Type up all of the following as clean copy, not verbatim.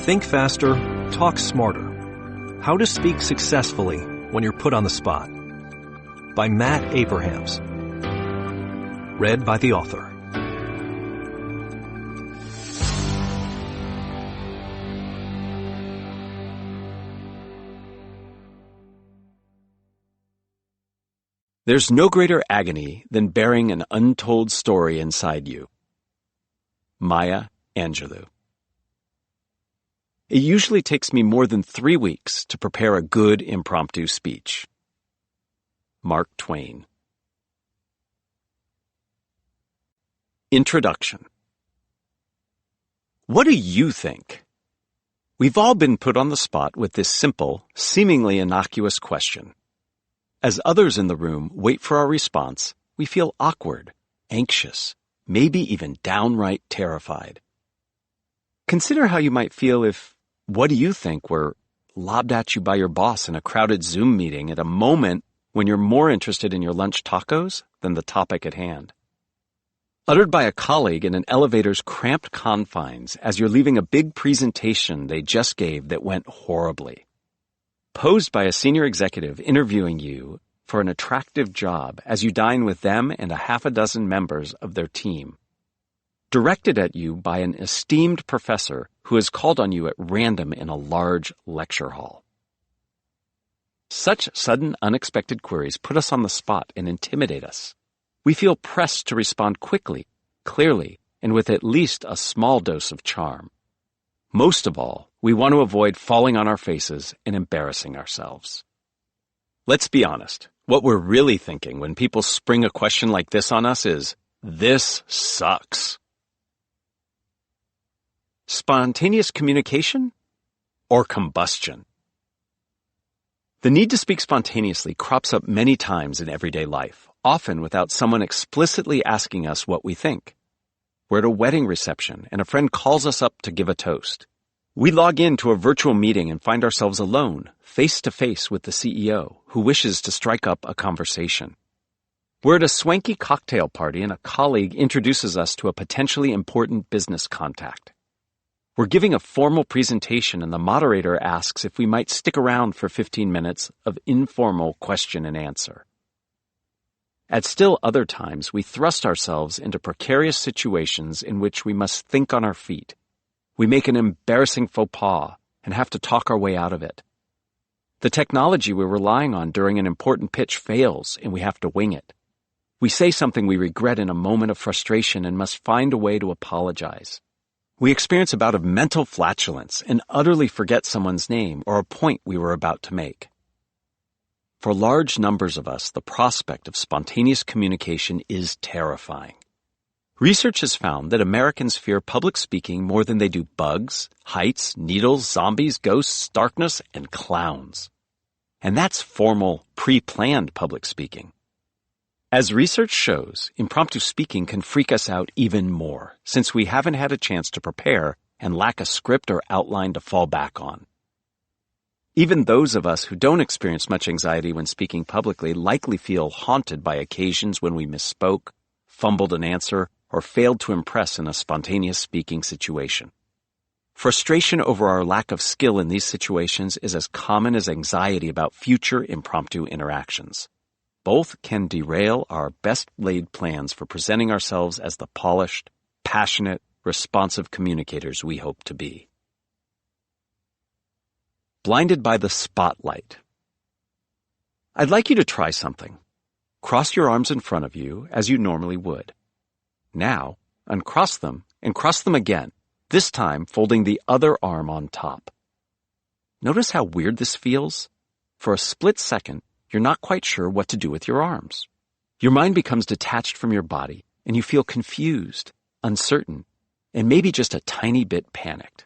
Think faster, talk smarter. How to speak successfully when you're put on the spot. By Matt Abrahams. Read by the author. There's no greater agony than bearing an untold story inside you. Maya Angelou. It usually takes me more than 3 weeks to prepare a good impromptu speech. Mark Twain. Introduction. What do you think? We've all been put on the spot with this simple, seemingly innocuous question. As others in the room wait for our response, we feel awkward, anxious, maybe even downright terrified. Consider how you might feel if "what do you think" were lobbed at you by your boss in a crowded Zoom meeting at a moment when you're more interested in your lunch tacos than the topic at hand. Uttered by a colleague in an elevator's cramped confines as you're leaving a big presentation they just gave that went horribly. Posed by a senior executive interviewing you for an attractive job as you dine with them and a half a dozen members of their team. Directed at you by an esteemed professor who has called on you at random in a large lecture hall. Such sudden, unexpected queries put us on the spot and intimidate us. We feel pressed to respond quickly, clearly, and with at least a small dose of charm. Most of all, we want to avoid falling on our faces and embarrassing ourselves. Let's be honest. What we're really thinking when people spring a question like this on us is, "This sucks." Spontaneous communication or combustion? The need to speak spontaneously crops up many times in everyday life, often without someone explicitly asking us what we think. We're at a wedding reception and a friend calls us up to give a toast. We log into a virtual meeting and find ourselves alone, face to face with the CEO, who wishes to strike up a conversation. We're at a swanky cocktail party and a colleague introduces us to a potentially important business contact. We're giving a formal presentation and the moderator asks if we might stick around for 15 minutes of informal question and answer. At still other times, we thrust ourselves into precarious situations in which we must think on our feet. We make an embarrassing faux pas and have to talk our way out of it. The technology we're relying on during an important pitch fails and we have to wing it. We say something we regret in a moment of frustration and must find a way to apologize. We experience a bout of mental flatulence and utterly forget someone's name or a point we were about to make. For large numbers of us, the prospect of spontaneous communication is terrifying. Research has found that Americans fear public speaking more than they do bugs, heights, needles, zombies, ghosts, darkness, and clowns. And that's formal, pre-planned public speaking. As research shows, impromptu speaking can freak us out even more, since we haven't had a chance to prepare and lack a script or outline to fall back on. Even those of us who don't experience much anxiety when speaking publicly likely feel haunted by occasions when we misspoke, fumbled an answer, or failed to impress in a spontaneous speaking situation. Frustration over our lack of skill in these situations is as common as anxiety about future impromptu interactions. Both can derail our best-laid plans for presenting ourselves as the polished, passionate, responsive communicators we hope to be. Blinded by the spotlight. I'd like you to try something. Cross your arms in front of you as you normally would. Now, uncross them and cross them again, this time folding the other arm on top. Notice how weird this feels? For a split second, you're not quite sure what to do with your arms. Your mind becomes detached from your body, and you feel confused, uncertain, and maybe just a tiny bit panicked.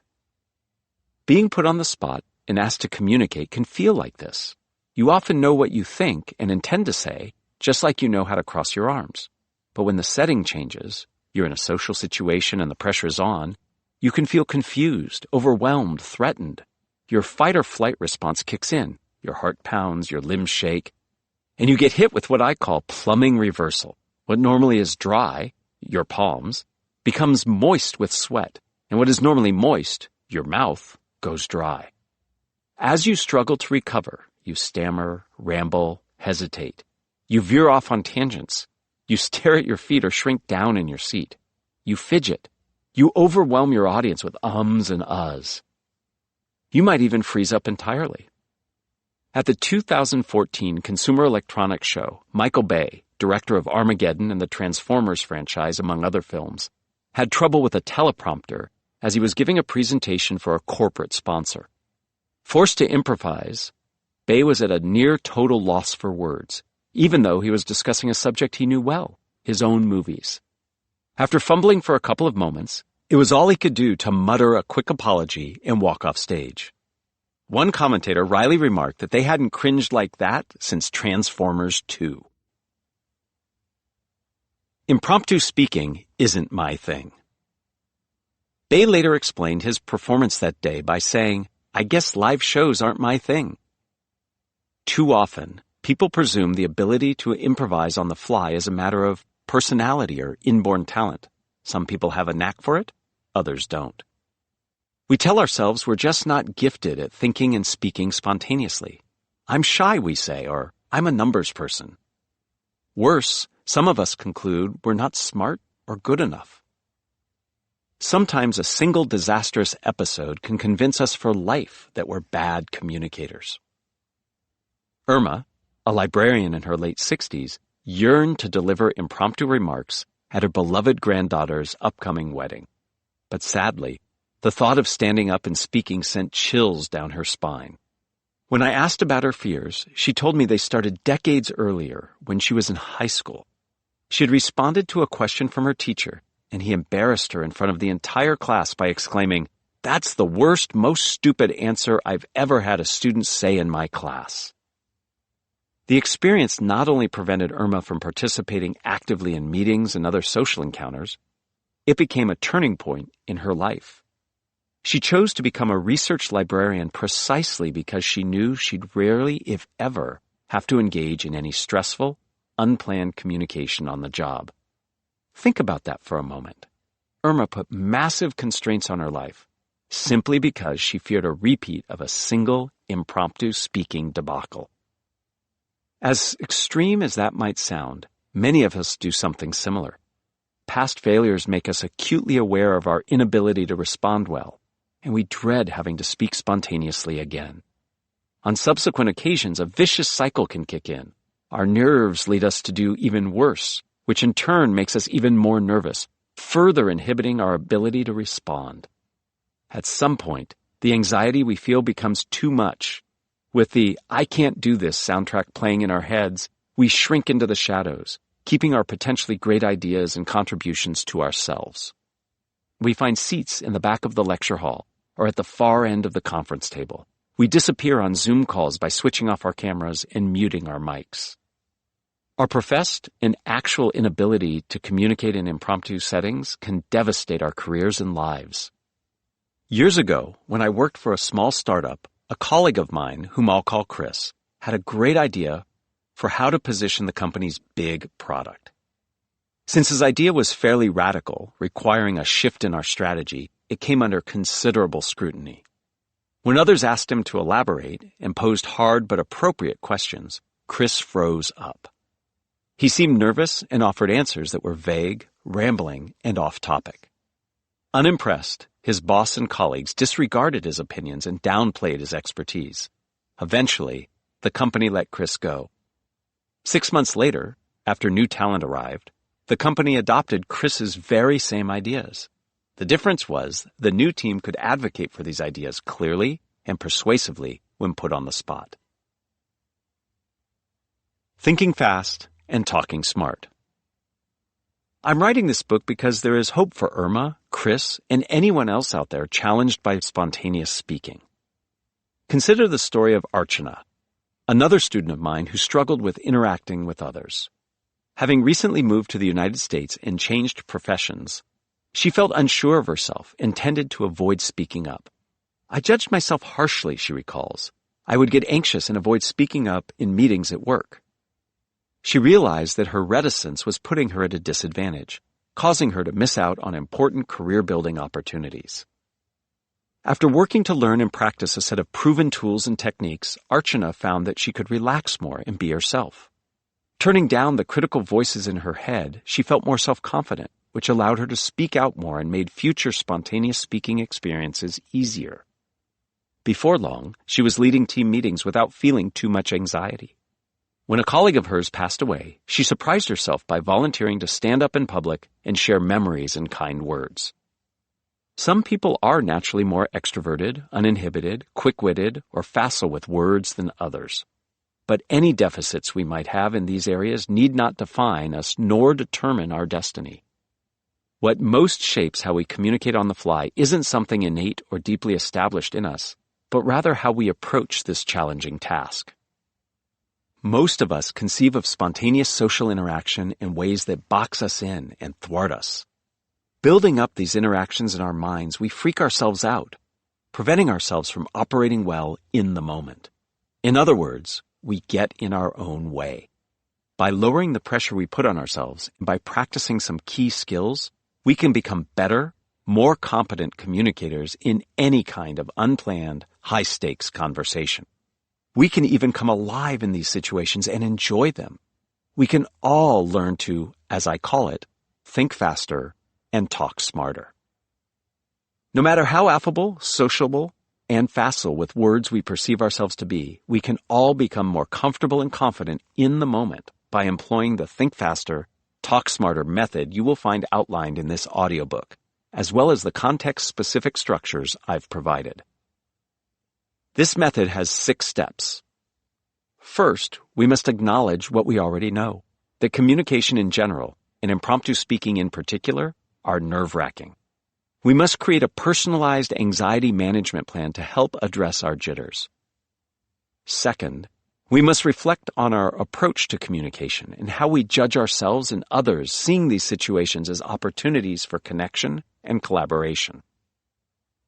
Being put on the spot and asked to communicate can feel like this. You often know what you think and intend to say, just like you know how to cross your arms. But when the setting changes, you're in a social situation and the pressure is on, you can feel confused, overwhelmed, threatened. Your fight or flight response kicks in. Your heart pounds, your limbs shake, and you get hit with what I call plumbing reversal. What normally is dry, your palms, becomes moist with sweat, and what is normally moist, your mouth, goes dry. As you struggle to recover, you stammer, ramble, hesitate. You veer off on tangents. You stare at your feet or shrink down in your seat. You fidget. You overwhelm your audience with ums and uhs. You might even freeze up entirely. At the 2014 Consumer Electronics Show, Michael Bay, director of Armageddon and the Transformers franchise, among other films, had trouble with a teleprompter as he was giving a presentation for a corporate sponsor. Forced to improvise, Bay was at a near total loss for words, even though he was discussing a subject he knew well, his own movies. After fumbling for a couple of moments, it was all he could do to mutter a quick apology and walk off stage. One commentator wryly remarked that they hadn't cringed like that since Transformers 2. Impromptu speaking isn't my thing. Bay later explained his performance that day by saying, "I guess live shows aren't my thing." Too often, people presume the ability to improvise on the fly is a matter of personality or inborn talent. Some people have a knack for it, others don't. We tell ourselves we're just not gifted at thinking and speaking spontaneously. I'm shy, we say, or I'm a numbers person. Worse, some of us conclude we're not smart or good enough. Sometimes a single disastrous episode can convince us for life that we're bad communicators. Irma, a librarian in her late 60s, yearned to deliver impromptu remarks at her beloved granddaughter's upcoming wedding. But sadly, the thought of standing up and speaking sent chills down her spine. When I asked about her fears, she told me they started decades earlier when she was in high school. She had responded to a question from her teacher, and he embarrassed her in front of the entire class by exclaiming, "That's the worst, most stupid answer I've ever had a student say in my class." The experience not only prevented Irma from participating actively in meetings and other social encounters, it became a turning point in her life. She chose to become a research librarian precisely because she knew she'd rarely, if ever, have to engage in any stressful, unplanned communication on the job. Think about that for a moment. Irma put massive constraints on her life simply because she feared a repeat of a single impromptu speaking debacle. As extreme as that might sound, many of us do something similar. Past failures make us acutely aware of our inability to respond well, and we dread having to speak spontaneously again. On subsequent occasions, a vicious cycle can kick in. Our nerves lead us to do even worse, which in turn makes us even more nervous, further inhibiting our ability to respond. At some point, the anxiety we feel becomes too much. With the "I can't do this" soundtrack playing in our heads, we shrink into the shadows, keeping our potentially great ideas and contributions to ourselves. We find seats in the back of the lecture hall or at the far end of the conference table. We disappear on Zoom calls by switching off our cameras and muting our mics. Our professed and actual inability to communicate in impromptu settings can devastate our careers and lives. Years ago, when I worked for a small startup, a colleague of mine, whom I'll call Chris, had a great idea for how to position the company's big product. Since his idea was fairly radical, requiring a shift in our strategy, it came under considerable scrutiny. When others asked him to elaborate and posed hard but appropriate questions, Chris froze up. He seemed nervous and offered answers that were vague, rambling, and off-topic. Unimpressed, his boss and colleagues disregarded his opinions and downplayed his expertise. Eventually, the company let Chris go. 6 months later, after new talent arrived, the company adopted Chris's very same ideas. The difference was the new team could advocate for these ideas clearly and persuasively when put on the spot. Thinking fast and talking smart. I'm writing this book because there is hope for Irma, Chris, and anyone else out there challenged by spontaneous speaking. Consider the story of Archana, another student of mine who struggled with interacting with others. Having recently moved to the United States and changed professions, she felt unsure of herself and tended to avoid speaking up. I judged myself harshly, she recalls. I would get anxious and avoid speaking up in meetings at work. She realized that her reticence was putting her at a disadvantage, causing her to miss out on important career-building opportunities. After working to learn and practice a set of proven tools and techniques, Archana found that she could relax more and be herself. Turning down the critical voices in her head, she felt more self-confident, which allowed her to speak out more and made future spontaneous speaking experiences easier. Before long, she was leading team meetings without feeling too much anxiety. When a colleague of hers passed away, she surprised herself by volunteering to stand up in public and share memories and kind words. Some people are naturally more extroverted, uninhibited, quick-witted, or facile with words than others. But any deficits we might have in these areas need not define us nor determine our destiny. What most shapes how we communicate on the fly isn't something innate or deeply established in us, but rather how we approach this challenging task. Most of us conceive of spontaneous social interaction in ways that box us in and thwart us. Building up these interactions in our minds, we freak ourselves out, preventing ourselves from operating well in the moment. In other words, we get in our own way. By lowering the pressure we put on ourselves and by practicing some key skills, we can become better, more competent communicators in any kind of unplanned, high-stakes conversation. We can even come alive in these situations and enjoy them. We can all learn to, as I call it, think faster and talk smarter. No matter how affable, sociable, and facile with words we perceive ourselves to be, we can all become more comfortable and confident in the moment by employing the think faster, talk smarter method you will find outlined in this audiobook, as well as the context-specific structures I've provided. This method has 6 steps. First, we must acknowledge what we already know, that communication in general, and impromptu speaking in particular, are nerve-wracking. We must create a personalized anxiety management plan to help address our jitters. Second, we must reflect on our approach to communication and how we judge ourselves and others, seeing these situations as opportunities for connection and collaboration.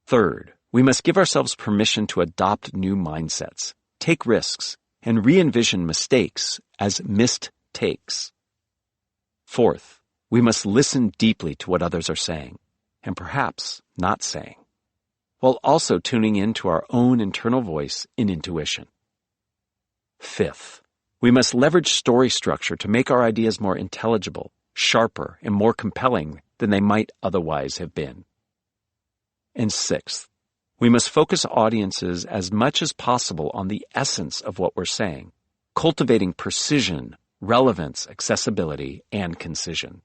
Third, we must give ourselves permission to adopt new mindsets, take risks, and re-envision mistakes as missed takes. Fourth, we must listen deeply to what others are saying, and perhaps not saying, while also tuning in to our own internal voice and intuition. Fifth, we must leverage story structure to make our ideas more intelligible, sharper, and more compelling than they might otherwise have been. And sixth, we must focus audiences as much as possible on the essence of what we're saying, cultivating precision, relevance, accessibility, and concision.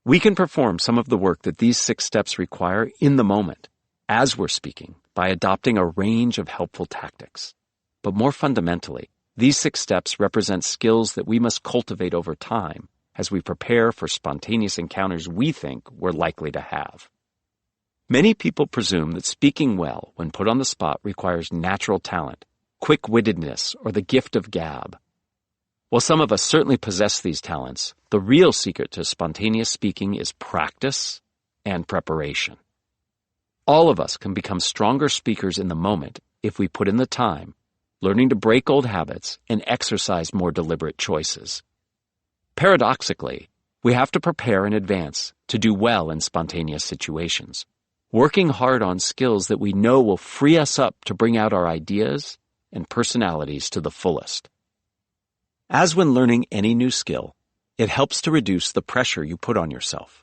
We can perform some of the work that these 6 steps require in the moment, as we're speaking, by adopting a range of helpful tactics. But more fundamentally, these 6 steps represent skills that we must cultivate over time as we prepare for spontaneous encounters we think we're likely to have. Many people presume that speaking well when put on the spot requires natural talent, quick-wittedness, or the gift of gab. While some of us certainly possess these talents, the real secret to spontaneous speaking is practice and preparation. All of us can become stronger speakers in the moment if we put in the time, learning to break old habits and exercise more deliberate choices. Paradoxically, we have to prepare in advance to do well in spontaneous situations, working hard on skills that we know will free us up to bring out our ideas and personalities to the fullest. As when learning any new skill, it helps to reduce the pressure you put on yourself.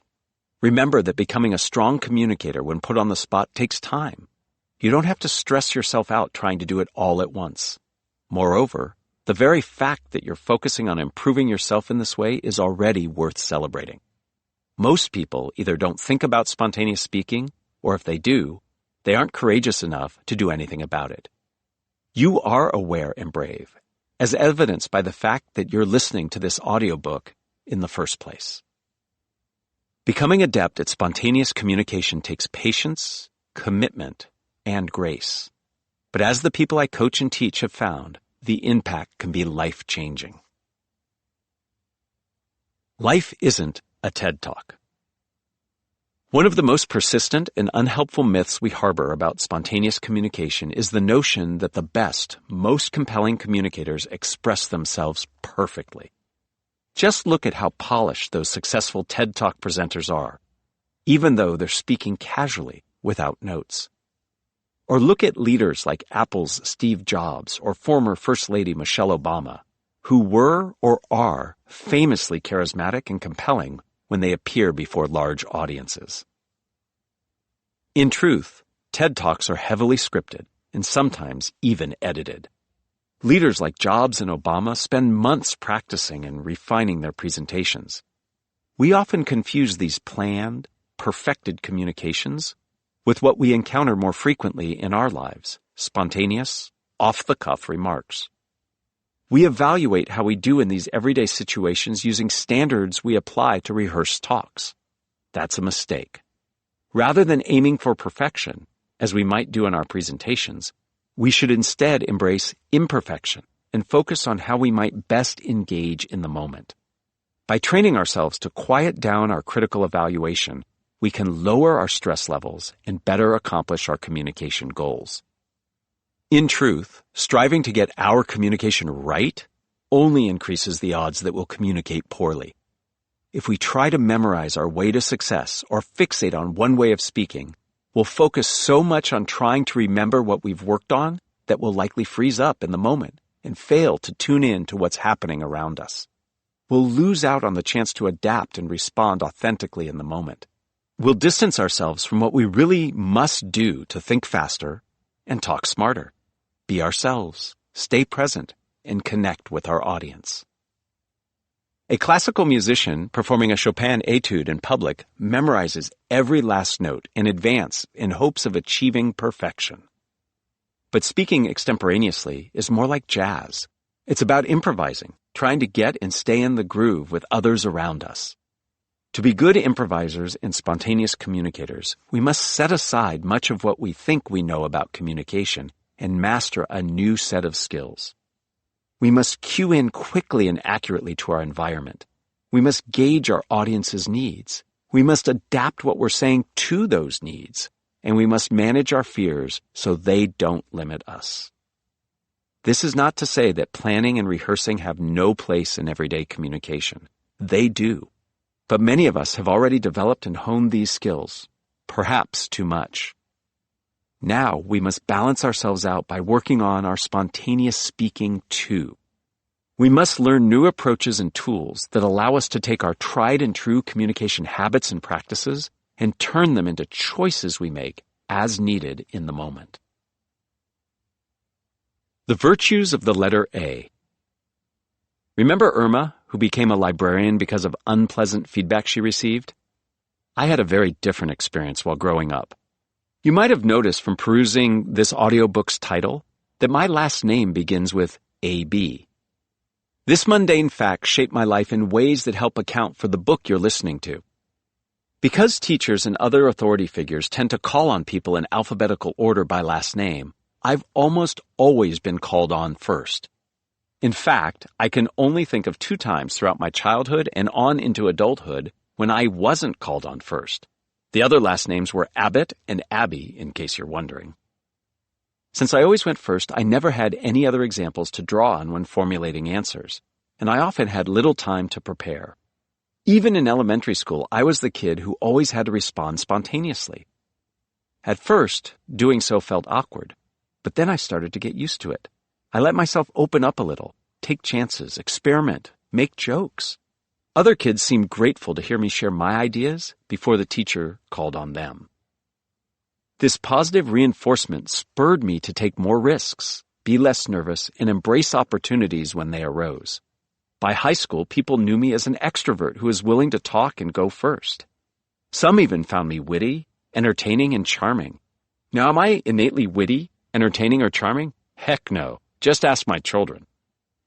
Remember that becoming a strong communicator when put on the spot takes time. You don't have to stress yourself out trying to do it all at once. Moreover, the very fact that you're focusing on improving yourself in this way is already worth celebrating. Most people either don't think about spontaneous speaking, or if they do, they aren't courageous enough to do anything about it. You are aware and brave, as evidenced by the fact that you're listening to this audiobook in the first place. Becoming adept at spontaneous communication takes patience, commitment, and grace. But as the people I coach and teach have found, the impact can be life-changing. Life isn't a TED Talk. One of the most persistent and unhelpful myths we harbor about spontaneous communication is the notion that the best, most compelling communicators express themselves perfectly. Just look at how polished those successful TED Talk presenters are, even though they're speaking casually without notes. Or look at leaders like Apple's Steve Jobs or former First Lady Michelle Obama, who were or are famously charismatic and compelling when they appear before large audiences. In truth, TED Talks are heavily scripted and sometimes even edited. Leaders like Jobs and Obama spend months practicing and refining their presentations. We often confuse these planned, perfected communications with what we encounter more frequently in our lives, spontaneous, off-the-cuff remarks. We evaluate how we do in these everyday situations using standards we apply to rehearsed talks. That's a mistake. Rather than aiming for perfection, as we might do in our presentations, we should instead embrace imperfection and focus on how we might best engage in the moment. By training ourselves to quiet down our critical evaluation, we can lower our stress levels and better accomplish our communication goals. In truth, striving to get our communication right only increases the odds that we'll communicate poorly. If we try to memorize our way to success or fixate on one way of speaking, we'll focus so much on trying to remember what we've worked on that we'll likely freeze up in the moment and fail to tune in to what's happening around us. We'll lose out on the chance to adapt and respond authentically in the moment. We'll distance ourselves from what we really must do to think faster and talk smarter, be ourselves, stay present, and connect with our audience. A classical musician performing a Chopin etude in public memorizes every last note in advance in hopes of achieving perfection. But speaking extemporaneously is more like jazz. It's about improvising, trying to get and stay in the groove with others around us. To be good improvisers and spontaneous communicators, we must set aside much of what we think we know about communication and master a new set of skills. We must cue in quickly and accurately to our environment. We must gauge our audience's needs. We must adapt what we're saying to those needs, and we must manage our fears so they don't limit us. This is not to say that planning and rehearsing have no place in everyday communication. They do. But many of us have already developed and honed these skills, perhaps too much. Now we must balance ourselves out by working on our spontaneous speaking too. We must learn new approaches and tools that allow us to take our tried and true communication habits and practices and turn them into choices we make as needed in the moment. The virtues of the letter A. Remember Irma, who became a librarian because of unpleasant feedback she received? I had a very different experience while growing up. You might have noticed from perusing this audiobook's title that my last name begins with AB. This mundane fact shaped my life in ways that help account for the book you're listening to. Because teachers and other authority figures tend to call on people in alphabetical order by last name, I've almost always been called on first. In fact, I can only think of 2 times throughout my childhood and on into adulthood when I wasn't called on first. The other last names were Abbott and Abbey, in case you're wondering. Since I always went first, I never had any other examples to draw on when formulating answers, and I often had little time to prepare. Even in elementary school, I was the kid who always had to respond spontaneously. At first, doing so felt awkward, but then I started to get used to it. I let myself open up a little, take chances, experiment, make jokes. Other kids seemed grateful to hear me share my ideas before the teacher called on them. This positive reinforcement spurred me to take more risks, be less nervous, and embrace opportunities when they arose. By high school, people knew me as an extrovert who was willing to talk and go first. Some even found me witty, entertaining, and charming. Now, am I innately witty, entertaining, or charming? Heck no. Just ask my children.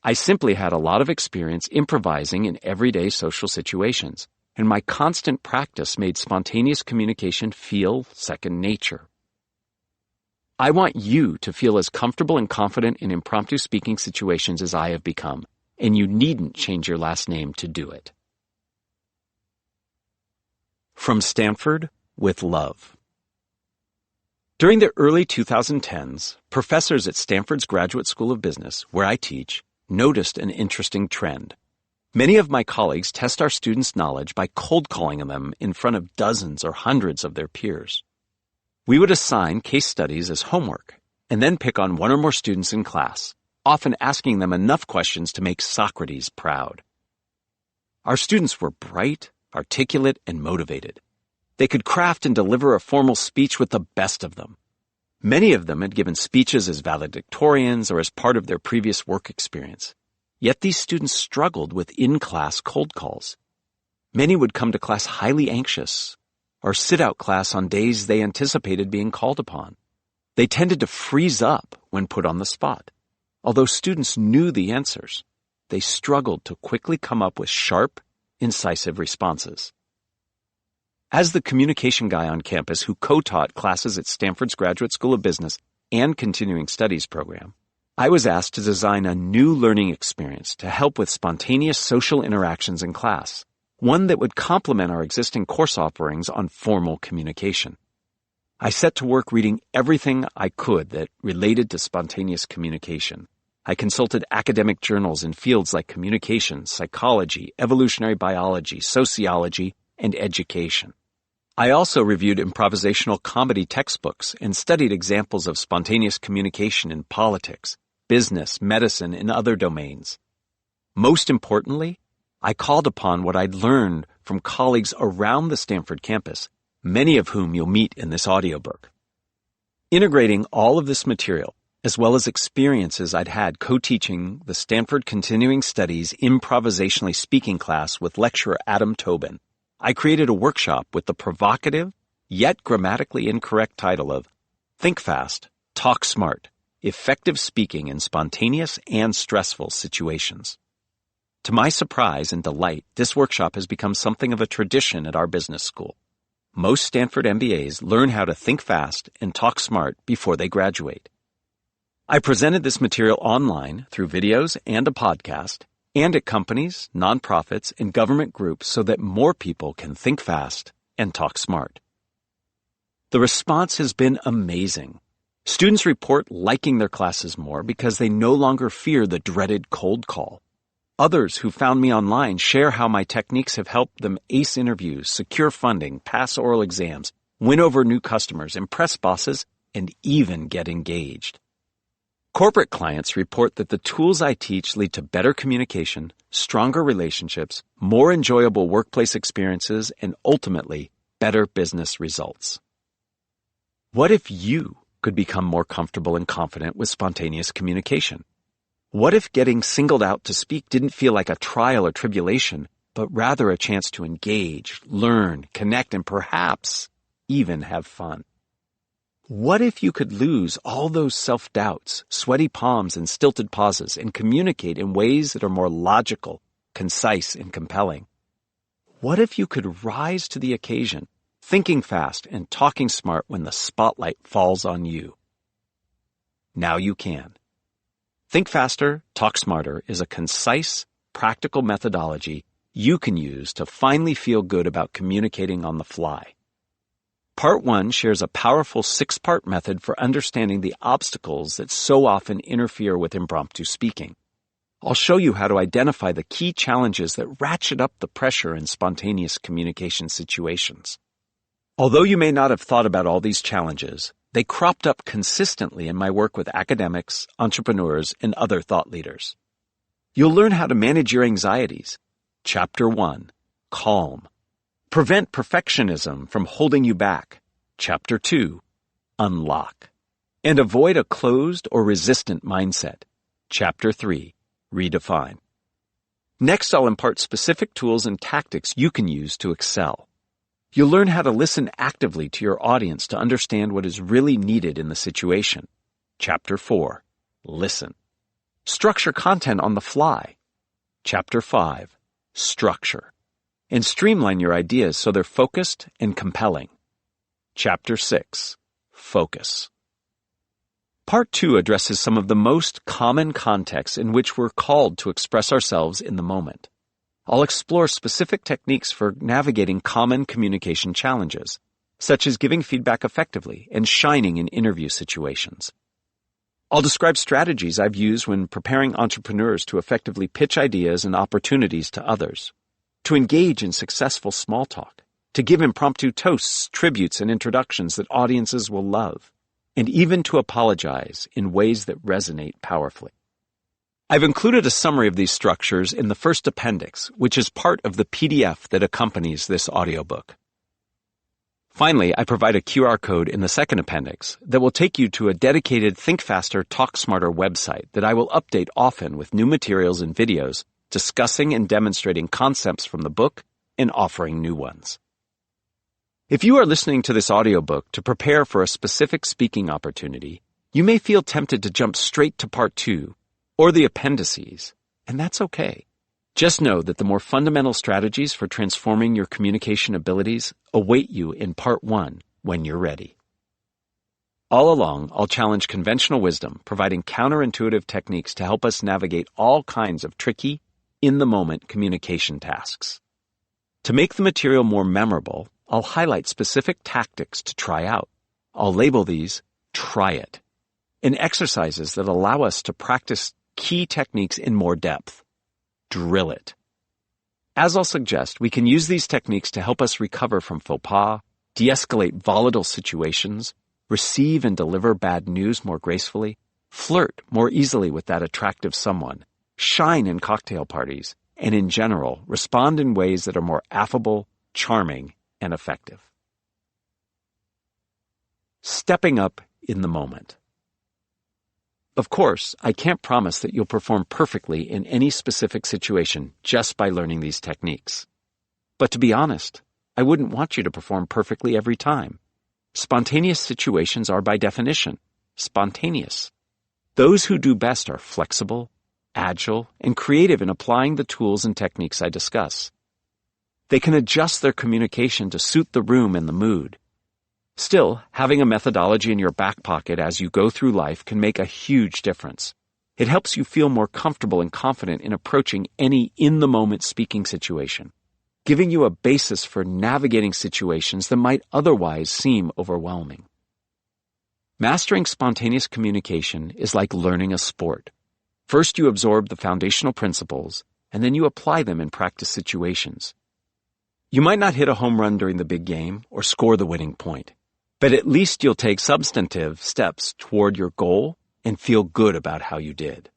I simply had a lot of experience improvising in everyday social situations, and my constant practice made spontaneous communication feel second nature. I want you to feel as comfortable and confident in impromptu speaking situations as I have become, and you needn't change your last name to do it. From Stanford, with love. During the early 2010s, professors at Stanford's Graduate School of Business, where I teach, noticed an interesting trend. Many of my colleagues test our students' knowledge by cold calling them in front of dozens or hundreds of their peers. We would assign case studies as homework and then pick on one or more students in class, often asking them enough questions to make Socrates proud. Our students were bright, articulate, and motivated. They could craft and deliver a formal speech with the best of them. Many of them had given speeches as valedictorians or as part of their previous work experience. Yet these students struggled with in-class cold calls. Many would come to class highly anxious, or sit out class on days they anticipated being called upon. They tended to freeze up when put on the spot. Although students knew the answers, they struggled to quickly come up with sharp, incisive responses. As the communication guy on campus who co-taught classes at Stanford's Graduate School of Business and Continuing Studies program, I was asked to design a new learning experience to help with spontaneous social interactions in class, one that would complement our existing course offerings on formal communication. I set to work reading everything I could that related to spontaneous communication. I consulted academic journals in fields like communication, psychology, evolutionary biology, sociology, and education. I also reviewed improvisational comedy textbooks and studied examples of spontaneous communication in politics, business, medicine, and other domains. Most importantly, I called upon what I'd learned from colleagues around the Stanford campus, many of whom you'll meet in this audiobook. Integrating all of this material, as well as experiences I'd had co-teaching the Stanford Continuing Studies Improvisationally Speaking class with lecturer Adam Tobin, I created a workshop with the provocative, yet grammatically incorrect title of Think Fast, Talk Smart, Effective Speaking in Spontaneous and Stressful Situations. To my surprise and delight, this workshop has become something of a tradition at our business school. Most Stanford MBAs learn how to think fast and talk smart before they graduate. I presented this material online through videos and a podcast, and at companies, nonprofits, and government groups so that more people can think fast and talk smart. The response has been amazing. Students report liking their classes more because they no longer fear the dreaded cold call. Others who found me online share how my techniques have helped them ace interviews, secure funding, pass oral exams, win over new customers, impress bosses, and even get engaged. Corporate clients report that the tools I teach lead to better communication, stronger relationships, more enjoyable workplace experiences, and ultimately, better business results. What if you could become more comfortable and confident with spontaneous communication? What if getting singled out to speak didn't feel like a trial or tribulation, but rather a chance to engage, learn, connect, and perhaps even have fun? What if you could lose all those self-doubts, sweaty palms, and stilted pauses and communicate in ways that are more logical, concise, and compelling? What if you could rise to the occasion, thinking fast and talking smart when the spotlight falls on you? Now you can. Think Faster, Talk Smarter is a concise, practical methodology you can use to finally feel good about communicating on the fly. Part 1 shares a powerful 6-part method for understanding the obstacles that so often interfere with impromptu speaking. I'll show you how to identify the key challenges that ratchet up the pressure in spontaneous communication situations. Although you may not have thought about all these challenges, they cropped up consistently in my work with academics, entrepreneurs, and other thought leaders. You'll learn how to manage your anxieties. Chapter 1, Calm. Prevent perfectionism from holding you back. Chapter 2, Unlock. And avoid a closed or resistant mindset. Chapter 3, Redefine. Next, I'll impart specific tools and tactics you can use to excel. You'll learn how to listen actively to your audience to understand what is really needed in the situation. Chapter 4, Listen. Structure content on the fly. Chapter 5, Structure. And streamline your ideas so they're focused and compelling. Chapter 6, Focus. Part 2 addresses some of the most common contexts in which we're called to express ourselves in the moment. I'll explore specific techniques for navigating common communication challenges, such as giving feedback effectively and shining in interview situations. I'll describe strategies I've used when preparing entrepreneurs to effectively pitch ideas and opportunities to others, to engage in successful small talk, to give impromptu toasts, tributes, and introductions that audiences will love, and even to apologize in ways that resonate powerfully. I've included a summary of these structures in the first appendix, which is part of the PDF that accompanies this audiobook. Finally, I provide a QR code in the second appendix that will take you to a dedicated Think Faster, Talk Smarter website that I will update often with new materials and videos discussing and demonstrating concepts from the book and offering new ones. If you are listening to this audiobook to prepare for a specific speaking opportunity, you may feel tempted to jump straight to part 2 or the appendices, and that's okay. Just know that the more fundamental strategies for transforming your communication abilities await you in part 1 when you're ready. All along, I'll challenge conventional wisdom, providing counterintuitive techniques to help us navigate all kinds of tricky, in-the-moment communication tasks. To make the material more memorable, I'll highlight specific tactics to try out. I'll label these Try It, and exercises that allow us to practice key techniques in more depth. Drill It. As I'll suggest, we can use these techniques to help us recover from faux pas, de-escalate volatile situations, receive and deliver bad news more gracefully, flirt more easily with that attractive someone, shine in cocktail parties, and in general, respond in ways that are more affable, charming, and effective. Stepping up in the moment. Of course, I can't promise that you'll perform perfectly in any specific situation just by learning these techniques. But to be honest, I wouldn't want you to perform perfectly every time. Spontaneous situations are by definition spontaneous. Those who do best are flexible, agile, and creative in applying the tools and techniques I discuss. They can adjust their communication to suit the room and the mood. Still, having a methodology in your back pocket as you go through life can make a huge difference. It helps you feel more comfortable and confident in approaching any in-the-moment speaking situation, giving you a basis for navigating situations that might otherwise seem overwhelming. Mastering spontaneous communication is like learning a sport. First, you absorb the foundational principles, and then you apply them in practice situations. You might not hit a home run during the big game or score the winning point, but at least you'll take substantive steps toward your goal and feel good about how you did.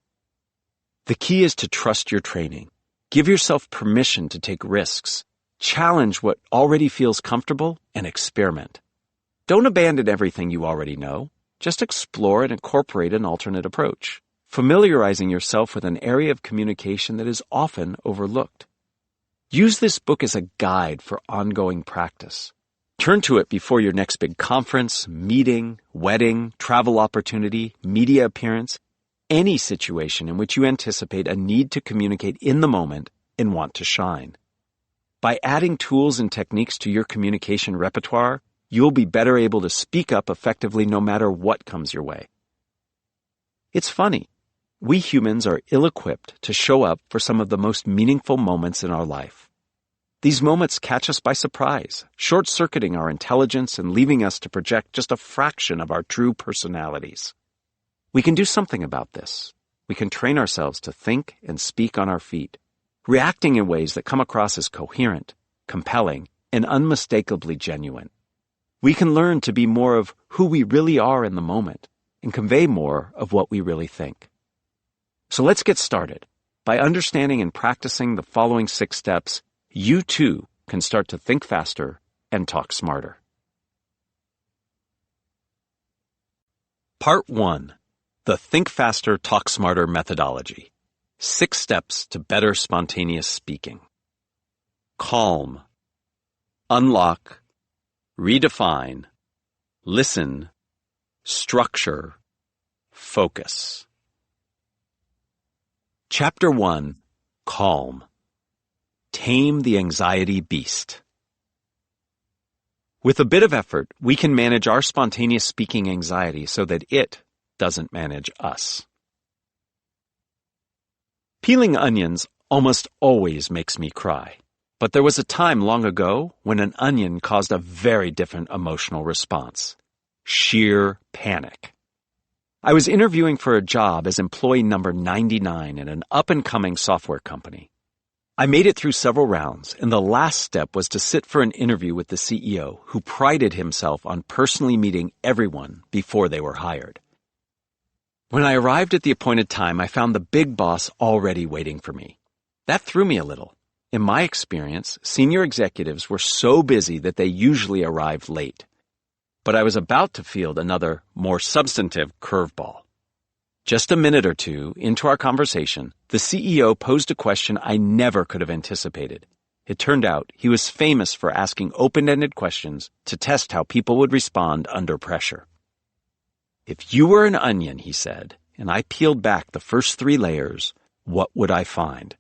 The key is to trust your training. Give yourself permission to take risks. Challenge what already feels comfortable and experiment. Don't abandon everything you already know. Just explore and incorporate an alternate approach, familiarizing yourself with an area of communication that is often overlooked. Use this book as a guide for ongoing practice. Turn to it before your next big conference, meeting, wedding, travel opportunity, media appearance, any situation in which you anticipate a need to communicate in the moment and want to shine. By adding tools and techniques to your communication repertoire, you'll be better able to speak up effectively no matter what comes your way. It's funny. We humans are ill-equipped to show up for some of the most meaningful moments in our life. These moments catch us by surprise, short-circuiting our intelligence and leaving us to project just a fraction of our true personalities. We can do something about this. We can train ourselves to think and speak on our feet, reacting in ways that come across as coherent, compelling, and unmistakably genuine. We can learn to be more of who we really are in the moment and convey more of what we really think. So let's get started. By understanding and practicing the following 6 steps, you too can start to think faster and talk smarter. Part 1. The Think Faster, Talk Smarter methodology. 6 steps to better spontaneous speaking. Calm. Unlock. Redefine. Listen. Structure. Focus. Chapter 1. Calm. Tame the anxiety beast. With a bit of effort, we can manage our spontaneous speaking anxiety so that it doesn't manage us. Peeling onions almost always makes me cry, but there was a time long ago when an onion caused a very different emotional response: sheer panic. I was interviewing for a job as employee number 99 in an up-and-coming software company. I made it through several rounds, and the last step was to sit for an interview with the CEO, who prided himself on personally meeting everyone before they were hired. When I arrived at the appointed time, I found the big boss already waiting for me. That threw me a little. In my experience, senior executives were so busy that they usually arrived late. But I was about to field another, more substantive curveball. Just a minute or two into our conversation, the CEO posed a question I never could have anticipated. It turned out he was famous for asking open-ended questions to test how people would respond under pressure. If you were an onion, he said, and I peeled back the first 3 layers, what would I find?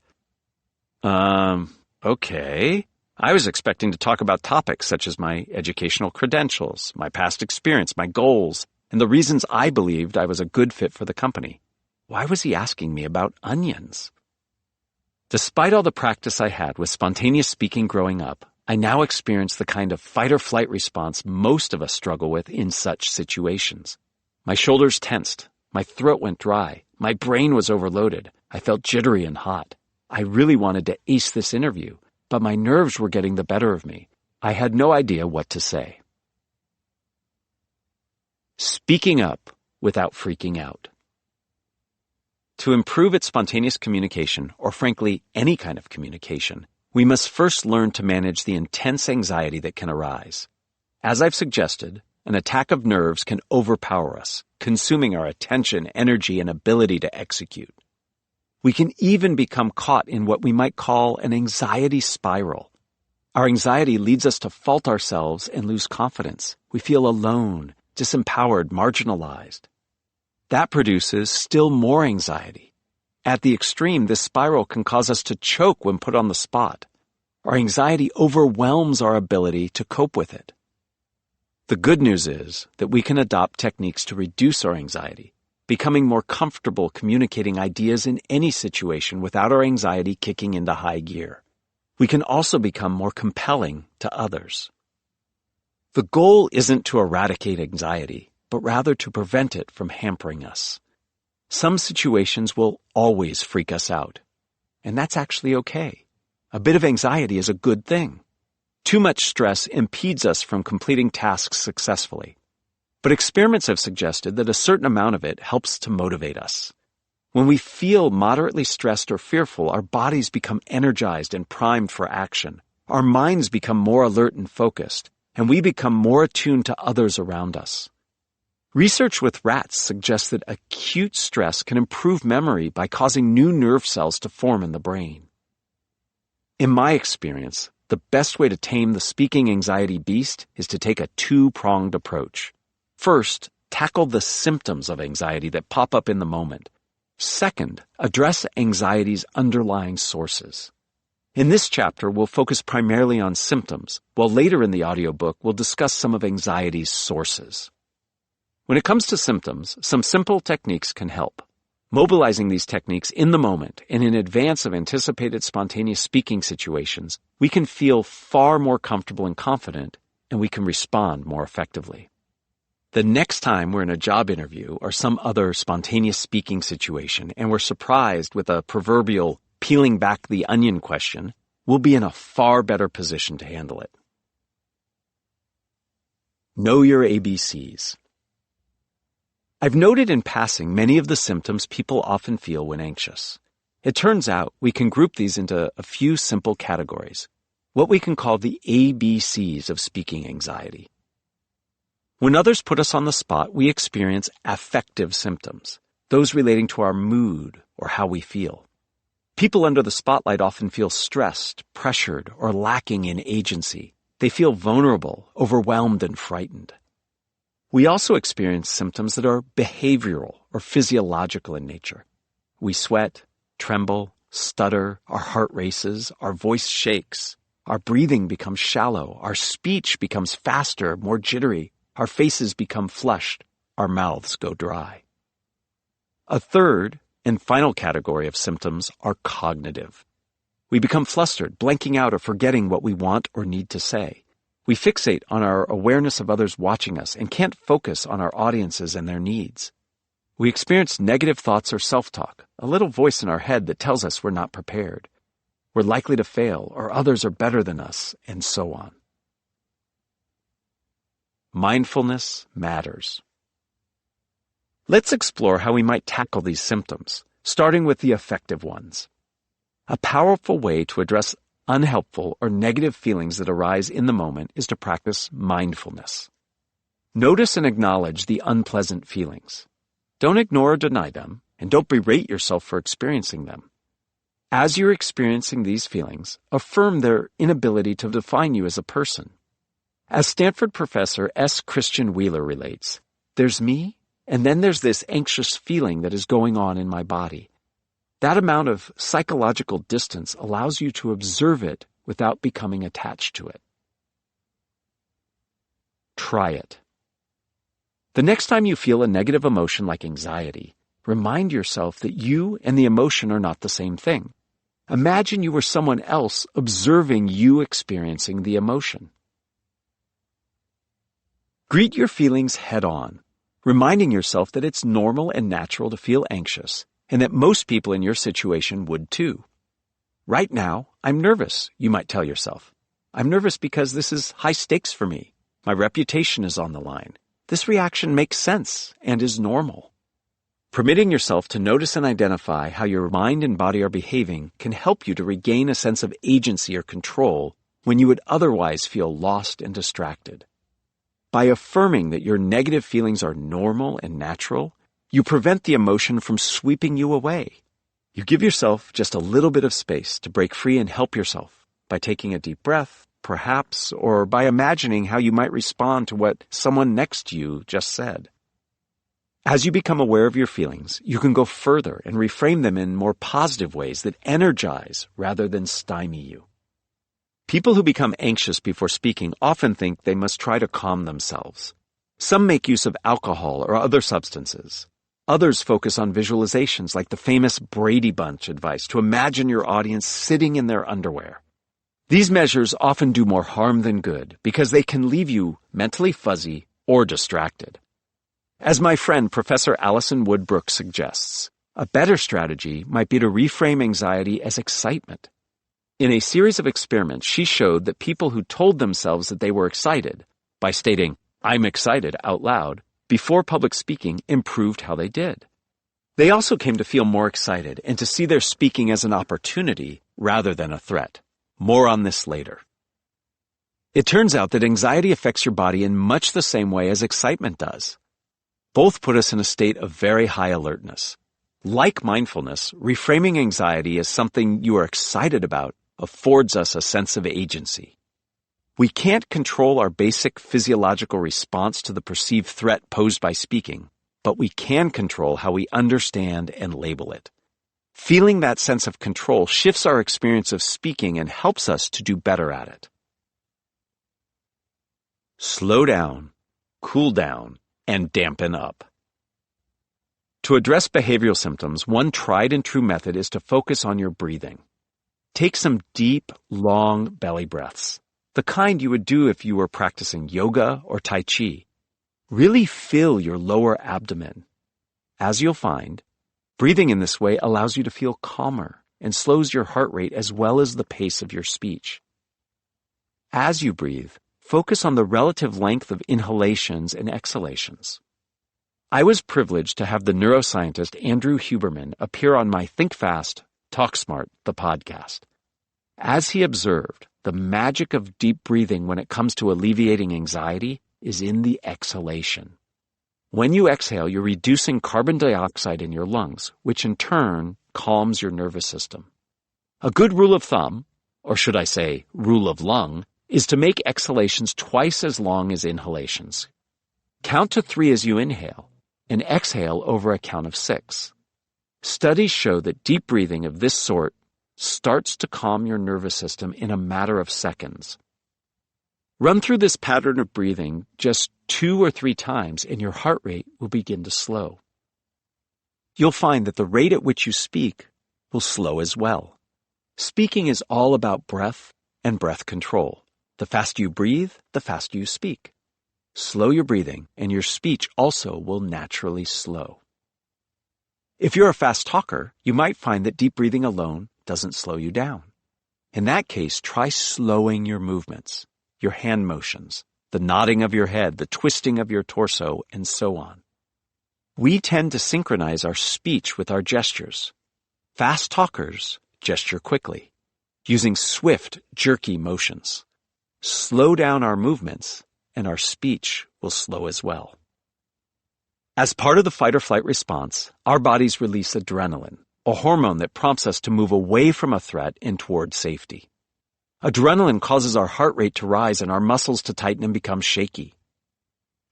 Okay. I was expecting to talk about topics such as my educational credentials, my past experience, my goals, and the reasons I believed I was a good fit for the company. Why was he asking me about onions? Despite all the practice I had with spontaneous speaking growing up, I now experience the kind of fight-or-flight response most of us struggle with in such situations. My shoulders tensed, my throat went dry, my brain was overloaded, I felt jittery and hot. I really wanted to ace this interview, but my nerves were getting the better of me. I had no idea what to say. Speaking up without freaking out. To improve its spontaneous communication, or frankly, any kind of communication, we must first learn to manage the intense anxiety that can arise. As I've suggested, an attack of nerves can overpower us, consuming our attention, energy, and ability to execute. We can even become caught in what we might call an anxiety spiral. Our anxiety leads us to fault ourselves and lose confidence. We feel alone, disempowered, marginalized. That produces still more anxiety. At the extreme, this spiral can cause us to choke when put on the spot. Our anxiety overwhelms our ability to cope with it. The good news is that we can adopt techniques to reduce our anxiety, becoming more comfortable communicating ideas in any situation without our anxiety kicking into high gear. We can also become more compelling to others. The goal isn't to eradicate anxiety, but rather to prevent it from hampering us. Some situations will always freak us out, and that's actually okay. A bit of anxiety is a good thing. Too much stress impedes us from completing tasks successfully. But experiments have suggested that a certain amount of it helps to motivate us. When we feel moderately stressed or fearful, our bodies become energized and primed for action. Our minds become more alert and focused, and we become more attuned to others around us. Research with rats suggests that acute stress can improve memory by causing new nerve cells to form in the brain. In my experience, the best way to tame the speaking anxiety beast is to take a 2-pronged approach. First, tackle the symptoms of anxiety that pop up in the moment. Second, address anxiety's underlying sources. In this chapter, we'll focus primarily on symptoms, while later in the audiobook, we'll discuss some of anxiety's sources. When it comes to symptoms, some simple techniques can help. Mobilizing these techniques in the moment and in advance of anticipated spontaneous speaking situations, we can feel far more comfortable and confident, and we can respond more effectively. The next time we're in a job interview or some other spontaneous speaking situation and we're surprised with a proverbial peeling back the onion question, we'll be in a far better position to handle it. Know your ABCs. I've noted in passing many of the symptoms people often feel when anxious. It turns out we can group these into a few simple categories, what we can call the ABCs of speaking anxiety. When others put us on the spot, we experience affective symptoms, those relating to our mood or how we feel. People under the spotlight often feel stressed, pressured, or lacking in agency. They feel vulnerable, overwhelmed, and frightened. We also experience symptoms that are behavioral or physiological in nature. We sweat, tremble, stutter, our heart races, our voice shakes, our breathing becomes shallow, our speech becomes faster, more jittery, our faces become flushed, our mouths go dry. A third and final category of symptoms are cognitive. We become flustered, blanking out or forgetting what we want or need to say. We fixate on our awareness of others watching us and can't focus on our audiences and their needs. We experience negative thoughts or self-talk, a little voice in our head that tells us we're not prepared. We're we're likely to fail, or others are better than us, and so on. Mindfulness matters. Let's explore how we might tackle these symptoms, starting with the effective ones. A powerful way to address unhelpful or negative feelings that arise in the moment is to practice mindfulness. Notice and acknowledge the unpleasant feelings. Don't ignore or deny them, and don't berate yourself for experiencing them. As you're experiencing these feelings, affirm their inability to define you as a person. As Stanford professor S. Christian Wheeler relates, there's me, and then there's this anxious feeling that is going on in my body. That amount of psychological distance allows you to observe it without becoming attached to it. Try it. The next time you feel a negative emotion like anxiety, remind yourself that you and the emotion are not the same thing. Imagine you were someone else observing you experiencing the emotion. Greet your feelings head on, reminding yourself that it's normal and natural to feel anxious, and that most people in your situation would too. Right now, I'm nervous, you might tell yourself. I'm nervous because this is high stakes for me. My reputation is on the line. This reaction makes sense and is normal. Permitting yourself to notice and identify how your mind and body are behaving can help you to regain a sense of agency or control when you would otherwise feel lost and distracted. By affirming that your negative feelings are normal and natural, you prevent the emotion from sweeping you away. You give yourself just a little bit of space to break free and help yourself by taking a deep breath, perhaps, or by imagining how you might respond to what someone next to you just said. As you become aware of your feelings, you can go further and reframe them in more positive ways that energize rather than stymie you. People who become anxious before speaking often think they must try to calm themselves. Some make use of alcohol or other substances. Others focus on visualizations like the famous Brady Bunch advice to imagine your audience sitting in their underwear. These measures often do more harm than good because they can leave you mentally fuzzy or distracted. As my friend Professor Alison Woodbrook suggests, a better strategy might be to reframe anxiety as excitement. In a series of experiments, she showed that people who told themselves that they were excited by stating, "I'm excited" out loud before public speaking improved how they did. They also came to feel more excited and to see their speaking as an opportunity rather than a threat. More on this later. It turns out that anxiety affects your body in much the same way as excitement does. Both put us in a state of very high alertness. Like mindfulness, reframing anxiety as something you are excited about affords us a sense of agency. We can't control our basic physiological response to the perceived threat posed by speaking, but we can control how we understand and label it. Feeling that sense of control shifts our experience of speaking and helps us to do better at it. Slow down, cool down, and dampen up. To address behavioral symptoms, one tried and true method is to focus on your breathing. Take some deep, long belly breaths, the kind you would do if you were practicing yoga or Tai Chi. Really fill your lower abdomen. As you'll find, breathing in this way allows you to feel calmer and slows your heart rate as well as the pace of your speech. As you breathe, focus on the relative length of inhalations and exhalations. I was privileged to have the neuroscientist Andrew Huberman appear on my Think Fast, Talk Smart, the podcast. As he observed, the magic of deep breathing when it comes to alleviating anxiety is in the exhalation. When you exhale, you're reducing carbon dioxide in your lungs, which in turn calms your nervous system. A good rule of thumb, or should I say rule of lung, is to make exhalations twice as long as inhalations. Count to 3 as you inhale, and exhale over a count of 6. Studies show that deep breathing of this sort starts to calm your nervous system in a matter of seconds. Run through this pattern of breathing just 2 or 3 times and your heart rate will begin to slow. You'll find that the rate at which you speak will slow as well. Speaking is all about breath and breath control. The faster you breathe, the faster you speak. Slow your breathing and your speech also will naturally slow. If you're a fast talker, you might find that deep breathing alone doesn't slow you down. In that case, try slowing your movements, your hand motions, the nodding of your head, the twisting of your torso, and so on. We tend to synchronize our speech with our gestures. Fast talkers gesture quickly, using swift, jerky motions. Slow down our movements, and our speech will slow as well. As part of the fight-or-flight response, our bodies release adrenaline, a hormone that prompts us to move away from a threat and toward safety. Adrenaline causes our heart rate to rise and our muscles to tighten and become shaky.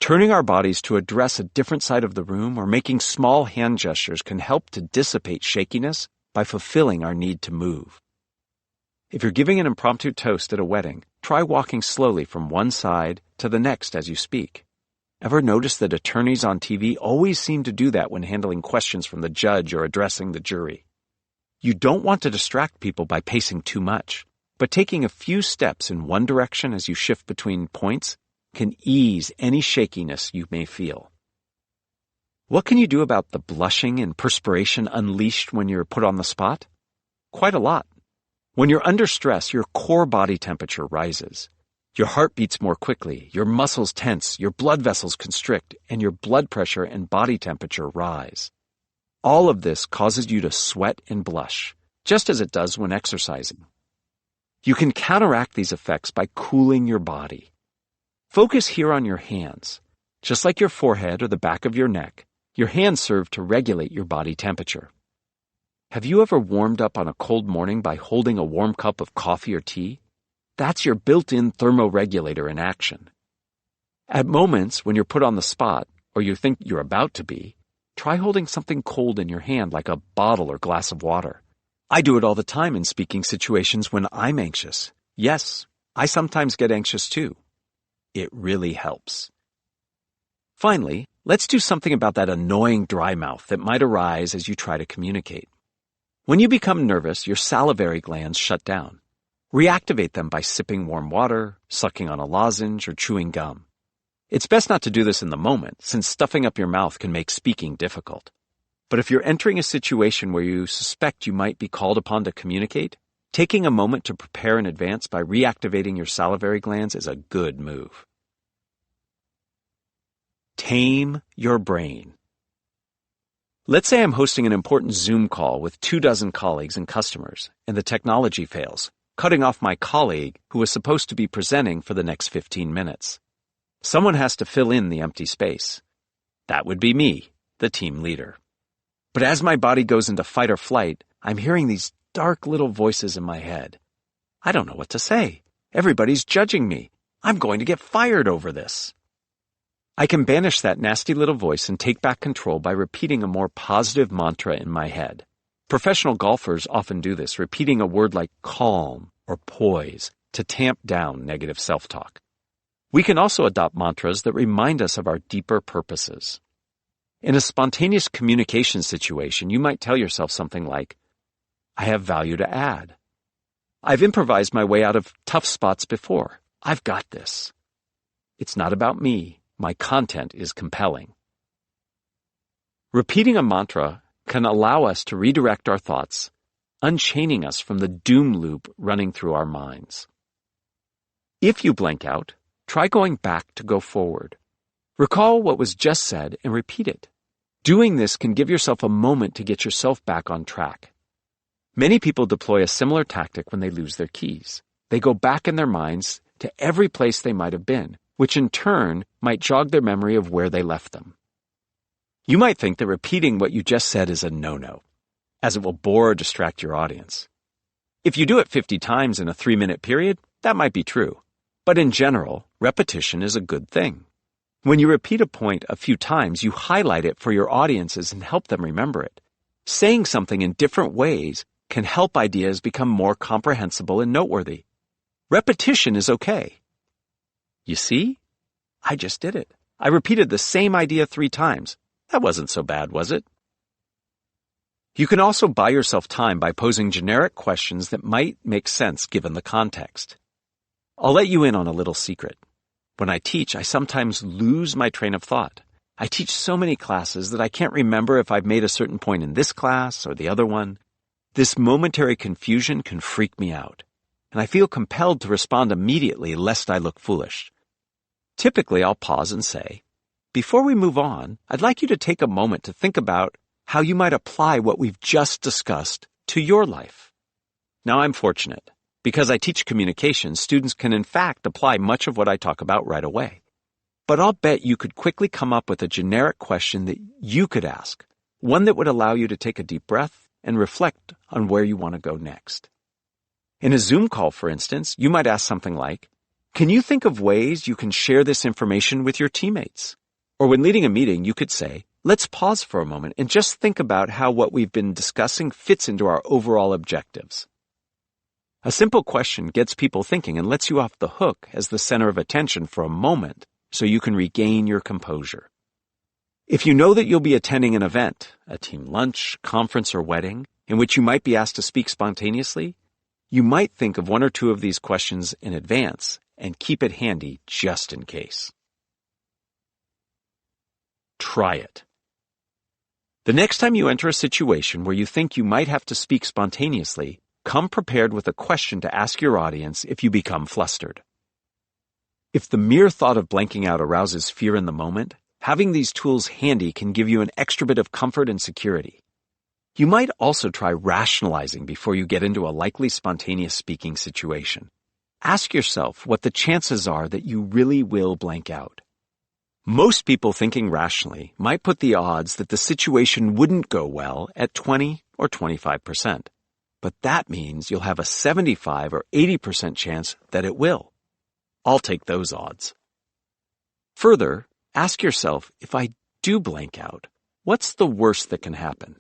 Turning our bodies to address a different side of the room or making small hand gestures can help to dissipate shakiness by fulfilling our need to move. If you're giving an impromptu toast at a wedding, try walking slowly from one side to the next as you speak. Ever notice that attorneys on TV always seem to do that when handling questions from the judge or addressing the jury? You don't want to distract people by pacing too much, but taking a few steps in one direction as you shift between points can ease any shakiness you may feel. What can you do about the blushing and perspiration unleashed when you're put on the spot? Quite a lot. When you're under stress, your core body temperature rises. Your heart beats more quickly, your muscles tense, your blood vessels constrict, and your blood pressure and body temperature rise. All of this causes you to sweat and blush, just as it does when exercising. You can counteract these effects by cooling your body. Focus here on your hands. Just like your forehead or the back of your neck, your hands serve to regulate your body temperature. Have you ever warmed up on a cold morning by holding a warm cup of coffee or tea? That's your built-in thermoregulator in action. At moments when you're put on the spot, or you think you're about to be, try holding something cold in your hand like a bottle or glass of water. I do it all the time in speaking situations when I'm anxious. Yes, I sometimes get anxious too. It really helps. Finally, let's do something about that annoying dry mouth that might arise as you try to communicate. When you become nervous, your salivary glands shut down. Reactivate them by sipping warm water, sucking on a lozenge, or chewing gum. It's best not to do this in the moment, since stuffing up your mouth can make speaking difficult. But if you're entering a situation where you suspect you might be called upon to communicate, taking a moment to prepare in advance by reactivating your salivary glands is a good move. Tame your brain. Let's say I'm hosting an important Zoom call with 24 colleagues and customers, and the technology fails, cutting off my colleague who was supposed to be presenting for the next 15 minutes. Someone has to fill in the empty space. That would be me, the team leader. But as my body goes into fight or flight, I'm hearing these dark little voices in my head. I don't know what to say. Everybody's judging me. I'm going to get fired over this. I can banish that nasty little voice and take back control by repeating a more positive mantra in my head. Professional golfers often do this, repeating a word like calm or poise to tamp down negative self-talk. We can also adopt mantras that remind us of our deeper purposes. In a spontaneous communication situation, you might tell yourself something like, I have value to add. I've improvised my way out of tough spots before. I've got this. It's not about me. My content is compelling. Repeating a mantra can allow us to redirect our thoughts, unchaining us from the doom loop running through our minds. If you blank out, try going back to go forward. Recall what was just said and repeat it. Doing this can give yourself a moment to get yourself back on track. Many people deploy a similar tactic when they lose their keys. They go back in their minds to every place they might have been, which in turn might jog their memory of where they left them. You might think that repeating what you just said is a no-no, as it will bore or distract your audience. If you do it 50 times in a 3-minute period, that might be true. But in general, repetition is a good thing. When you repeat a point a few times, you highlight it for your audiences and help them remember it. Saying something in different ways can help ideas become more comprehensible and noteworthy. Repetition is okay. You see? I just did it. I repeated the same idea 3 times. That wasn't so bad, was it? You can also buy yourself time by posing generic questions that might make sense given the context. I'll let you in on a little secret. When I teach, I sometimes lose my train of thought. I teach so many classes that I can't remember if I've made a certain point in this class or the other one. This momentary confusion can freak me out. and I feel compelled to respond immediately lest I look foolish. Typically, I'll pause and say, before we move on, I'd like you to take a moment to think about how you might apply what we've just discussed to your life. Now, I'm fortunate. Because I teach communication, students can in fact apply much of what I talk about right away. But I'll bet you could quickly come up with a generic question that you could ask, one that would allow you to take a deep breath and reflect on where you want to go next. In a Zoom call, for instance, you might ask something like, can you think of ways you can share this information with your teammates? Or when leading a meeting, you could say, let's pause for a moment and just think about how what we've been discussing fits into our overall objectives. A simple question gets people thinking and lets you off the hook as the center of attention for a moment so you can regain your composure. If you know that you'll be attending an event, a team lunch, conference, or wedding, in which you might be asked to speak spontaneously, you might think of one or two of these questions in advance and keep it handy just in case. Try it. The next time you enter a situation where you think you might have to speak spontaneously, come prepared with a question to ask your audience if you become flustered. If the mere thought of blanking out arouses fear in the moment, having these tools handy can give you an extra bit of comfort and security. You might also try rationalizing before you get into a likely spontaneous speaking situation. Ask yourself what the chances are that you really will blank out. Most people thinking rationally might put the odds that the situation wouldn't go well at 20 or 25%. But that means you'll have a 75 or 80% chance that it will. I'll take those odds. Further, ask yourself, if I do blank out, what's the worst that can happen?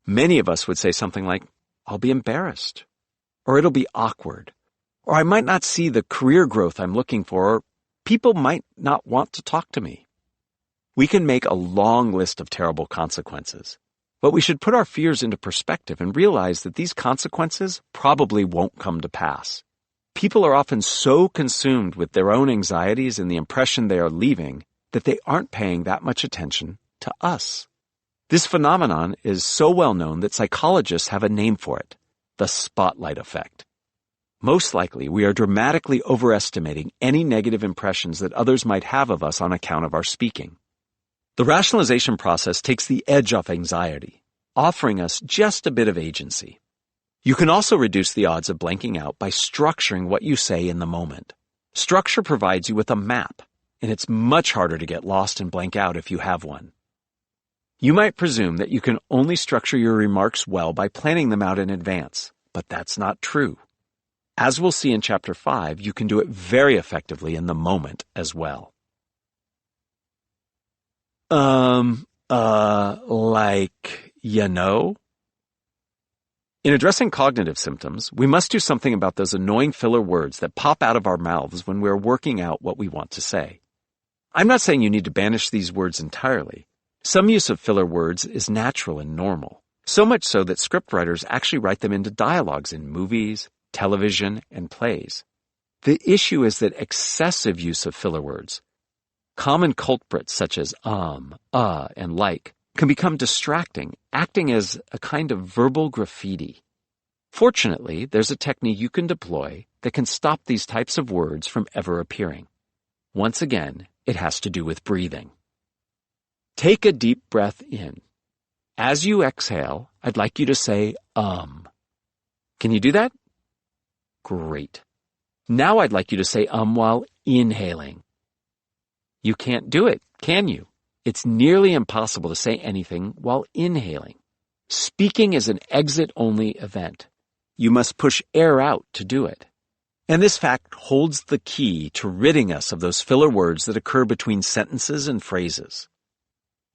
Many of us would say something like, I'll be embarrassed, or it'll be awkward, or I might not see the career growth I'm looking for, or people might not want to talk to me. We can make a long list of terrible consequences. But we should put our fears into perspective and realize that these consequences probably won't come to pass. People are often so consumed with their own anxieties and the impression they are leaving that they aren't paying that much attention to us. This phenomenon is so well known that psychologists have a name for it, the spotlight effect. Most likely, we are dramatically overestimating any negative impressions that others might have of us on account of our speaking. The rationalization process takes the edge off anxiety, offering us just a bit of agency. You can also reduce the odds of blanking out by structuring what you say in the moment. Structure provides you with a map, and it's much harder to get lost and blank out if you have one. You might presume that you can only structure your remarks well by planning them out in advance, but that's not true. As we'll see in Chapter 5, you can do it very effectively in the moment as well. In addressing cognitive symptoms, we must do something about those annoying filler words that pop out of our mouths when we're working out what we want to say. I'm not saying you need to banish these words entirely. Some use of filler words is natural and normal, so much so that scriptwriters actually write them into dialogues in movies, television, and plays. The issue is that excessive use of filler words, common culprits such as and like, can become distracting, acting as a kind of verbal graffiti. Fortunately, there's a technique you can deploy that can stop these types of words from ever appearing. Once again, it has to do with breathing. Take a deep breath in. As you exhale, I'd like you to say, Can you do that? Great. Now I'd like you to say, while inhaling. You can't do it, can you? It's nearly impossible to say anything while inhaling. Speaking is an exit-only event. You must push air out to do it. And this fact holds the key to ridding us of those filler words that occur between sentences and phrases.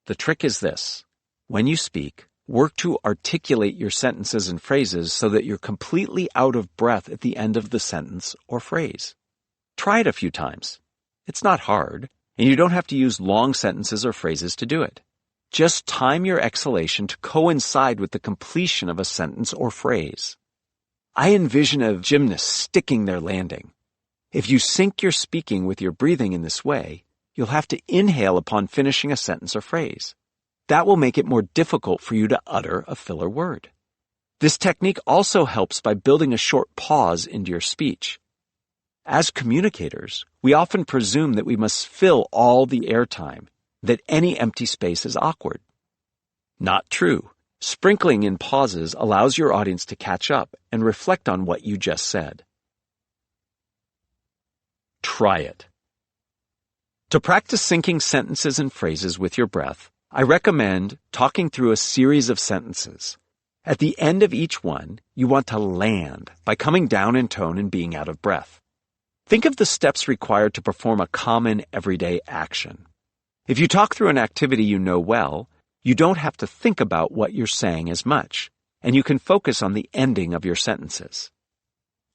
The trick is this. When you speak, work to articulate your sentences and phrases so that you're completely out of breath at the end of the sentence or phrase. Try it a few times. It's not hard, and you don't have to use long sentences or phrases to do it. Just time your exhalation to coincide with the completion of a sentence or phrase. I envision a gymnast sticking their landing. If you sync your speaking with your breathing in this way, you'll have to inhale upon finishing a sentence or phrase. That will make it more difficult for you to utter a filler word. This technique also helps by building a short pause into your speech. As communicators, we often presume that we must fill all the airtime, that any empty space is awkward. Not true. Sprinkling in pauses allows your audience to catch up and reflect on what you just said. Try it. To practice syncing sentences and phrases with your breath, I recommend talking through a series of sentences. At the end of each one, you want to land by coming down in tone and being out of breath. Think of the steps required to perform a common everyday action. If you talk through an activity you know well, you don't have to think about what you're saying as much, and you can focus on the ending of your sentences.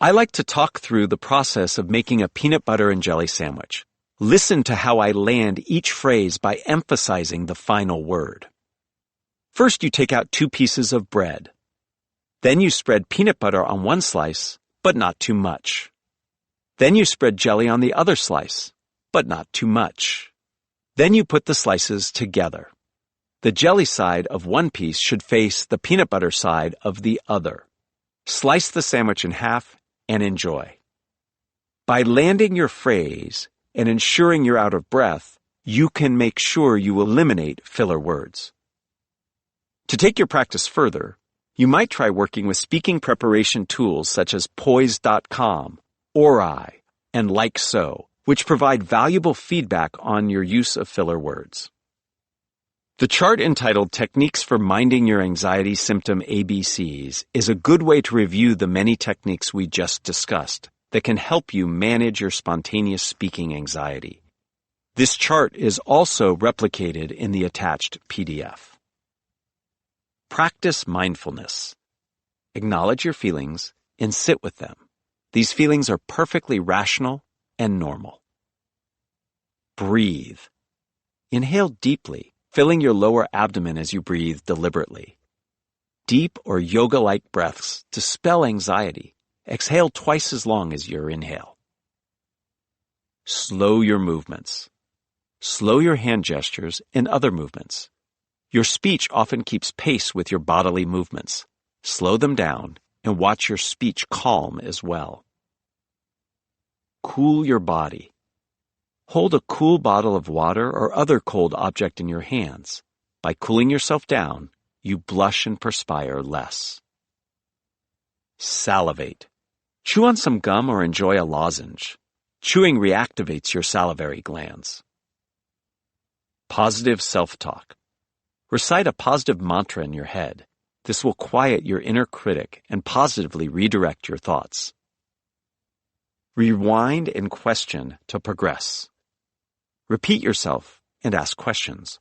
I like to talk through the process of making a peanut butter and jelly sandwich. Listen to how I land each phrase by emphasizing the final word. First, you take out 2 pieces of bread. Then you spread peanut butter on one slice, but not too much. Then you spread jelly on the other slice, but not too much. Then you put the slices together. The jelly side of one piece should face the peanut butter side of the other. Slice the sandwich in half and enjoy. By landing your phrase and ensuring you're out of breath, you can make sure you eliminate filler words. To take your practice further, you might try working with speaking preparation tools such as poise.com, Ori, and Like So, which provide valuable feedback on your use of filler words. The chart entitled Techniques for Minding Your Anxiety Symptom ABCs is a good way to review the many techniques we just discussed that can help you manage your spontaneous speaking anxiety. This chart is also replicated in the attached PDF. Practice mindfulness. Acknowledge your feelings and sit with them. These feelings are perfectly rational and normal. Breathe. Inhale deeply, filling your lower abdomen as you breathe deliberately. Deep or yoga-like breaths dispel anxiety. Exhale twice as long as your inhale. Slow your movements. Slow your hand gestures and other movements. Your speech often keeps pace with your bodily movements. Slow them down and watch your speech calm as well. Cool your body. Hold a cool bottle of water or other cold object in your hands. By cooling yourself down, you blush and perspire less. Salivate. Chew on some gum or enjoy a lozenge. Chewing reactivates your salivary glands. Positive self-talk. Recite a positive mantra in your head. This will quiet your inner critic and positively redirect your thoughts. Rewind and question to progress. Repeat yourself and ask questions.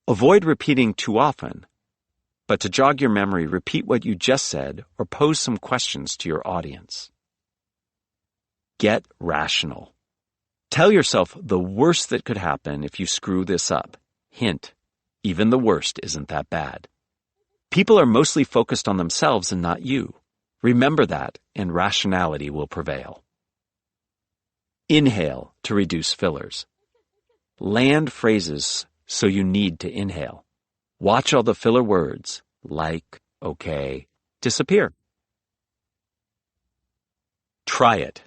Avoid repeating too often, but to jog your memory, repeat what you just said or pose some questions to your audience. Get rational. Tell yourself the worst that could happen if you screw this up. Hint, even the worst isn't that bad. People are mostly focused on themselves and not you. Remember that, and rationality will prevail. Inhale to reduce fillers. Land phrases so you need to inhale. Watch all the filler words, like, okay, disappear. Try it.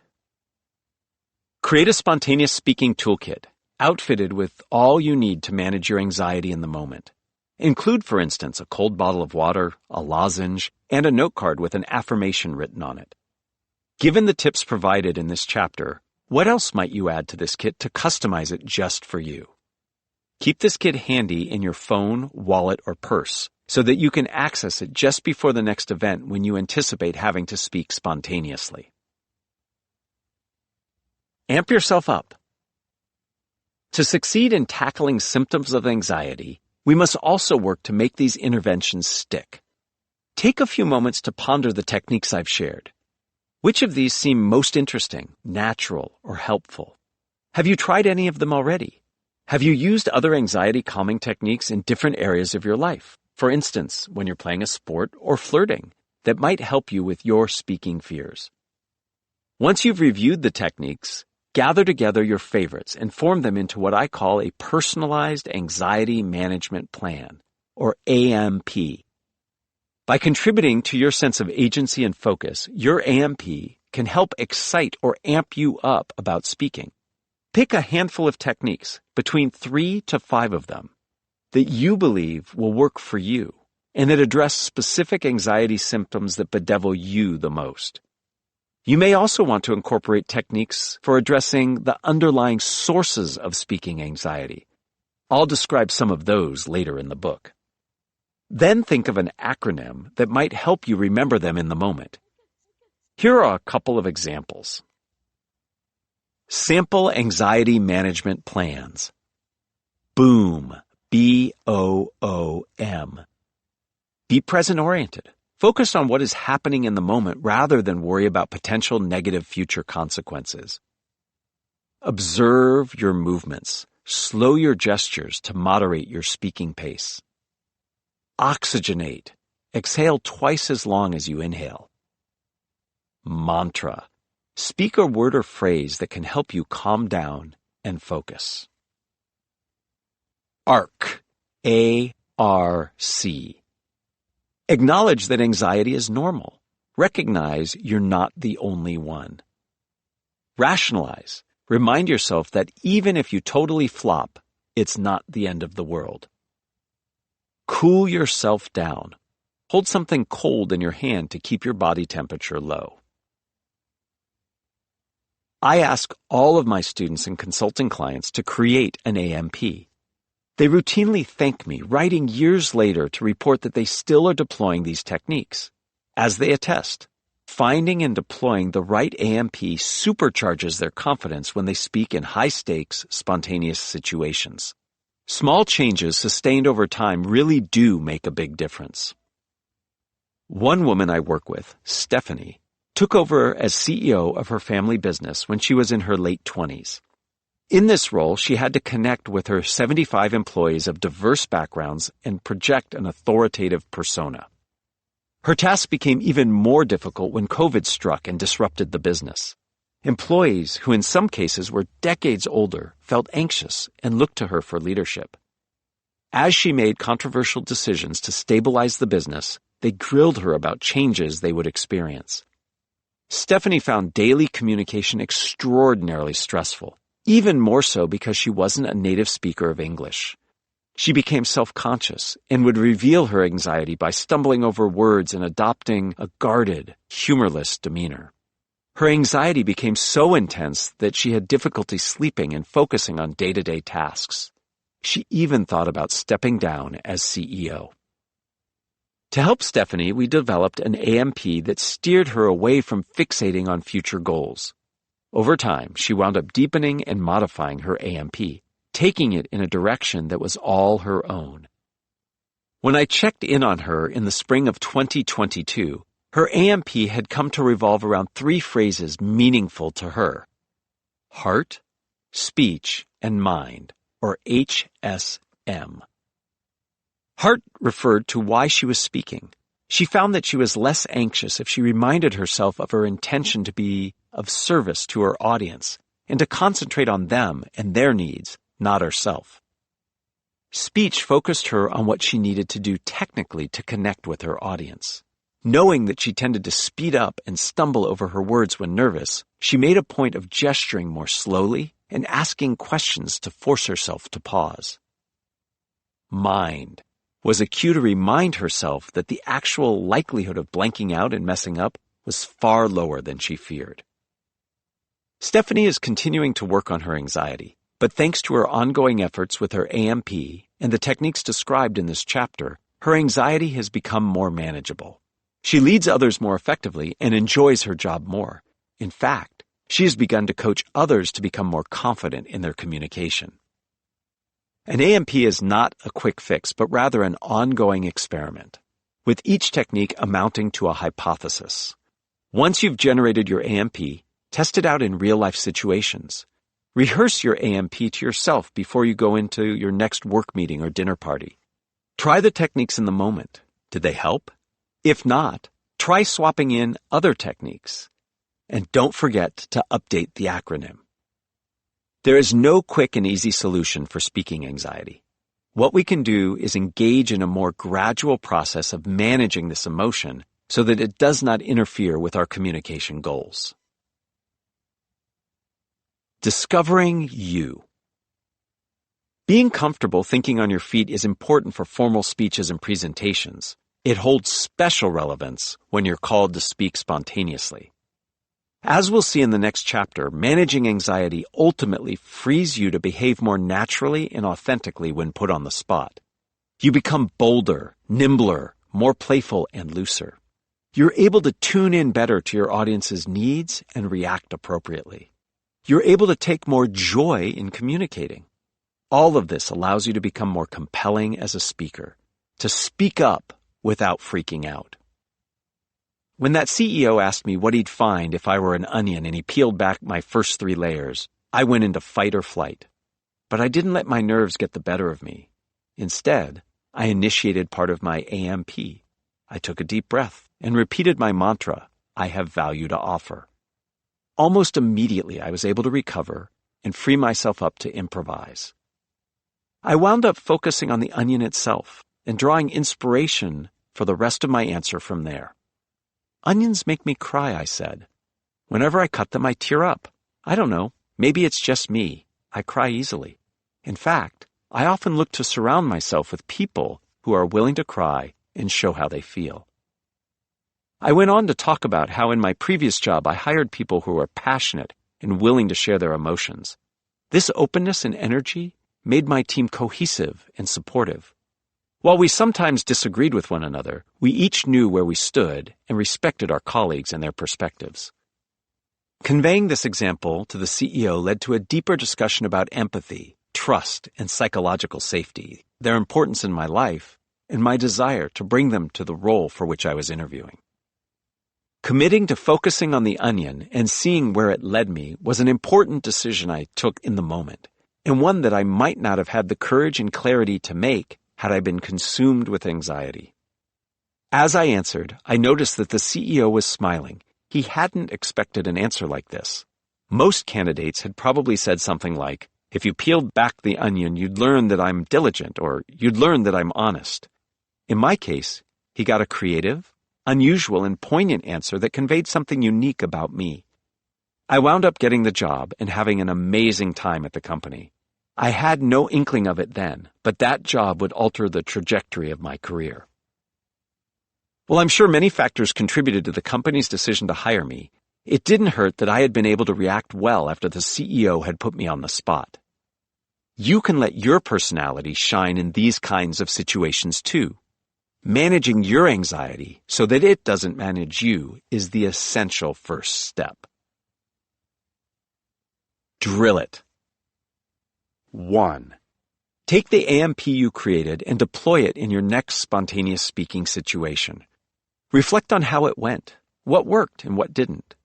Create a spontaneous speaking toolkit, outfitted with all you need to manage your anxiety in the moment. Include, for instance, a cold bottle of water, a lozenge, and a note card with an affirmation written on it. Given the tips provided in this chapter, what else might you add to this kit to customize it just for you? Keep this kit handy in your phone, wallet, or purse so that you can access it just before the next event when you anticipate having to speak spontaneously. Amp yourself up. To succeed in tackling symptoms of anxiety, we must also work to make these interventions stick. Take a few moments to ponder the techniques I've shared. Which of these seem most interesting, natural, or helpful? Have you tried any of them already? Have you used other anxiety calming techniques in different areas of your life? For instance, when you're playing a sport or flirting, that might help you with your speaking fears. Once you've reviewed the techniques, gather together your favorites and form them into what I call a personalized anxiety management plan, or AMP. By contributing to your sense of agency and focus, your AMP can help excite or amp you up about speaking. Pick a handful of techniques, between 3 to 5 of them, that you believe will work for you and that address specific anxiety symptoms that bedevil you the most. You may also want to incorporate techniques for addressing the underlying sources of speaking anxiety. I'll describe some of those later in the book. Then think of an acronym that might help you remember them in the moment. Here are a couple of examples. Sample Anxiety Management Plans. BOOM. B-O-O-M. Be present-oriented. Focus on what is happening in the moment rather than worry about potential negative future consequences. Observe your movements. Slow your gestures to moderate your speaking pace. Oxygenate. Exhale twice as long as you inhale. Mantra. Speak a word or phrase that can help you calm down and focus. ARC. A-R-C. Acknowledge that anxiety is normal. Recognize you're not the only one. Rationalize. Remind yourself that even if you totally flop, it's not the end of the world. Cool yourself down. Hold something cold in your hand to keep your body temperature low. I ask all of my students and consulting clients to create an AMP. They routinely thank me, writing years later to report that they still are deploying these techniques. As they attest, finding and deploying the right AMP supercharges their confidence when they speak in high-stakes, spontaneous situations. Small changes sustained over time really do make a big difference. One woman I work with, Stephanie, took over as CEO of her family business when she was in her late 20s. In this role, she had to connect with her 75 employees of diverse backgrounds and project an authoritative persona. Her task became even more difficult when COVID struck and disrupted the business. Employees, who in some cases were decades older, felt anxious and looked to her for leadership. As she made controversial decisions to stabilize the business, they grilled her about changes they would experience. Stephanie found daily communication extraordinarily stressful, even more so because she wasn't a native speaker of English. She became self-conscious and would reveal her anxiety by stumbling over words and adopting a guarded, humorless demeanor. Her anxiety became so intense that she had difficulty sleeping and focusing on day-to-day tasks. She even thought about stepping down as CEO. To help Stephanie, we developed an AMP that steered her away from fixating on future goals. Over time, she wound up deepening and modifying her AMP, taking it in a direction that was all her own. When I checked in on her in the spring of 2022, her AMP had come to revolve around 3 phrases meaningful to her: heart, speech, and mind, or HSM. Heart referred to why she was speaking. She found that she was less anxious if she reminded herself of her intention to be of service to her audience and to concentrate on them and their needs, not herself. Speech focused her on what she needed to do technically to connect with her audience. Knowing that she tended to speed up and stumble over her words when nervous, she made a point of gesturing more slowly and asking questions to force herself to pause. Mind was a cue to remind herself that the actual likelihood of blanking out and messing up was far lower than she feared. Stephanie is continuing to work on her anxiety, but thanks to her ongoing efforts with her AMP and the techniques described in this chapter, her anxiety has become more manageable. She leads others more effectively and enjoys her job more. In fact, she has begun to coach others to become more confident in their communication. An AMP is not a quick fix, but rather an ongoing experiment, with each technique amounting to a hypothesis. Once you've generated your AMP, test it out in real-life situations. Rehearse your AMP to yourself before you go into your next work meeting or dinner party. Try the techniques in the moment. Did they help? If not, try swapping in other techniques. And don't forget to update the acronym. There is no quick and easy solution for speaking anxiety. What we can do is engage in a more gradual process of managing this emotion so that it does not interfere with our communication goals. Discovering you. Being comfortable thinking on your feet is important for formal speeches and presentations. It holds special relevance when you're called to speak spontaneously. As we'll see in the next chapter, managing anxiety ultimately frees you to behave more naturally and authentically when put on the spot. You become bolder, nimbler, more playful, and looser. You're able to tune in better to your audience's needs and react appropriately. You're able to take more joy in communicating. All of this allows you to become more compelling as a speaker, to speak up without freaking out. When that CEO asked me what he'd find if I were an onion and he peeled back my first 3 layers, I went into fight or flight. But I didn't let my nerves get the better of me. Instead, I initiated part of my AMP. I took a deep breath and repeated my mantra, I have value to offer. Almost immediately, I was able to recover and free myself up to improvise. I wound up focusing on the onion itself and drawing inspiration for the rest of my answer from there. Onions make me cry, I said. Whenever I cut them, I tear up. I don't know, maybe it's just me. I cry easily. In fact, I often look to surround myself with people who are willing to cry and show how they feel. I went on to talk about how in my previous job I hired people who were passionate and willing to share their emotions. This openness and energy made my team cohesive and supportive. While we sometimes disagreed with one another, we each knew where we stood and respected our colleagues and their perspectives. Conveying this example to the CEO led to a deeper discussion about empathy, trust, and psychological safety, their importance in my life, and my desire to bring them to the role for which I was interviewing. Committing to focusing on the onion and seeing where it led me was an important decision I took in the moment, and one that I might not have had the courage and clarity to make had I been consumed with anxiety. As I answered, I noticed that the CEO was smiling. He hadn't expected an answer like this. Most candidates had probably said something like, if you peeled back the onion, you'd learn that I'm diligent, or you'd learn that I'm honest. In my case, he got a creative, unusual, and poignant answer that conveyed something unique about me. I wound up getting the job and having an amazing time at the company. I had no inkling of it then, but that job would alter the trajectory of my career. While I'm sure many factors contributed to the company's decision to hire me, it didn't hurt that I had been able to react well after the CEO had put me on the spot. You can let your personality shine in these kinds of situations too. Managing your anxiety so that it doesn't manage you is the essential first step. Drill it. 1. Take the AMP you created and deploy it in your next spontaneous speaking situation. Reflect on how it went, what worked and what didn't.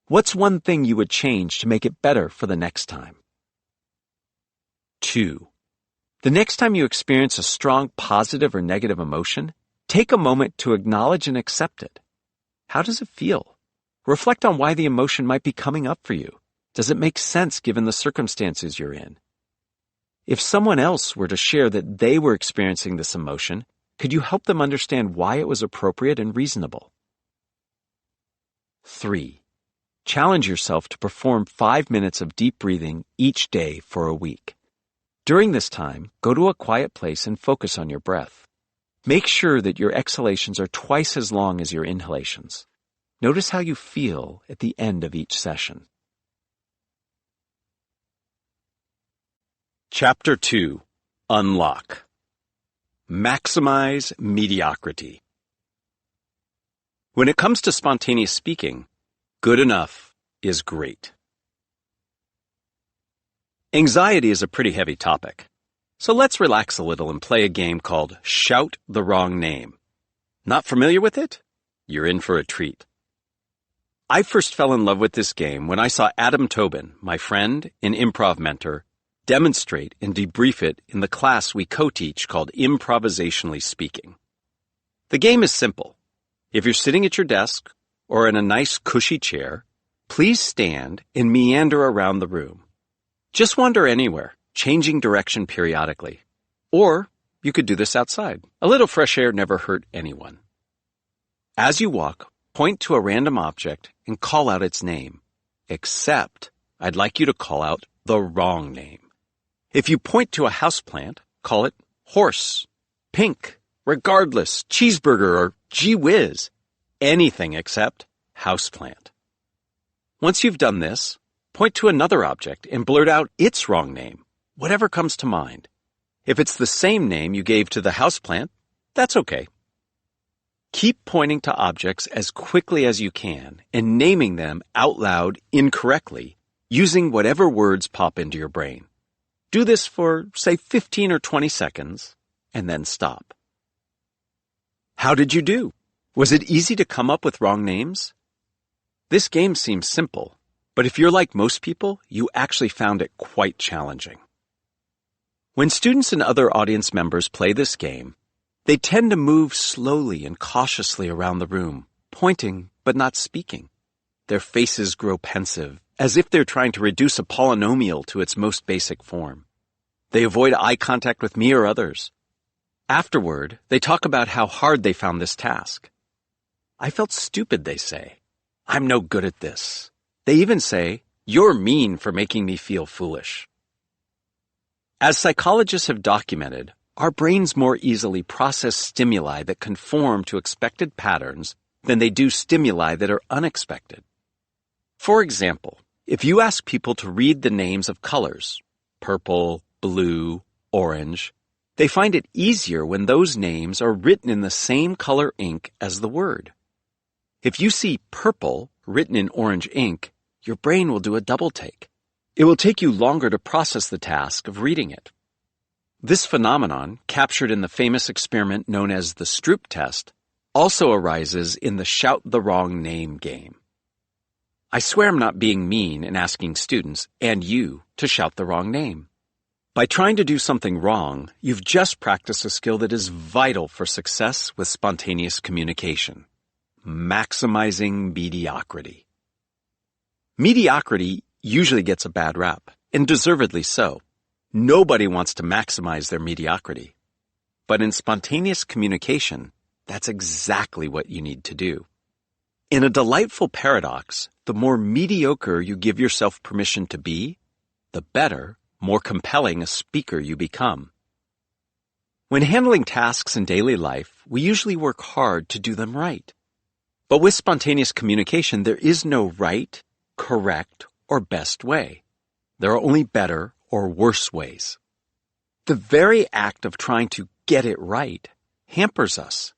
What's one thing you would change to make it better for the next time? 2. The next time you experience a strong positive or negative emotion, take a moment to acknowledge and accept it. How does it feel? Reflect on why the emotion might be coming up for you. Does it make sense given the circumstances you're in? If someone else were to share that they were experiencing this emotion, could you help them understand why it was appropriate and reasonable? 3. Challenge yourself to perform 5 minutes of deep breathing each day for a week. During this time, go to a quiet place and focus on your breath. Make sure that your exhalations are twice as long as your inhalations. Notice how you feel at the end of each session. Chapter 2. Unlock. Maximize mediocrity. When it comes to spontaneous speaking, good enough is great. Anxiety is a pretty heavy topic, so let's relax a little and play a game called Shout the Wrong Name. Not familiar with it? You're in for a treat. I first fell in love with this game when I saw Adam Tobin, my friend and improv mentor, demonstrate and debrief it in the class we co-teach called Improvisationally Speaking. The game is simple. If you're sitting at your desk or in a nice cushy chair, please stand and meander around the room. Just wander anywhere, changing direction periodically. Or you could do this outside. A little fresh air never hurt anyone. As you walk, point to a random object and call out its name. Except, I'd like you to call out the wrong name. If you point to a houseplant, call it horse, pink, regardless, cheeseburger, or gee whiz. Anything except houseplant. Once you've done this, point to another object and blurt out its wrong name, whatever comes to mind. If it's the same name you gave to the houseplant, that's okay. Keep pointing to objects as quickly as you can and naming them out loud incorrectly, using whatever words pop into your brain. Do this for, say, 15 or 20 seconds, and then stop. How did you do? Was it easy to come up with wrong names? This game seems simple, but if you're like most people, you actually found it quite challenging. When students and other audience members play this game, they tend to move slowly and cautiously around the room, pointing but not speaking. Their faces grow pensive, as if they're trying to reduce a polynomial to its most basic form. They avoid eye contact with me or others. Afterward, they talk about how hard they found this task. I felt stupid, they say. I'm no good at this. They even say, you're mean for making me feel foolish. As psychologists have documented, our brains more easily process stimuli that conform to expected patterns than they do stimuli that are unexpected. For example, if you ask people to read the names of colors, purple, blue, orange, they find it easier when those names are written in the same color ink as the word. If you see purple written in orange ink, your brain will do a double take. It will take you longer to process the task of reading it. This phenomenon, captured in the famous experiment known as the Stroop test, also arises in the shout the wrong name game. I swear I'm not being mean in asking students, and you, to shout the wrong name. By trying to do something wrong, you've just practiced a skill that is vital for success with spontaneous communication. Maximizing mediocrity. Mediocrity usually gets a bad rap, and deservedly so. Nobody wants to maximize their mediocrity. But in spontaneous communication, that's exactly what you need to do. In a delightful paradox, the more mediocre you give yourself permission to be, the better, more compelling a speaker you become. When handling tasks in daily life, we usually work hard to do them right. But with spontaneous communication, there is no right, correct, or best way. There are only better or worse ways. The very act of trying to get it right hampers us.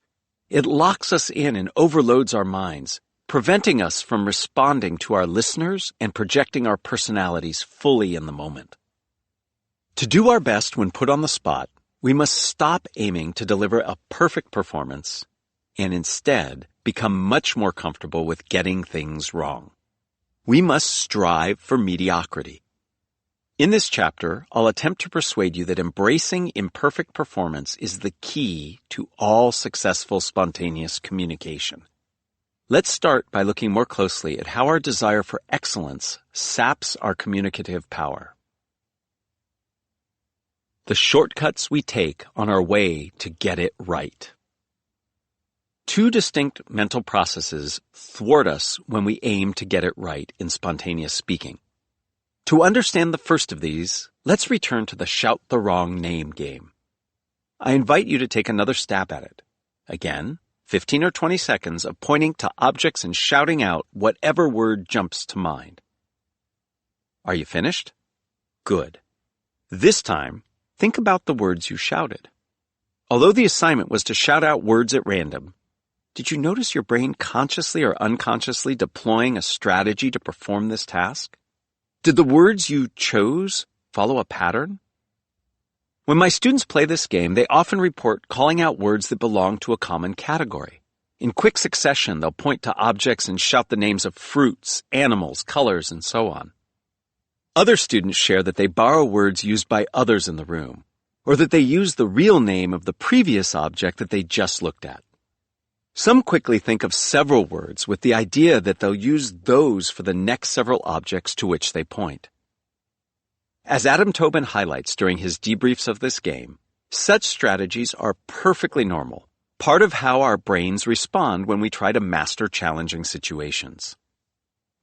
It locks us in and overloads our minds, preventing us from responding to our listeners and projecting our personalities fully in the moment. To do our best when put on the spot, we must stop aiming to deliver a perfect performance and instead become much more comfortable with getting things wrong. We must strive for mediocrity. In this chapter, I'll attempt to persuade you that embracing imperfect performance is the key to all successful spontaneous communication. Let's start by looking more closely at how our desire for excellence saps our communicative power. The shortcuts we take on our way to get it right. Two distinct mental processes thwart us when we aim to get it right in spontaneous speaking. To understand the first of these, let's return to the shout the wrong name game. I invite you to take another stab at it. Again, 15 or 20 seconds of pointing to objects and shouting out whatever word jumps to mind. Are you finished? Good. This time, think about the words you shouted. Although the assignment was to shout out words at random, did you notice your brain consciously or unconsciously deploying a strategy to perform this task? Did the words you chose follow a pattern? When my students play this game, they often report calling out words that belong to a common category. In quick succession, they'll point to objects and shout the names of fruits, animals, colors, and so on. Other students share that they borrow words used by others in the room, or that they use the real name of the previous object that they just looked at. Some quickly think of several words with the idea that they'll use those for the next several objects to which they point. As Adam Tobin highlights during his debriefs of this game, Such strategies are perfectly normal, part of how our brains respond when we try to master challenging situations.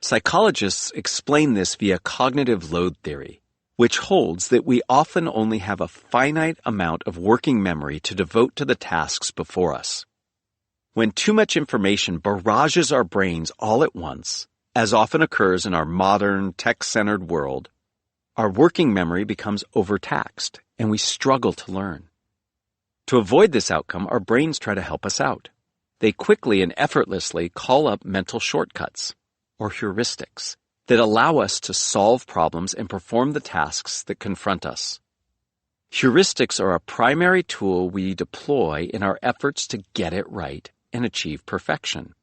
Psychologists explain this via cognitive load theory, which holds that we often only have a finite amount of working memory to devote to the tasks before us. When too much information barrages our brains all at once, as often occurs in our modern, tech-centered world, our working memory becomes overtaxed and we struggle to learn. To avoid this outcome, our brains try to help us out. They quickly and effortlessly call up mental shortcuts, or heuristics, that allow us to solve problems and perform the tasks that confront us. Heuristics are a primary tool we deploy in our efforts to get it right and achieve perfection.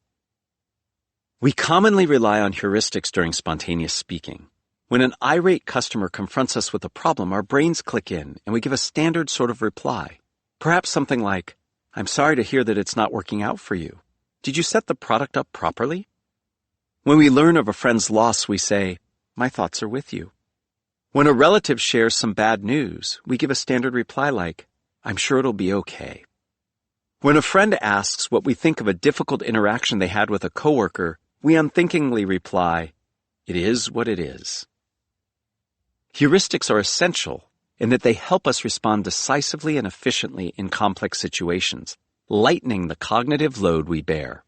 We commonly rely on heuristics during spontaneous speaking. When an irate customer confronts us with a problem, our brains click in and we give a standard sort of reply. Perhaps something like, "I'm sorry to hear that it's not working out for you. Did you set the product up properly?" When we learn of a friend's loss, we say, "My thoughts are with you." When a relative shares some bad news, we give a standard reply like, "I'm sure it'll be okay." When a friend asks what we think of a difficult interaction they had with a coworker, we unthinkingly reply, "It is what it is." Heuristics are essential in that they help us respond decisively and efficiently in complex situations, lightening the cognitive load we bear.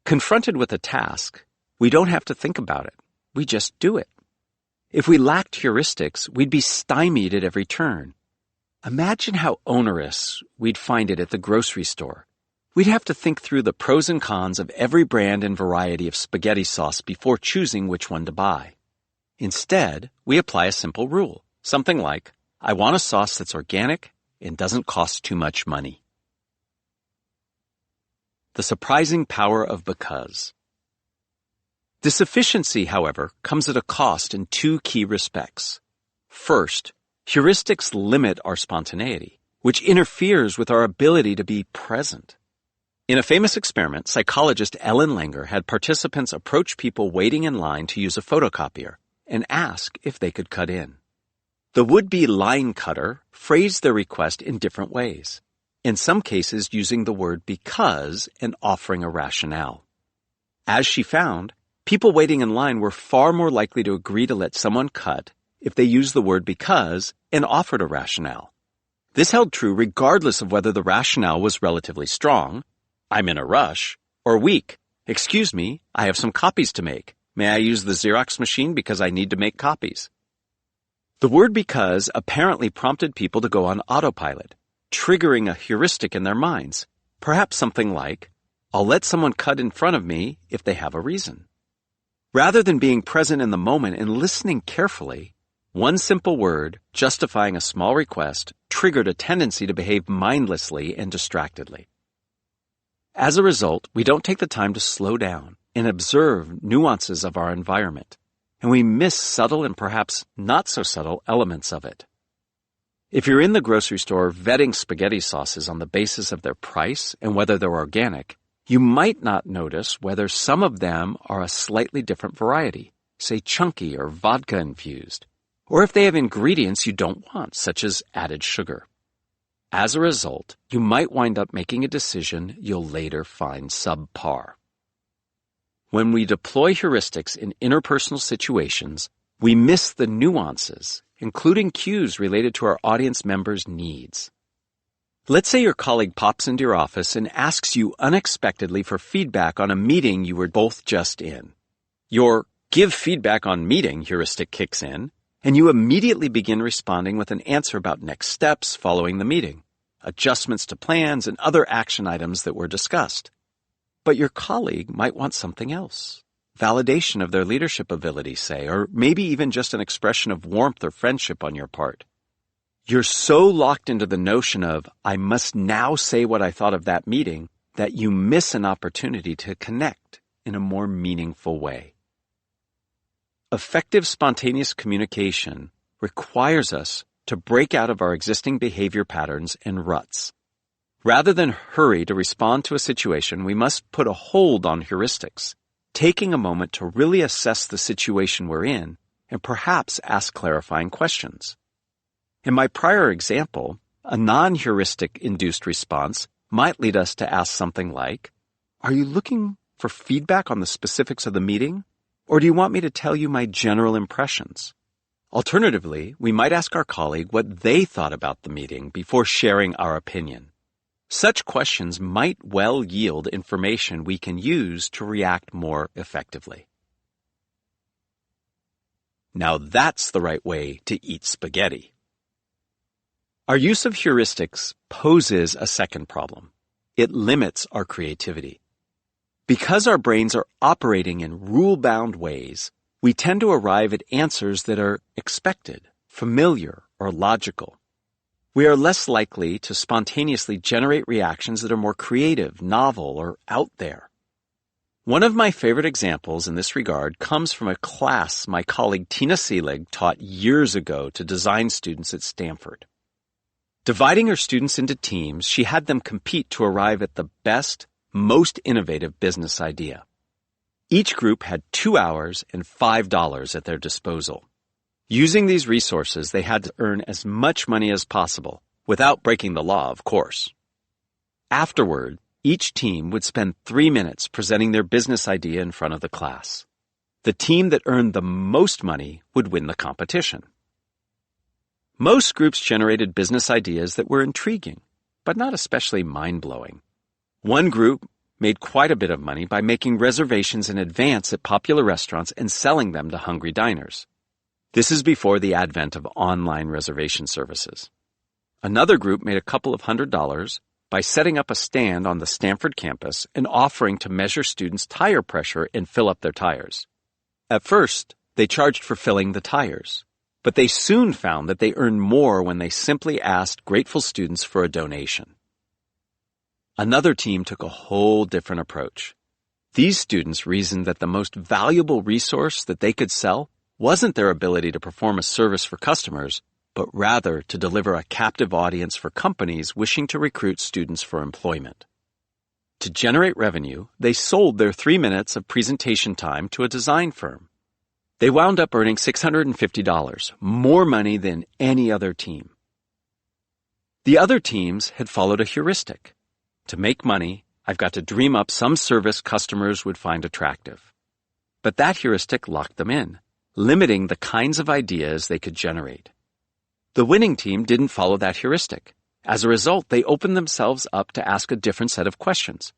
Confronted with a task, we don't have to think about it. We just do it. If we lacked heuristics, we'd be stymied at every turn. Imagine how onerous we'd find it at the grocery store. We'd have to think through the pros and cons of every brand and variety of spaghetti sauce before choosing which one to buy. Instead, we apply a simple rule, something like, "I want a sauce that's organic and doesn't cost too much money." The surprising power of because. This efficiency, however, comes at a cost in two key respects. First, heuristics limit our spontaneity, which interferes with our ability to be present. In a famous experiment, psychologist Ellen Langer had participants approach people waiting in line to use a photocopier and ask if they could cut in. The would-be line cutter phrased their request in different ways, in some cases using the word because and offering a rationale. As she found, people waiting in line were far more likely to agree to let someone cut if they used the word because and offered a rationale. This held true regardless of whether the rationale was relatively strong, "I'm in a rush," or weak, "Excuse me, I have some copies to make. May I use the Xerox machine because I need to make copies?" The word because apparently prompted people to go on autopilot, triggering a heuristic in their minds, perhaps something like, "I'll let someone cut in front of me if they have a reason." Rather than being present in the moment and listening carefully, one simple word, justifying a small request, triggered a tendency to behave mindlessly and distractedly. As a result, we don't take the time to slow down and observe nuances of our environment, and we miss subtle and perhaps not so subtle elements of it. If you're in the grocery store vetting spaghetti sauces on the basis of their price and whether they're organic, you might not notice whether some of them are a slightly different variety, say chunky or vodka infused, or if they have ingredients you don't want, such as added sugar. As a result, you might wind up making a decision you'll later find subpar. When we deploy heuristics in interpersonal situations, we miss the nuances, including cues related to our audience members' needs. Let's say your colleague pops into your office and asks you unexpectedly for feedback on a meeting you were both just in. Your "give feedback on meeting" heuristic kicks in, and you immediately begin responding with an answer about next steps following the meeting, adjustments to plans, and other action items that were discussed. But your colleague might want something else. Validation of their leadership ability, say, or maybe even just an expression of warmth or friendship on your part. You're so locked into the notion of, "I must now say what I thought of that meeting," that you miss an opportunity to connect in a more meaningful way. Effective spontaneous communication requires us to break out of our existing behavior patterns and ruts. Rather than hurry to respond to a situation, we must put a hold on heuristics, taking a moment to really assess the situation we're in and perhaps ask clarifying questions. In my prior example, A non-heuristic-induced response might lead us to ask something like, "Are you looking for feedback on the specifics of the meeting, or do you want me to tell you my general impressions?" Alternatively, we might ask our colleague what they thought about the meeting before sharing our opinion. Such questions might well yield information we can use to react more effectively. Now that's the right way to eat spaghetti. Our use of heuristics poses a second problem. It limits our creativity. Because our brains are operating in rule-bound ways, we tend to arrive at answers that are expected, familiar, or logical. We are less likely to spontaneously generate reactions that are more creative, novel, or out there. One of my favorite examples in this regard comes from a class my colleague Tina Seelig taught years ago to design students at Stanford. Dividing her students into teams, she had them compete to arrive at the best, most innovative business idea. Each group had 2 hours and $5 at their disposal. Using these resources, they had to earn as much money as possible, without breaking the law, of course. Afterward, each team would spend 3 minutes presenting their business idea in front of the class. The team that earned the most money would win the competition. Most groups generated business ideas that were intriguing, but not especially mind-blowing. One group made quite a bit of money by making reservations in advance at popular restaurants and selling them to hungry diners. This is before the advent of online reservation services. Another group made a couple of $100s by setting up a stand on the Stanford campus and offering to measure students' tire pressure and fill up their tires. At first, they charged for filling the tires, but they soon found that they earned more when they simply asked grateful students for a donation. Another team took a whole different approach. These students reasoned that the most valuable resource that they could sell wasn't their ability to perform a service for customers, but rather to deliver a captive audience for companies wishing to recruit students for employment. To generate revenue, they sold their 3 minutes of presentation time to a design firm. They wound up earning $650, more money than any other team. The other teams had followed a heuristic. To make money, I've got to dream up some service customers would find attractive. But that heuristic locked them in, limiting the kinds of ideas they could generate. The winning team didn't follow that heuristic. As a result, they opened themselves up to ask a different set of questions.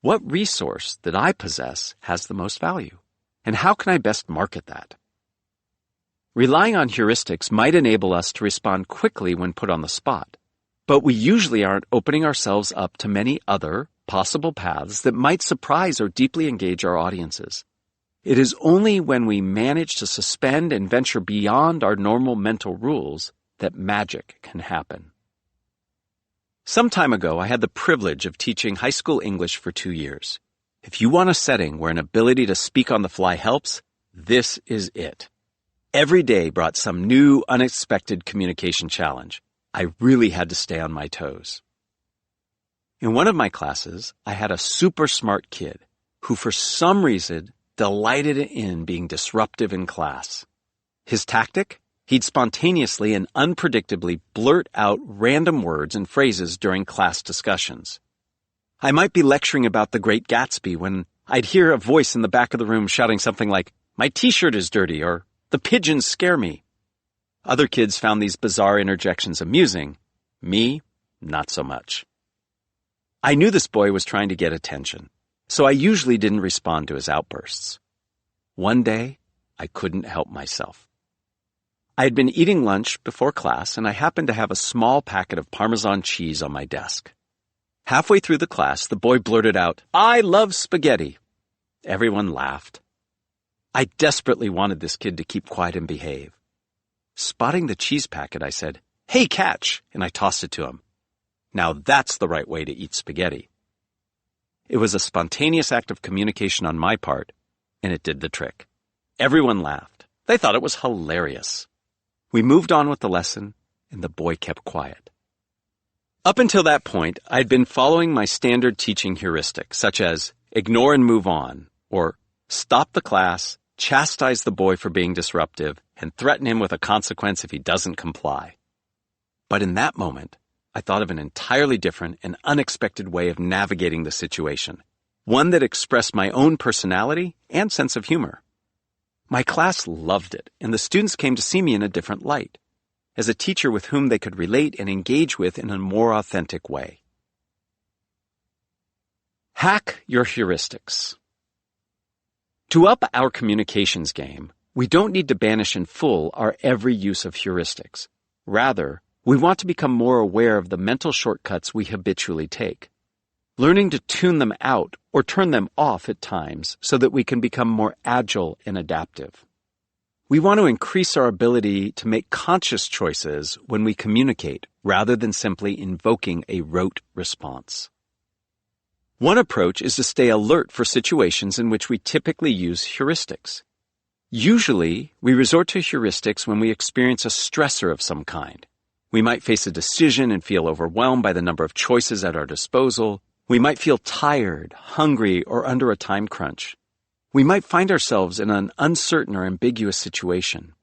What resource that I possess has the most value? And how can I best market that? Relying on heuristics might enable us to respond quickly when put on the spot, but we usually aren't opening ourselves up to many other possible paths that might surprise or deeply engage our audiences. It is only when we manage to suspend and venture beyond our normal mental rules that magic can happen. Some time ago, I had the privilege of teaching high school English for 2 years. If you want a setting where an ability to speak on the fly helps, this is it. Every day brought some new, unexpected communication challenge. I really had to stay on my toes. In one of my classes, I had a super smart kid who for some reason delighted in being disruptive in class. His tactic? He'd spontaneously and unpredictably blurt out random words and phrases during class discussions. I might be lecturing about The Great Gatsby when I'd hear a voice in the back of the room shouting something like, "My t-shirt is dirty," or "The pigeons scare me." Other kids found these bizarre interjections amusing. Me, not so much. I knew this boy was trying to get attention, so I usually didn't respond to his outbursts. One day, I couldn't help myself. I had been eating lunch before class, and I happened to have a small packet of Parmesan cheese on my desk. Halfway through the class, the boy blurted out, "I love spaghetti." Everyone laughed. I desperately wanted this kid to keep quiet and behave. Spotting the cheese packet, I said, "Hey, catch," and I tossed it to him. Now that's the right way to eat spaghetti. It was a spontaneous act of communication on my part, and it did the trick. Everyone laughed. They thought it was hilarious. We moved on with the lesson, and the boy kept quiet. Up until that point, I'd been following my standard teaching heuristic, such as ignore and move on, or stop the class, chastise the boy for being disruptive, and threaten him with a consequence if he doesn't comply. But in that moment, I thought of an entirely different and unexpected way of navigating the situation, one that expressed my own personality and sense of humor. My class loved it, and the students came to see me in a different light, as a teacher with whom they could relate and engage with in a more authentic way. Hack your heuristics. To up our communications game, we don't need to banish in full our every use of heuristics. Rather, we want to become more aware of the mental shortcuts we habitually take, learning to tune them out or turn them off at times so that we can become more agile and adaptive. We want to increase our ability to make conscious choices when we communicate rather than simply invoking a rote response. One approach is to stay alert for situations in which we typically use heuristics. Usually, we resort to heuristics when we experience a stressor of some kind. We might face a decision and feel overwhelmed by the number of choices at our disposal. We might feel tired, hungry, or under a time crunch. We might find ourselves in an uncertain or ambiguous situation.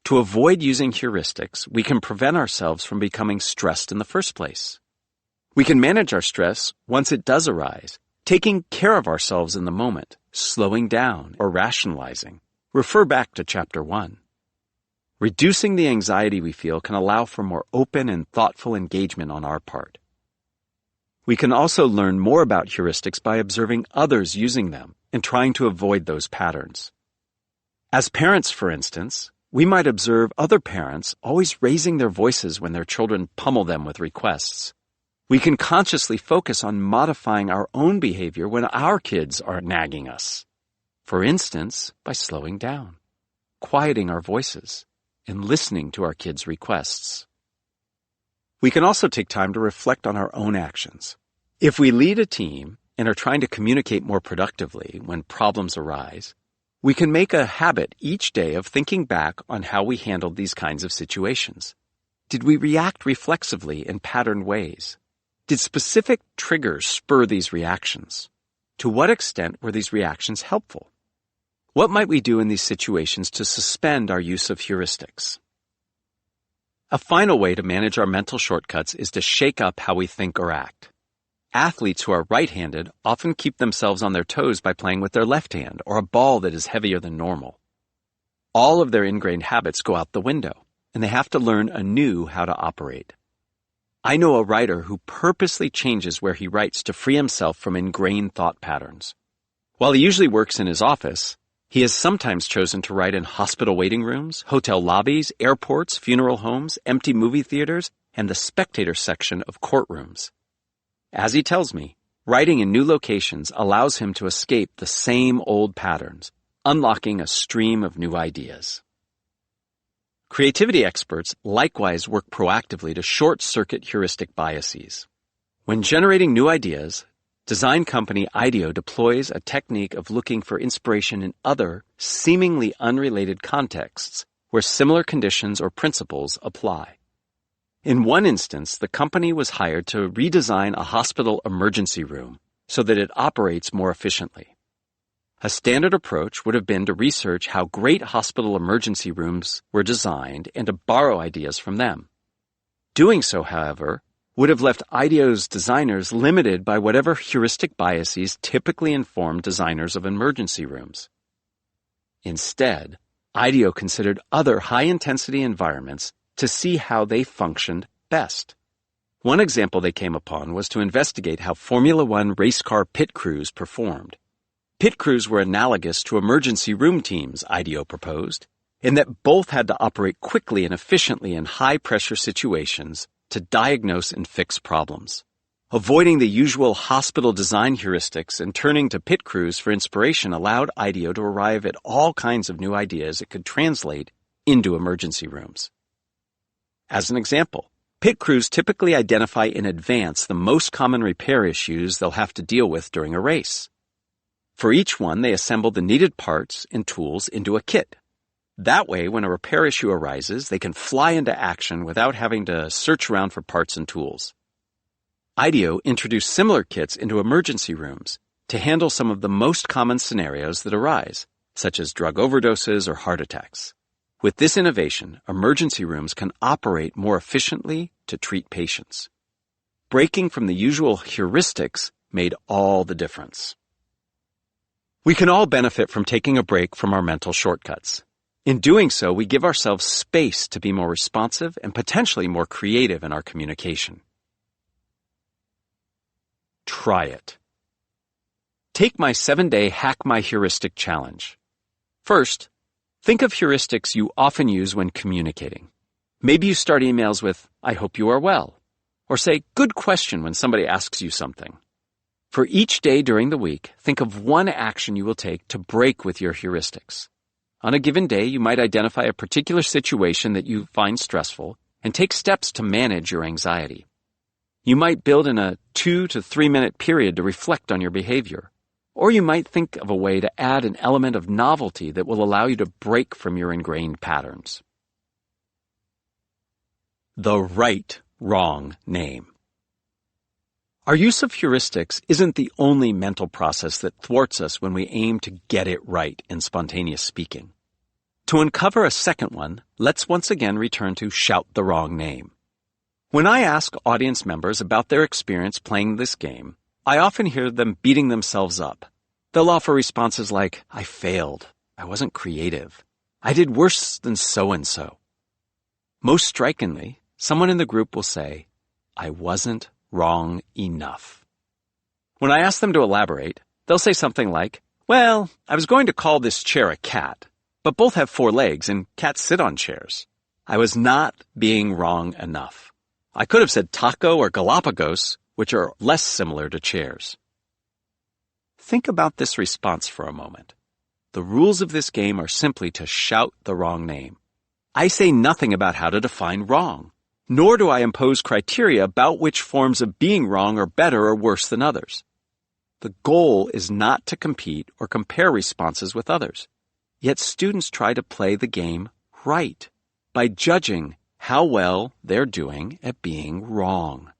To avoid using heuristics, we can prevent ourselves from becoming stressed in the first place. We can manage our stress once it does arise, taking care of ourselves in the moment, slowing down, or rationalizing. Refer back to Chapter 1. Reducing the anxiety we feel can allow for more open and thoughtful engagement on our part. We can also learn more about heuristics by observing others using them and trying to avoid those patterns. As parents, for instance, we might observe other parents always raising their voices when their children pummel them with requests. We can consciously focus on modifying our own behavior when our kids are nagging us. For instance, by slowing down, quieting our voices, and listening to our kids' requests. We can also take time to reflect on our own actions. If we lead a team and are trying to communicate more productively when problems arise, we can make a habit each day of thinking back on how we handled these kinds of situations. Did we react reflexively in patterned ways? Did specific triggers spur these reactions? To what extent were these reactions helpful? What might we do in these situations to suspend our use of heuristics? A final way to manage our mental shortcuts is to shake up how we think or act. Athletes who are right-handed often keep themselves on their toes by playing with their left hand or a ball that is heavier than normal. All of their ingrained habits go out the window, and they have to learn anew how to operate. I know a writer who purposely changes where he writes to free himself from ingrained thought patterns. While he usually works in his office, he has sometimes chosen to write in hospital waiting rooms, hotel lobbies, airports, funeral homes, empty movie theaters, and the spectator section of courtrooms. As he tells me, writing in new locations allows him to escape the same old patterns, unlocking a stream of new ideas. Creativity experts likewise work proactively to short-circuit heuristic biases. When generating new ideas, design company IDEO deploys a technique of looking for inspiration in other, seemingly unrelated contexts where similar conditions or principles apply. In one instance, the company was hired to redesign a hospital emergency room so that it operates more efficiently. A standard approach would have been to research how great hospital emergency rooms were designed and to borrow ideas from them. Doing so, however, would have left IDEO's designers limited by whatever heuristic biases typically inform designers of emergency rooms. Instead, IDEO considered other high-intensity environments to see how they functioned best. One example they came upon was to investigate how Formula One race car pit crews performed. Pit crews were analogous to emergency room teams, IDEO proposed, in that both had to operate quickly and efficiently in high-pressure situations to diagnose and fix problems. Avoiding the usual hospital design heuristics and turning to pit crews for inspiration allowed IDEO to arrive at all kinds of new ideas it could translate into emergency rooms. As an example, pit crews typically identify in advance the most common repair issues they'll have to deal with during a race. For each one, they assemble the needed parts and tools into a kit. That way, when a repair issue arises, they can fly into action without having to search around for parts and tools. IDEO introduced similar kits into emergency rooms to handle some of the most common scenarios that arise, such as drug overdoses or heart attacks. With this innovation, emergency rooms can operate more efficiently to treat patients. breaking from the usual heuristics made all the difference. We can all benefit from taking a break from our mental shortcuts. In doing so, we give ourselves space to be more responsive and potentially more creative in our communication. Try it. Take my 7-day Hack My Heuristic challenge. First, think of heuristics you often use when communicating. Maybe you start emails with, "I hope you are well," or say, "Good question" when somebody asks you something. For each day during the week, think of one action you will take to break with your heuristics. On a given day, you might identify a particular situation that you find stressful and take steps to manage your anxiety. You might build in a 2 to 3 minute period to reflect on your behavior. Or you might think of a way to add an element of novelty that will allow you to break from your ingrained patterns. The right, wrong name. Our use of heuristics isn't the only mental process that thwarts us when we aim to get it right in spontaneous speaking. To uncover a second one, let's once again return to shout the wrong name. When I ask audience members about their experience playing this game, I often hear them beating themselves up. They'll offer responses like, "I failed. I wasn't creative. I did worse than so-and-so." Most strikingly, someone in the group will say, "I wasn't wrong enough." When I ask them to elaborate, they'll say something like, "Well, I was going to call this chair a cat, but both have 4 legs and cats sit on chairs. I was not being wrong enough. I could have said taco or Galapagos, which are less similar to chairs." Think about this response for a moment. The rules of this game are simply to shout the wrong name. I say nothing about how to define wrong, nor do I impose criteria about which forms of being wrong are better or worse than others. The goal is not to compete or compare responses with others. Yet students try to play the game right by judging how well they're doing at being wrong.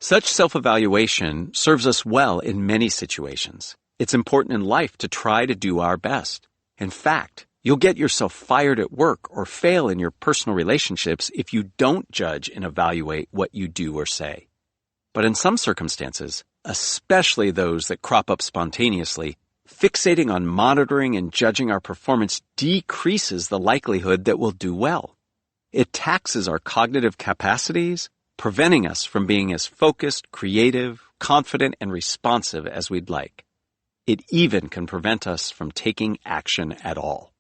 Such self-evaluation serves us well in many situations. It's important in life to try to do our best. In fact, you'll get yourself fired at work or fail in your personal relationships if you don't judge and evaluate what you do or say. But in some circumstances, especially those that crop up spontaneously, fixating on monitoring and judging our performance decreases the likelihood that we'll do well. It taxes our cognitive capacities, preventing us from being as focused, creative, confident, and responsive as we'd like. It even can prevent us from taking action at all.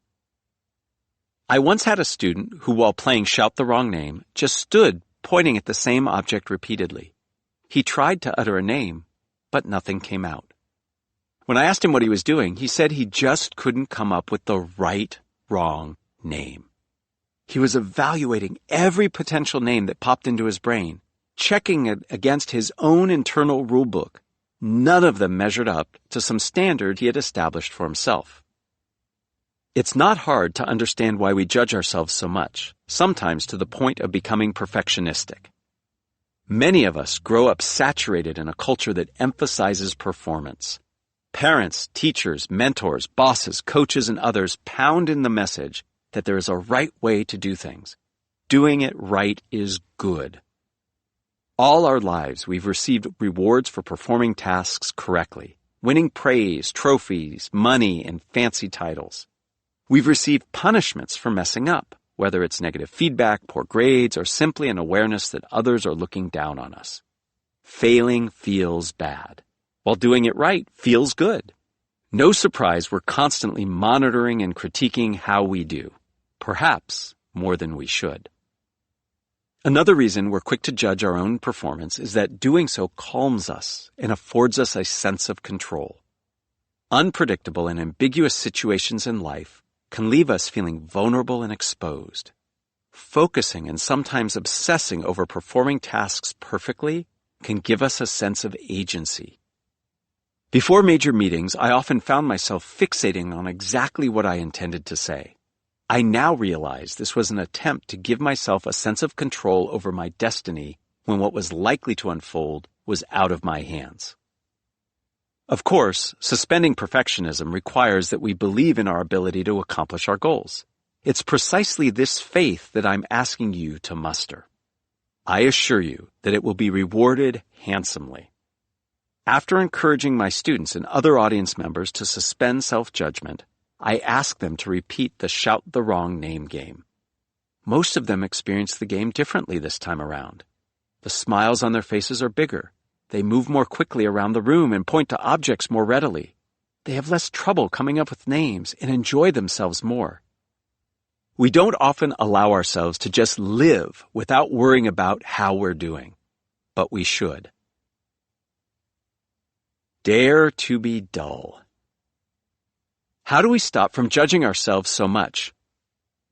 I once had a student who, while playing Shout the Wrong Name, just stood pointing at the same object repeatedly. He tried to utter a name, but nothing came out. When I asked him what he was doing, he said he just couldn't come up with the right, wrong name. He was evaluating every potential name that popped into his brain, checking it against his own internal rulebook. None of them measured up to some standard he had established for himself. It's not hard to understand why we judge ourselves so much, sometimes to the point of becoming perfectionistic. Many of us grow up saturated in a culture that emphasizes performance. Parents, teachers, mentors, bosses, coaches, and others pound in the message that there is a right way to do things. Doing it right is good. All our lives, we've received rewards for performing tasks correctly, winning praise, trophies, money, and fancy titles. We've received punishments for messing up, whether it's negative feedback, poor grades, or simply an awareness that others are looking down on us. Failing feels bad, while doing it right feels good. No surprise we're constantly monitoring and critiquing how we do, perhaps more than we should. Another reason we're quick to judge our own performance is that doing so calms us and affords us a sense of control. Unpredictable and ambiguous situations in life can leave us feeling vulnerable and exposed. Focusing and sometimes obsessing over performing tasks perfectly can give us a sense of agency. Before major meetings, I often found myself fixating on exactly what I intended to say. I now realize this was an attempt to give myself a sense of control over my destiny when what was likely to unfold was out of my hands. Of course, suspending perfectionism requires that we believe in our ability to accomplish our goals. It's precisely this faith that I'm asking you to muster. I assure you that it will be rewarded handsomely. After encouraging my students and other audience members to suspend self-judgment, I ask them to repeat the shout the wrong name game. Most of them experience the game differently this time around. The smiles on their faces are bigger. They move more quickly around the room and point to objects more readily. They have less trouble coming up with names and enjoy themselves more. We don't often allow ourselves to just live without worrying about how we're doing, but we should. Dare to be dull. How do we stop from judging ourselves so much?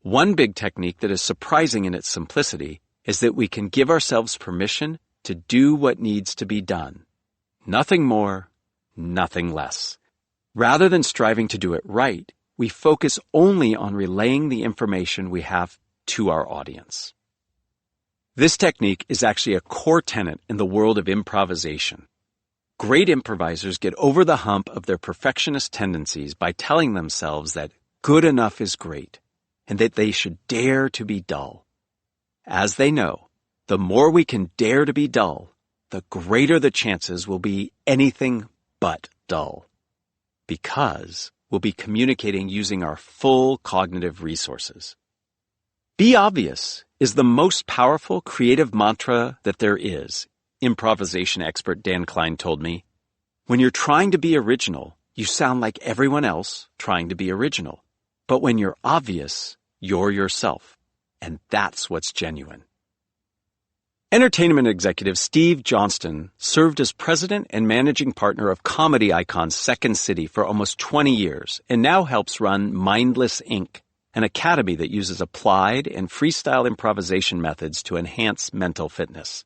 One big technique that is surprising in its simplicity is that we can give ourselves permission to do what needs to be done. Nothing more, nothing less. Rather than striving to do it right, we focus only on relaying the information we have to our audience. This technique is actually a core tenet in the world of improvisation. Great improvisers get over the hump of their perfectionist tendencies by telling themselves that good enough is great and that they should dare to be dull. As they know, the more we can dare to be dull, the greater the chances will be anything but dull. Because we'll be communicating using our full cognitive resources. Be obvious is the most powerful creative mantra that there is, improvisation expert Dan Klein told me. When you're trying to be original, you sound like everyone else trying to be original. But when you're obvious, you're yourself. And that's what's genuine. Entertainment executive Steve Johnston served as president and managing partner of comedy icon Second City for almost 20 years and now helps run Mindless Inc., an academy that uses applied and freestyle improvisation methods to enhance mental fitness.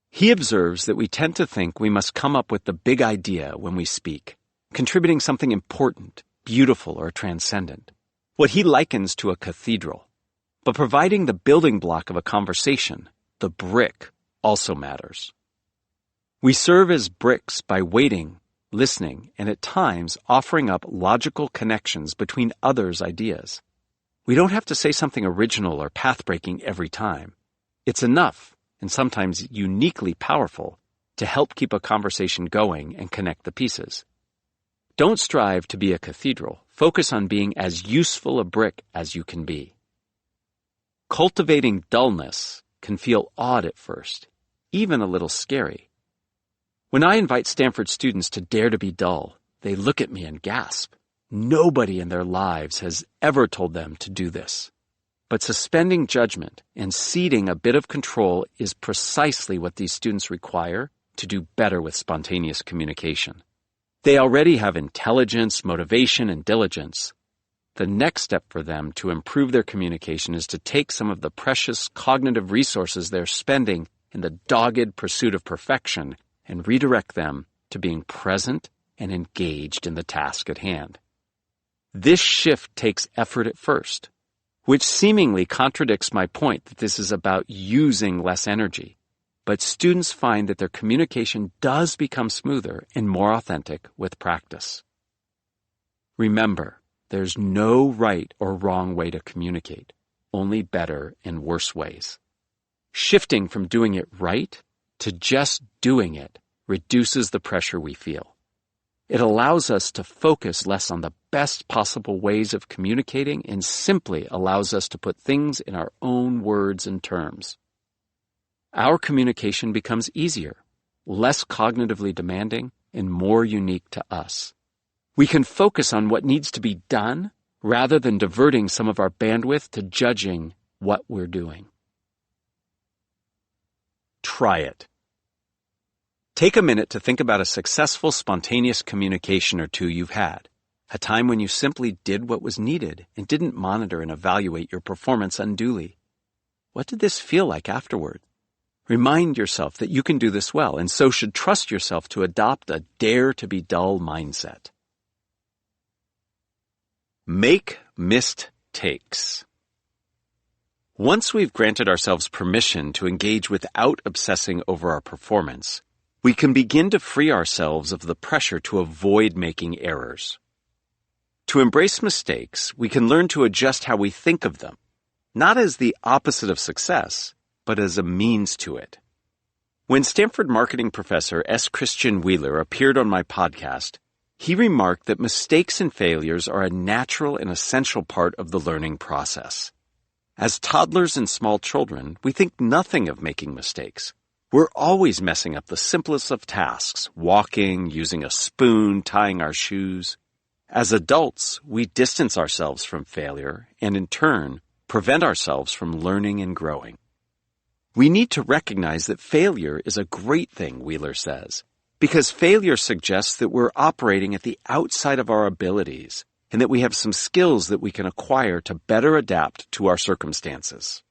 He observes that we tend to think we must come up with the big idea when we speak, contributing something important, beautiful, or transcendent, what he likens to a cathedral. But providing the building block of a conversation, the brick, also matters. We serve as bricks by waiting, listening, and at times offering up logical connections between others' ideas. We don't have to say something original or path-breaking every time. It's enough, and sometimes uniquely powerful, to help keep a conversation going and connect the pieces. Don't strive to be a cathedral. Focus on being as useful a brick as you can be. Cultivating dullness can feel odd at first, even a little scary. When I invite Stanford students to dare to be dull, they look at me and gasp. Nobody in their lives has ever told them to do this. But suspending judgment and ceding a bit of control is precisely what these students require to do better with spontaneous communication. They already have intelligence, motivation, and diligence. The next step for them to improve their communication is to take some of the precious cognitive resources they're spending in the dogged pursuit of perfection and redirect them to being present and engaged in the task at hand. This shift takes effort at first, which seemingly contradicts my point that this is about using less energy. But students find that their communication does become smoother and more authentic with practice. Remember, there's no right or wrong way to communicate, only better and worse ways. Shifting from doing it right to just doing it reduces the pressure we feel. It allows us to focus less on the best possible ways of communicating and simply allows us to put things in our own words and terms. Our communication becomes easier, less cognitively demanding, and more unique to us. We can focus on what needs to be done rather than diverting some of our bandwidth to judging what we're doing. Try it. Take a minute to think about a successful spontaneous communication or two you've had, a time when you simply did what was needed and didn't monitor and evaluate your performance unduly. What did this feel like afterward? Remind yourself that you can do this well, and so should trust yourself to adopt a dare to be dull mindset. Make missed takes. Once we've granted ourselves permission to engage without obsessing over our performance, we can begin to free ourselves of the pressure to avoid making errors. To embrace mistakes, we can learn to adjust how we think of them, not as the opposite of success, but as a means to it. When Stanford marketing professor S. Christian Wheeler appeared on my podcast, he remarked that mistakes and failures are a natural and essential part of the learning process. As toddlers and small children, we think nothing of making mistakes. We're always messing up the simplest of tasks, walking, using a spoon, tying our shoes. As adults, we distance ourselves from failure and, in turn, prevent ourselves from learning and growing. We need to recognize that failure is a great thing, Wheeler says, because failure suggests that we're operating at the outside of our abilities and that we have some skills that we can acquire to better adapt to our circumstances.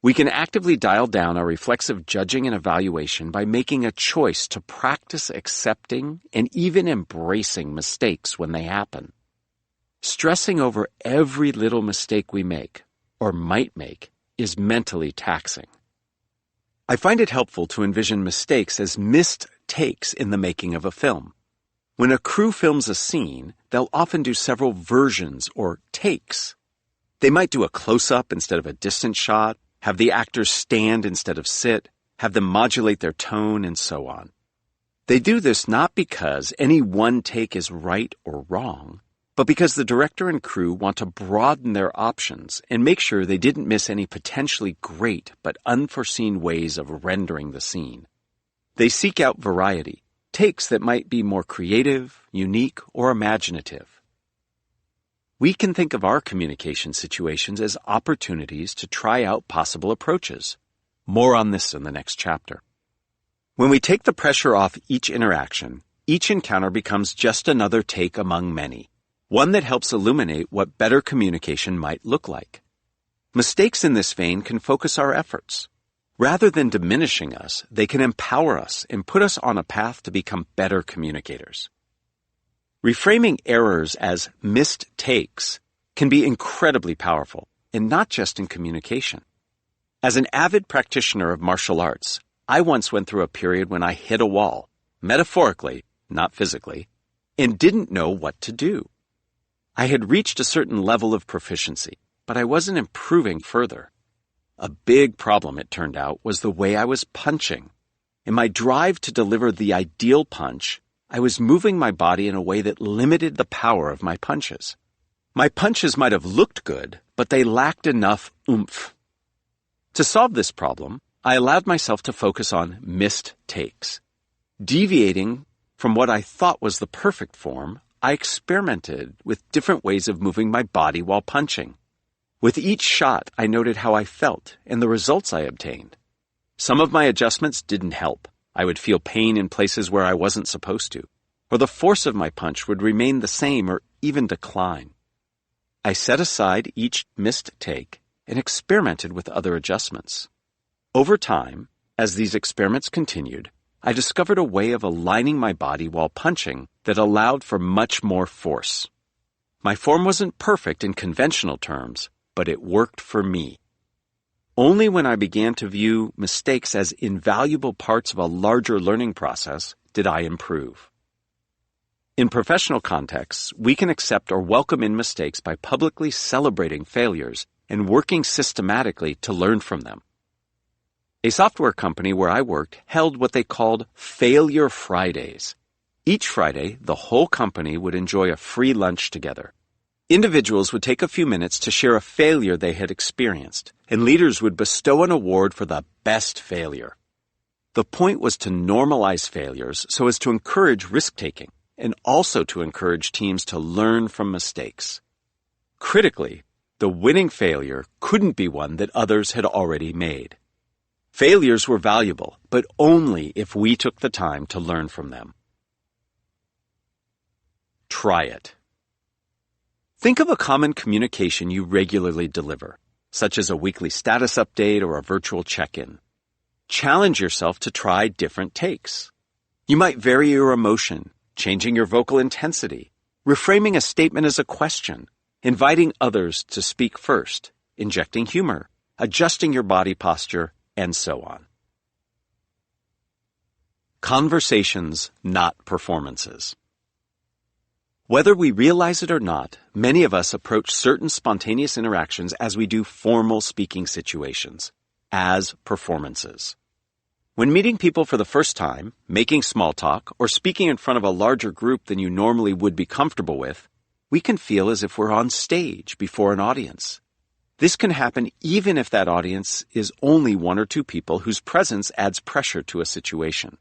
We can actively dial down our reflexive judging and evaluation by making a choice to practice accepting and even embracing mistakes when they happen. Stressing over every little mistake we make, or might make, is mentally taxing. I find it helpful to envision mistakes as missed takes in the making of a film. When a crew films a scene, they'll often do several versions or takes. They might do a close-up instead of a distant shot, have the actors stand instead of sit, have them modulate their tone, and so on. They do this not because any one take is right or wrong, but because the director and crew want to broaden their options and make sure they didn't miss any potentially great but unforeseen ways of rendering the scene. They seek out variety, takes that might be more creative, unique, or imaginative. We can think of our communication situations as opportunities to try out possible approaches. More on this in the next chapter. When we take the pressure off each interaction, each encounter becomes just another take among many, one that helps illuminate what better communication might look like. Mistakes in this vein can focus our efforts. Rather than diminishing us, they can empower us and put us on a path to become better communicators. Reframing errors as missed takes can be incredibly powerful, and not just in communication. As an avid practitioner of martial arts, I once went through a period when I hit a wall, metaphorically, not physically, and didn't know what to do. I had reached a certain level of proficiency, but I wasn't improving further. A big problem, it turned out, was the way I was punching. In my drive to deliver the ideal punch, I was moving my body in a way that limited the power of my punches. My punches might have looked good, but they lacked enough oomph. To solve this problem, I allowed myself to focus on missed takes. Deviating from what I thought was the perfect form, I experimented with different ways of moving my body while punching. With each shot, I noted how I felt and the results I obtained. Some of my adjustments didn't help. I would feel pain in places where I wasn't supposed to, or the force of my punch would remain the same or even decline. I set aside each missed take and experimented with other adjustments. Over time, as these experiments continued, I discovered a way of aligning my body while punching that allowed for much more force. My form wasn't perfect in conventional terms, but it worked for me. Only when I began to view mistakes as invaluable parts of a larger learning process did I improve. In professional contexts, we can accept or welcome in mistakes by publicly celebrating failures and working systematically to learn from them. A software company where I worked held what they called Failure Fridays. Each Friday, the whole company would enjoy a free lunch together. Individuals would take a few minutes to share a failure they had experienced, and leaders would bestow an award for the best failure. The point was to normalize failures so as to encourage risk-taking, and also to encourage teams to learn from mistakes. Critically, the winning failure couldn't be one that others had already made. Failures were valuable, but only if we took the time to learn from them. Try it. Think of a common communication you regularly deliver, such as a weekly status update or a virtual check-in. Challenge yourself to try different takes. You might vary your emotion, changing your vocal intensity, reframing a statement as a question, inviting others to speak first, injecting humor, adjusting your body posture, and so on. Conversations, not performances. Whether we realize it or not, many of us approach certain spontaneous interactions as we do formal speaking situations. as performances. When meeting people for the first time, making small talk, or speaking in front of a larger group than you normally would be comfortable with, we can feel as if we're on stage before an audience. This can happen even if that audience is only one or two people whose presence adds pressure to a situation.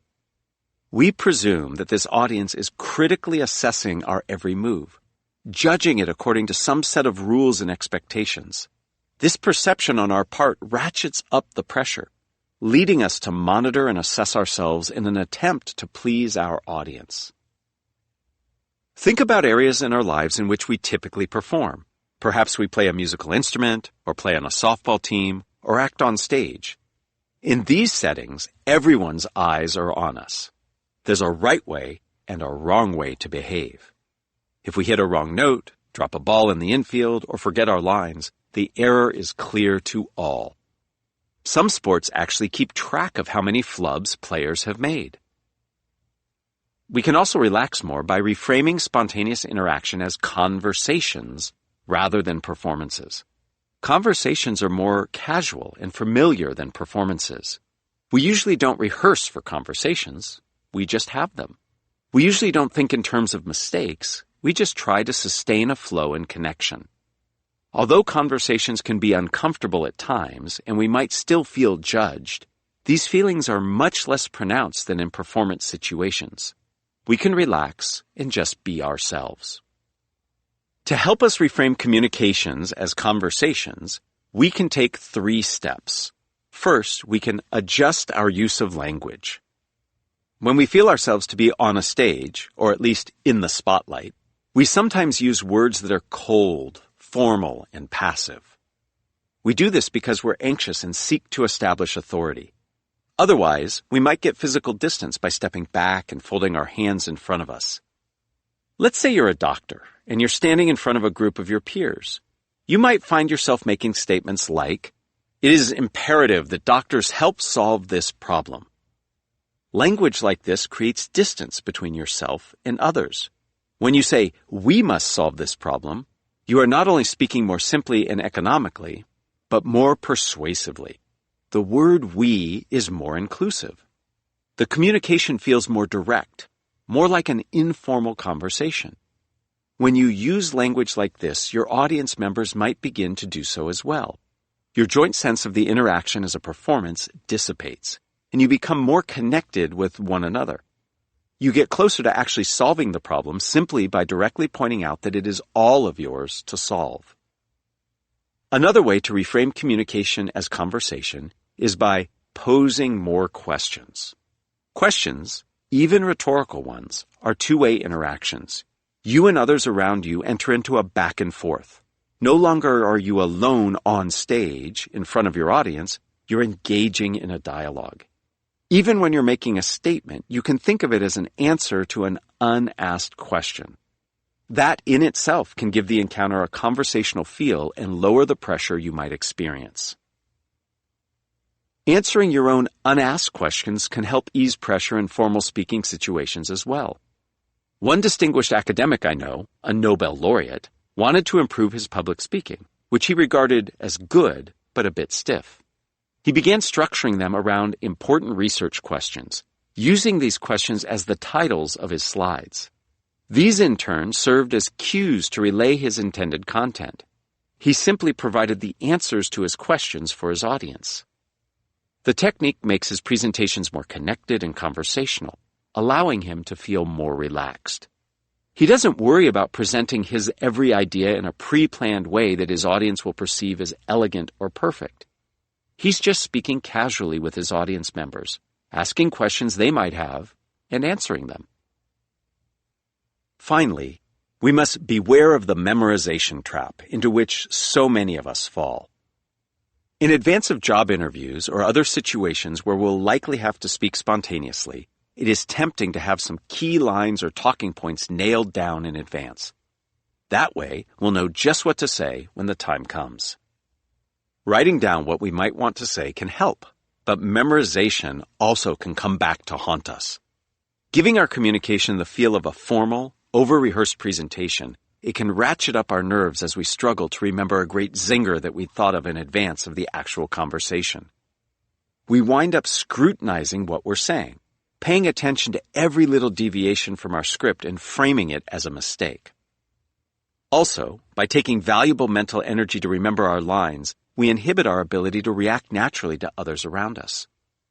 We presume that this audience is critically assessing our every move, judging it according to some set of rules and expectations. This perception on our part ratchets up the pressure, leading us to monitor and assess ourselves in an attempt to please our audience. Think about areas in our lives in which we typically perform. Perhaps we play a musical instrument, or play on a softball team, or act on stage. In these settings, everyone's eyes are on us. There's a right way and a wrong way to behave. If we hit a wrong note, drop a ball in the infield, or forget our lines, the error is clear to all. Some sports actually keep track of how many flubs players have made. We can also relax more by reframing spontaneous interaction as conversations rather than performances. Conversations are more casual and familiar than performances. We usually don't rehearse for conversations. We just have them. We usually don't think in terms of mistakes. We just try to sustain a flow and connection. Although conversations can be uncomfortable at times, and we might still feel judged, these feelings are much less pronounced than in performance situations. We can relax and just be ourselves. To help us reframe communications as conversations, we can take 3 steps. First, we can adjust our use of language. When we feel ourselves to be on a stage, or at least in the spotlight, we sometimes use words that are cold, formal, and passive. We do this because we're anxious and seek to establish authority. Otherwise, we might get physical distance by stepping back and folding our hands in front of us. Let's say you're a doctor, and you're standing in front of a group of your peers. You might find yourself making statements like, "It is imperative that doctors help solve this problem." Language like this creates distance between yourself and others. When you say, "We must solve this problem," you are not only speaking more simply and economically, but more persuasively. The word "we" is more inclusive. The communication feels more direct, more like an informal conversation. When you use language like this, your audience members might begin to do so as well. Your joint sense of the interaction as a performance dissipates, and you become more connected with one another. You get closer to actually solving the problem simply by directly pointing out that it is all of yours to solve. Another way to reframe communication as conversation is by posing more questions. Questions, even rhetorical ones, are two-way interactions. You and others around you enter into a back and forth. No longer are you alone on stage in front of your audience, you're engaging in a dialogue. Even when you're making a statement, you can think of it as an answer to an unasked question. That in itself can give the encounter a conversational feel and lower the pressure you might experience. Answering your own unasked questions can help ease pressure in formal speaking situations as well. One distinguished academic I know, a Nobel laureate, wanted to improve his public speaking, which he regarded as good but a bit stiff. He began structuring them around important research questions, using these questions as the titles of his slides. These in turn served as cues to relay his intended content. He simply provided the answers to his questions for his audience. The technique makes his presentations more connected and conversational, allowing him to feel more relaxed. He doesn't worry about presenting his every idea in a pre-planned way that his audience will perceive as elegant or perfect. He's just speaking casually with his audience members, asking questions they might have, and answering them. Finally, we must beware of the memorization trap into which so many of us fall. In advance of job interviews or other situations where we'll likely have to speak spontaneously, it is tempting to have some key lines or talking points nailed down in advance. That way, we'll know just what to say when the time comes. Writing down what we might want to say can help, but memorization also can come back to haunt us. Giving our communication the feel of a formal, over-rehearsed presentation, it can ratchet up our nerves as we struggle to remember a great zinger that we thought of in advance of the actual conversation. we wind up scrutinizing what we're saying, paying attention to every little deviation from our script and framing it as a mistake. Also, by taking valuable mental energy to remember our lines, we inhibit our ability to react naturally to others around us.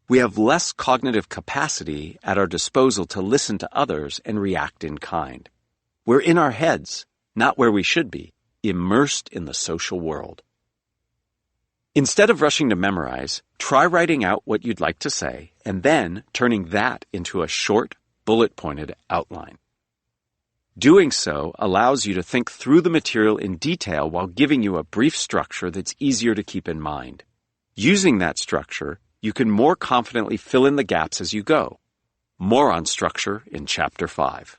We have less cognitive capacity at our disposal to listen to others and react in kind. We're in our heads, not where we should be, immersed in the social world. Instead of rushing to memorize, try writing out what you'd like to say and then turning that into a short, bullet-pointed outline. Doing so allows you to think through the material in detail while giving you a brief structure that's easier to keep in mind. Using that structure, you can more confidently fill in the gaps as you go. More on structure in Chapter 5.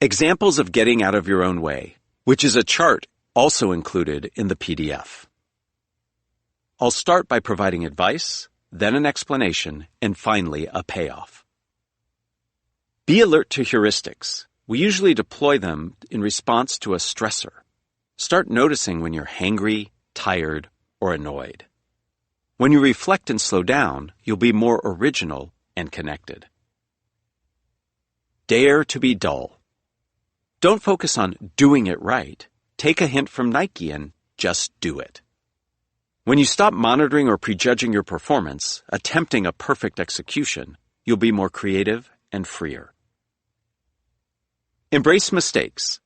Examples of getting out of your own way, which is a chart also included in the PDF. I'll start by providing advice, then an explanation, and finally a payoff. Be alert to heuristics. We usually deploy them in response to a stressor. Start noticing when you're hangry, tired, or annoyed. When you reflect and slow down, you'll be more original and connected. Dare to be dull. Don't focus on doing it right. Take a hint from Nike and just do it. When you stop monitoring or prejudging your performance, attempting a perfect execution, you'll be more creative and freer. Embrace mistakes.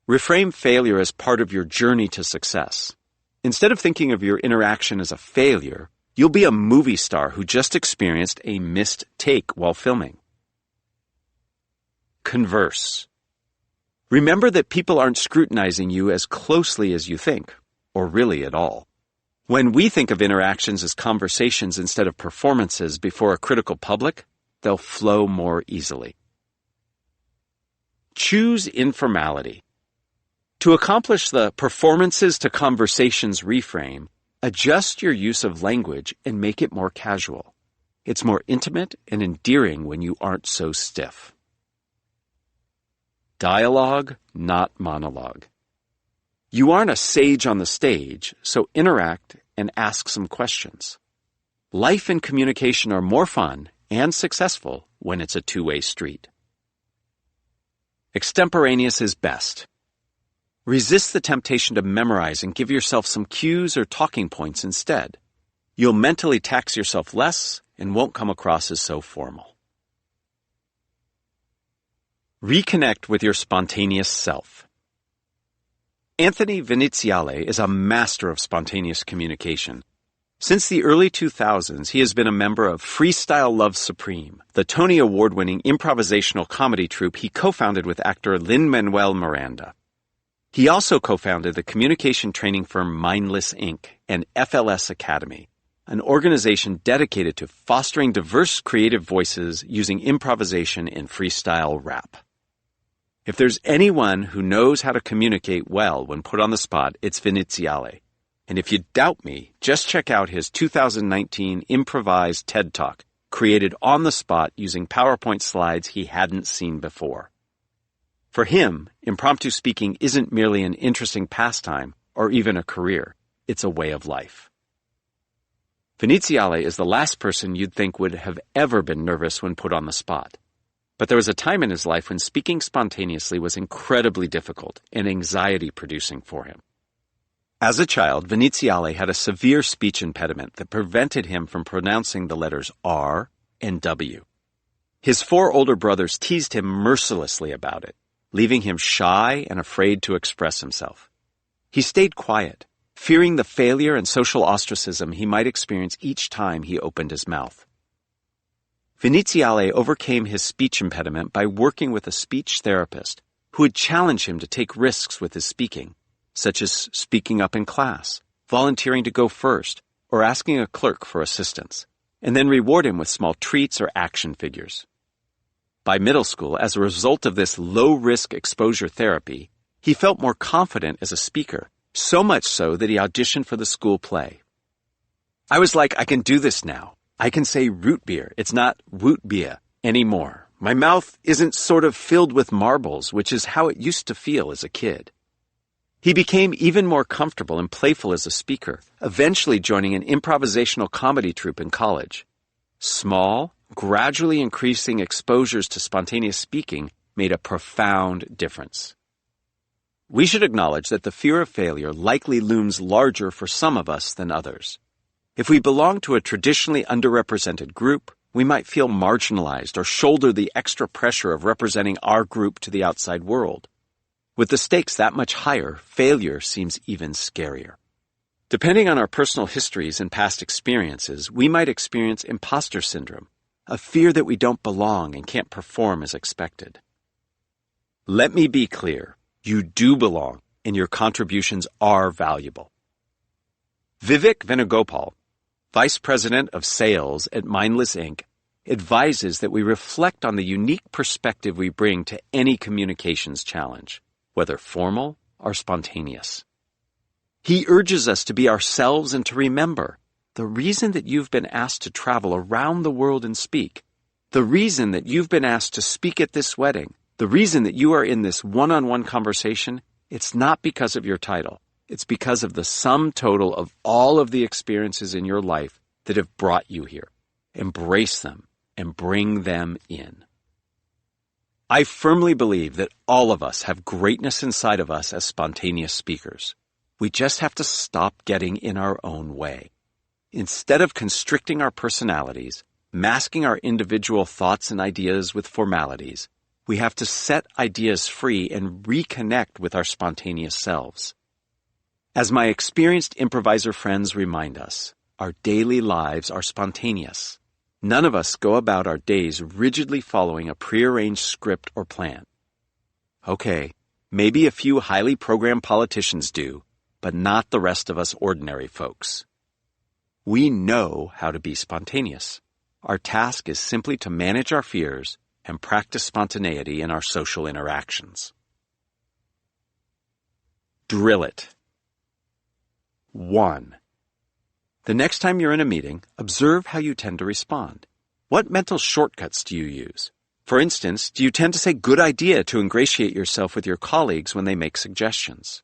Reframe failure as part of your journey to success. Instead of thinking of your interaction as a failure, you'll be a movie star who just experienced a missed take while filming. Converse. Remember that people aren't scrutinizing you as closely as you think, or really at all. When we think of interactions as conversations instead of performances before a critical public, they'll flow more easily. Choose informality. To accomplish the performances to conversations reframe, adjust your use of language and make it more casual. It's more intimate and endearing when you aren't so stiff. Dialogue, not monologue. You aren't a sage on the stage, so interact and ask some questions. Life and communication are more fun and successful when it's a two-way street. Extemporaneous is best. Resist the temptation to memorize and give yourself some cues or talking points instead. You'll mentally tax yourself less and won't come across as so formal. Reconnect with your spontaneous self. Anthony Viniziale is a master of spontaneous communication. Since the early 2000s, he has been a member of Freestyle Love Supreme, the Tony Award-winning improvisational comedy troupe he co-founded with actor Lin-Manuel Miranda. He also co-founded the communication training firm Mindless Inc. and FLS Academy, an organization dedicated to fostering diverse creative voices using improvisation and freestyle rap. If there's anyone who knows how to communicate well when put on the spot, it's Viniziale. And if you doubt me, just check out his 2019 improvised TED Talk, created on the spot using PowerPoint slides he hadn't seen before. For him, impromptu speaking isn't merely an interesting pastime or even a career. It's a way of life. Viniziale is the last person you'd think would have ever been nervous when put on the spot. But there was a time in his life when speaking spontaneously was incredibly difficult and anxiety-producing for him. As a child, Viniziale had a severe speech impediment that prevented him from pronouncing the letters R and W. His 4 older brothers teased him mercilessly about it, leaving him shy and afraid to express himself. He stayed quiet, fearing the failure and social ostracism he might experience each time he opened his mouth. Viniziale overcame his speech impediment by working with a speech therapist who would challenge him to take risks with his speaking, such as speaking up in class, volunteering to go first, or asking a clerk for assistance, and then reward him with small treats or action figures. By middle school, as a result of this low-risk exposure therapy, he felt more confident as a speaker, so much so that he auditioned for the school play. I was like, I can do this now. I can say root beer. It's not woot beer anymore. My mouth isn't sort of filled with marbles, which is how it used to feel as a kid. He became even more comfortable and playful as a speaker, eventually joining an improvisational comedy troupe in college. Small, gradually increasing exposures to spontaneous speaking made a profound difference. We should acknowledge that the fear of failure likely looms larger for some of us than others. If we belong to a traditionally underrepresented group, we might feel marginalized or shoulder the extra pressure of representing our group to the outside world. With the stakes that much higher, failure seems even scarier. Depending on our personal histories and past experiences, we might experience imposter syndrome, a fear that we don't belong and can't perform as expected. Let me be clear, you do belong, and your contributions are valuable. Vivek Venugopal, Vice President of Sales at Mindless Inc., advises that we reflect on the unique perspective we bring to any communications challenge, whether formal or spontaneous. He urges us to be ourselves and to remember the reason that you've been asked to travel around the world and speak, the reason that you've been asked to speak at this wedding, the reason that you are in this one-on-one conversation, it's not because of your title. It's because of the sum total of all of the experiences in your life that have brought you here. Embrace them and bring them in. I firmly believe that all of us have greatness inside of us as spontaneous speakers. We just have to stop getting in our own way. Instead of constricting our personalities, masking our individual thoughts and ideas with formalities, we have to set ideas free and reconnect with our spontaneous selves. As my experienced improviser friends remind us, our daily lives are spontaneous. None of us go about our days rigidly following a prearranged script or plan. Okay, maybe a few highly programmed politicians do, but not the rest of us ordinary folks. We know how to be spontaneous. Our task is simply to manage our fears and practice spontaneity in our social interactions. Drill it. 1. The next time you're in a meeting, observe how you tend to respond. What mental shortcuts do you use? For instance, do you tend to say good idea to ingratiate yourself with your colleagues when they make suggestions?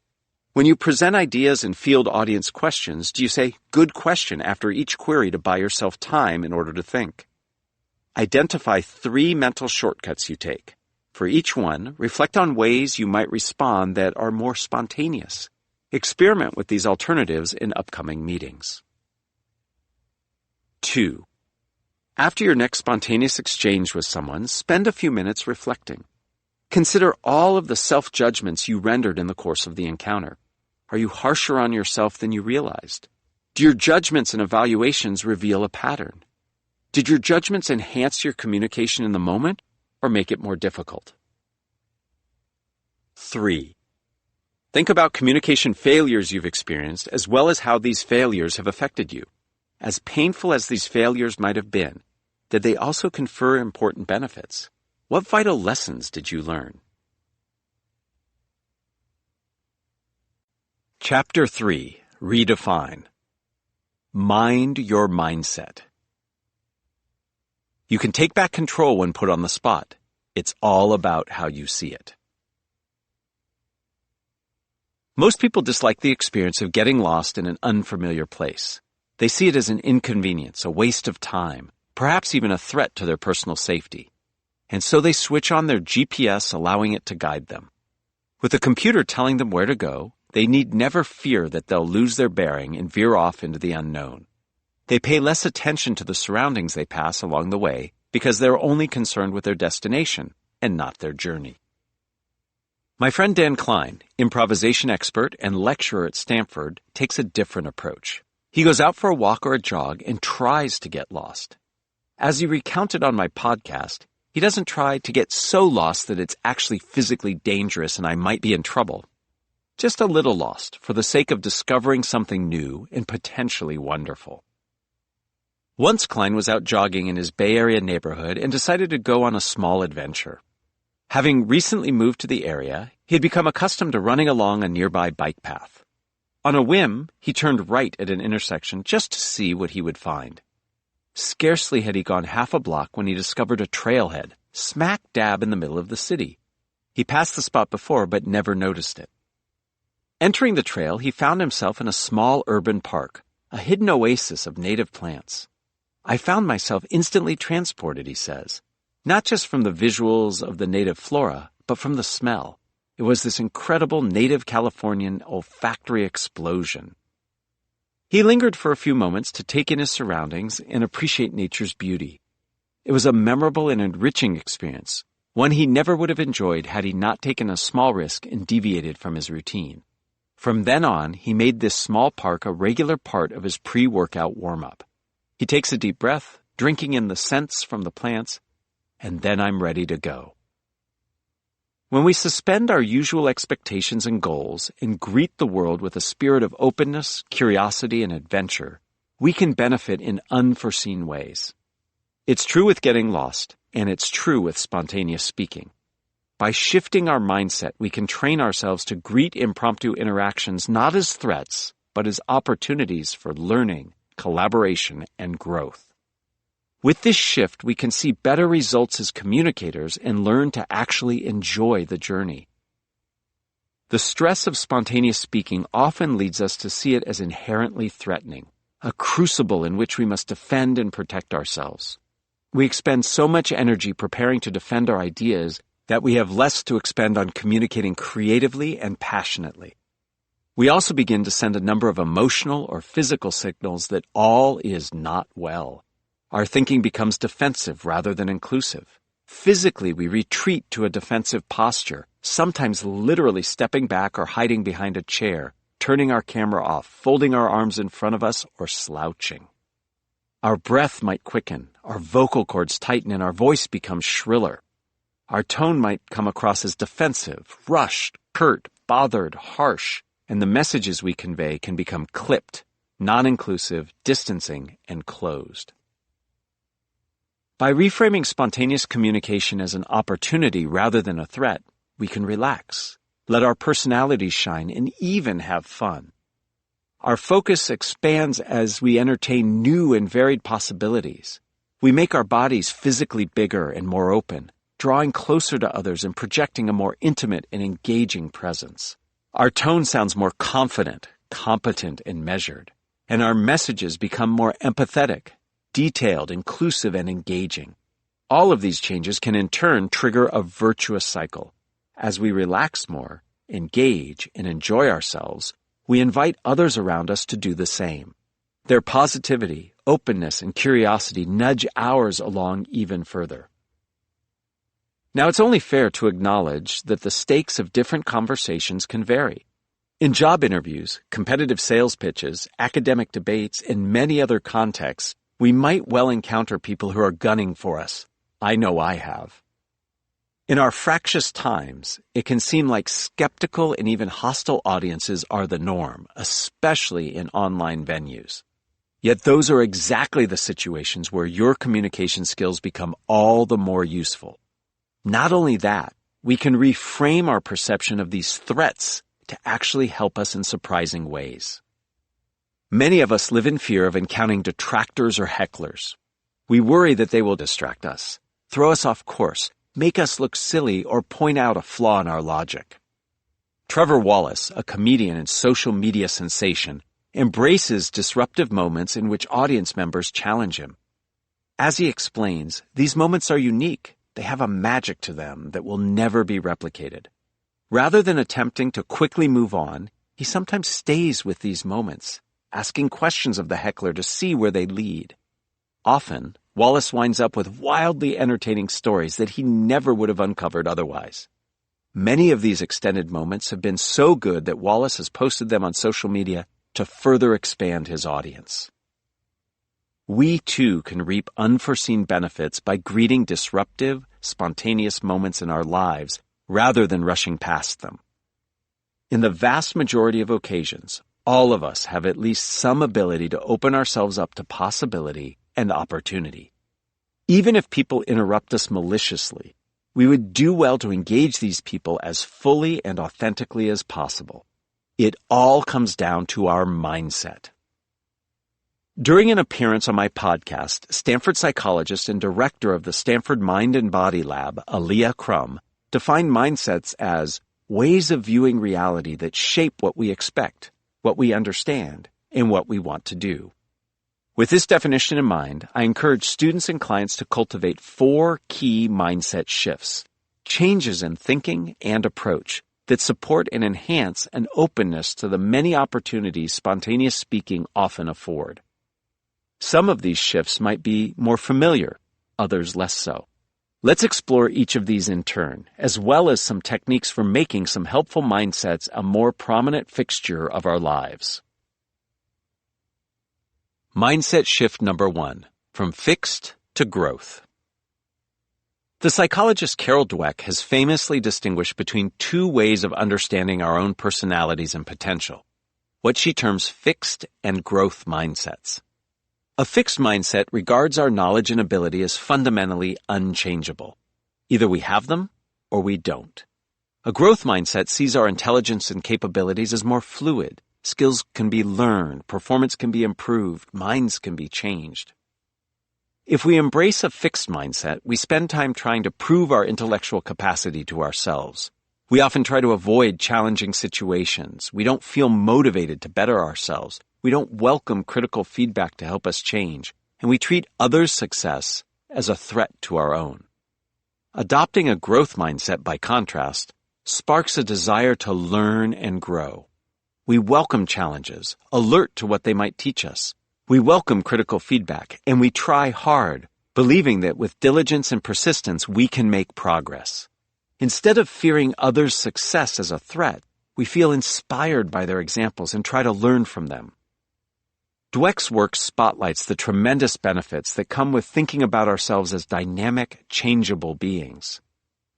When you present ideas and field audience questions, do you say good question after each query to buy yourself time in order to think? Identify 3 mental shortcuts you take. For each one, reflect on ways you might respond that are more spontaneous. Experiment with these alternatives in upcoming meetings. 2. After your next spontaneous exchange with someone, spend a few minutes reflecting. Consider all of the self-judgments you rendered in the course of the encounter. Are you harsher on yourself than you realized? Do your judgments and evaluations reveal a pattern? Did your judgments enhance your communication in the moment or make it more difficult? 3. Think about communication failures you've experienced as well as how these failures have affected you. As painful as these failures might have been, did they also confer important benefits? What vital lessons did you learn? Chapter 3. Redefine. Mind your mindset. You can take back control when put on the spot. It's all about how you see it. Most people dislike the experience of getting lost in an unfamiliar place. They see it as an inconvenience, a waste of time, perhaps even a threat to their personal safety. And so they switch on their GPS, allowing it to guide them. With a computer telling them where to go, they need never fear that they'll lose their bearing and veer off into the unknown. They pay less attention to the surroundings they pass along the way because they're only concerned with their destination and not their journey. My friend Dan Klein, improvisation expert and lecturer at Stanford, takes a different approach. He goes out for a walk or a jog and tries to get lost. As he recounted on my podcast, he doesn't try to get so lost that it's actually physically dangerous and I might be in trouble. Just a little lost for the sake of discovering something new and potentially wonderful. Once Klein was out jogging in his Bay Area neighborhood and decided to go on a small adventure. Having recently moved to the area, he had become accustomed to running along a nearby bike path. On a whim, he turned right at an intersection just to see what he would find. Scarcely had he gone half a block when he discovered a trailhead, smack dab in the middle of the city. He passed the spot before but never noticed it. Entering the trail, he found himself in a small urban park, a hidden oasis of native plants. I found myself instantly transported, he says, not just from the visuals of the native flora, but from the smell. It was this incredible native Californian olfactory explosion. He lingered for a few moments to take in his surroundings and appreciate nature's beauty. It was a memorable and enriching experience, one he never would have enjoyed had he not taken a small risk and deviated from his routine. From then on, he made this small park a regular part of his pre-workout warm-up. He takes a deep breath, drinking in the scents from the plants, and then I'm ready to go. When we suspend our usual expectations and goals and greet the world with a spirit of openness, curiosity, and adventure, we can benefit in unforeseen ways. It's true with getting lost, and it's true with spontaneous speaking. By shifting our mindset, we can train ourselves to greet impromptu interactions not as threats, but as opportunities for learning, collaboration, and growth. With this shift, we can see better results as communicators and learn to actually enjoy the journey. The stress of spontaneous speaking often leads us to see it as inherently threatening, a crucible in which we must defend and protect ourselves. We expend so much energy preparing to defend our ideas that we have less to expend on communicating creatively and passionately. We also begin to send a number of emotional or physical signals that all is not well. Our thinking becomes defensive rather than inclusive. Physically, we retreat to a defensive posture, sometimes literally stepping back or hiding behind a chair, turning our camera off, folding our arms in front of us, or slouching. Our breath might quicken, our vocal cords tighten, and our voice becomes shriller. Our tone might come across as defensive, rushed, curt, bothered, harsh, and the messages we convey can become clipped, non-inclusive, distancing, and closed. By reframing spontaneous communication as an opportunity rather than a threat, we can relax, let our personalities shine, and even have fun. Our focus expands as we entertain new and varied possibilities. We make our bodies physically bigger and more open, drawing closer to others and projecting a more intimate and engaging presence. Our tone sounds more confident, competent, and measured, and our messages become more empathetic, detailed, inclusive, and engaging. All of these changes can in turn trigger a virtuous cycle. As we relax more, engage, and enjoy ourselves, we invite others around us to do the same. Their positivity, openness, and curiosity nudge ours along even further. Now, it's only fair to acknowledge that the stakes of different conversations can vary. In job interviews, competitive sales pitches, academic debates, and many other contexts, we might well encounter people who are gunning for us. I know I have. In our fractious times, it can seem like skeptical and even hostile audiences are the norm, especially in online venues. Yet those are exactly the situations where your communication skills become all the more useful. Not only that, we can reframe our perception of these threats to actually help us in surprising ways. Many of us live in fear of encountering detractors or hecklers. We worry that they will distract us, throw us off course, make us look silly, or point out a flaw in our logic. Trevor Wallace, a comedian and social media sensation, embraces disruptive moments in which audience members challenge him. As he explains, these moments are unique. They have a magic to them that will never be replicated. Rather than attempting to quickly move on, he sometimes stays with these moments, asking questions of the heckler to see where they lead. Often, Wallace winds up with wildly entertaining stories that he never would have uncovered otherwise. Many of these extended moments have been so good that Wallace has posted them on social media to further expand his audience. We too can reap unforeseen benefits by greeting disruptive, spontaneous moments in our lives rather than rushing past them. In the vast majority of occasions, all of us have at least some ability to open ourselves up to possibility and opportunity. Even if people interrupt us maliciously, we would do well to engage these people as fully and authentically as possible. It all comes down to our mindset. During an appearance on my podcast, Stanford psychologist and director of the Stanford Mind and Body Lab, Aaliyah Crum, defined mindsets as ways of viewing reality that shape what we expect, what we understand, and what we want to do. With this definition in mind, I encourage students and clients to cultivate 4 key mindset shifts, changes in thinking and approach that support and enhance an openness to the many opportunities spontaneous speaking often afford. Some of these shifts might be more familiar, others less so. Let's explore each of these in turn, as well as some techniques for making some helpful mindsets a more prominent fixture of our lives. Mindset shift number 1, from fixed to growth. The psychologist Carol Dweck has famously distinguished between 2 ways of understanding our own personalities and potential, what she terms fixed and growth mindsets. A fixed mindset regards our knowledge and ability as fundamentally unchangeable. Either we have them or we don't. A growth mindset sees our intelligence and capabilities as more fluid. Skills can be learned, performance can be improved, minds can be changed. If we embrace a fixed mindset, we spend time trying to prove our intellectual capacity to ourselves. We often try to avoid challenging situations. We don't feel motivated to better ourselves. We don't welcome critical feedback to help us change, and we treat others' success as a threat to our own. Adopting a growth mindset, by contrast, sparks a desire to learn and grow. We welcome challenges, alert to what they might teach us. We welcome critical feedback, and we try hard, believing that with diligence and persistence we can make progress. Instead of fearing others' success as a threat, we feel inspired by their examples and try to learn from them. Dweck's work spotlights the tremendous benefits that come with thinking about ourselves as dynamic, changeable beings.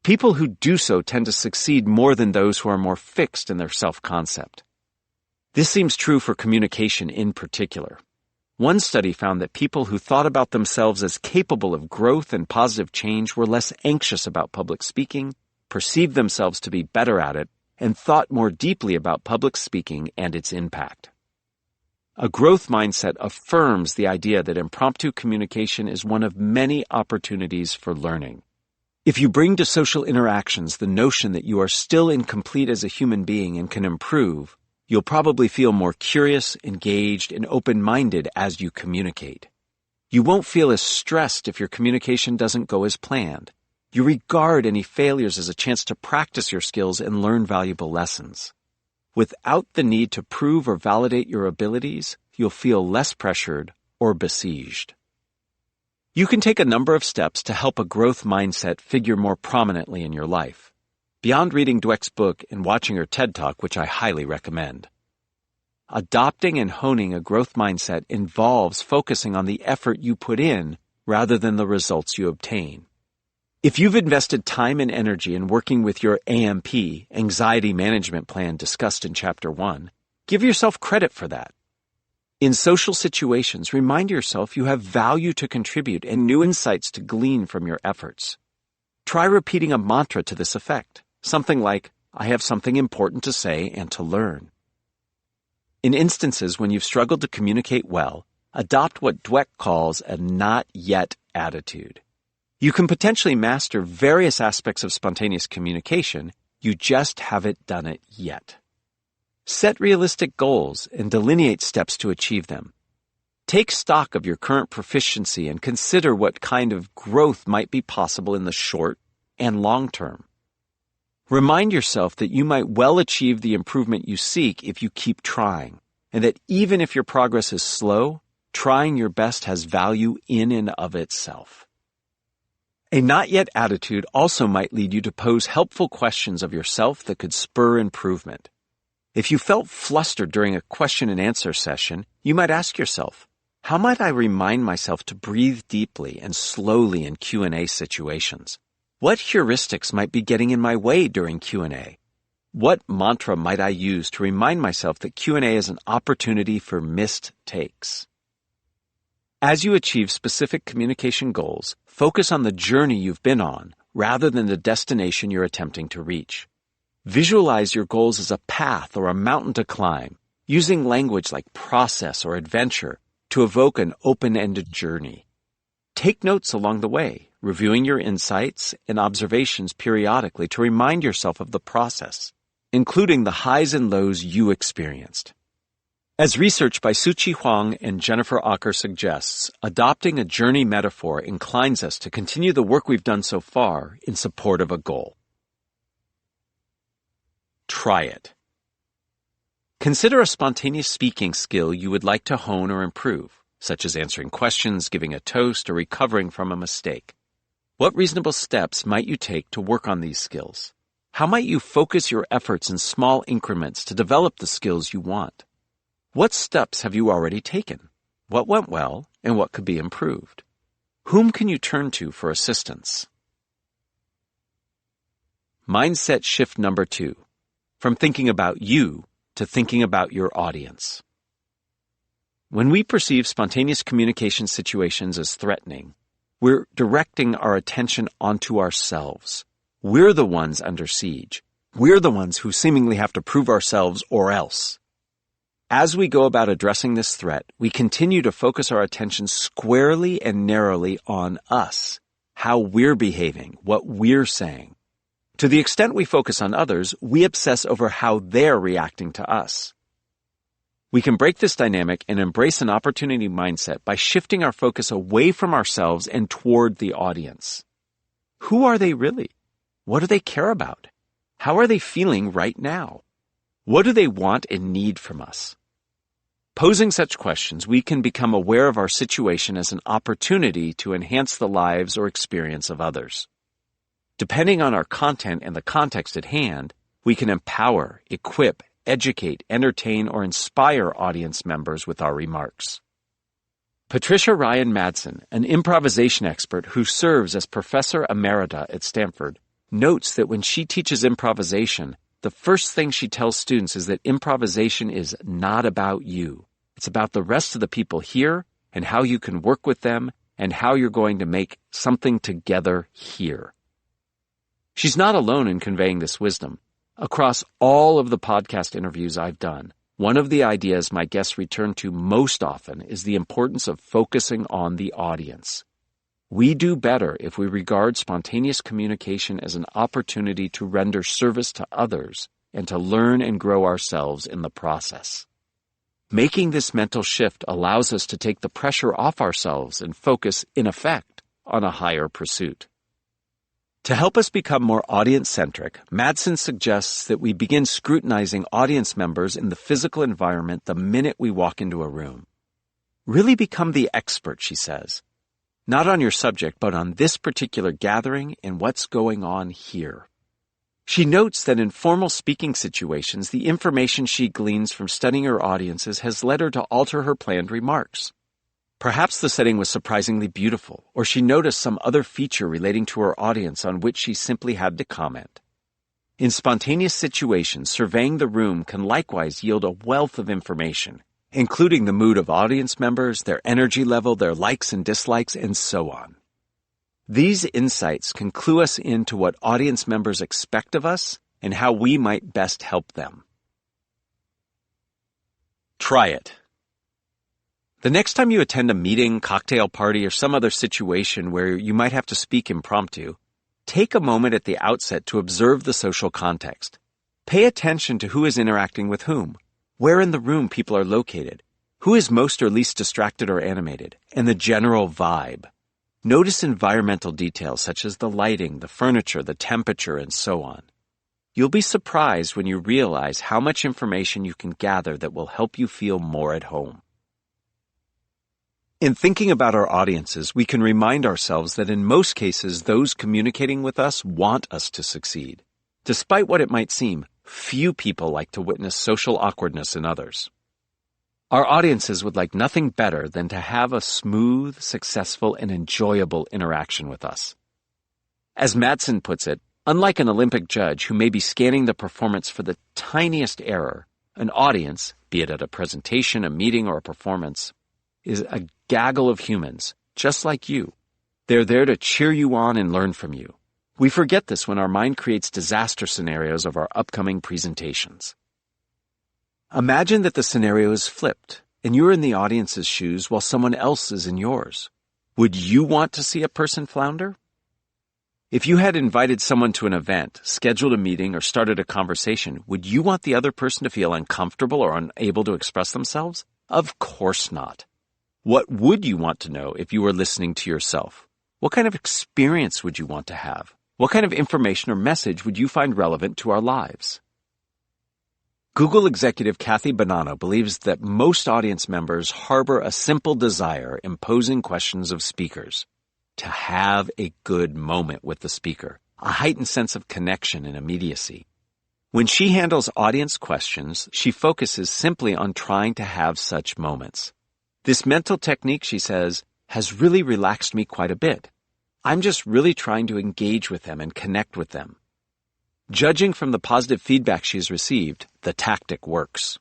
People who do so tend to succeed more than those who are more fixed in their self-concept. This seems true for communication in particular. One study found that people who thought about themselves as capable of growth and positive change were less anxious about public speaking, perceived themselves to be better at it, and thought more deeply about public speaking and its impact. A growth mindset affirms the idea that impromptu communication is one of many opportunities for learning. If you bring to social interactions the notion that you are still incomplete as a human being and can improve, you'll probably feel more curious, engaged, and open-minded as you communicate. You won't feel as stressed if your communication doesn't go as planned. You regard any failures as a chance to practice your skills and learn valuable lessons. Without the need to prove or validate your abilities, you'll feel less pressured or besieged. You can take a number of steps to help a growth mindset figure more prominently in your life, beyond reading Dweck's book and watching her TED Talk, which I highly recommend. Adopting and honing a growth mindset involves focusing on the effort you put in rather than the results you obtain. If you've invested time and energy in working with your AMP, anxiety management plan discussed in Chapter 1, give yourself credit for that. In social situations, remind yourself you have value to contribute and new insights to glean from your efforts. Try repeating a mantra to this effect, something like, "I have something important to say and to learn." In instances when you've struggled to communicate well, adopt what Dweck calls a not yet attitude. You can potentially master various aspects of spontaneous communication, you just haven't done it yet. Set realistic goals and delineate steps to achieve them. Take stock of your current proficiency and consider what kind of growth might be possible in the short and long term. Remind yourself that you might well achieve the improvement you seek if you keep trying, and that even if your progress is slow, trying your best has value in and of itself. A not yet attitude also might lead you to pose helpful questions of yourself that could spur improvement. If you felt flustered during a question and answer session, you might ask yourself, how might I remind myself to breathe deeply and slowly in Q&A situations? What heuristics might be getting in my way during Q&A? What mantra might I use to remind myself that Q&A is an opportunity for missed takes? As you achieve specific communication goals, focus on the journey you've been on rather than the destination you're attempting to reach. Visualize your goals as a path or a mountain to climb, using language like process or adventure to evoke an open-ended journey. Take notes along the way, reviewing your insights and observations periodically to remind yourself of the process. including the highs and lows you experienced. As research by Suchi Huang and Jennifer Acker suggests, adopting a journey metaphor inclines us to continue the work we've done so far in support of a goal. Try it. Consider a spontaneous speaking skill you would like to hone or improve, such as answering questions, giving a toast, or recovering from a mistake. What reasonable steps might you take to work on these skills? How might you focus your efforts in small increments to develop the skills you want? What steps have you already taken? What went well and what could be improved? Whom can you turn to for assistance? Mindset shift number 2. From thinking about you to thinking about your audience. When we perceive spontaneous communication situations as threatening, we're directing our attention onto ourselves. We're the ones under siege. We're the ones who seemingly have to prove ourselves or else. As we go about addressing this threat, we continue to focus our attention squarely and narrowly on us, how we're behaving, what we're saying. To the extent we focus on others, we obsess over how they're reacting to us. We can break this dynamic and embrace an opportunity mindset by shifting our focus away from ourselves and toward the audience. Who are they really? What do they care about? How are they feeling right now? What do they want and need from us? Posing such questions, we can become aware of our situation as an opportunity to enhance the lives or experience of others. Depending on our content and the context at hand, we can empower, equip, educate, entertain, or inspire audience members with our remarks. Patricia Ryan Madsen, an improvisation expert who serves as professor emerita at Stanford, notes that when she teaches improvisation, the first thing she tells students is that improvisation is not about you. It's about the rest of the people here and how you can work with them and how you're going to make something together here. She's not alone in conveying this wisdom. Across all of the podcast interviews I've done, one of the ideas my guests return to most often is the importance of focusing on the audience. We do better if we regard spontaneous communication as an opportunity to render service to others and to learn and grow ourselves in the process. Making this mental shift allows us to take the pressure off ourselves and focus, in effect, on a higher pursuit. To help us become more audience-centric, Madsen suggests that we begin scrutinizing audience members in the physical environment the minute we walk into a room. Really become the expert, she says. Not on your subject, but on this particular gathering and what's going on here. She notes that in formal speaking situations, the information she gleans from studying her audiences has led her to alter her planned remarks. Perhaps the setting was surprisingly beautiful, or she noticed some other feature relating to her audience on which she simply had to comment. In spontaneous situations, surveying the room can likewise yield a wealth of information, including the mood of audience members, their energy level, their likes and dislikes, and so on. These insights can clue us into what audience members expect of us and how we might best help them. Try it. The next time you attend a meeting, cocktail party, or some other situation where you might have to speak impromptu, take a moment at the outset to observe the social context. Pay attention to who is interacting with whom, where in the room people are located, who is most or least distracted or animated, and the general vibe. Notice environmental details such as the lighting, the furniture, the temperature, and so on. You'll be surprised when you realize how much information you can gather that will help you feel more at home. In thinking about our audiences, we can remind ourselves that in most cases, those communicating with us want us to succeed. Despite what it might seem, few people like to witness social awkwardness in others. Our audiences would like nothing better than to have a smooth, successful, and enjoyable interaction with us. As Madsen puts it, unlike an Olympic judge who may be scanning the performance for the tiniest error, an audience, be it at a presentation, a meeting, or a performance, is a gaggle of humans, just like you. They're there to cheer you on and learn from you. We forget this when our mind creates disaster scenarios of our upcoming presentations. Imagine that the scenario is flipped, and you're in the audience's shoes while someone else is in yours. Would you want to see a person flounder? If you had invited someone to an event, scheduled a meeting, or started a conversation, would you want the other person to feel uncomfortable or unable to express themselves? Of course not. What would you want to know if you were listening to yourself? What kind of experience would you want to have? What kind of information or message would you find relevant to our lives? Google executive Kathy Bonanno believes that most audience members harbor a simple desire in posing questions of speakers: to have a good moment with the speaker, a heightened sense of connection and immediacy. When she handles audience questions, she focuses simply on trying to have such moments. This mental technique, she says, has really relaxed me quite a bit. I'm just really trying to engage with them and connect with them. Judging from the positive feedback she's received, the tactic works.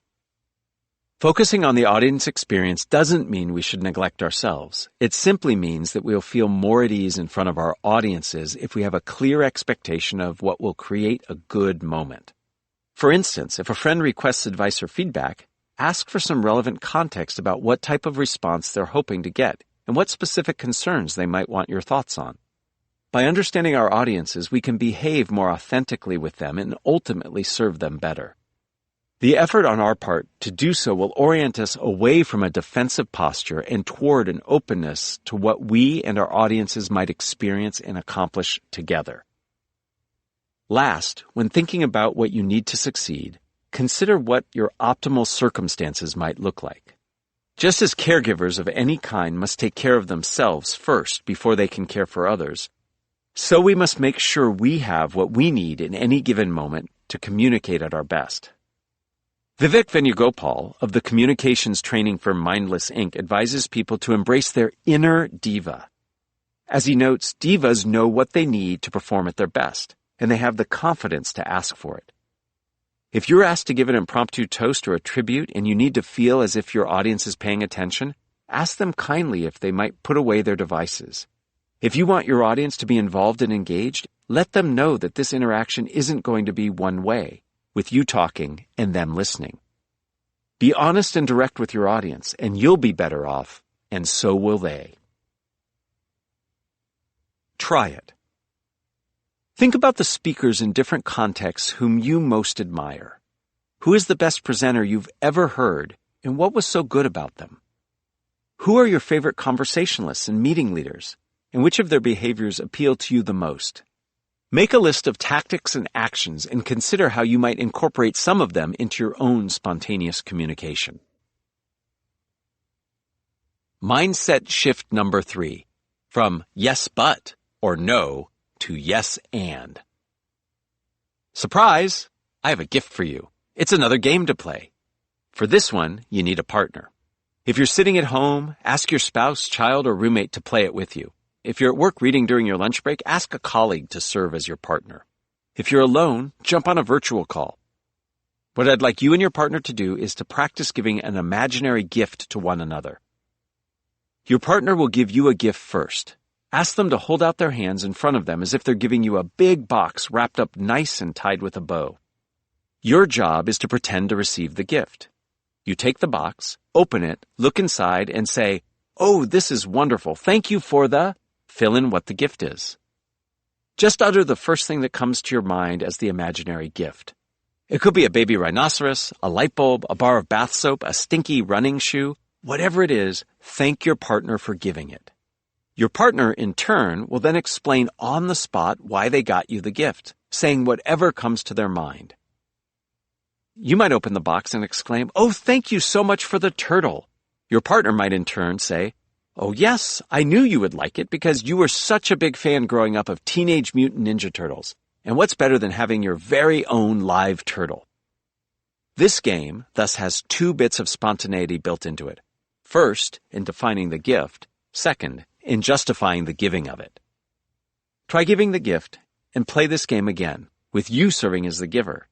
Focusing on the audience experience doesn't mean we should neglect ourselves. It simply means that we'll feel more at ease in front of our audiences if we have a clear expectation of what will create a good moment. For instance, if a friend requests advice or feedback, ask for some relevant context about what type of response they're hoping to get and what specific concerns they might want your thoughts on. By understanding our audiences, we can behave more authentically with them and ultimately serve them better. The effort on our part to do so will orient us away from a defensive posture and toward an openness to what we and our audiences might experience and accomplish together. Last, when thinking about what you need to succeed, consider what your optimal circumstances might look like. Just as caregivers of any kind must take care of themselves first before they can care for others, so we must make sure we have what we need in any given moment to communicate at our best. Vivek Venugopal of the communications training firm Mindless Inc. advises people to embrace their inner diva. As he notes, divas know what they need to perform at their best, and they have the confidence to ask for it. If you're asked to give an impromptu toast or a tribute and you need to feel as if your audience is paying attention, ask them kindly if they might put away their devices. If you want your audience to be involved and engaged, let them know that this interaction isn't going to be one way, with you talking and them listening. Be honest and direct with your audience, and you'll be better off, and so will they. Try it. Think about the speakers in different contexts whom you most admire. Who is the best presenter you've ever heard, and what was so good about them? Who are your favorite conversationalists and meeting leaders, and which of their behaviors appeal to you the most? Make a list of tactics and actions and consider how you might incorporate some of them into your own spontaneous communication. Mindset shift number 3. From yes but or no to yes and. Surprise! I have a gift for you. It's another game to play. For this one, you need a partner. If you're sitting at home, ask your spouse, child, or roommate to play it with you. If you're at work reading during your lunch break, ask a colleague to serve as your partner. If you're alone, jump on a virtual call. What I'd like you and your partner to do is to practice giving an imaginary gift to one another. Your partner will give you a gift first. Ask them to hold out their hands in front of them as if they're giving you a big box wrapped up nice and tied with a bow. Your job is to pretend to receive the gift. You take the box, open it, look inside, and say, "Oh, this is wonderful. Thank you for the..." Fill in what the gift is. Just utter the first thing that comes to your mind as the imaginary gift. It could be a baby rhinoceros, a light bulb, a bar of bath soap, a stinky running shoe. Whatever it is, thank your partner for giving it. Your partner, in turn, will then explain on the spot why they got you the gift, saying whatever comes to their mind. You might open the box and exclaim, "Oh, thank you so much for the turtle." Your partner might in turn say, "Oh yes, I knew you would like it because you were such a big fan growing up of Teenage Mutant Ninja Turtles. And what's better than having your very own live turtle?" This game thus has 2 bits of spontaneity built into it. First, in defining the gift. Second, in justifying the giving of it. Try giving the gift and play this game again, with you serving as the giver.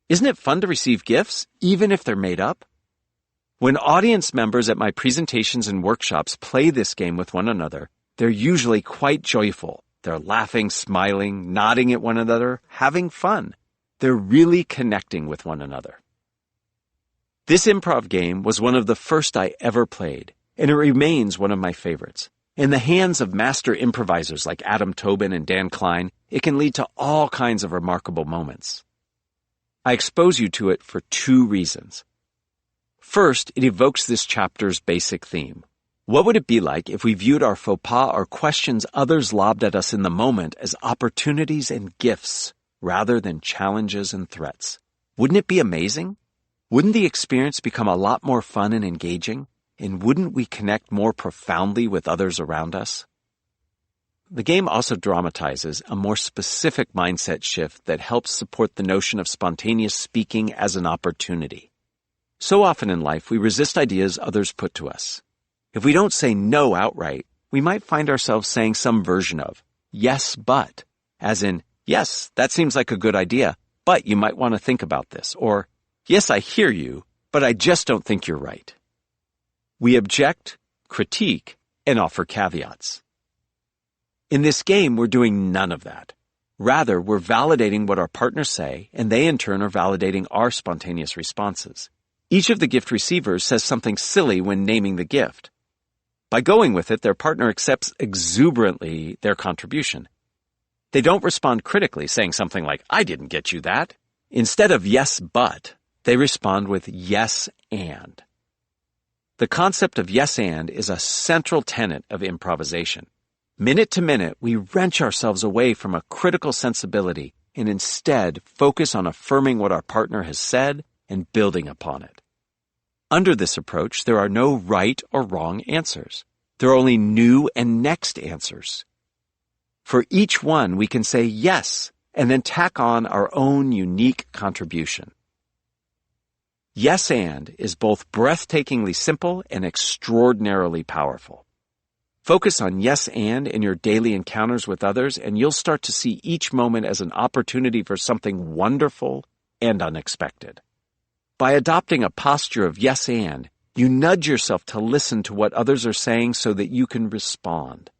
Isn't it fun to receive gifts, even if they're made up? When audience members at my presentations and workshops play this game with one another, they're usually quite joyful. They're laughing, smiling, nodding at one another, having fun. They're really connecting with one another. This improv game was one of the first I ever played, and it remains one of my favorites. In the hands of master improvisers like Adam Tobin and Dan Klein, it can lead to all kinds of remarkable moments. I expose you to it for two reasons. First, it evokes this chapter's basic theme. What would it be like if we viewed our faux pas or questions others lobbed at us in the moment as opportunities and gifts rather than challenges and threats? Wouldn't it be amazing? Wouldn't the experience become a lot more fun and engaging? And wouldn't we connect more profoundly with others around us? The game also dramatizes a more specific mindset shift that helps support the notion of spontaneous speaking as an opportunity. So often in life, we resist ideas others put to us. If we don't say no outright, we might find ourselves saying some version of, yes, but, as in, yes, that seems like a good idea, but you might want to think about this, or, yes, I hear you, but I just don't think you're right. We object, critique, and offer caveats. In this game, we're doing none of that. Rather, we're validating what our partners say, and they in turn are validating our spontaneous responses. Each of the gift receivers says something silly when naming the gift. By going with it, their partner accepts exuberantly their contribution. They don't respond critically, saying something like, I didn't get you that. Instead of yes, but, they respond with yes, and. The concept of yes and is a central tenet of improvisation. Minute to minute, we wrench ourselves away from a critical sensibility and instead focus on affirming what our partner has said and building upon it. Under this approach, there are no right or wrong answers. There are only new and next answers. For each one, we can say yes and then tack on our own unique contribution. Yes and is both breathtakingly simple and extraordinarily powerful. Focus on yes and in your daily encounters with others, and you'll start to see each moment as an opportunity for something wonderful and unexpected. By adopting a posture of yes and, you nudge yourself to listen to what others are saying so that you can respond.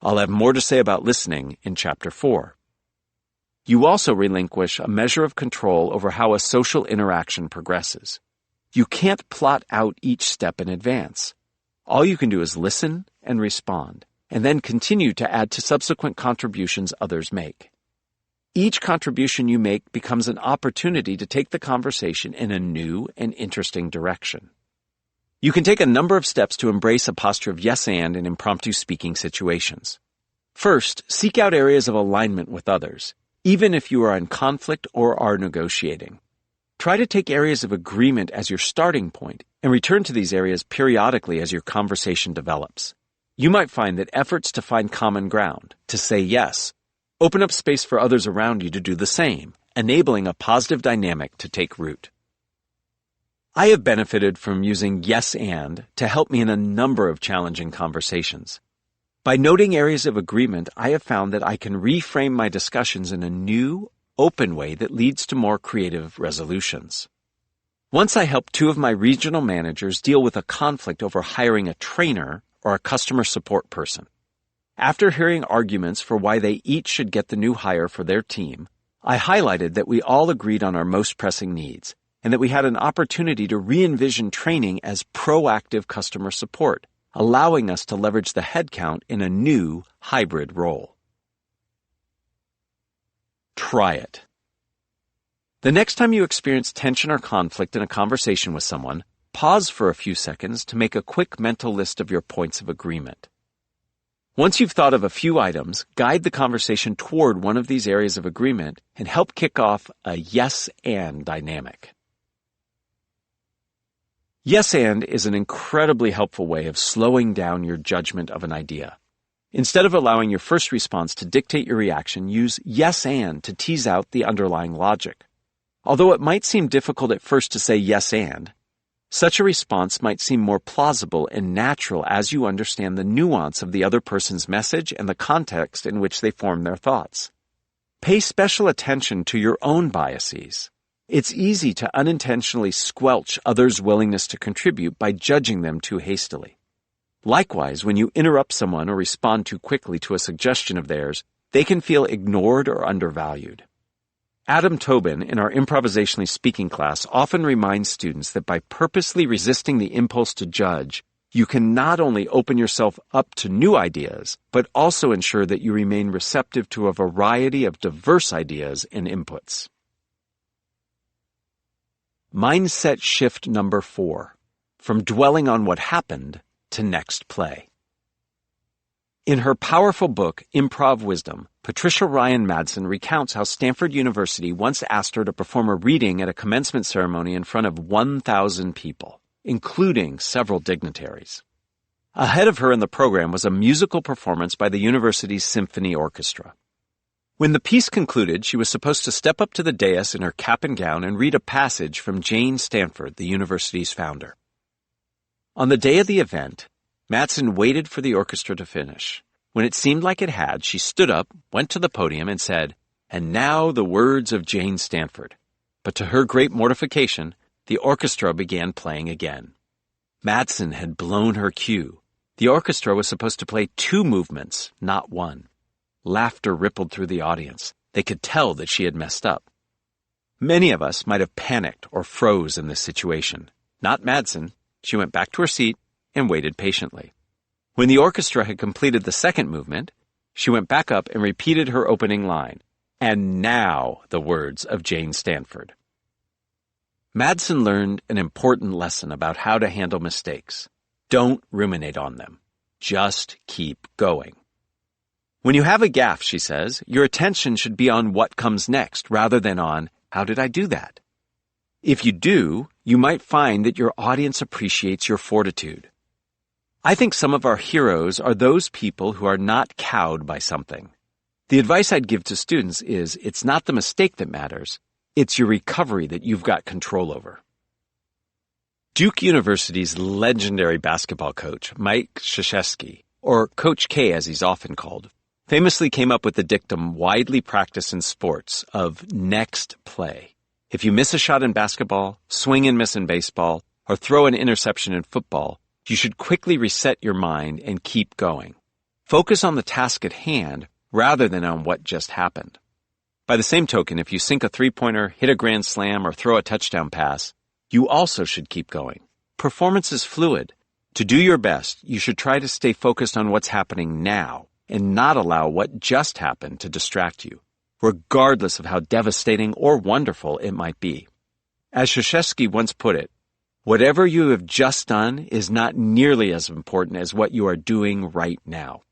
I'll have more to say about listening in Chapter 4. You also relinquish a measure of control over how a social interaction progresses. You can't plot out each step in advance. All you can do is listen and respond, and then continue to add to subsequent contributions others make. Each contribution you make becomes an opportunity to take the conversation in a new and interesting direction. You can take a number of steps to embrace a posture of yes and in impromptu speaking situations. First, seek out areas of alignment with others, even if you are in conflict or are negotiating. Try to take areas of agreement as your starting point and return to these areas periodically as your conversation develops. You might find that efforts to find common ground, to say yes, open up space for others around you to do the same, enabling a positive dynamic to take root. I have benefited from using yes and to help me in a number of challenging conversations. By noting areas of agreement, I have found that I can reframe my discussions in a new, open way that leads to more creative resolutions. Once I helped two of my regional managers deal with a conflict over hiring a trainer or a customer support person. After hearing arguments for why they each should get the new hire for their team, I highlighted that we all agreed on our most pressing needs, and that we had an opportunity to re-envision training as proactive customer support, allowing us to leverage the headcount in a new hybrid role. Try it. The next time you experience tension or conflict in a conversation with someone, pause for a few seconds to make a quick mental list of your points of agreement. Once you've thought of a few items, guide the conversation toward one of these areas of agreement and help kick off a yes and dynamic. Yes and is an incredibly helpful way of slowing down your judgment of an idea. Instead of allowing your first response to dictate your reaction, use yes and to tease out the underlying logic. Although it might seem difficult at first to say yes and, such a response might seem more plausible and natural as you understand the nuance of the other person's message and the context in which they form their thoughts. Pay special attention to your own biases. It's easy to unintentionally squelch others' willingness to contribute by judging them too hastily. Likewise, when you interrupt someone or respond too quickly to a suggestion of theirs, they can feel ignored or undervalued. Adam Tobin, in our improvisationally speaking class, often reminds students that by purposely resisting the impulse to judge, you can not only open yourself up to new ideas, but also ensure that you remain receptive to a variety of diverse ideas and inputs. Mindset shift number 4. From dwelling on what happened to next play. In her powerful book, Improv Wisdom, Patricia Ryan Madsen recounts how Stanford University once asked her to perform a reading at a commencement ceremony in front of 1,000 people, including several dignitaries. Ahead of her in the program was a musical performance by the university's symphony orchestra. When the piece concluded, she was supposed to step up to the dais in her cap and gown and read a passage from Jane Stanford, the university's founder. On the day of the event, Madsen waited for the orchestra to finish. When it seemed like it had, she stood up, went to the podium, and said, "And now the words of Jane Stanford." But to her great mortification, the orchestra began playing again. Madsen had blown her cue. The orchestra was supposed to play 2 movements, not 1. Laughter rippled through the audience. They could tell that she had messed up. Many of us might have panicked or froze in this situation. Not Madsen. She went back to her seat and waited patiently. When the orchestra had completed the second movement, she went back up and repeated her opening line, "And now the words of Jane Stanford." Madsen learned an important lesson about how to handle mistakes. Don't ruminate on them. Just keep going. When you have a gaffe, she says, your attention should be on what comes next rather than on, how did I do that? If you do, you might find that your audience appreciates your fortitude. I think some of our heroes are those people who are not cowed by something. The advice I'd give to students is it's not the mistake that matters, it's your recovery that you've got control over. Duke University's legendary basketball coach, Mike Krzyzewski, or Coach K as he's often called, famously came up with the dictum widely practiced in sports of next play. If you miss a shot in basketball, swing and miss in baseball, or throw an interception in football, you should quickly reset your mind and keep going. Focus on the task at hand rather than on what just happened. By the same token, if you sink a three-pointer, hit a grand slam, or throw a touchdown pass, you also should keep going. Performance is fluid. To do your best, you should try to stay focused on what's happening now and not allow what just happened to distract you, regardless of how devastating or wonderful it might be. As Krzyzewski once put it, whatever you have just done is not nearly as important as what you are doing right now.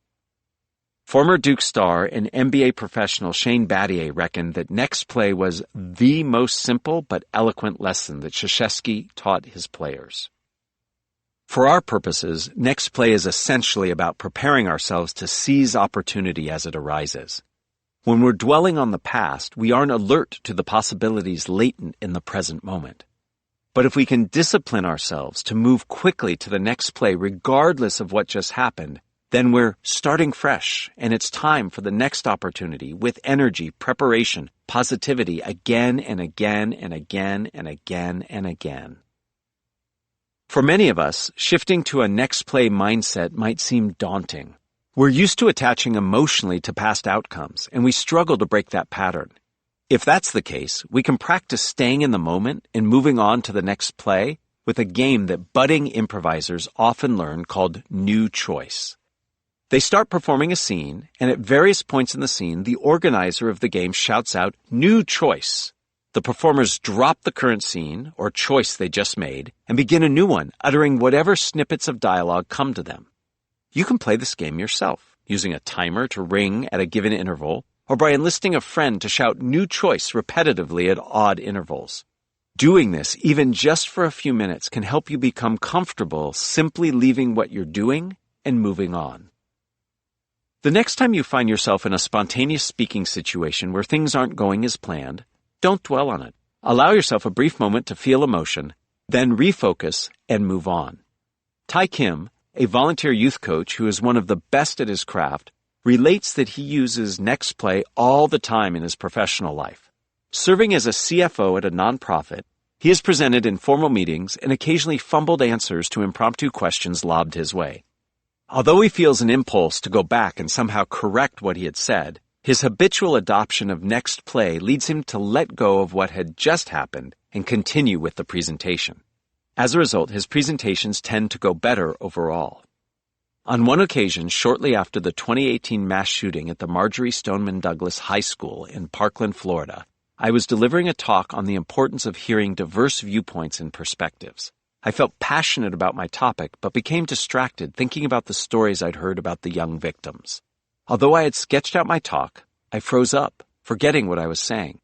Former Duke star and NBA professional Shane Battier reckoned that next play was the most simple but eloquent lesson that Krzyzewski taught his players. For our purposes, next play is essentially about preparing ourselves to seize opportunity as it arises. When we're dwelling on the past, we aren't alert to the possibilities latent in the present moment. But if we can discipline ourselves to move quickly to the next play regardless of what just happened, then we're starting fresh, and it's time for the next opportunity with energy, preparation, positivity again and again and again and again and again. For many of us, shifting to a next play mindset might seem daunting. We're used to attaching emotionally to past outcomes, and we struggle to break that pattern. If that's the case, we can practice staying in the moment and moving on to the next play with a game that budding improvisers often learn called new choice. They start performing a scene, and at various points in the scene, the organizer of the game shouts out, "New choice." The performers drop the current scene, or choice they just made, and begin a new one, uttering whatever snippets of dialogue come to them. You can play this game yourself, using a timer to ring at a given interval, or by enlisting a friend to shout "new choice" repetitively at odd intervals. Doing this, even just for a few minutes, can help you become comfortable simply leaving what you're doing and moving on. The next time you find yourself in a spontaneous speaking situation where things aren't going as planned, don't dwell on it. Allow yourself a brief moment to feel emotion, then refocus and move on. Tai Kim, a volunteer youth coach who is one of the best at his craft, relates that he uses next play all the time in his professional life. Serving as a CFO at a nonprofit, he has presented in formal meetings and occasionally fumbled answers to impromptu questions lobbed his way. Although he feels an impulse to go back and somehow correct what he had said, his habitual adoption of next play leads him to let go of what had just happened and continue with the presentation. As a result, his presentations tend to go better overall. On one occasion, shortly after the 2018 mass shooting at the Marjorie Stoneman Douglas High School in Parkland, Florida, I was delivering a talk on the importance of hearing diverse viewpoints and perspectives. I felt passionate about my topic, but became distracted thinking about the stories I'd heard about the young victims. Although I had sketched out my talk, I froze up, forgetting what I was saying.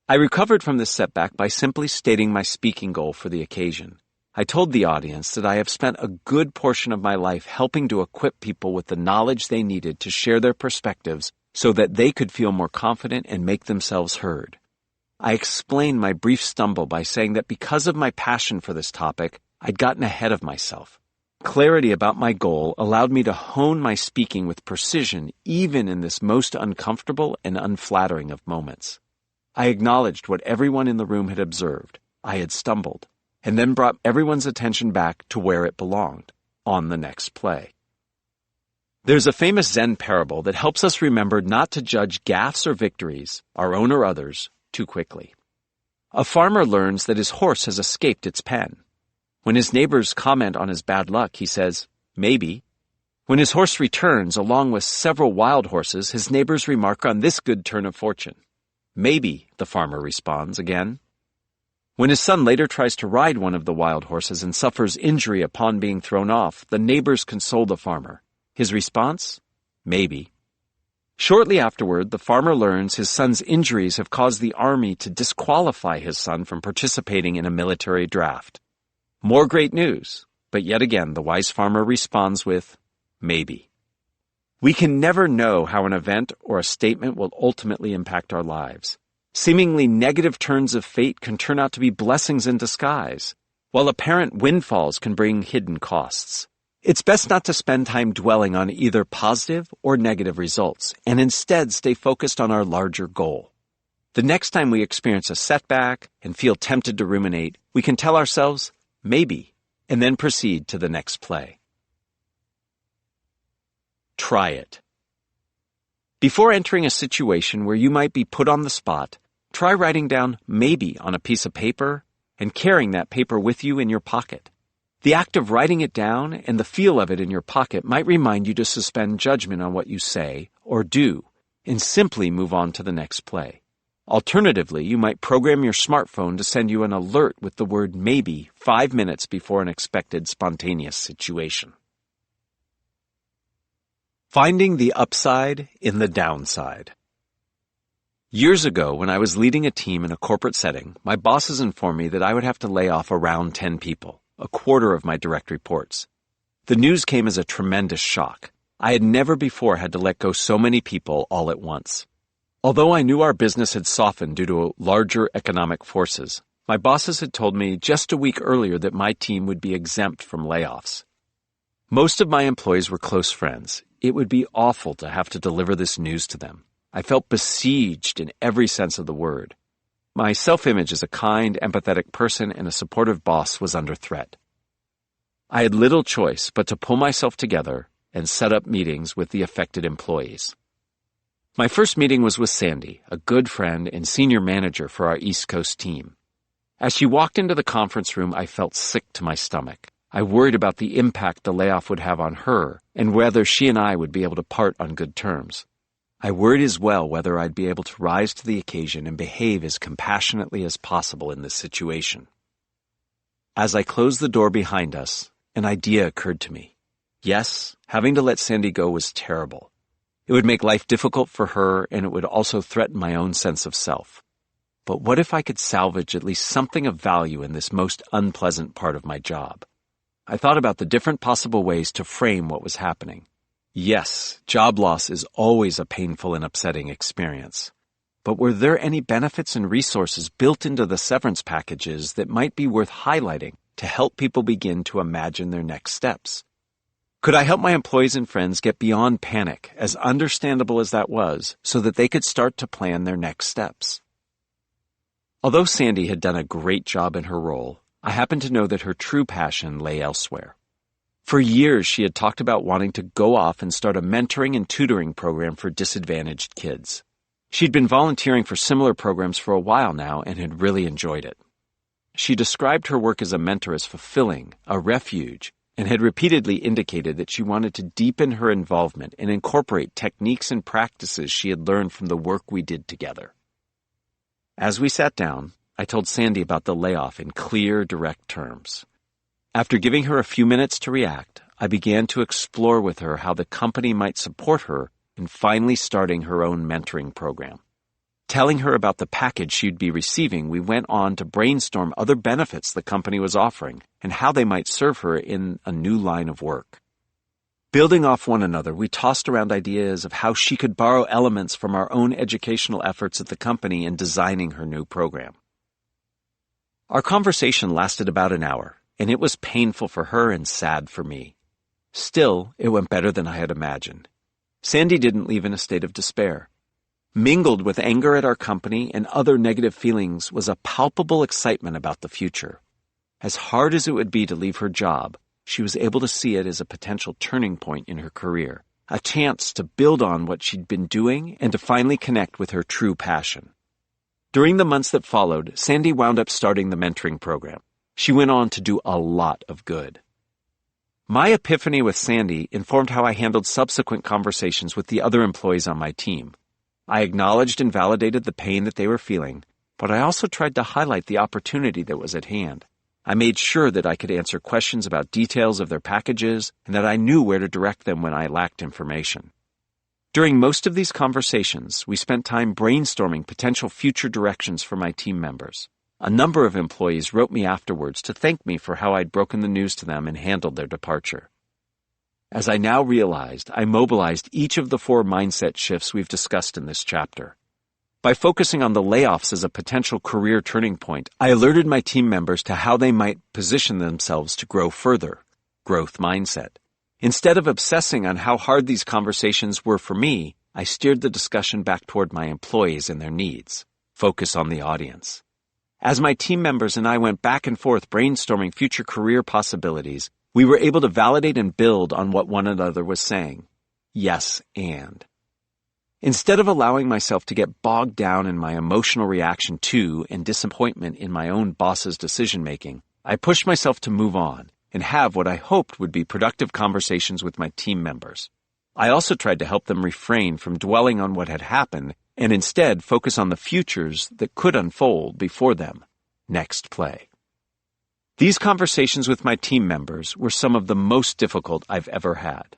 I recovered from this setback by simply stating my speaking goal for the occasion. I told the audience that I have spent a good portion of my life helping to equip people with the knowledge they needed to share their perspectives so that they could feel more confident and make themselves heard. I explained my brief stumble by saying that because of my passion for this topic, I'd gotten ahead of myself. Clarity about my goal allowed me to hone my speaking with precision even in this most uncomfortable and unflattering of moments. I acknowledged what everyone in the room had observed. I had stumbled, and then brought everyone's attention back to where it belonged, on the next play. There's a famous Zen parable that helps us remember not to judge gaffes or victories, our own or others, too quickly. A farmer learns that his horse has escaped its pen. When his neighbors comment on his bad luck, he says, "Maybe." When his horse returns, along with several wild horses, his neighbors remark on this good turn of fortune. "Maybe," the farmer responds again. When his son later tries to ride one of the wild horses and suffers injury upon being thrown off, the neighbors console the farmer. His response? "Maybe." Shortly afterward, the farmer learns his son's injuries have caused the army to disqualify his son from participating in a military draft. More great news, but yet again the wise farmer responds with, "Maybe." We can never know how an event or a statement will ultimately impact our lives. Seemingly negative turns of fate can turn out to be blessings in disguise, while apparent windfalls can bring hidden costs. It's best not to spend time dwelling on either positive or negative results, and instead stay focused on our larger goal. The next time we experience a setback and feel tempted to ruminate, we can tell ourselves, "Maybe," and then proceed to the next play. Try it. Before entering a situation where you might be put on the spot, try writing down "maybe" on a piece of paper and carrying that paper with you in your pocket. The act of writing it down and the feel of it in your pocket might remind you to suspend judgment on what you say or do and simply move on to the next play. Alternatively, you might program your smartphone to send you an alert with the word "maybe" 5 minutes before an expected spontaneous situation. Finding the upside in the downside. Years ago, when I was leading a team in a corporate setting, my bosses informed me that I would have to lay off around 10 people, a quarter of my direct reports. The news came as a tremendous shock. I had never before had to let go so many people all at once. Although I knew our business had softened due to larger economic forces, my bosses had told me just a week earlier that my team would be exempt from layoffs. Most of my employees were close friends. It would be awful to have to deliver this news to them. I felt besieged in every sense of the word. My self-image as a kind, empathetic person and a supportive boss was under threat. I had little choice but to pull myself together and set up meetings with the affected employees. My first meeting was with Sandy, a good friend and senior manager for our East Coast team. As she walked into the conference room, I felt sick to my stomach. I worried about the impact the layoff would have on her and whether she and I would be able to part on good terms. I worried as well whether I'd be able to rise to the occasion and behave as compassionately as possible in this situation. As I closed the door behind us, an idea occurred to me. Yes, having to let Sandy go was terrible. It would make life difficult for her, and it would also threaten my own sense of self. But what if I could salvage at least something of value in this most unpleasant part of my job? I thought about the different possible ways to frame what was happening. Yes, job loss is always a painful and upsetting experience. But were there any benefits and resources built into the severance packages that might be worth highlighting to help people begin to imagine their next steps? Could I help my employees and friends get beyond panic, as understandable as that was, so that they could start to plan their next steps? Although Sandy had done a great job in her role, I happened to know that her true passion lay elsewhere. For years, she had talked about wanting to go off and start a mentoring and tutoring program for disadvantaged kids. She'd been volunteering for similar programs for a while now and had really enjoyed it. She described her work as a mentor as fulfilling, a refuge, and had repeatedly indicated that she wanted to deepen her involvement and incorporate techniques and practices she had learned from the work we did together. As we sat down, I told Sandy about the layoff in clear, direct terms. After giving her a few minutes to react, I began to explore with her how the company might support her in finally starting her own mentoring program. Telling her about the package she'd be receiving, we went on to brainstorm other benefits the company was offering and how they might serve her in a new line of work. Building off one another, we tossed around ideas of how she could borrow elements from our own educational efforts at the company in designing her new program. Our conversation lasted about an hour, and it was painful for her and sad for me. Still, it went better than I had imagined. Sandy didn't leave in a state of despair. Mingled with anger at our company and other negative feelings was a palpable excitement about the future. As hard as it would be to leave her job, she was able to see it as a potential turning point in her career, a chance to build on what she'd been doing and to finally connect with her true passion. During the months that followed, Sandy wound up starting the mentoring program. She went on to do a lot of good. My epiphany with Sandy informed how I handled subsequent conversations with the other employees on my team. I acknowledged and validated the pain that they were feeling, but I also tried to highlight the opportunity that was at hand. I made sure that I could answer questions about details of their packages and that I knew where to direct them when I lacked information. During most of these conversations, we spent time brainstorming potential future directions for my team members. A number of employees wrote me afterwards to thank me for how I'd broken the news to them and handled their departure. As I now realized, I mobilized each of the 4 mindset shifts we've discussed in this chapter. By focusing on the layoffs as a potential career turning point, I alerted my team members to how they might position themselves to grow further. Growth mindset. Instead of obsessing on how hard these conversations were for me, I steered the discussion back toward my employees and their needs. Focus on the audience. As my team members and I went back and forth brainstorming future career possibilities, we were able to validate and build on what one another was saying. Yes, and. Instead of allowing myself to get bogged down in my emotional reaction to and disappointment in my own boss's decision-making, I pushed myself to move on and have what I hoped would be productive conversations with my team members. I also tried to help them refrain from dwelling on what had happened and instead focus on the futures that could unfold before them. Next play. These conversations with my team members were some of the most difficult I've ever had.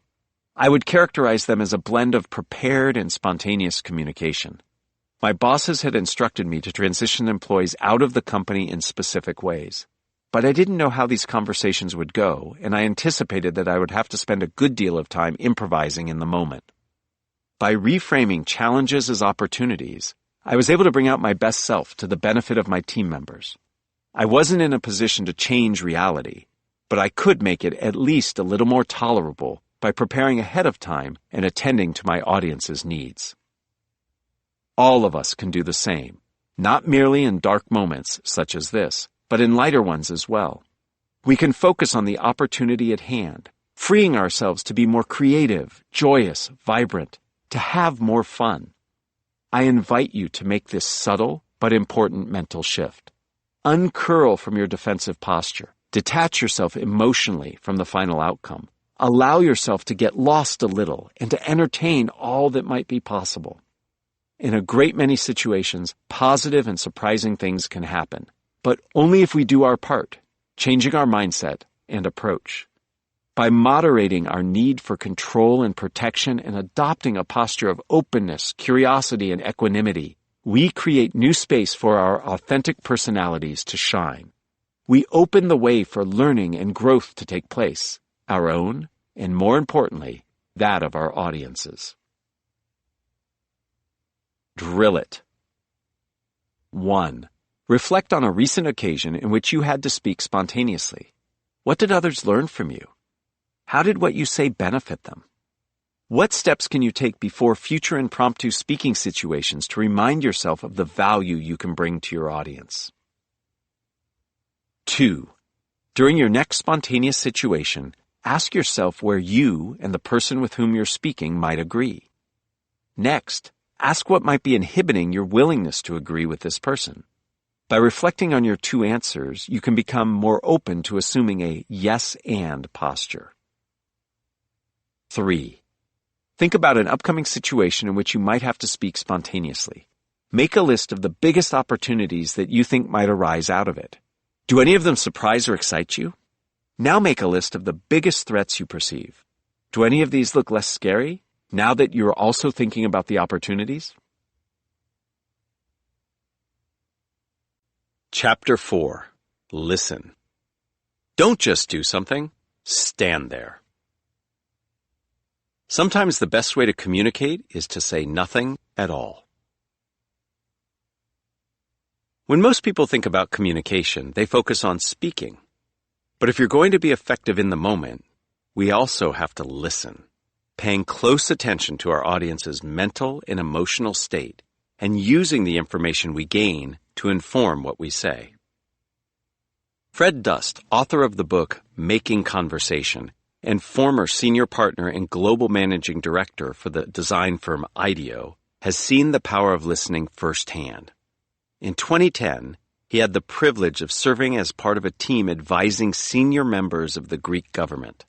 I would characterize them as a blend of prepared and spontaneous communication. My bosses had instructed me to transition employees out of the company in specific ways. But I didn't know how these conversations would go, and I anticipated that I would have to spend a good deal of time improvising in the moment. By reframing challenges as opportunities, I was able to bring out my best self to the benefit of my team members. I wasn't in a position to change reality, but I could make it at least a little more tolerable by preparing ahead of time and attending to my audience's needs. All of us can do the same, not merely in dark moments such as this, but in lighter ones as well. We can focus on the opportunity at hand, freeing ourselves to be more creative, joyous, vibrant, to have more fun. I invite you to make this subtle but important mental shift. Uncurl from your defensive posture. Detach yourself emotionally from the final outcome. Allow yourself to get lost a little and to entertain all that might be possible. In a great many situations, positive and surprising things can happen, but only if we do our part, changing our mindset and approach. By moderating our need for control and protection and adopting a posture of openness, curiosity, and equanimity, we create new space for our authentic personalities to shine. We open the way for learning and growth to take place, our own, and more importantly, that of our audiences. Drill it. 1. Reflect on a recent occasion in which you had to speak spontaneously. What did others learn from you? How did what you say benefit them? What steps can you take before future impromptu speaking situations to remind yourself of the value you can bring to your audience? 2. During your next spontaneous situation, ask yourself where you and the person with whom you're speaking might agree. Next, ask what might be inhibiting your willingness to agree with this person. By reflecting on your two answers, you can become more open to assuming a yes and posture. 3. Think about an upcoming situation in which you might have to speak spontaneously. Make a list of the biggest opportunities that you think might arise out of it. Do any of them surprise or excite you? Now make a list of the biggest threats you perceive. Do any of these look less scary, now that you're also thinking about the opportunities? Chapter 4. Listen. Don't just do something, stand there. Sometimes the best way to communicate is to say nothing at all. When most people think about communication, they focus on speaking. But if you're going to be effective in the moment, we also have to listen, paying close attention to our audience's mental and emotional state, and using the information we gain to inform what we say. Fred Dust, author of the book Making Conversation, and former senior partner and global managing director for the design firm IDEO, has seen the power of listening firsthand. In 2010, he had the privilege of serving as part of a team advising senior members of the Greek government.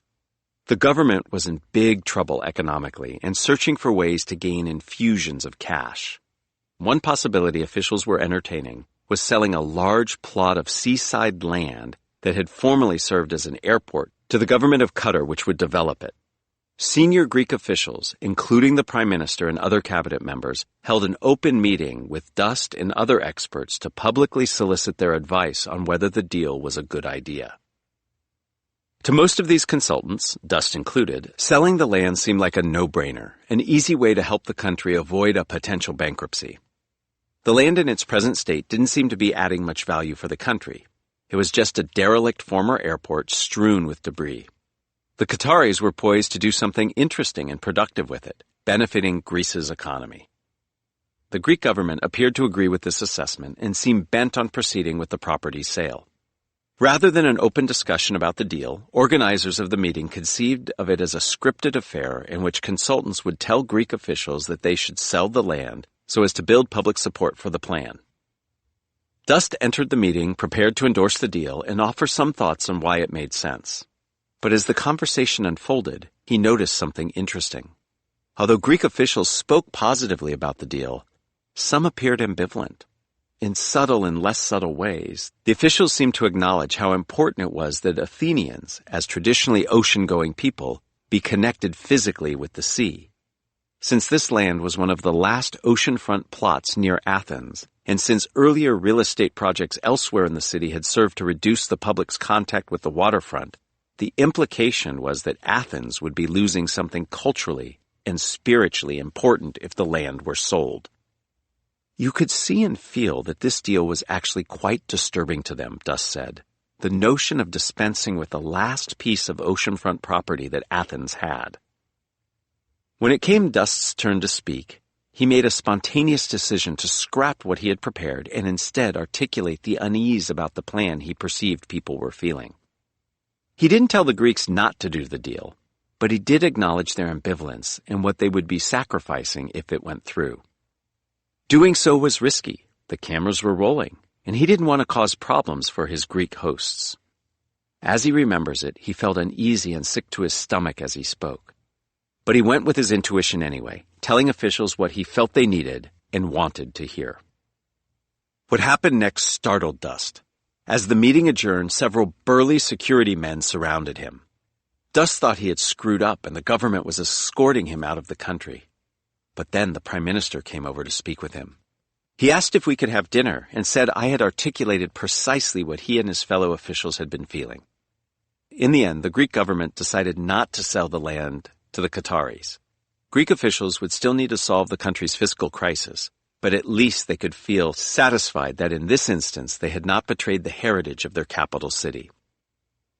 The government was in big trouble economically and searching for ways to gain infusions of cash. One possibility officials were entertaining was selling a large plot of seaside land that had formerly served as an airport to the government of Qatar, which would develop it. Senior Greek officials, including the Prime Minister and other cabinet members, held an open meeting with Dust and other experts to publicly solicit their advice on whether the deal was a good idea. To most of these consultants, Dust included, selling the land seemed like a no-brainer, an easy way to help the country avoid a potential bankruptcy. The land in its present state didn't seem to be adding much value for the country. It was just a derelict former airport strewn with debris. The Qataris were poised to do something interesting and productive with it, benefiting Greece's economy. The Greek government appeared to agree with this assessment and seemed bent on proceeding with the property's sale. Rather than an open discussion about the deal, organizers of the meeting conceived of it as a scripted affair in which consultants would tell Greek officials that they should sell the land so as to build public support for the plan. Dust entered the meeting prepared to endorse the deal and offer some thoughts on why it made sense. But as the conversation unfolded, he noticed something interesting. Although Greek officials spoke positively about the deal, some appeared ambivalent. In subtle and less subtle ways, the officials seemed to acknowledge how important it was that Athenians, as traditionally ocean-going people, be connected physically with the sea. Since this land was one of the last oceanfront plots near Athens, and since earlier real estate projects elsewhere in the city had served to reduce the public's contact with the waterfront, the implication was that Athens would be losing something culturally and spiritually important if the land were sold. You could see and feel that this deal was actually quite disturbing to them, Dust said. The notion of dispensing with the last piece of oceanfront property that Athens had. When it came Dust's turn to speak, he made a spontaneous decision to scrap what he had prepared and instead articulate the unease about the plan he perceived people were feeling. He didn't tell the Greeks not to do the deal, but he did acknowledge their ambivalence and what they would be sacrificing if it went through. Doing so was risky. The cameras were rolling, and he didn't want to cause problems for his Greek hosts. As he remembers it, he felt uneasy and sick to his stomach as he spoke. But he went with his intuition anyway, telling officials what he felt they needed and wanted to hear. What happened next startled Dust. As the meeting adjourned, several burly security men surrounded him. Dust thought he had screwed up and the government was escorting him out of the country. But then the Prime Minister came over to speak with him. He asked if we could have dinner and said I had articulated precisely what he and his fellow officials had been feeling. In the end, the Greek government decided not to sell the land to the Qataris. Greek officials would still need to solve the country's fiscal crisis, but at least they could feel satisfied that in this instance they had not betrayed the heritage of their capital city.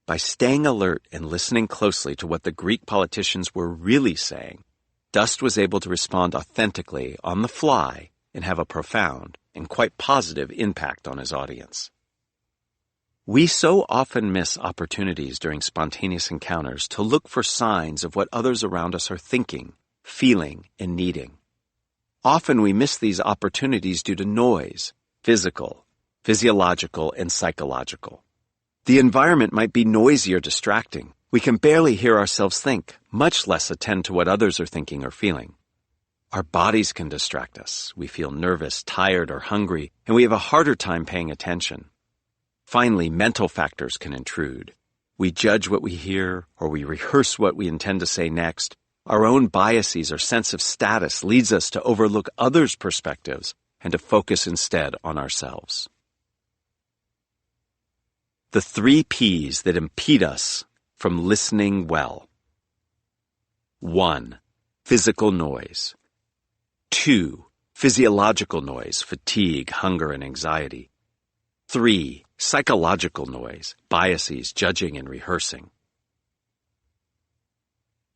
By staying alert and listening closely to what the Greek politicians were really saying, Dust was able to respond authentically on the fly and have a profound and quite positive impact on his audience. We so often miss opportunities during spontaneous encounters to look for signs of what others around us are thinking, feeling, and needing. Often we miss these opportunities due to noise, physical physiological and psychological. The environment might be noisy or distracting. We can barely hear ourselves think, much less attend to what others are thinking or feeling. Our bodies can distract us. We feel nervous, tired, or hungry, and we have a harder time paying attention. Finally, mental factors can intrude. We judge what we hear, or we rehearse what we intend to say next. Our own biases or sense of status leads us to overlook others' perspectives and to focus instead on ourselves. The 3 P's that impede us from listening well. 1. Physical noise. 2. Physiological noise, fatigue, hunger, and anxiety. 3. Psychological noise, biases, judging, and rehearsing.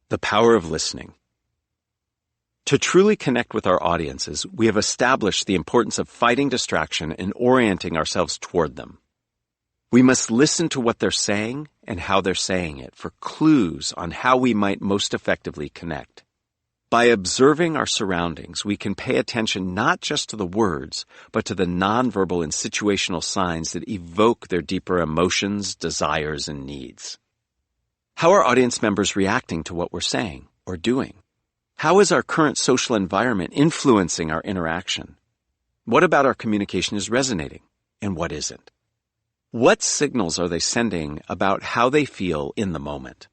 The power of listening. To truly connect with our audiences, we have established the importance of fighting distraction and orienting ourselves toward them. We must listen to what they're saying and how they're saying it for clues on how we might most effectively connect. By observing our surroundings, we can pay attention not just to the words, but to the nonverbal and situational signs that evoke their deeper emotions, desires, and needs. How are audience members reacting to what we're saying or doing? How is our current social environment influencing our interaction? What about our communication is resonating, and what isn't? What signals are they sending about how they feel in the moment?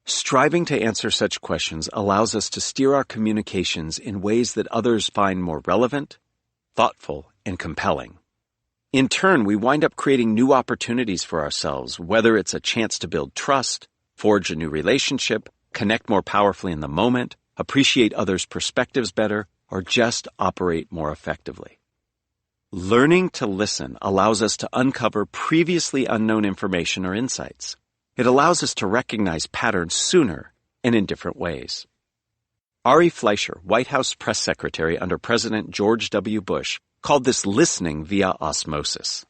Striving to answer such questions allows us to steer our communications in ways that others find more relevant, thoughtful, and compelling. In turn, we wind up creating new opportunities for ourselves, whether it's a chance to build trust, forge a new relationship, connect more powerfully in the moment, appreciate others' perspectives better, or just operate more effectively. Learning to listen allows us to uncover previously unknown information or insights. It allows us to recognize patterns sooner and in different ways. Ari Fleischer, White House press secretary under President George W. Bush, called this listening via osmosis.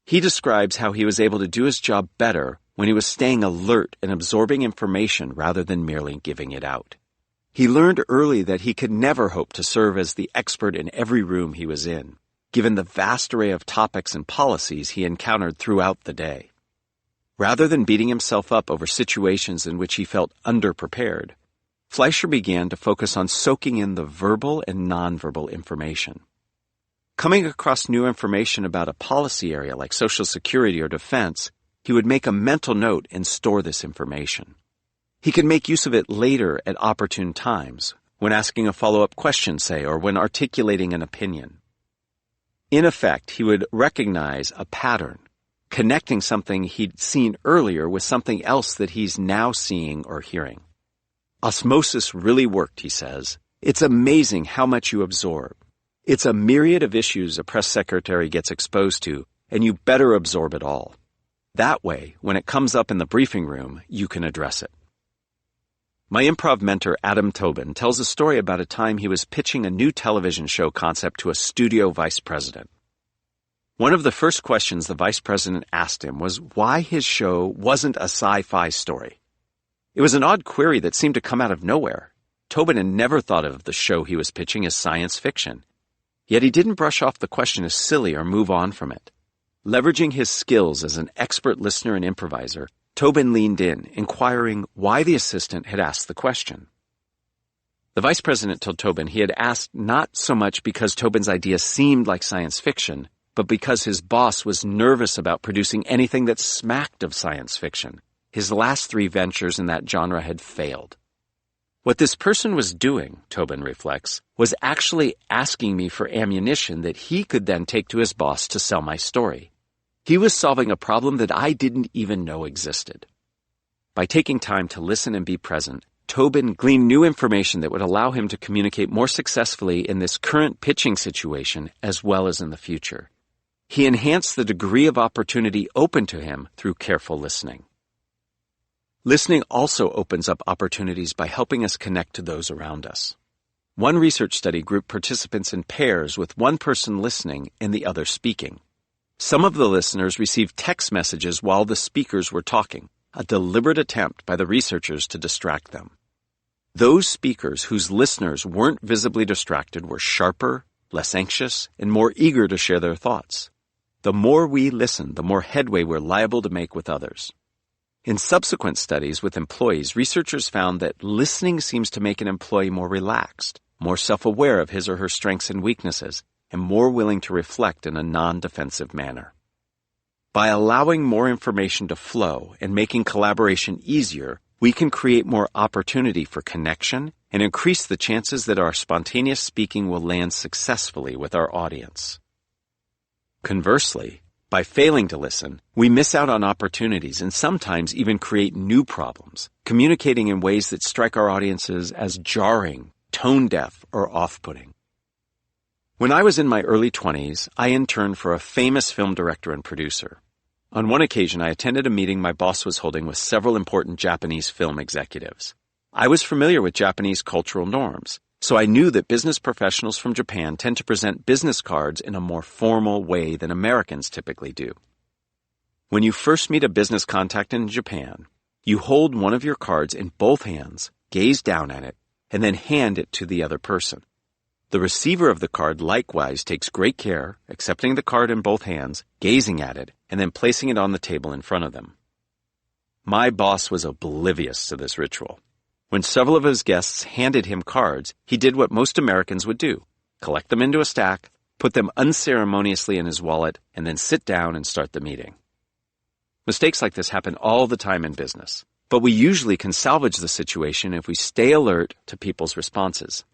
He describes how he was able to do his job better when he was staying alert and absorbing information rather than merely giving it out. He learned early that he could never hope to serve as the expert in every room he was in, given the vast array of topics and policies he encountered throughout the day. Rather than beating himself up over situations in which he felt underprepared, Fleischer began to focus on soaking in the verbal and nonverbal information. Coming across new information about a policy area like Social Security or defense, he would make a mental note and store this information. He could make use of it later at opportune times, when asking a follow-up question, say, or when articulating an opinion. In effect, he would recognize a pattern, connecting something he'd seen earlier with something else that he's now seeing or hearing. Osmosis really worked, he says. It's amazing how much you absorb. It's a myriad of issues a press secretary gets exposed to, and you better absorb it all. That way, when it comes up in the briefing room, you can address it. My improv mentor, Adam Tobin, tells a story about a time he was pitching a new television show concept to a studio vice president. One of the first questions the vice president asked him was why his show wasn't a sci-fi story. It was an odd query that seemed to come out of nowhere. Tobin had never thought of the show he was pitching as science fiction. Yet he didn't brush off the question as silly or move on from it. Leveraging his skills as an expert listener and improviser, Tobin leaned in, inquiring why the assistant had asked the question. The vice president told Tobin he had asked not so much because Tobin's idea seemed like science fiction, but because his boss was nervous about producing anything that smacked of science fiction. His last 3 ventures in that genre had failed. What this person was doing, Tobin reflects, was actually asking me for ammunition that he could then take to his boss to sell my story. He was solving a problem that I didn't even know existed. By taking time to listen and be present, Tobin gleaned new information that would allow him to communicate more successfully in this current pitching situation as well as in the future. He enhanced the degree of opportunity open to him through careful listening. Listening also opens up opportunities by helping us connect to those around us. One research study grouped participants in pairs with one person listening and the other speaking. Some of the listeners received text messages while the speakers were talking, a deliberate attempt by the researchers to distract them. Those speakers whose listeners weren't visibly distracted were sharper, less anxious, and more eager to share their thoughts. The more we listen, the more headway we're liable to make with others. In subsequent studies with employees, researchers found that listening seems to make an employee more relaxed, more self-aware of his or her strengths and weaknesses, and more willing to reflect in a non-defensive manner. By allowing more information to flow and making collaboration easier, we can create more opportunity for connection and increase the chances that our spontaneous speaking will land successfully with our audience. Conversely, by failing to listen, we miss out on opportunities and sometimes even create new problems, communicating in ways that strike our audiences as jarring, tone-deaf, or off-putting. When I was in my early 20s, I interned for a famous film director and producer. On one occasion, I attended a meeting my boss was holding with several important Japanese film executives. I was familiar with Japanese cultural norms, so I knew that business professionals from Japan tend to present business cards in a more formal way than Americans typically do. When you first meet a business contact in Japan, you hold one of your cards in both hands, gaze down at it, and then hand it to the other person. The receiver of the card likewise takes great care, accepting the card in both hands, gazing at it, and then placing it on the table in front of them. My boss was oblivious to this ritual. When several of his guests handed him cards, he did what most Americans would do: collect them into a stack, put them unceremoniously in his wallet, and then sit down and start the meeting. Mistakes like this happen all the time in business, but we usually can salvage the situation if we stay alert to people's responses.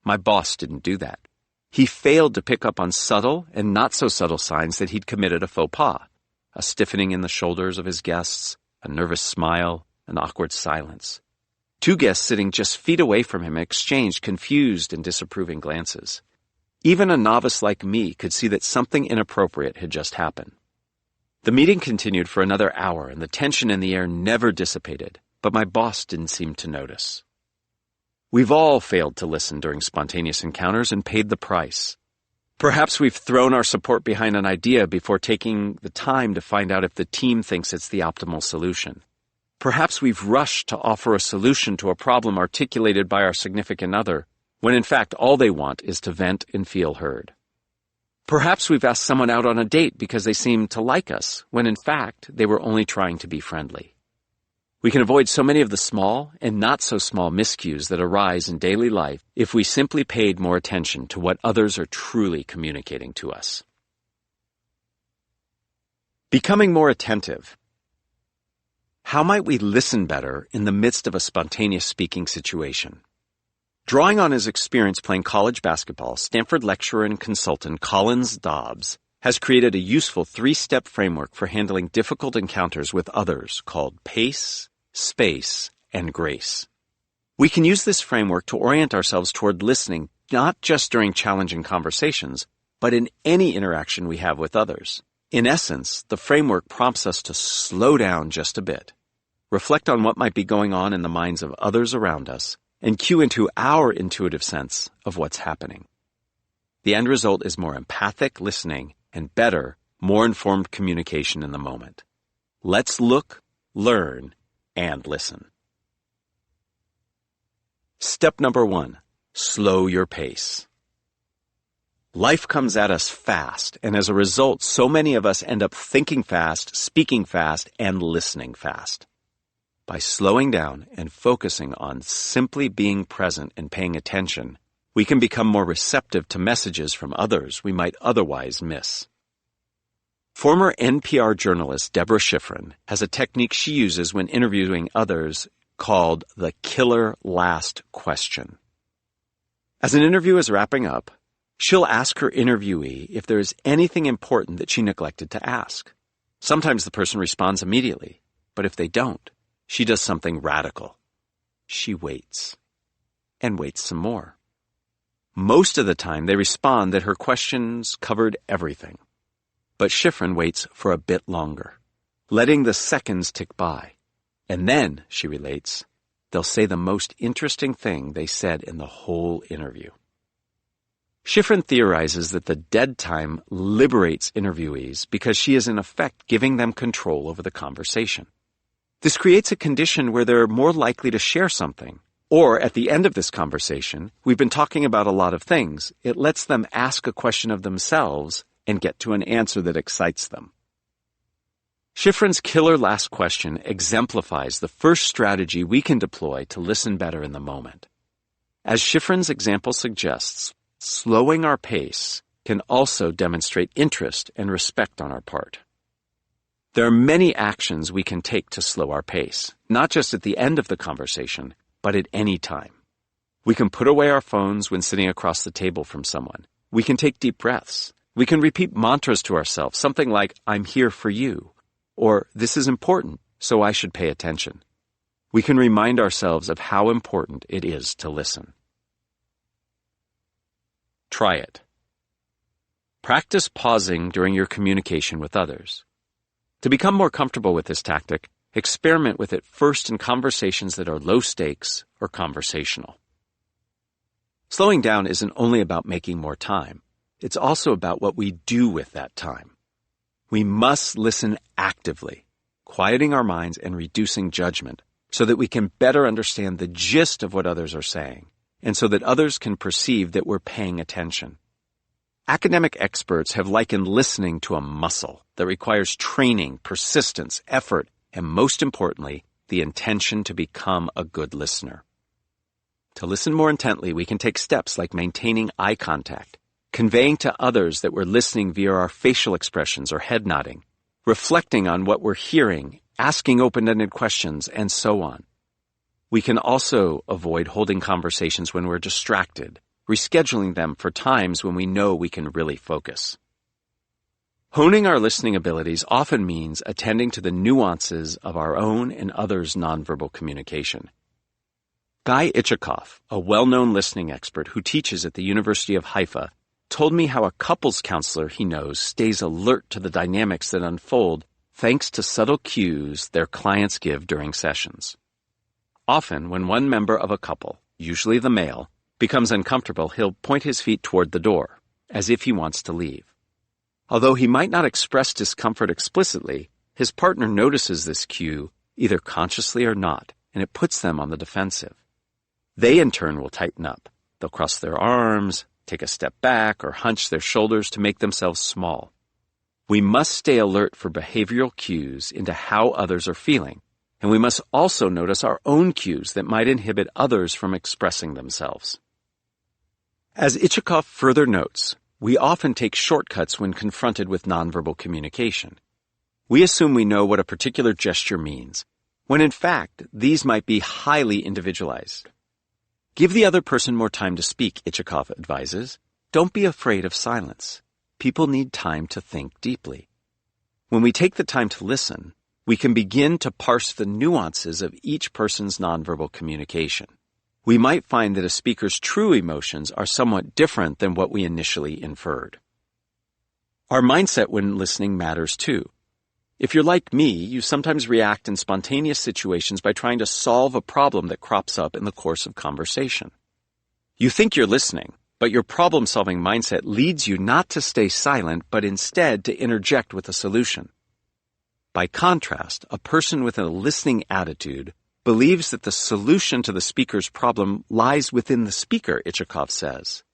My boss didn't do that. He failed to pick up on subtle and not so subtle signs that he'd committed a faux pas: a stiffening in the shoulders of his guests, a nervous smile, an awkward silence. Two guests sitting just feet away from him exchanged confused and disapproving glances. Even a novice like me could see that something inappropriate had just happened. The meeting continued for another hour, and the tension in the air never dissipated, but my boss didn't seem to notice. We've all failed to listen during spontaneous encounters and paid the price. Perhaps we've thrown our support behind an idea before taking the time to find out if the team thinks it's the optimal solution. Perhaps we've rushed to offer a solution to a problem articulated by our significant other, when in fact all they want is to vent and feel heard. Perhaps we've asked someone out on a date because they seem to like us, when in fact they were only trying to be friendly. We can avoid so many of the small and not so small miscues that arise in daily life if we simply paid more attention to what others are truly communicating to us. Becoming more attentive. How might we listen better in the midst of a spontaneous speaking situation? Drawing on his experience playing college basketball, Stanford lecturer and consultant Collins Dobbs has created a useful 3-step framework for handling difficult encounters with others called PACE, SPACE, and GRACE. We can use this framework to orient ourselves toward listening not just during challenging conversations, but in any interaction we have with others. In essence, the framework prompts us to slow down just a bit, reflect on what might be going on in the minds of others around us, and cue into our intuitive sense of what's happening. The end result is more empathic listening and better, more informed communication in the moment. Let's look, learn, and listen. Step number 1, slow your pace. Life comes at us fast, and as a result, so many of us end up thinking fast, speaking fast, and listening fast. By slowing down and focusing on simply being present and paying attention, we can become more receptive to messages from others we might otherwise miss. Former NPR journalist Deborah Schifrin has a technique she uses when interviewing others called the killer last question. As an interview is wrapping up, she'll ask her interviewee if there is anything important that she neglected to ask. Sometimes the person responds immediately, but if they don't, she does something radical. She waits, and waits some more. Most of the time, they respond that her questions covered everything. But Schifrin waits for a bit longer, letting the seconds tick by. And then, she relates, they'll say the most interesting thing they said in the whole interview. Schifrin theorizes that the dead time liberates interviewees because she is in effect giving them control over the conversation. This creates a condition where they're more likely to share something. Or at the end of this conversation, we've been talking about a lot of things. It lets them ask a question of themselves and get to an answer that excites them. Schifrin's killer last question exemplifies the first strategy we can deploy to listen better in the moment. As Schifrin's example suggests, slowing our pace can also demonstrate interest and respect on our part. There are many actions we can take to slow our pace, not just at the end of the conversation, but at any time. We can put away our phones when sitting across the table from someone. We can take deep breaths. We can repeat mantras to ourselves, something like, "I'm here for you," or "This is important, so I should pay attention." We can remind ourselves of how important it is to listen. Try it. Practice pausing during your communication with others. To become more comfortable with this tactic, experiment with it first in conversations that are low stakes or conversational. Slowing down isn't only about making more time. It's also about what we do with that time. We must listen actively, quieting our minds and reducing judgment so that we can better understand the gist of what others are saying, and so that others can perceive that we're paying attention. Academic experts have likened listening to a muscle that requires training, persistence, effort, and most importantly, the intention to become a good listener. To listen more intently, we can take steps like maintaining eye contact, conveying to others that we're listening via our facial expressions or head nodding, reflecting on what we're hearing, asking open-ended questions, and so on. We can also avoid holding conversations when we're distracted, rescheduling them for times when we know we can really focus. Honing our listening abilities often means attending to the nuances of our own and others' nonverbal communication. Guy Ichikoff, a well-known listening expert who teaches at the University of Haifa, told me how a couples counselor he knows stays alert to the dynamics that unfold thanks to subtle cues their clients give during sessions. Often, when one member of a couple, usually the male, becomes uncomfortable, he'll point his feet toward the door, as if he wants to leave. Although he might not express discomfort explicitly, his partner notices this cue, either consciously or not, and it puts them on the defensive. They, in turn, will tighten up. They'll cross their arms, take a step back, or hunch their shoulders to make themselves small. We must stay alert for behavioral cues into how others are feeling, and we must also notice our own cues that might inhibit others from expressing themselves. As Ichikoff further notes, we often take shortcuts when confronted with nonverbal communication. We assume we know what a particular gesture means, when in fact, these might be highly individualized. Give the other person more time to speak, Ichikoff advises. Don't be afraid of silence. People need time to think deeply. When we take the time to listen, we can begin to parse the nuances of each person's nonverbal communication. We might find that a speaker's true emotions are somewhat different than what we initially inferred. Our mindset when listening matters too. If you're like me, you sometimes react in spontaneous situations by trying to solve a problem that crops up in the course of conversation. You think you're listening, but your problem-solving mindset leads you not to stay silent, but instead to interject with a solution. By contrast, a person with a listening attitude believes that the solution to the speaker's problem lies within the speaker, Ichikoff says.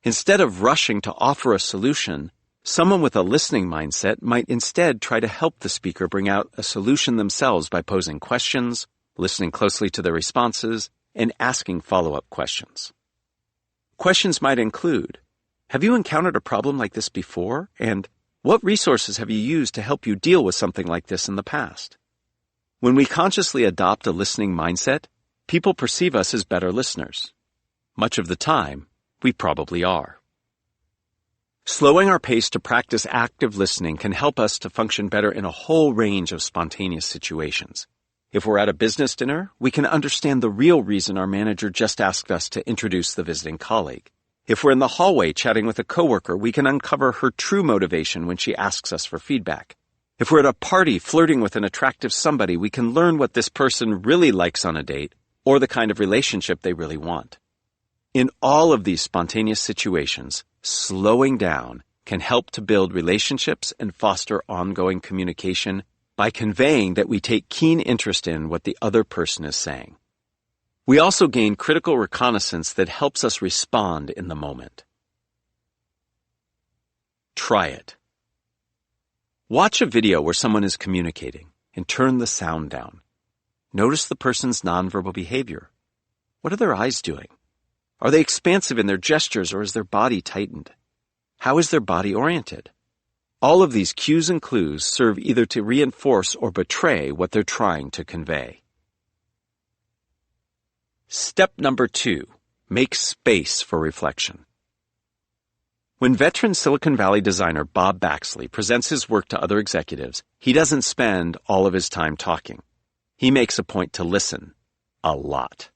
Instead of rushing to offer a solution, someone with a listening mindset might instead try to help the speaker bring out a solution themselves by posing questions, listening closely to their responses, and asking follow-up questions. Questions might include, have you encountered a problem like this before? And what resources have you used to help you deal with something like this in the past? When we consciously adopt a listening mindset, people perceive us as better listeners. Much of the time, we probably are. Slowing our pace to practice active listening can help us to function better in a whole range of spontaneous situations. If we're at a business dinner, we can understand the real reason our manager just asked us to introduce the visiting colleague. If we're in the hallway chatting with a coworker, we can uncover her true motivation when she asks us for feedback. If we're at a party flirting with an attractive somebody, we can learn what this person really likes on a date or the kind of relationship they really want. In all of these spontaneous situations, slowing down can help to build relationships and foster ongoing communication by conveying that we take keen interest in what the other person is saying. We also gain critical reconnaissance that helps us respond in the moment. Try it. Watch a video where someone is communicating and turn the sound down. Notice the person's nonverbal behavior. What are their eyes doing? Are they expansive in their gestures or is their body tightened? How is their body oriented? All of these cues and clues serve either to reinforce or betray what they're trying to convey. Step number 2, make space for reflection. When veteran Silicon Valley designer Bob Baxley presents his work to other executives, he doesn't spend all of his time talking. He makes a point to listen. A lot.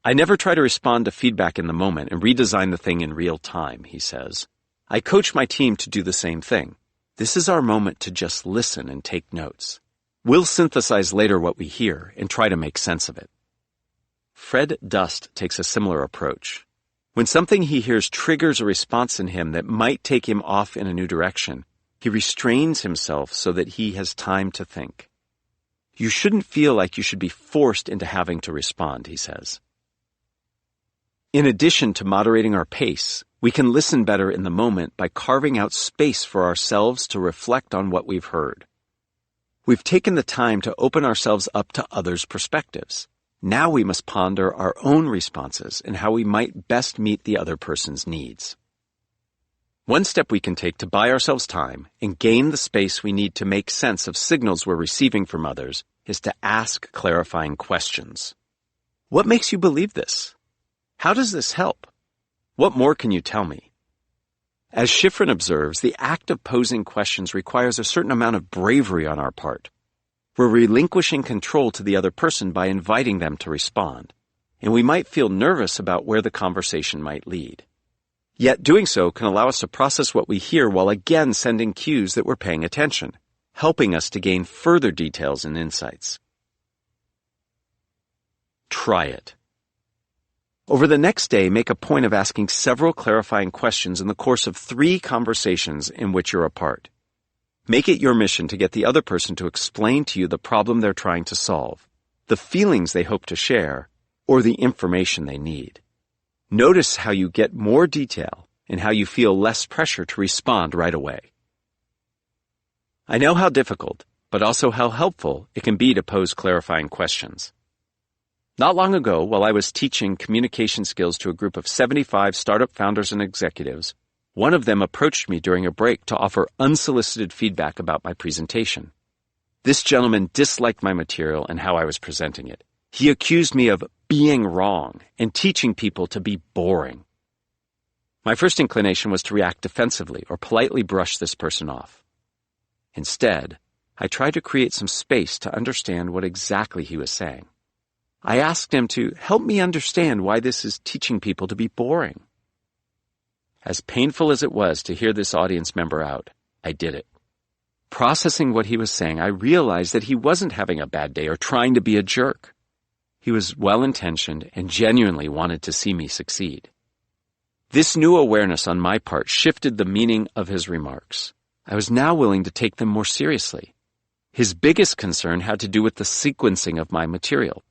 I never try to respond to feedback in the moment and redesign the thing in real time, he says. I coach my team to do the same thing. This is our moment to just listen and take notes. We'll synthesize later what we hear and try to make sense of it. Fred Dust takes a similar approach. When something he hears triggers a response in him that might take him off in a new direction, he restrains himself so that he has time to think. You shouldn't feel like you should be forced into having to respond, he says. In addition to moderating our pace, we can listen better in the moment by carving out space for ourselves to reflect on what we've heard. We've taken the time to open ourselves up to others' perspectives. Now we must ponder our own responses and how we might best meet the other person's needs. One step we can take to buy ourselves time and gain the space we need to make sense of signals we're receiving from others is to ask clarifying questions. What makes you believe this? How does this help? What more can you tell me? As Schifrin observes, the act of posing questions requires a certain amount of bravery on our part. We're relinquishing control to the other person by inviting them to respond, and we might feel nervous about where the conversation might lead. Yet doing so can allow us to process what we hear while again sending cues that we're paying attention, helping us to gain further details and insights. Try it. Over the next day, make a point of asking several clarifying questions in the course of 3 conversations in which you're apart. Make it your mission to get the other person to explain to you the problem they're trying to solve, the feelings they hope to share, or the information they need. Notice how you get more detail and how you feel less pressure to respond right away. I know how difficult, but also how helpful it can be to pose clarifying questions. Not long ago, while I was teaching communication skills to a group of 75 startup founders and executives, one of them approached me during a break to offer unsolicited feedback about my presentation. This gentleman disliked my material and how I was presenting it. He accused me of being wrong and teaching people to be boring. My first inclination was to react defensively or politely brush this person off. Instead, I tried to create some space to understand what exactly he was saying. I asked him to help me understand why this is teaching people to be boring. As painful as it was to hear this audience member out, I did it. Processing what he was saying, I realized that he wasn't having a bad day or trying to be a jerk. He was well-intentioned and genuinely wanted to see me succeed. This new awareness on my part shifted the meaning of his remarks. I was now willing to take them more seriously. His biggest concern had to do with the sequencing of my material.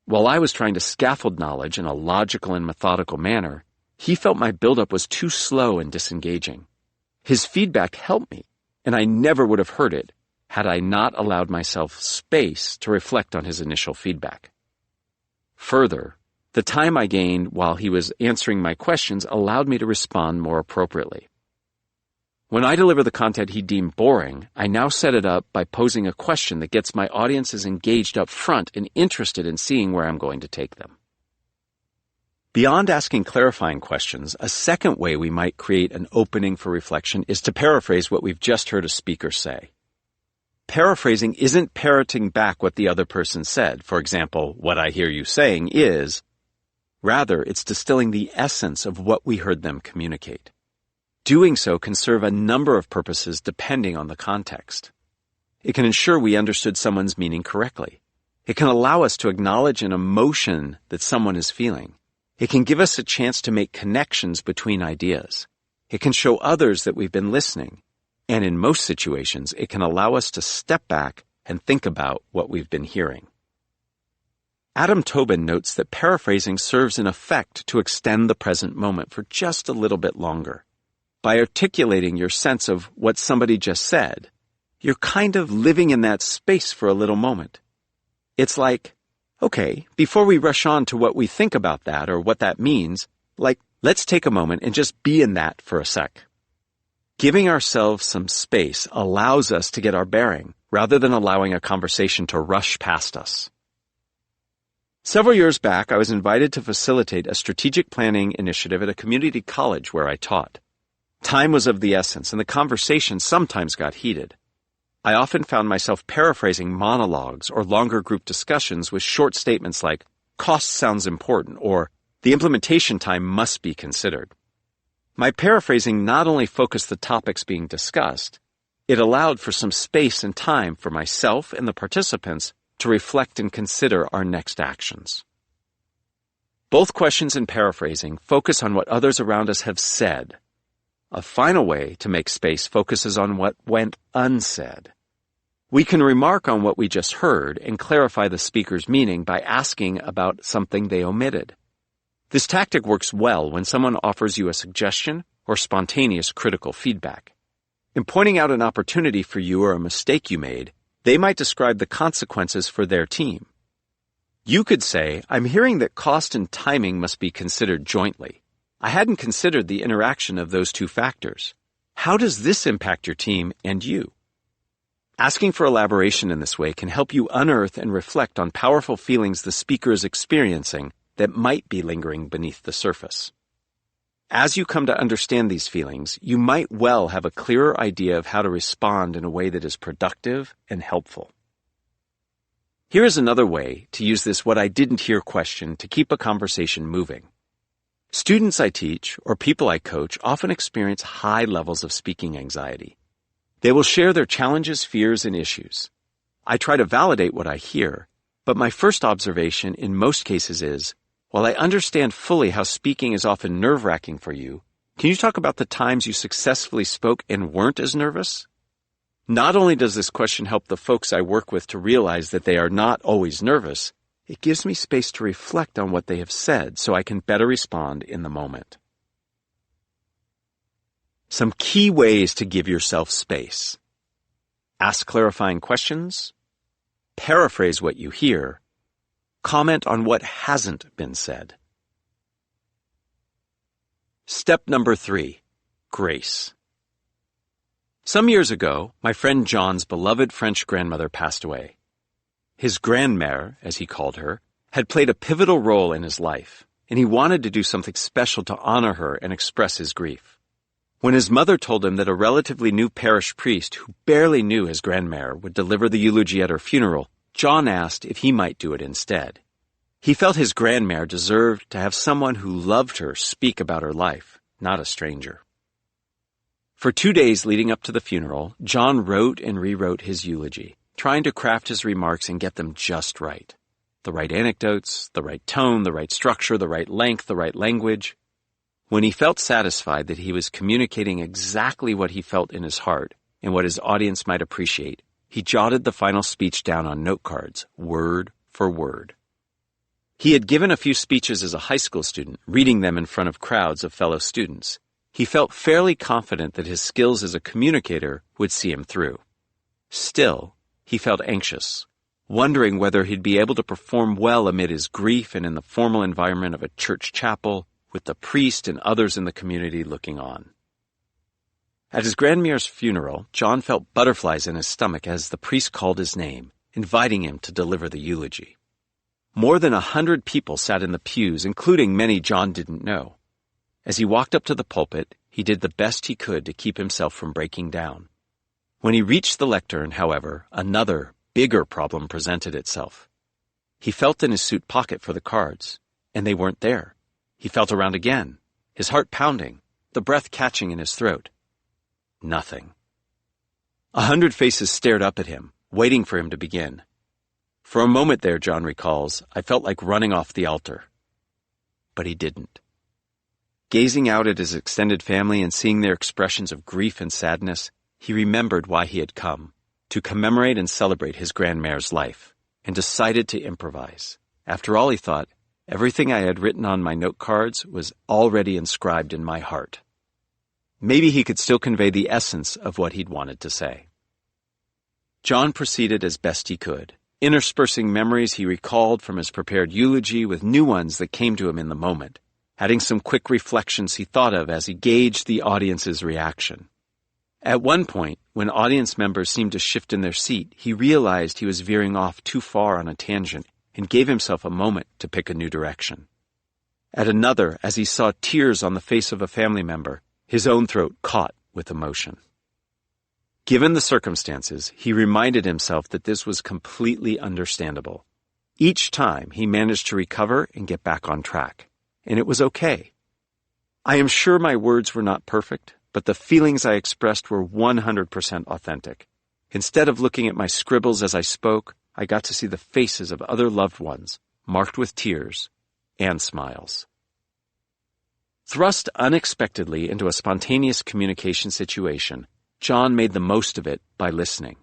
While I was trying to scaffold knowledge in a logical and methodical manner, he felt my buildup was too slow and disengaging. His feedback helped me, and I never would have heard it had I not allowed myself space to reflect on his initial feedback. Further, the time I gained while he was answering my questions allowed me to respond more appropriately. When I deliver the content he deemed boring, I now set it up by posing a question that gets my audiences engaged up front and interested in seeing where I'm going to take them. Beyond asking clarifying questions, a second way we might create an opening for reflection is to paraphrase what we've just heard a speaker say. Paraphrasing isn't parroting back what the other person said. For example, what I hear you saying is. Rather, it's distilling the essence of what we heard them communicate. Doing so can serve a number of purposes depending on the context. It can ensure we understood someone's meaning correctly. It can allow us to acknowledge an emotion that someone is feeling. It can give us a chance to make connections between ideas. It can show others that we've been listening. And in most situations, it can allow us to step back and think about what we've been hearing. Adam Tobin notes that paraphrasing serves in effect to extend the present moment for just a little bit longer. By articulating your sense of what somebody just said, you're kind of living in that space for a little moment. It's like, okay, before we rush on to what we think about that or what that means, let's take a moment and just be in that for a sec. Giving ourselves some space allows us to get our bearing, rather than allowing a conversation to rush past us. Several years back, I was invited to facilitate a strategic planning initiative at a community college where I taught. Time was of the essence, and the conversation sometimes got heated. I often found myself paraphrasing monologues or longer group discussions with short statements like, "Cost sounds important," or "The implementation time must be considered." My paraphrasing not only focused the topics being discussed, it allowed for some space and time for myself and the participants to reflect and consider our next actions. Both questions and paraphrasing focus on what others around us have said. A final way to make space focuses on what went unsaid. We can remark on what we just heard and clarify the speaker's meaning by asking about something they omitted. This tactic works well when someone offers you a suggestion or spontaneous critical feedback. In pointing out an opportunity for you or a mistake you made, they might describe the consequences for their team. You could say, "I'm hearing that cost and timing must be considered jointly. I hadn't considered the interaction of those two factors. How does this impact your team and you?" Asking for elaboration in this way can help you unearth and reflect on powerful feelings the speaker is experiencing that might be lingering beneath the surface. As you come to understand these feelings, you might well have a clearer idea of how to respond in a way that is productive and helpful. Here is another way to use this "what I didn't hear" question to keep a conversation moving. Students I teach or people I coach often experience high levels of speaking anxiety. They will share their challenges, fears, and issues. I try to validate what I hear, but my first observation in most cases is, while I understand fully how speaking is often nerve-wracking for you, can you talk about the times you successfully spoke and weren't as nervous? Not only does this question help the folks I work with to realize that they are not always nervous, it gives me space to reflect on what they have said so I can better respond in the moment. Some key ways to give yourself space. Ask clarifying questions. Paraphrase what you hear. Comment on what hasn't been said. Step number 3. Grace. Some years ago, my friend John's beloved French grandmother passed away. His grandmère, as he called her, had played a pivotal role in his life, and he wanted to do something special to honor her and express his grief. When his mother told him that a relatively new parish priest who barely knew his grandmère would deliver the eulogy at her funeral, John asked if he might do it instead. He felt his grandmère deserved to have someone who loved her speak about her life, not a stranger. For 2 days leading up to the funeral, John wrote and rewrote his eulogy, trying to craft his remarks and get them just right. The right anecdotes, the right tone, the right structure, the right length, the right language. When he felt satisfied that he was communicating exactly what he felt in his heart and what his audience might appreciate, he jotted the final speech down on note cards, word for word. He had given a few speeches as a high school student, reading them in front of crowds of fellow students. He felt fairly confident that his skills as a communicator would see him through. Still, he felt anxious, wondering whether he'd be able to perform well amid his grief and in the formal environment of a church chapel, with the priest and others in the community looking on. At his grandmère's funeral, John felt butterflies in his stomach as the priest called his name, inviting him to deliver the eulogy. More than 100 people sat in the pews, including many John didn't know. As he walked up to the pulpit, he did the best he could to keep himself from breaking down. When he reached the lectern, however, another, bigger problem presented itself. He felt in his suit pocket for the cards, and they weren't there. He felt around again, his heart pounding, the breath catching in his throat. Nothing. 100 faces stared up at him, waiting for him to begin. For a moment there, John recalls, I felt like running off the altar. But he didn't. Gazing out at his extended family and seeing their expressions of grief and sadness, he remembered why he had come, to commemorate and celebrate his grandmère's life, and decided to improvise. After all, he thought, everything I had written on my note cards was already inscribed in my heart. Maybe he could still convey the essence of what he'd wanted to say. John proceeded as best he could, interspersing memories he recalled from his prepared eulogy with new ones that came to him in the moment, adding some quick reflections he thought of as he gauged the audience's reaction. At one point, when audience members seemed to shift in their seat, he realized he was veering off too far on a tangent and gave himself a moment to pick a new direction. At another, as he saw tears on the face of a family member, his own throat caught with emotion. Given the circumstances, he reminded himself that this was completely understandable. Each time, he managed to recover and get back on track, and it was okay. I am sure my words were not perfect, but the feelings I expressed were 100% authentic. Instead of looking at my scribbles as I spoke, I got to see the faces of other loved ones, marked with tears and smiles. Thrust unexpectedly into a spontaneous communication situation, John made the most of it by listening.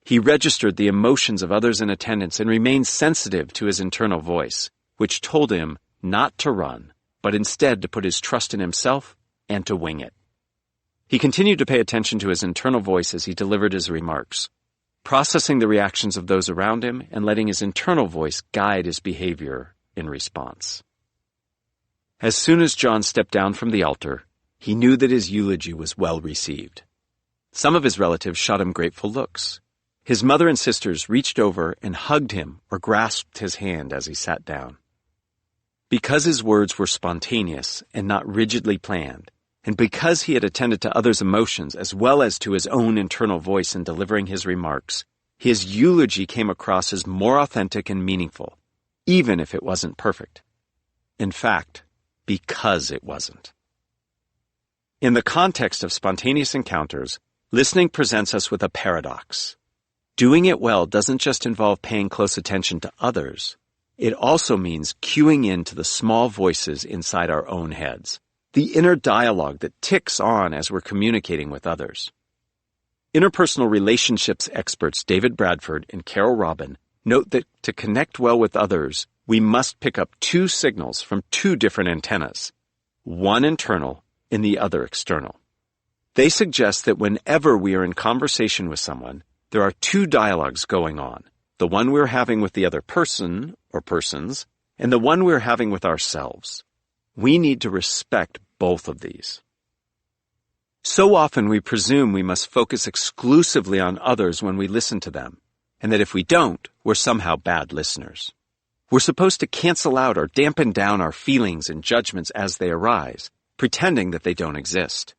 He registered the emotions of others in attendance and remained sensitive to his internal voice, which told him not to run, but instead to put his trust in himself and to wing it. He continued to pay attention to his internal voice as he delivered his remarks, processing the reactions of those around him and letting his internal voice guide his behavior in response. As soon as John stepped down from the altar, he knew that his eulogy was well received. Some of his relatives shot him grateful looks. His mother and sisters reached over and hugged him or grasped his hand as he sat down. Because his words were spontaneous and not rigidly planned, and because he had attended to others' emotions as well as to his own internal voice in delivering his remarks, his eulogy came across as more authentic and meaningful, even if it wasn't perfect. In fact, because it wasn't. In the context of spontaneous encounters, listening presents us with a paradox. Doing it well doesn't just involve paying close attention to others. It also means cueing into the small voices inside our own heads, the inner dialogue that ticks on as we're communicating with others. Interpersonal relationships experts David Bradford and Carol Robin note that to connect well with others, we must pick up two signals from two different antennas, one internal and the other external. They suggest that whenever we are in conversation with someone, there are two dialogues going on, the one we're having with the other person or persons, and the one we're having with ourselves. We need to respect both of these. So often we presume we must focus exclusively on others when we listen to them, and that if we don't, we're somehow bad listeners. We're supposed to cancel out or dampen down our feelings and judgments as they arise, pretending that they don't exist.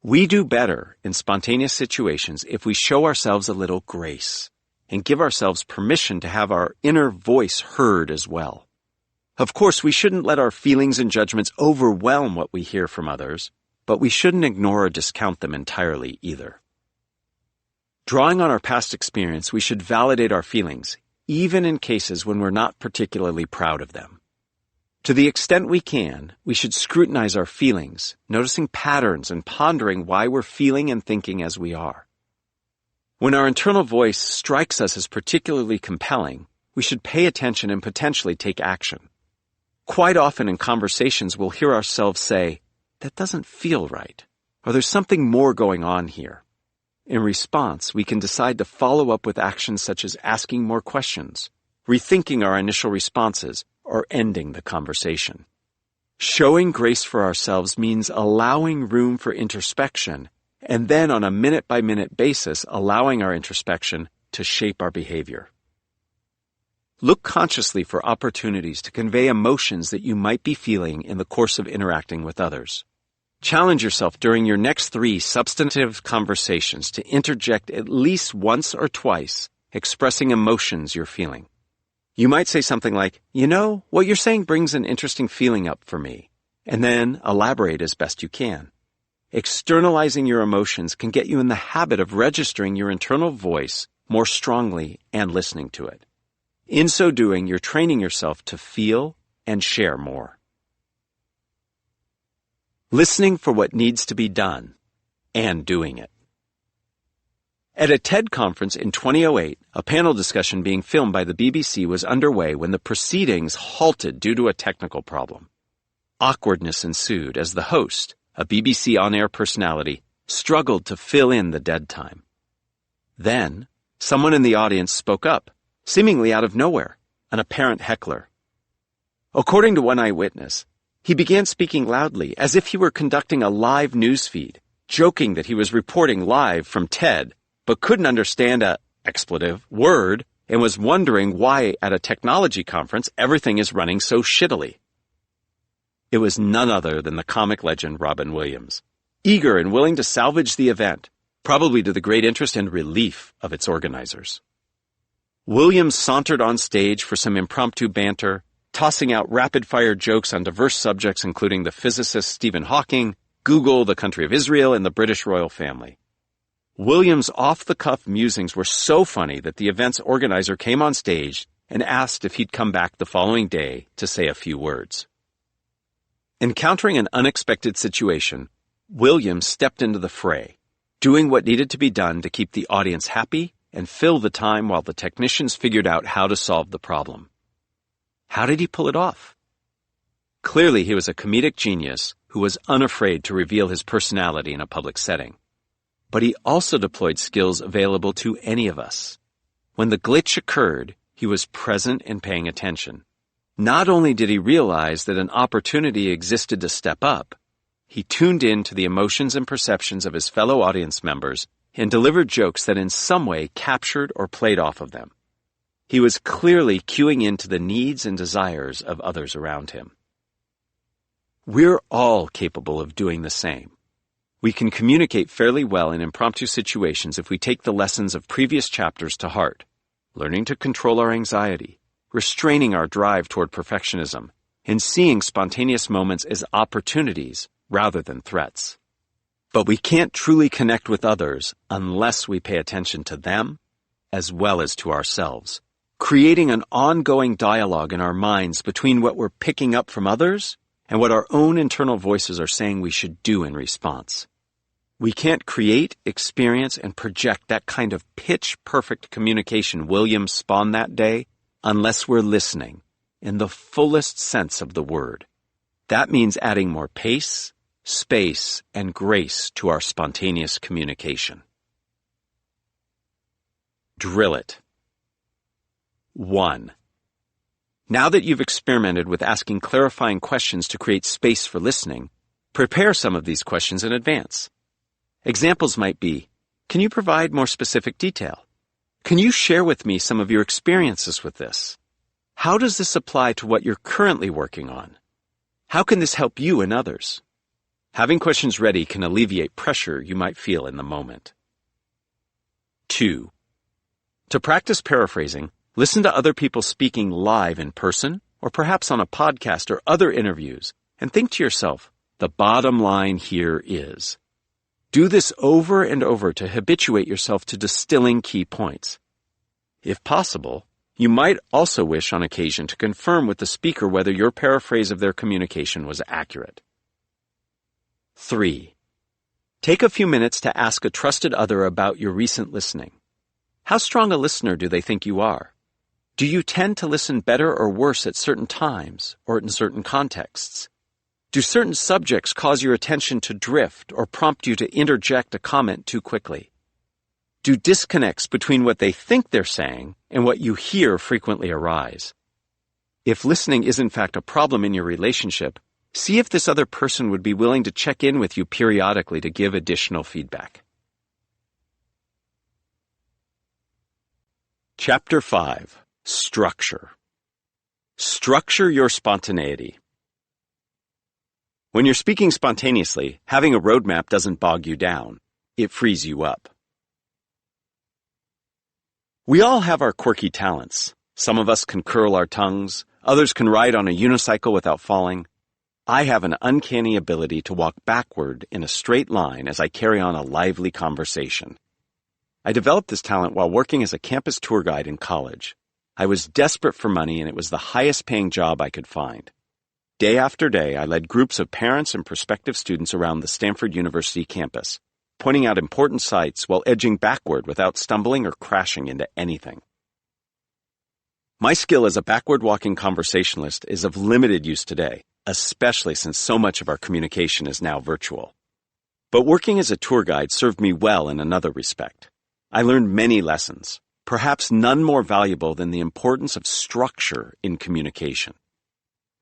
We do better in spontaneous situations if we show ourselves a little grace and give ourselves permission to have our inner voice heard as well. Of course, we shouldn't let our feelings and judgments overwhelm what we hear from others, but we shouldn't ignore or discount them entirely either. Drawing on our past experience, we should validate our feelings, even in cases when we're not particularly proud of them. To the extent we can, we should scrutinize our feelings, noticing patterns and pondering why we're feeling and thinking as we are. When our internal voice strikes us as particularly compelling, we should pay attention and potentially take action. Quite often in conversations, we'll hear ourselves say, "That doesn't feel right," or "There's something more going on here." In response, we can decide to follow up with actions such as asking more questions, rethinking our initial responses, or ending the conversation. Showing grace for ourselves means allowing room for introspection, and then on a minute-by-minute basis allowing our introspection to shape our behavior. Look consciously for opportunities to convey emotions that you might be feeling in the course of interacting with others. Challenge yourself during your next 3 substantive conversations to interject at least once or twice, expressing emotions you're feeling. You might say something like, "You know, what you're saying brings an interesting feeling up for me," and then elaborate as best you can. Externalizing your emotions can get you in the habit of registering your internal voice more strongly and listening to it. In so doing, you're training yourself to feel and share more. Listening for what needs to be done and doing it. At a TED conference in 2008, a panel discussion being filmed by the BBC was underway when the proceedings halted due to a technical problem. Awkwardness ensued as the host, a BBC on-air personality, struggled to fill in the dead time. Then, someone in the audience spoke up, seemingly out of nowhere, an apparent heckler. According to one eyewitness, he began speaking loudly as if he were conducting a live news feed, joking that he was reporting live from TED, but couldn't understand a expletive word and was wondering why at a technology conference everything is running so shittily. It was none other than the comic legend Robin Williams, eager and willing to salvage the event, probably to the great interest and relief of its organizers. Williams sauntered on stage for some impromptu banter, tossing out rapid-fire jokes on diverse subjects including the physicist Stephen Hawking, Google, the country of Israel, and the British royal family. Williams' off-the-cuff musings were so funny that the event's organizer came on stage and asked if he'd come back the following day to say a few words. Encountering an unexpected situation, Williams stepped into the fray, doing what needed to be done to keep the audience happy and fill the time while the technicians figured out how to solve the problem. How did he pull it off? Clearly, he was a comedic genius who was unafraid to reveal his personality in a public setting. But he also deployed skills available to any of us. When the glitch occurred, he was present and paying attention. Not only did he realize that an opportunity existed to step up, he tuned in to the emotions and perceptions of his fellow audience members and delivered jokes that in some way captured or played off of them. He was clearly cueing into the needs and desires of others around him. We're all capable of doing the same. We can communicate fairly well in impromptu situations if we take the lessons of previous chapters to heart, learning to control our anxiety, restraining our drive toward perfectionism, and seeing spontaneous moments as opportunities rather than threats. But we can't truly connect with others unless we pay attention to them as well as to ourselves, creating an ongoing dialogue in our minds between what we're picking up from others and what our own internal voices are saying we should do in response. We can't create, experience, and project that kind of pitch-perfect communication Williams spawned that day unless we're listening in the fullest sense of the word. That means adding more pace, space, and grace to our spontaneous communication. Drill it. 1. Now that you've experimented with asking clarifying questions to create space for listening, prepare some of these questions in advance. Examples might be, can you provide more specific detail? Can you share with me some of your experiences with this? How does this apply to what you're currently working on? How can this help you and others? Having questions ready can alleviate pressure you might feel in the moment. 2. To practice paraphrasing, listen to other people speaking live in person, or perhaps on a podcast or other interviews, and think to yourself, the bottom line here is. Do this over and over to habituate yourself to distilling key points. If possible, you might also wish on occasion to confirm with the speaker whether your paraphrase of their communication was accurate. 3. Take a few minutes to ask a trusted other about your recent listening. How strong a listener do they think you are? Do you tend to listen better or worse at certain times or in certain contexts? Do certain subjects cause your attention to drift or prompt you to interject a comment too quickly? Do disconnects between what they think they're saying and what you hear frequently arise? If listening is in fact a problem in your relationship, see if this other person would be willing to check in with you periodically to give additional feedback. Chapter 5. Structure. Structure your spontaneity. When you're speaking spontaneously, having a roadmap doesn't bog you down. It frees you up. We all have our quirky talents. Some of us can curl our tongues. Others can ride on a unicycle without falling. I have an uncanny ability to walk backward in a straight line as I carry on a lively conversation. I developed this talent while working as a campus tour guide in college. I was desperate for money, and it was the highest paying job I could find. Day after day, I led groups of parents and prospective students around the Stanford University campus, pointing out important sites while edging backward without stumbling or crashing into anything. My skill as a backward-walking conversationalist is of limited use today, especially since so much of our communication is now virtual. But working as a tour guide served me well in another respect. I learned many lessons, perhaps none more valuable than the importance of structure in communication.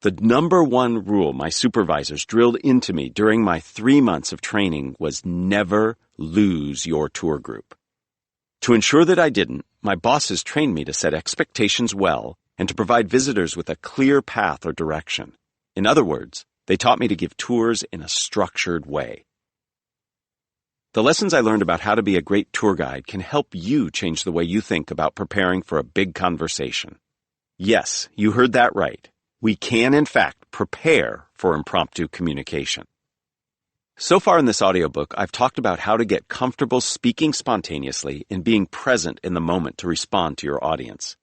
The number one rule my supervisors drilled into me during my 3 months of training was never lose your tour group. To ensure that I didn't, my bosses trained me to set expectations well and to provide visitors with a clear path or direction. In other words, they taught me to give tours in a structured way. The lessons I learned about how to be a great tour guide can help you change the way you think about preparing for a big conversation. Yes, you heard that right. We can, in fact, prepare for impromptu communication. So far in this audiobook, I've talked about how to get comfortable speaking spontaneously and being present in the moment to respond to your audience.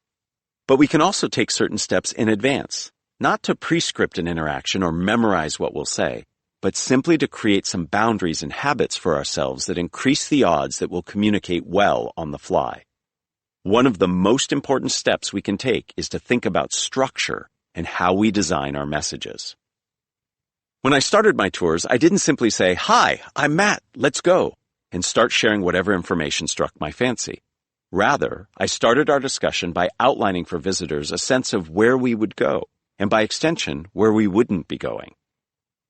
But we can also take certain steps in advance, not to prescript an interaction or memorize what we'll say, but simply to create some boundaries and habits for ourselves that increase the odds that we'll communicate well on the fly. One of the most important steps we can take is to think about structure and how we design our messages. When I started my tours, I didn't simply say, "Hi, I'm Matt, let's go," and start sharing whatever information struck my fancy. Rather, I started our discussion by outlining for visitors a sense of where we would go, and by extension, where we wouldn't be going.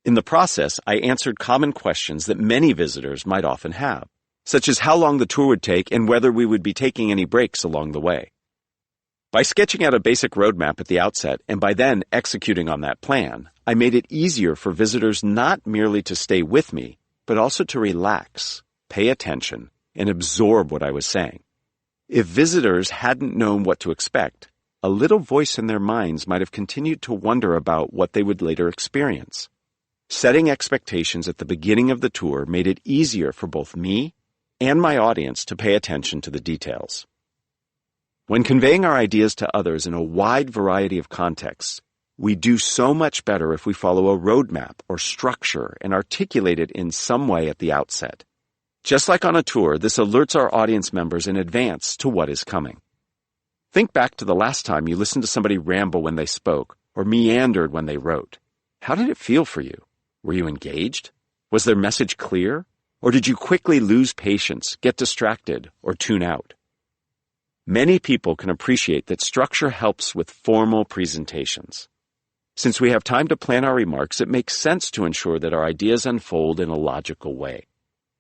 In the process, I answered common questions that many visitors might often have, such as how long the tour would take and whether we would be taking any breaks along the way. By sketching out a basic roadmap at the outset and by then executing on that plan, I made it easier for visitors not merely to stay with me, but also to relax, pay attention, and absorb what I was saying. If visitors hadn't known what to expect, a little voice in their minds might have continued to wonder about what they would later experience. Setting expectations at the beginning of the tour made it easier for both me and my audience to pay attention to the details. When conveying our ideas to others in a wide variety of contexts, we do so much better if we follow a roadmap or structure and articulate it in some way at the outset. Just like on a tour, this alerts our audience members in advance to what is coming. Think back to the last time you listened to somebody ramble when they spoke or meandered when they wrote. How did it feel for you? Were you engaged? Was their message clear? Or did you quickly lose patience, get distracted, or tune out? Many people can appreciate that structure helps with formal presentations. Since we have time to plan our remarks, it makes sense to ensure that our ideas unfold in a logical way.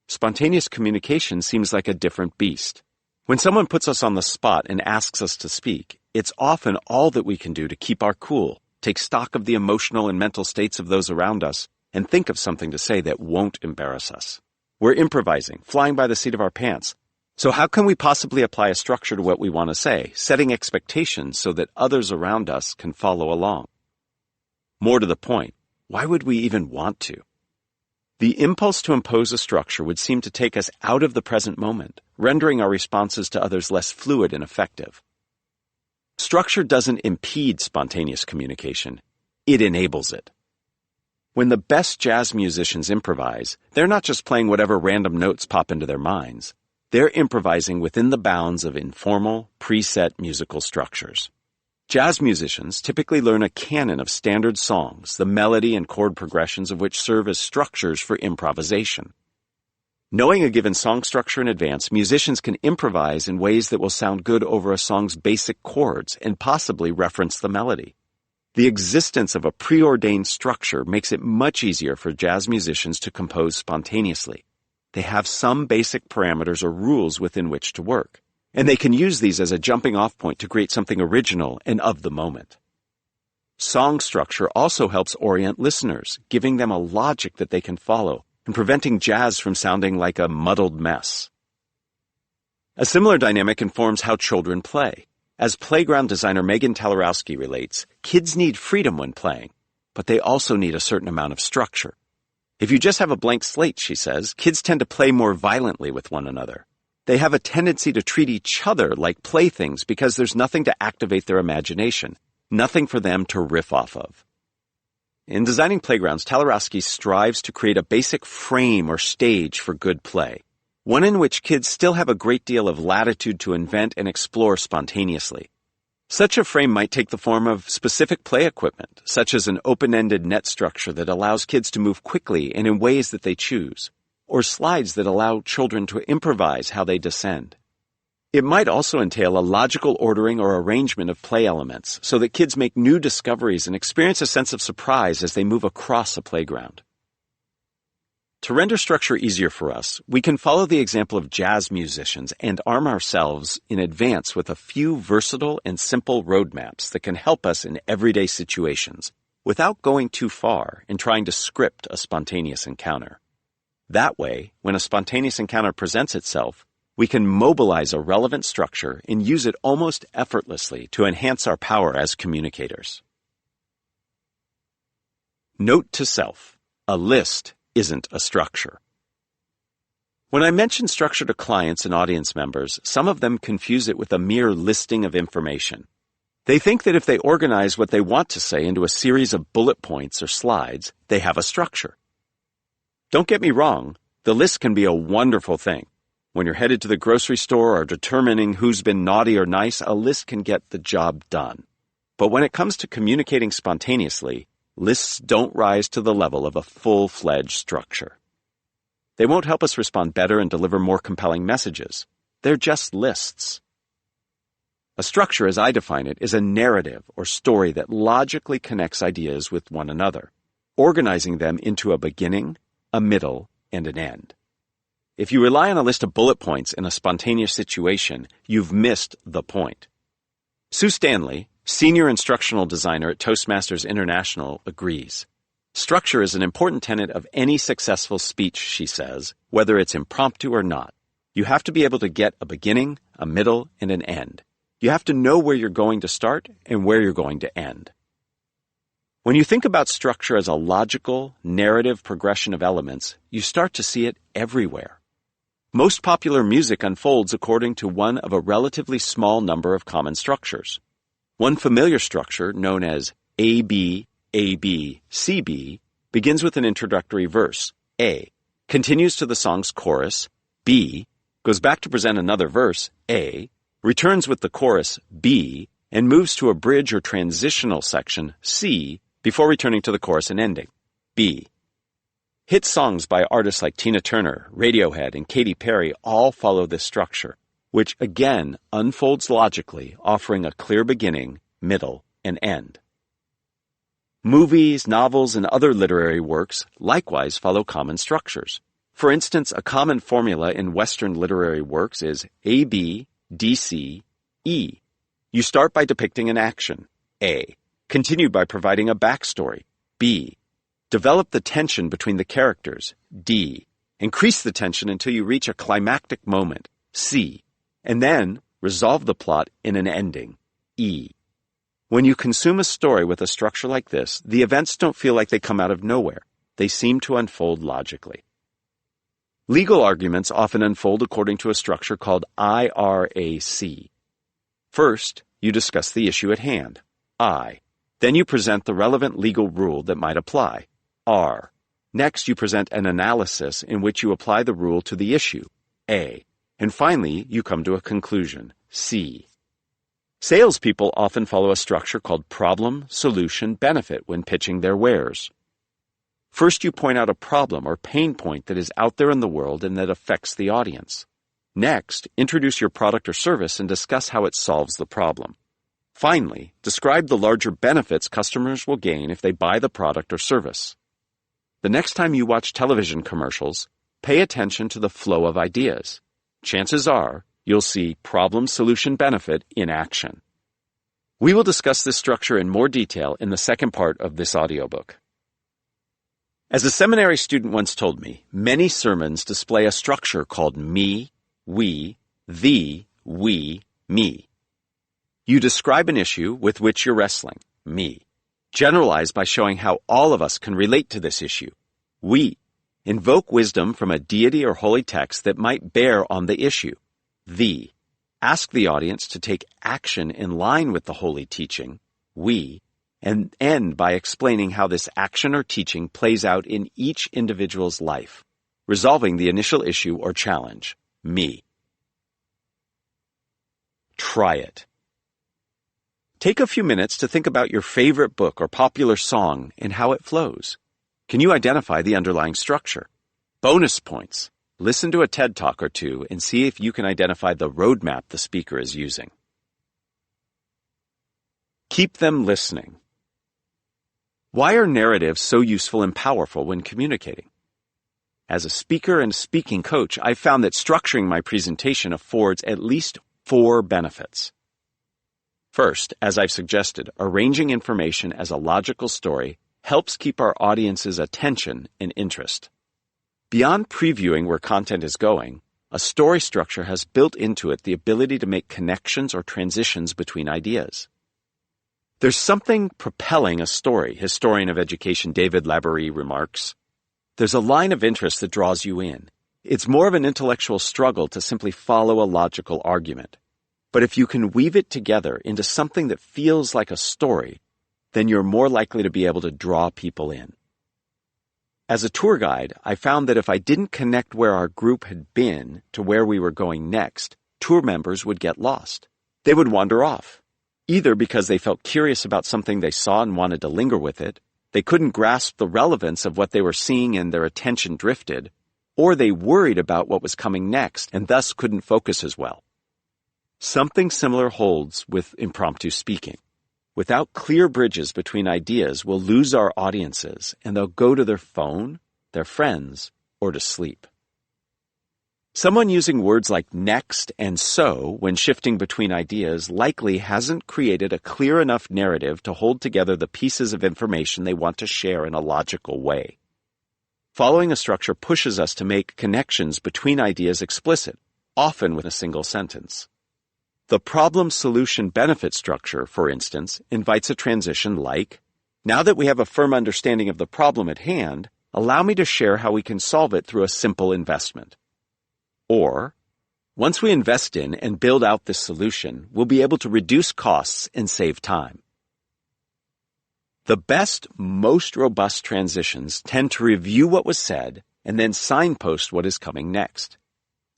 Spontaneous communication seems like a different beast. When someone puts us on the spot and asks us to speak, it's often all that we can do to keep our cool, take stock of the emotional and mental states of those around us, and think of something to say that won't embarrass us. We're improvising, flying by the seat of our pants. So how can we possibly apply a structure to what we want to say, setting expectations so that others around us can follow along? More to the point, why would we even want to? The impulse to impose a structure would seem to take us out of the present moment, rendering our responses to others less fluid and effective. Structure doesn't impede spontaneous communication. It enables it. When the best jazz musicians improvise, they're not just playing whatever random notes pop into their minds. They're improvising within the bounds of informal, preset musical structures. Jazz musicians typically learn a canon of standard songs, the melody and chord progressions of which serve as structures for improvisation. Knowing a given song structure in advance, musicians can improvise in ways that will sound good over a song's basic chords and possibly reference the melody. The existence of a preordained structure makes it much easier for jazz musicians to compose spontaneously. They have some basic parameters or rules within which to work, and they can use these as a jumping-off point to create something original and of the moment. Song structure also helps orient listeners, giving them a logic that they can follow and preventing jazz from sounding like a muddled mess. A similar dynamic informs how children play. As playground designer Megan Talarowski relates, kids need freedom when playing, but they also need a certain amount of structure. If you just have a blank slate, she says, kids tend to play more violently with one another. They have a tendency to treat each other like playthings because there's nothing to activate their imagination, nothing for them to riff off of. In designing playgrounds, Talarowski strives to create a basic frame or stage for good play, one in which kids still have a great deal of latitude to invent and explore spontaneously. Such a frame might take the form of specific play equipment, such as an open-ended net structure that allows kids to move quickly and in ways that they choose, or slides that allow children to improvise how they descend. It might also entail a logical ordering or arrangement of play elements so that kids make new discoveries and experience a sense of surprise as they move across a playground. To render structure easier for us, we can follow the example of jazz musicians and arm ourselves in advance with a few versatile and simple roadmaps that can help us in everyday situations without going too far in trying to script a spontaneous encounter. That way, when a spontaneous encounter presents itself, we can mobilize a relevant structure and use it almost effortlessly to enhance our power as communicators. Note to self: a list isn't a structure. When I mention structure to clients and audience members, some of them confuse it with a mere listing of information. They think that if they organize what they want to say into a series of bullet points or slides, they have a structure. Don't get me wrong, the list can be a wonderful thing. When you're headed to the grocery store or determining who's been naughty or nice, a list can get the job done. But when it comes to communicating spontaneously, lists don't rise to the level of a full-fledged structure. They won't help us respond better and deliver more compelling messages. They're just lists. A structure, as I define it, is a narrative or story that logically connects ideas with one another, organizing them into a beginning, a middle, and an end. If you rely on a list of bullet points in a spontaneous situation, you've missed the point. Sue Stanley, Senior Instructional Designer at Toastmasters International, agrees. Structure is an important tenet of any successful speech, she says, whether it's impromptu or not. You have to be able to get a beginning, a middle, and an end. You have to know where you're going to start and where you're going to end. When you think about structure as a logical, narrative progression of elements, you start to see it everywhere. Most popular music unfolds according to one of a relatively small number of common structures. One familiar structure, known as A-B, A-B, C-B, begins with an introductory verse, A, continues to the song's chorus, B, goes back to present another verse, A, returns with the chorus, B, and moves to a bridge or transitional section, C, before returning to the chorus and ending, B. Hit songs by artists like Tina Turner, Radiohead, and Katy Perry all follow this structure, which again unfolds logically, offering a clear beginning, middle, and end. Movies, novels, and other literary works likewise follow common structures. For instance, a common formula in Western literary works is A-B, D-C, E. You start by depicting an action, A, continued by providing a backstory, B. Develop the tension between the characters, D. Increase the tension until you reach a climactic moment, C. And then resolve the plot in an ending, E. When you consume a story with a structure like this, the events don't feel like they come out of nowhere. They seem to unfold logically. Legal arguments often unfold according to a structure called IRAC. First, you discuss the issue at hand, I. Then you present the relevant legal rule that might apply, R. Next, you present an analysis in which you apply the rule to the issue, A. And finally, you come to a conclusion, C. Salespeople often follow a structure called problem, solution, benefit when pitching their wares. First, you point out a problem or pain point that is out there in the world and that affects the audience. Next, introduce your product or service and discuss how it solves the problem. Finally, describe the larger benefits customers will gain if they buy the product or service. The next time you watch television commercials, pay attention to the flow of ideas. Chances are, you'll see problem, solution, benefit in action. We will discuss this structure in more detail in the second part of this audiobook. As a seminary student once told me, many sermons display a structure called me, we, thee, we, me. You describe an issue with which you're wrestling, me. Generalize by showing how all of us can relate to this issue, we. Invoke wisdom from a deity or holy text that might bear on the issue, thee. Ask the audience to take action in line with the holy teaching, we. And end by explaining how this action or teaching plays out in each individual's life, resolving the initial issue or challenge, me. Try it. Take a few minutes to think about your favorite book or popular song and how it flows. Can you identify the underlying structure? Bonus points. Listen to a TED Talk or two and see if you can identify the roadmap the speaker is using. Keep them listening. Why are narratives so useful and powerful when communicating? As a speaker and speaking coach, I've found that structuring my presentation affords at least 4 benefits. First, as I've suggested, arranging information as a logical story helps keep our audience's attention and interest. Beyond previewing where content is going, a story structure has built into it the ability to make connections or transitions between ideas. There's something propelling a story, historian of education David Labaree remarks. There's a line of interest that draws you in. It's more of an intellectual struggle to simply follow a logical argument. But if you can weave it together into something that feels like a story, then you're more likely to be able to draw people in. As a tour guide, I found that if I didn't connect where our group had been to where we were going next, tour members would get lost. They would wander off, either because they felt curious about something they saw and wanted to linger with it, they couldn't grasp the relevance of what they were seeing and their attention drifted, or they worried about what was coming next and thus couldn't focus as well. Something similar holds with impromptu speaking. Without clear bridges between ideas, we'll lose our audiences and they'll go to their phone, their friends, or to sleep. Someone using words like next and so when shifting between ideas likely hasn't created a clear enough narrative to hold together the pieces of information they want to share in a logical way. Following a structure pushes us to make connections between ideas explicit, often with a single sentence. The problem-solution-benefit structure, for instance, invites a transition like, now that we have a firm understanding of the problem at hand, allow me to share how we can solve it through a simple investment. Or, once we invest in and build out this solution, we'll be able to reduce costs and save time. The best, most robust transitions tend to review what was said and then signpost what is coming next.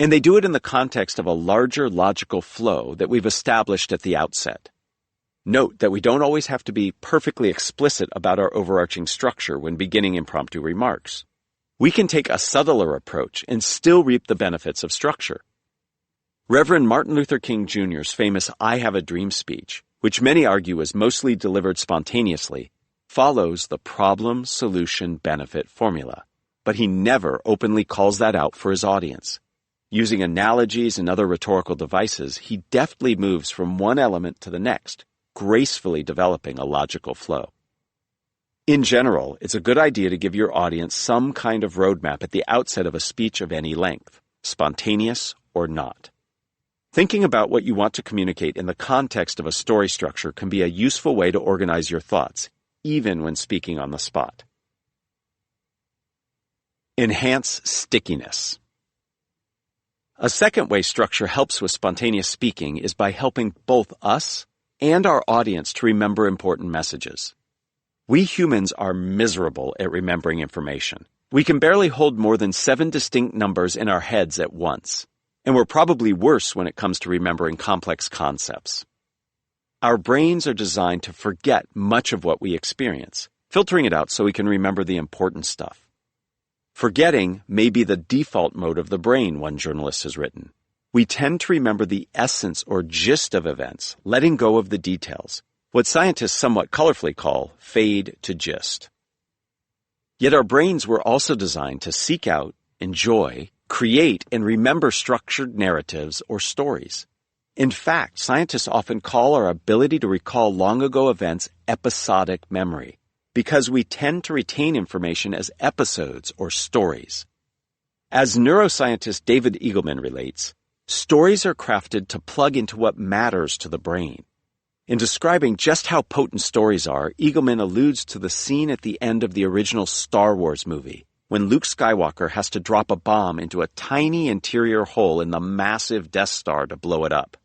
And they do it in the context of a larger logical flow that we've established at the outset. Note that we don't always have to be perfectly explicit about our overarching structure when beginning impromptu remarks. We can take a subtler approach and still reap the benefits of structure. Reverend Martin Luther King Jr.'s famous I Have a Dream speech, which many argue is mostly delivered spontaneously, follows the problem-solution-benefit formula, but he never openly calls that out for his audience. Using analogies and other rhetorical devices, he deftly moves from one element to the next, gracefully developing a logical flow. In general, it's a good idea to give your audience some kind of roadmap at the outset of a speech of any length, spontaneous or not. Thinking about what you want to communicate in the context of a story structure can be a useful way to organize your thoughts, even when speaking on the spot. Enhance stickiness. A second way structure helps with spontaneous speaking is by helping both us and our audience to remember important messages. We humans are miserable at remembering information. We can barely hold more than 7 distinct numbers in our heads at once, and we're probably worse when it comes to remembering complex concepts. Our brains are designed to forget much of what we experience, filtering it out so we can remember the important stuff. Forgetting may be the default mode of the brain, one journalist has written. We tend to remember the essence or gist of events, letting go of the details, what scientists somewhat colorfully call fade to gist. Yet our brains were also designed to seek out, enjoy, create, and remember structured narratives or stories. In fact, scientists often call our ability to recall long-ago events episodic memory, because we tend to retain information as episodes or stories. As neuroscientist David Eagleman relates, stories are crafted to plug into what matters to the brain. In describing just how potent stories are, Eagleman alludes to the scene at the end of the original Star Wars movie, when Luke Skywalker has to drop a bomb into a tiny interior hole in the massive Death Star to blow it up.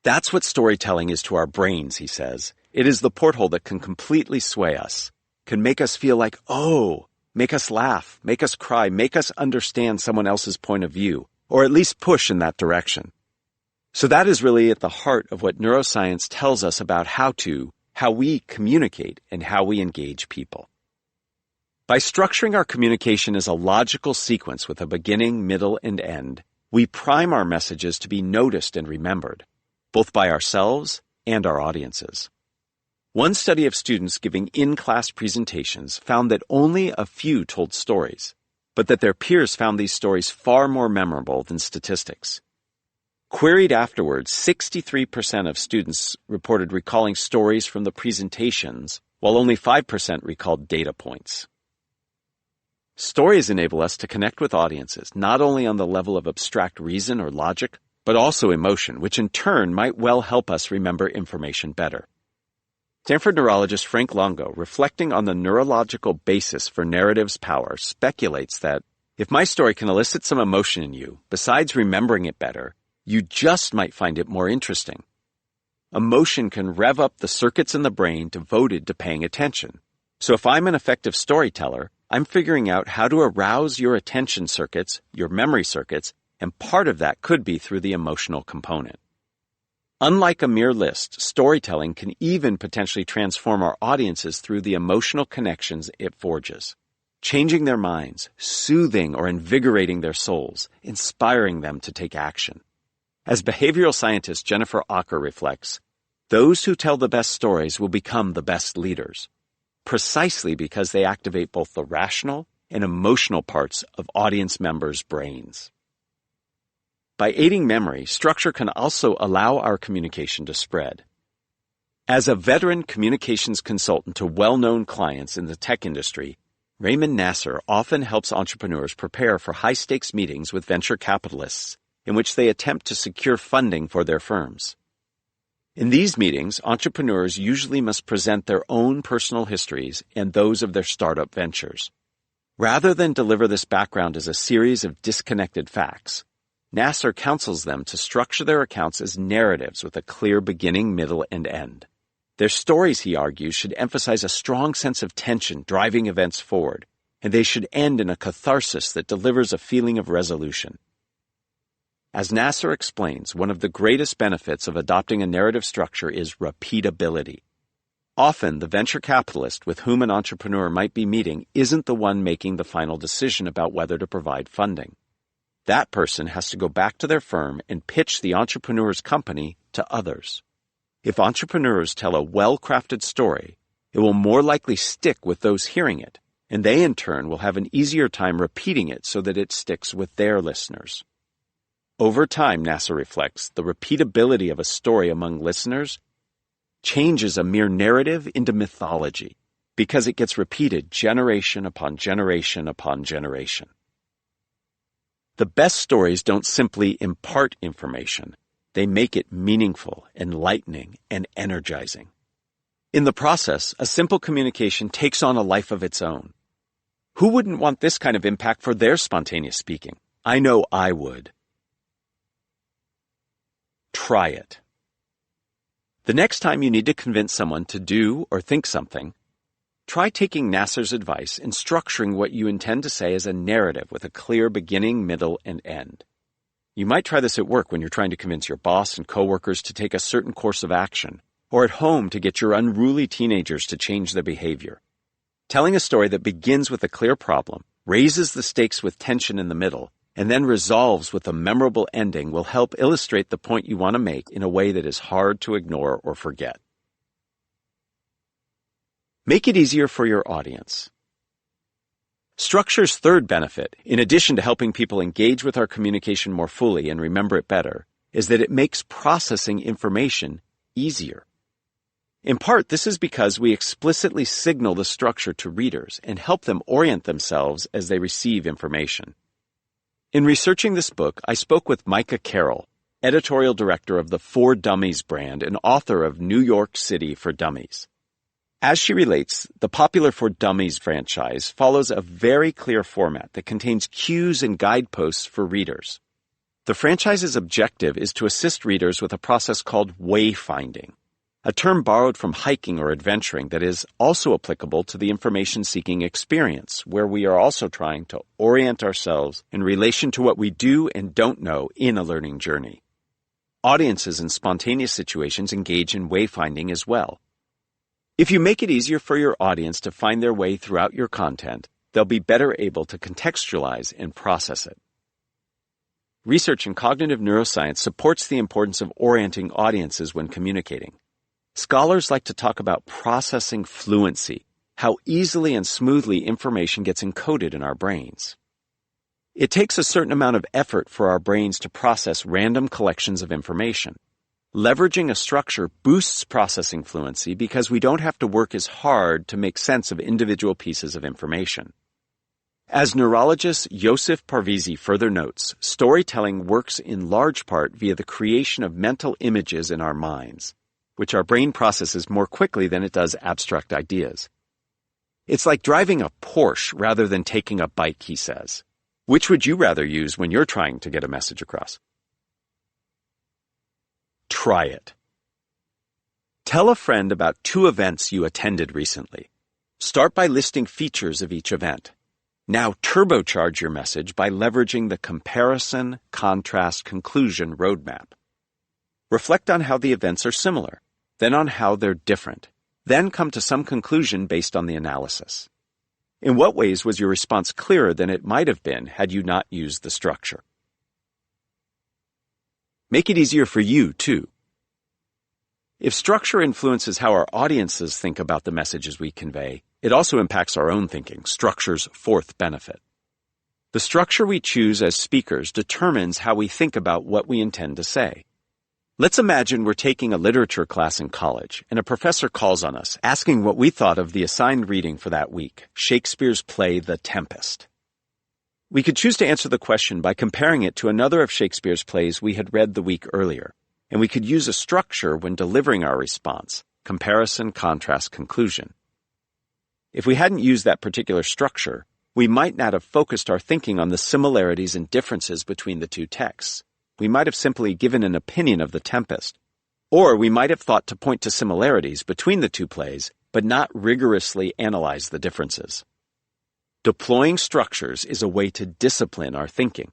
That's what storytelling is to our brains, he says. It is the porthole that can completely sway us, can make us feel like, oh, make us laugh, make us cry, make us understand someone else's point of view, or at least push in that direction. So that is really at the heart of what neuroscience tells us about how we communicate and how we engage people. By structuring our communication as a logical sequence with a beginning, middle, and end, we prime our messages to be noticed and remembered, both by ourselves and our audiences. One study of students giving in-class presentations found that only a few told stories, but that their peers found these stories far more memorable than statistics. Queried afterwards, 63% of students reported recalling stories from the presentations, while only 5% recalled data points. Stories enable us to connect with audiences not only on the level of abstract reason or logic, but also emotion, which in turn might well help us remember information better. Stanford neurologist Frank Longo, reflecting on the neurological basis for narrative's power, speculates that if my story can elicit some emotion in you, besides remembering it better, you just might find it more interesting. Emotion can rev up the circuits in the brain devoted to paying attention. So if I'm an effective storyteller, I'm figuring out how to arouse your attention circuits, your memory circuits, and part of that could be through the emotional component. Unlike a mere list, storytelling can even potentially transform our audiences through the emotional connections it forges, changing their minds, soothing or invigorating their souls, inspiring them to take action. As behavioral scientist Jennifer Acker reflects, those who tell the best stories will become the best leaders, precisely because they activate both the rational and emotional parts of audience members' brains. By aiding memory, structure can also allow our communication to spread. As a veteran communications consultant to well-known clients in the tech industry, Raymond Nasser often helps entrepreneurs prepare for high-stakes meetings with venture capitalists in which they attempt to secure funding for their firms. In these meetings, entrepreneurs usually must present their own personal histories and those of their startup ventures. Rather than deliver this background as a series of disconnected facts, Nasser counsels them to structure their accounts as narratives with a clear beginning, middle, and end. Their stories, he argues, should emphasize a strong sense of tension driving events forward, and they should end in a catharsis that delivers a feeling of resolution. As Nasser explains, one of the greatest benefits of adopting a narrative structure is repeatability. Often, the venture capitalist with whom an entrepreneur might be meeting isn't the one making the final decision about whether to provide funding. That person has to go back to their firm and pitch the entrepreneur's company to others. If entrepreneurs tell a well-crafted story, it will more likely stick with those hearing it, and they in turn will have an easier time repeating it so that it sticks with their listeners. Over time, Nasser reflects, the repeatability of a story among listeners changes a mere narrative into mythology because it gets repeated generation upon generation upon generation. The best stories don't simply impart information. They make it meaningful, enlightening, and energizing. In the process, a simple communication takes on a life of its own. Who wouldn't want this kind of impact for their spontaneous speaking? I know I would. Try it. The next time you need to convince someone to do or think something, try taking Nasser's advice and structuring what you intend to say as a narrative with a clear beginning, middle, and end. You might try this at work when you're trying to convince your boss and coworkers to take a certain course of action, or at home to get your unruly teenagers to change their behavior. Telling a story that begins with a clear problem, raises the stakes with tension in the middle, and then resolves with a memorable ending will help illustrate the point you want to make in a way that is hard to ignore or forget. Make it easier for your audience. Structure's third benefit, in addition to helping people engage with our communication more fully and remember it better, is that it makes processing information easier. In part, this is because we explicitly signal the structure to readers and help them orient themselves as they receive information. In researching this book, I spoke with Micah Carroll, editorial director of the For Dummies brand and author of New York City for Dummies. As she relates, the popular For Dummies franchise follows a very clear format that contains cues and guideposts for readers. The franchise's objective is to assist readers with a process called wayfinding, a term borrowed from hiking or adventuring that is also applicable to the information-seeking experience, where we are also trying to orient ourselves in relation to what we do and don't know in a learning journey. Audiences in spontaneous situations engage in wayfinding as well. If you make it easier for your audience to find their way throughout your content, they'll be better able to contextualize and process it. Research in cognitive neuroscience supports the importance of orienting audiences when communicating. Scholars like to talk about processing fluency, how easily and smoothly information gets encoded in our brains. It takes a certain amount of effort for our brains to process random collections of information. Leveraging a structure boosts processing fluency because we don't have to work as hard to make sense of individual pieces of information. As neurologist Yosef Parvizi further notes, storytelling works in large part via the creation of mental images in our minds, which our brain processes more quickly than it does abstract ideas. It's like driving a Porsche rather than taking a bike, he says. Which would you rather use when you're trying to get a message across? Try it. Tell a friend about 2 events you attended recently. Start by listing features of each event. Now turbocharge your message by leveraging the comparison, contrast, conclusion roadmap. Reflect on how the events are similar, then on how they're different. Then come to some conclusion based on the analysis. In what ways was your response clearer than it might have been had you not used the structure? Make it easier for you, too. If structure influences how our audiences think about the messages we convey, it also impacts our own thinking, structure's 4th benefit. The structure we choose as speakers determines how we think about what we intend to say. Let's imagine we're taking a literature class in college, and a professor calls on us, asking what we thought of the assigned reading for that week, Shakespeare's play The Tempest. We could choose to answer the question by comparing it to another of Shakespeare's plays we had read the week earlier, and we could use a structure when delivering our response, comparison, contrast, conclusion. If we hadn't used that particular structure, we might not have focused our thinking on the similarities and differences between the 2 texts. We might have simply given an opinion of The Tempest, or we might have thought to point to similarities between the 2 plays, but not rigorously analyze the differences. Deploying structures is a way to discipline our thinking.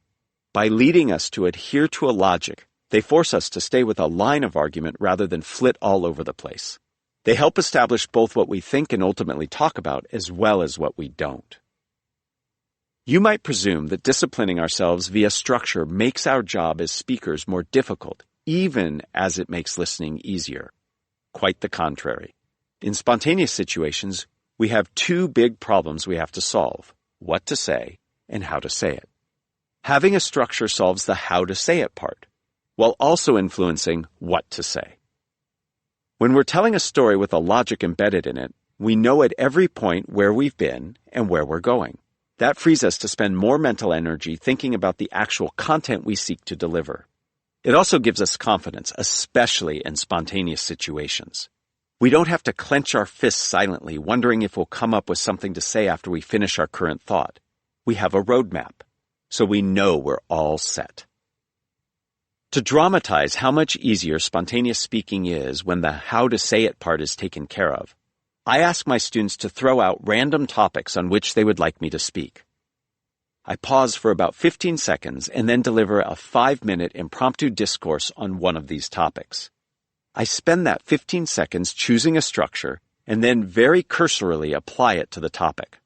By leading us to adhere to a logic, they force us to stay with a line of argument rather than flit all over the place. They help establish both what we think and ultimately talk about as well as what we don't. You might presume that disciplining ourselves via structure makes our job as speakers more difficult, even as it makes listening easier. Quite the contrary. In spontaneous situations, we have 2 big problems we have to solve: what to say and how to say it. Having a structure solves the how to say it part, while also influencing what to say. When we're telling a story with a logic embedded in it, we know at every point where we've been and where we're going. That frees us to spend more mental energy thinking about the actual content we seek to deliver. It also gives us confidence, especially in spontaneous situations. We don't have to clench our fists silently, wondering if we'll come up with something to say after we finish our current thought. We have a roadmap, so we know we're all set. To dramatize how much easier spontaneous speaking is when the how to say it part is taken care of, I ask my students to throw out random topics on which they would like me to speak. I pause for about 15 seconds and then deliver a 5-minute impromptu discourse on one of these topics. I spend that 15 seconds choosing a structure and then very cursorily apply it to the topic.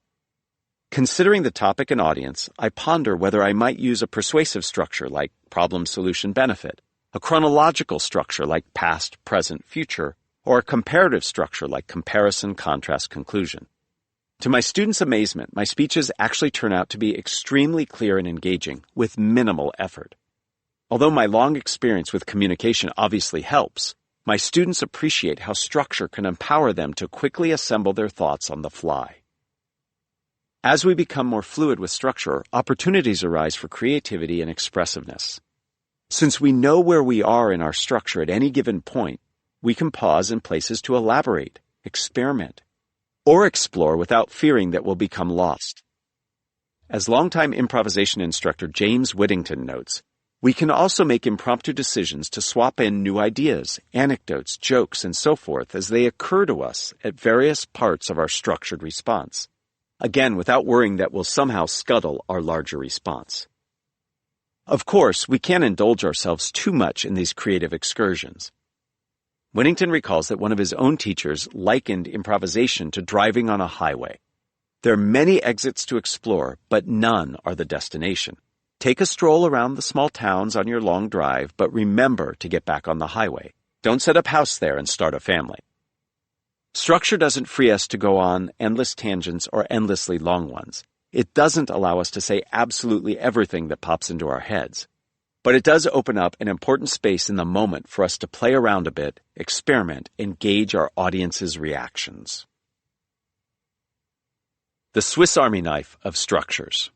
Considering the topic and audience, I ponder whether I might use a persuasive structure like problem, solution, benefit, a chronological structure like past, present, future, or a comparative structure like comparison, contrast, conclusion. To my students' amazement, my speeches actually turn out to be extremely clear and engaging, with minimal effort. Although my long experience with communication obviously helps, my students appreciate how structure can empower them to quickly assemble their thoughts on the fly. As we become more fluid with structure, opportunities arise for creativity and expressiveness. Since we know where we are in our structure at any given point, we can pause in places to elaborate, experiment, or explore without fearing that we'll become lost. As longtime improvisation instructor James Whittington notes, we can also make impromptu decisions to swap in new ideas, anecdotes, jokes, and so forth as they occur to us at various parts of our structured response. Again, without worrying that we'll somehow scuttle our larger response. Of course, we can't indulge ourselves too much in these creative excursions. Whittington recalls that one of his own teachers likened improvisation to driving on a highway. There are many exits to explore, but none are the destination. Take a stroll around the small towns on your long drive, but remember to get back on the highway. Don't set up house there and start a family. Structure doesn't free us to go on endless tangents or endlessly long ones. It doesn't allow us to say absolutely everything that pops into our heads. But it does open up an important space in the moment for us to play around a bit, experiment, and gauge our audience's reactions. The Swiss Army knife of structures.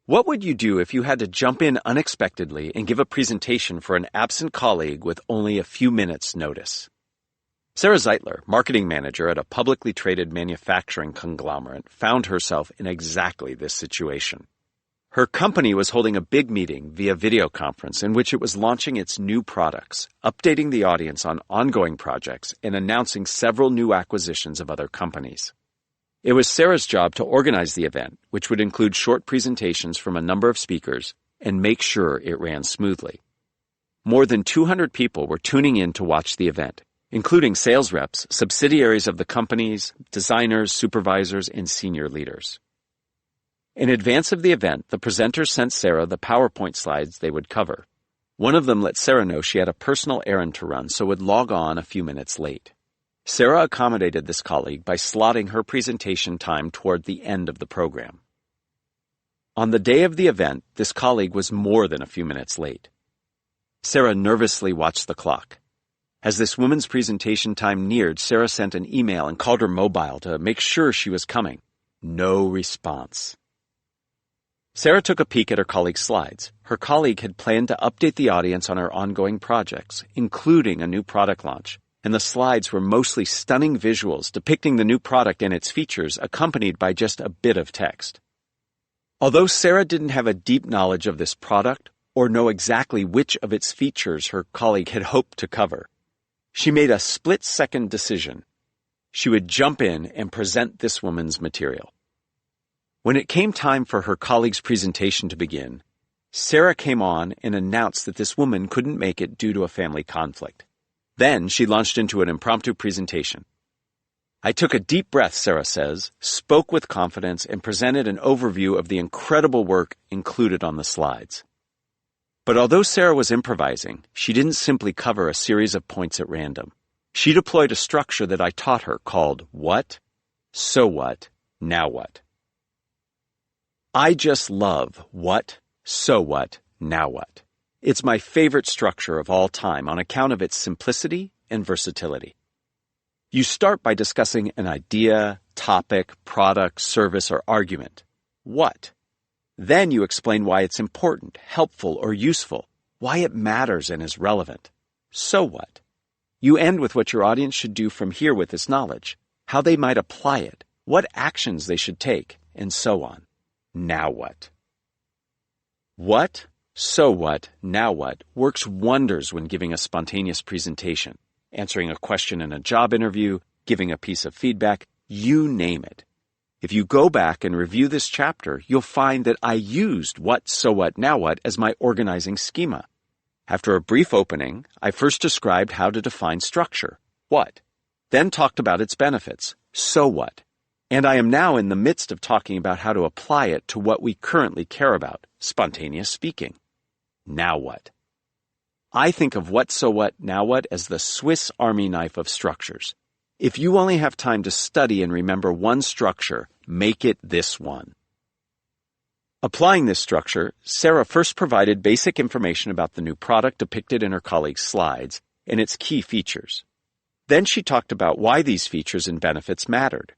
What would you do if you had to jump in unexpectedly and give a presentation for an absent colleague with only a few minutes' notice? Sarah Zeitler, marketing manager at a publicly traded manufacturing conglomerate, found herself in exactly this situation. Her company was holding a big meeting via video conference in which it was launching its new products, updating the audience on ongoing projects, and announcing several new acquisitions of other companies. It was Sarah's job to organize the event, which would include short presentations from a number of speakers, and make sure it ran smoothly. More than 200 people were tuning in to watch the event, including sales reps, subsidiaries of the companies, designers, supervisors, and senior leaders. In advance of the event, the presenters sent Sarah the PowerPoint slides they would cover. One of them let Sarah know she had a personal errand to run, so would log on a few minutes late. Sarah accommodated this colleague by slotting her presentation time toward the end of the program. On the day of the event, this colleague was more than a few minutes late. Sarah nervously watched the clock. As this woman's presentation time neared, Sarah sent an email and called her mobile to make sure she was coming. No response. Sarah took a peek at her colleague's slides. Her colleague had planned to update the audience on her ongoing projects, including a new product launch, and the slides were mostly stunning visuals depicting the new product and its features, accompanied by just a bit of text. Although Sarah didn't have a deep knowledge of this product or know exactly which of its features her colleague had hoped to cover, she made a split-second decision. She would jump in and present this woman's material. When it came time for her colleague's presentation to begin, Sarah came on and announced that this woman couldn't make it due to a family conflict. Then she launched into an impromptu presentation. I took a deep breath, Sarah says, spoke with confidence, and presented an overview of the incredible work included on the slides. But although Sarah was improvising, she didn't simply cover a series of points at random. She deployed a structure that I taught her called what, so what, now what. I just love what, so what, now what. It's my favorite structure of all time on account of its simplicity and versatility. You start by discussing an idea, topic, product, service, or argument. What? Then you explain why it's important, helpful, or useful, why it matters and is relevant. So what? You end with what your audience should do from here with this knowledge, how they might apply it, what actions they should take, and so on. Now what? What, so what, now what works wonders when giving a spontaneous presentation, answering a question in a job interview, giving a piece of feedback, you name it. If you go back and review this chapter, you'll find that I used what, so what, now what as my organizing schema. After a brief opening, I first described how to define structure, what, then talked about its benefits, so what. And I am now in the midst of talking about how to apply it to what we currently care about, spontaneous speaking. Now what? I think of what, so what, now what as the Swiss Army knife of structures. If you only have time to study and remember one structure, make it this one. Applying this structure, Sarah first provided basic information about the new product depicted in her colleague's slides and its key features. Then she talked about why these features and benefits mattered.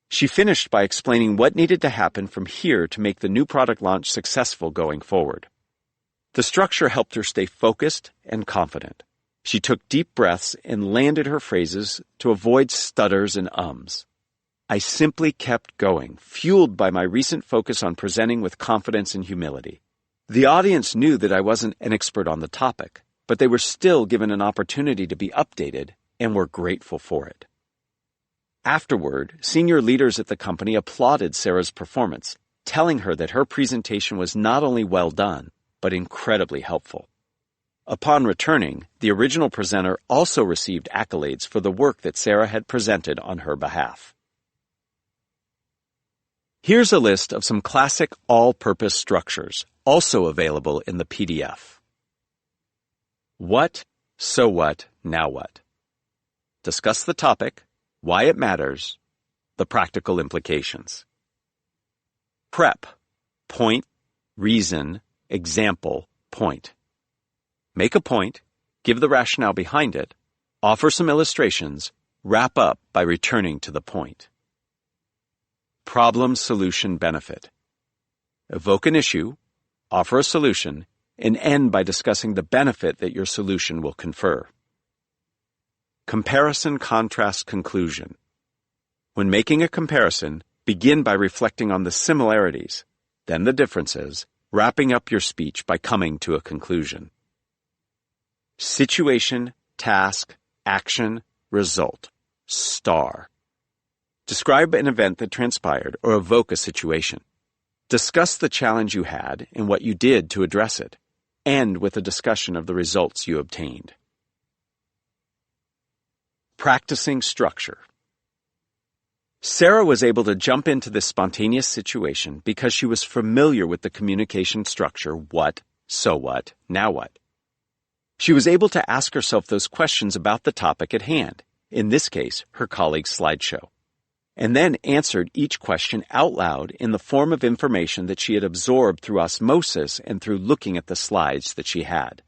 She finished by explaining what needed to happen from here to make the new product launch successful going forward. The structure helped her stay focused and confident. She took deep breaths and landed her phrases to avoid stutters and ums. I simply kept going, fueled by my recent focus on presenting with confidence and humility. The audience knew that I wasn't an expert on the topic, but they were still given an opportunity to be updated and were grateful for it. Afterward, senior leaders at the company applauded Sarah's performance, telling her that her presentation was not only well done, but incredibly helpful. Upon returning, the original presenter also received accolades for the work that Sarah had presented on her behalf. Here's a list of some classic all-purpose structures, also available in the PDF. What, so what, now what? Discuss the topic, why it matters, the practical implications. Prep, point, reason, example, point. Make a point, give the rationale behind it, offer some illustrations, wrap up by returning to the point. Problem, solution, benefit. Evoke an issue, offer a solution, and end by discussing the benefit that your solution will confer. Comparison, contrast, conclusion. When making a comparison, begin by reflecting on the similarities, then the differences, wrapping up your speech by coming to a conclusion. Situation, task, action, result. Star. Describe an event that transpired or evoke a situation. Discuss the challenge you had and what you did to address it. End with a discussion of the results you obtained. Practicing structure. Sarah was able to jump into this spontaneous situation because she was familiar with the communication structure what, so what, now what. She was able to ask herself those questions about the topic at hand, in this case, her colleague's slideshow, and then answered each question out loud in the form of information that she had absorbed through osmosis and through looking at the slides that she had.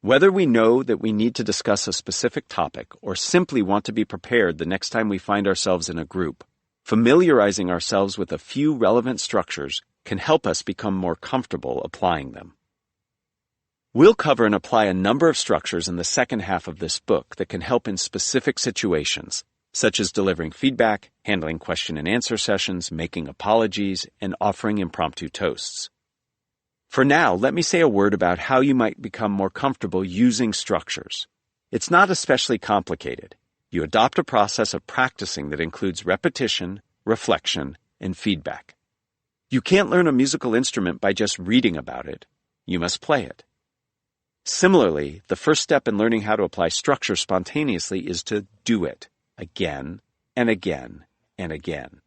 Whether we know that we need to discuss a specific topic or simply want to be prepared the next time we find ourselves in a group, familiarizing ourselves with a few relevant structures can help us become more comfortable applying them. We'll cover and apply a number of structures in the second half of this book that can help in specific situations, such as delivering feedback, handling question and answer sessions, making apologies, and offering impromptu toasts. For now, let me say a word about how you might become more comfortable using structures. It's not especially complicated. You adopt a process of practicing that includes repetition, reflection, and feedback. You can't learn a musical instrument by just reading about it. You must play it. Similarly, the first step in learning how to apply structure spontaneously is to do it again and again and again.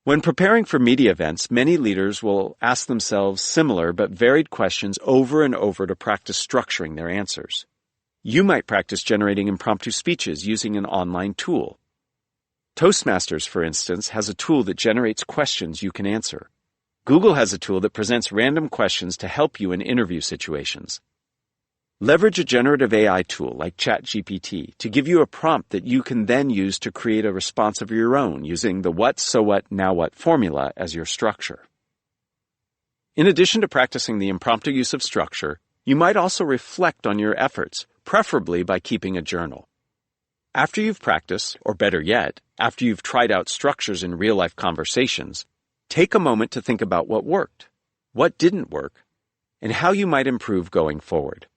When preparing for media events, many leaders will ask themselves similar but varied questions over and over to practice structuring their answers. You might practice generating impromptu speeches using an online tool. Toastmasters, for instance, has a tool that generates questions you can answer. Google has a tool that presents random questions to help you in interview situations. Leverage a generative AI tool like ChatGPT to give you a prompt that you can then use to create a response of your own using the what, so what, now what formula as your structure. In addition to practicing the impromptu use of structure, you might also reflect on your efforts, preferably by keeping a journal. After you've practiced, or better yet, after you've tried out structures in real-life conversations, take a moment to think about what worked, what didn't work, and how you might improve going forward.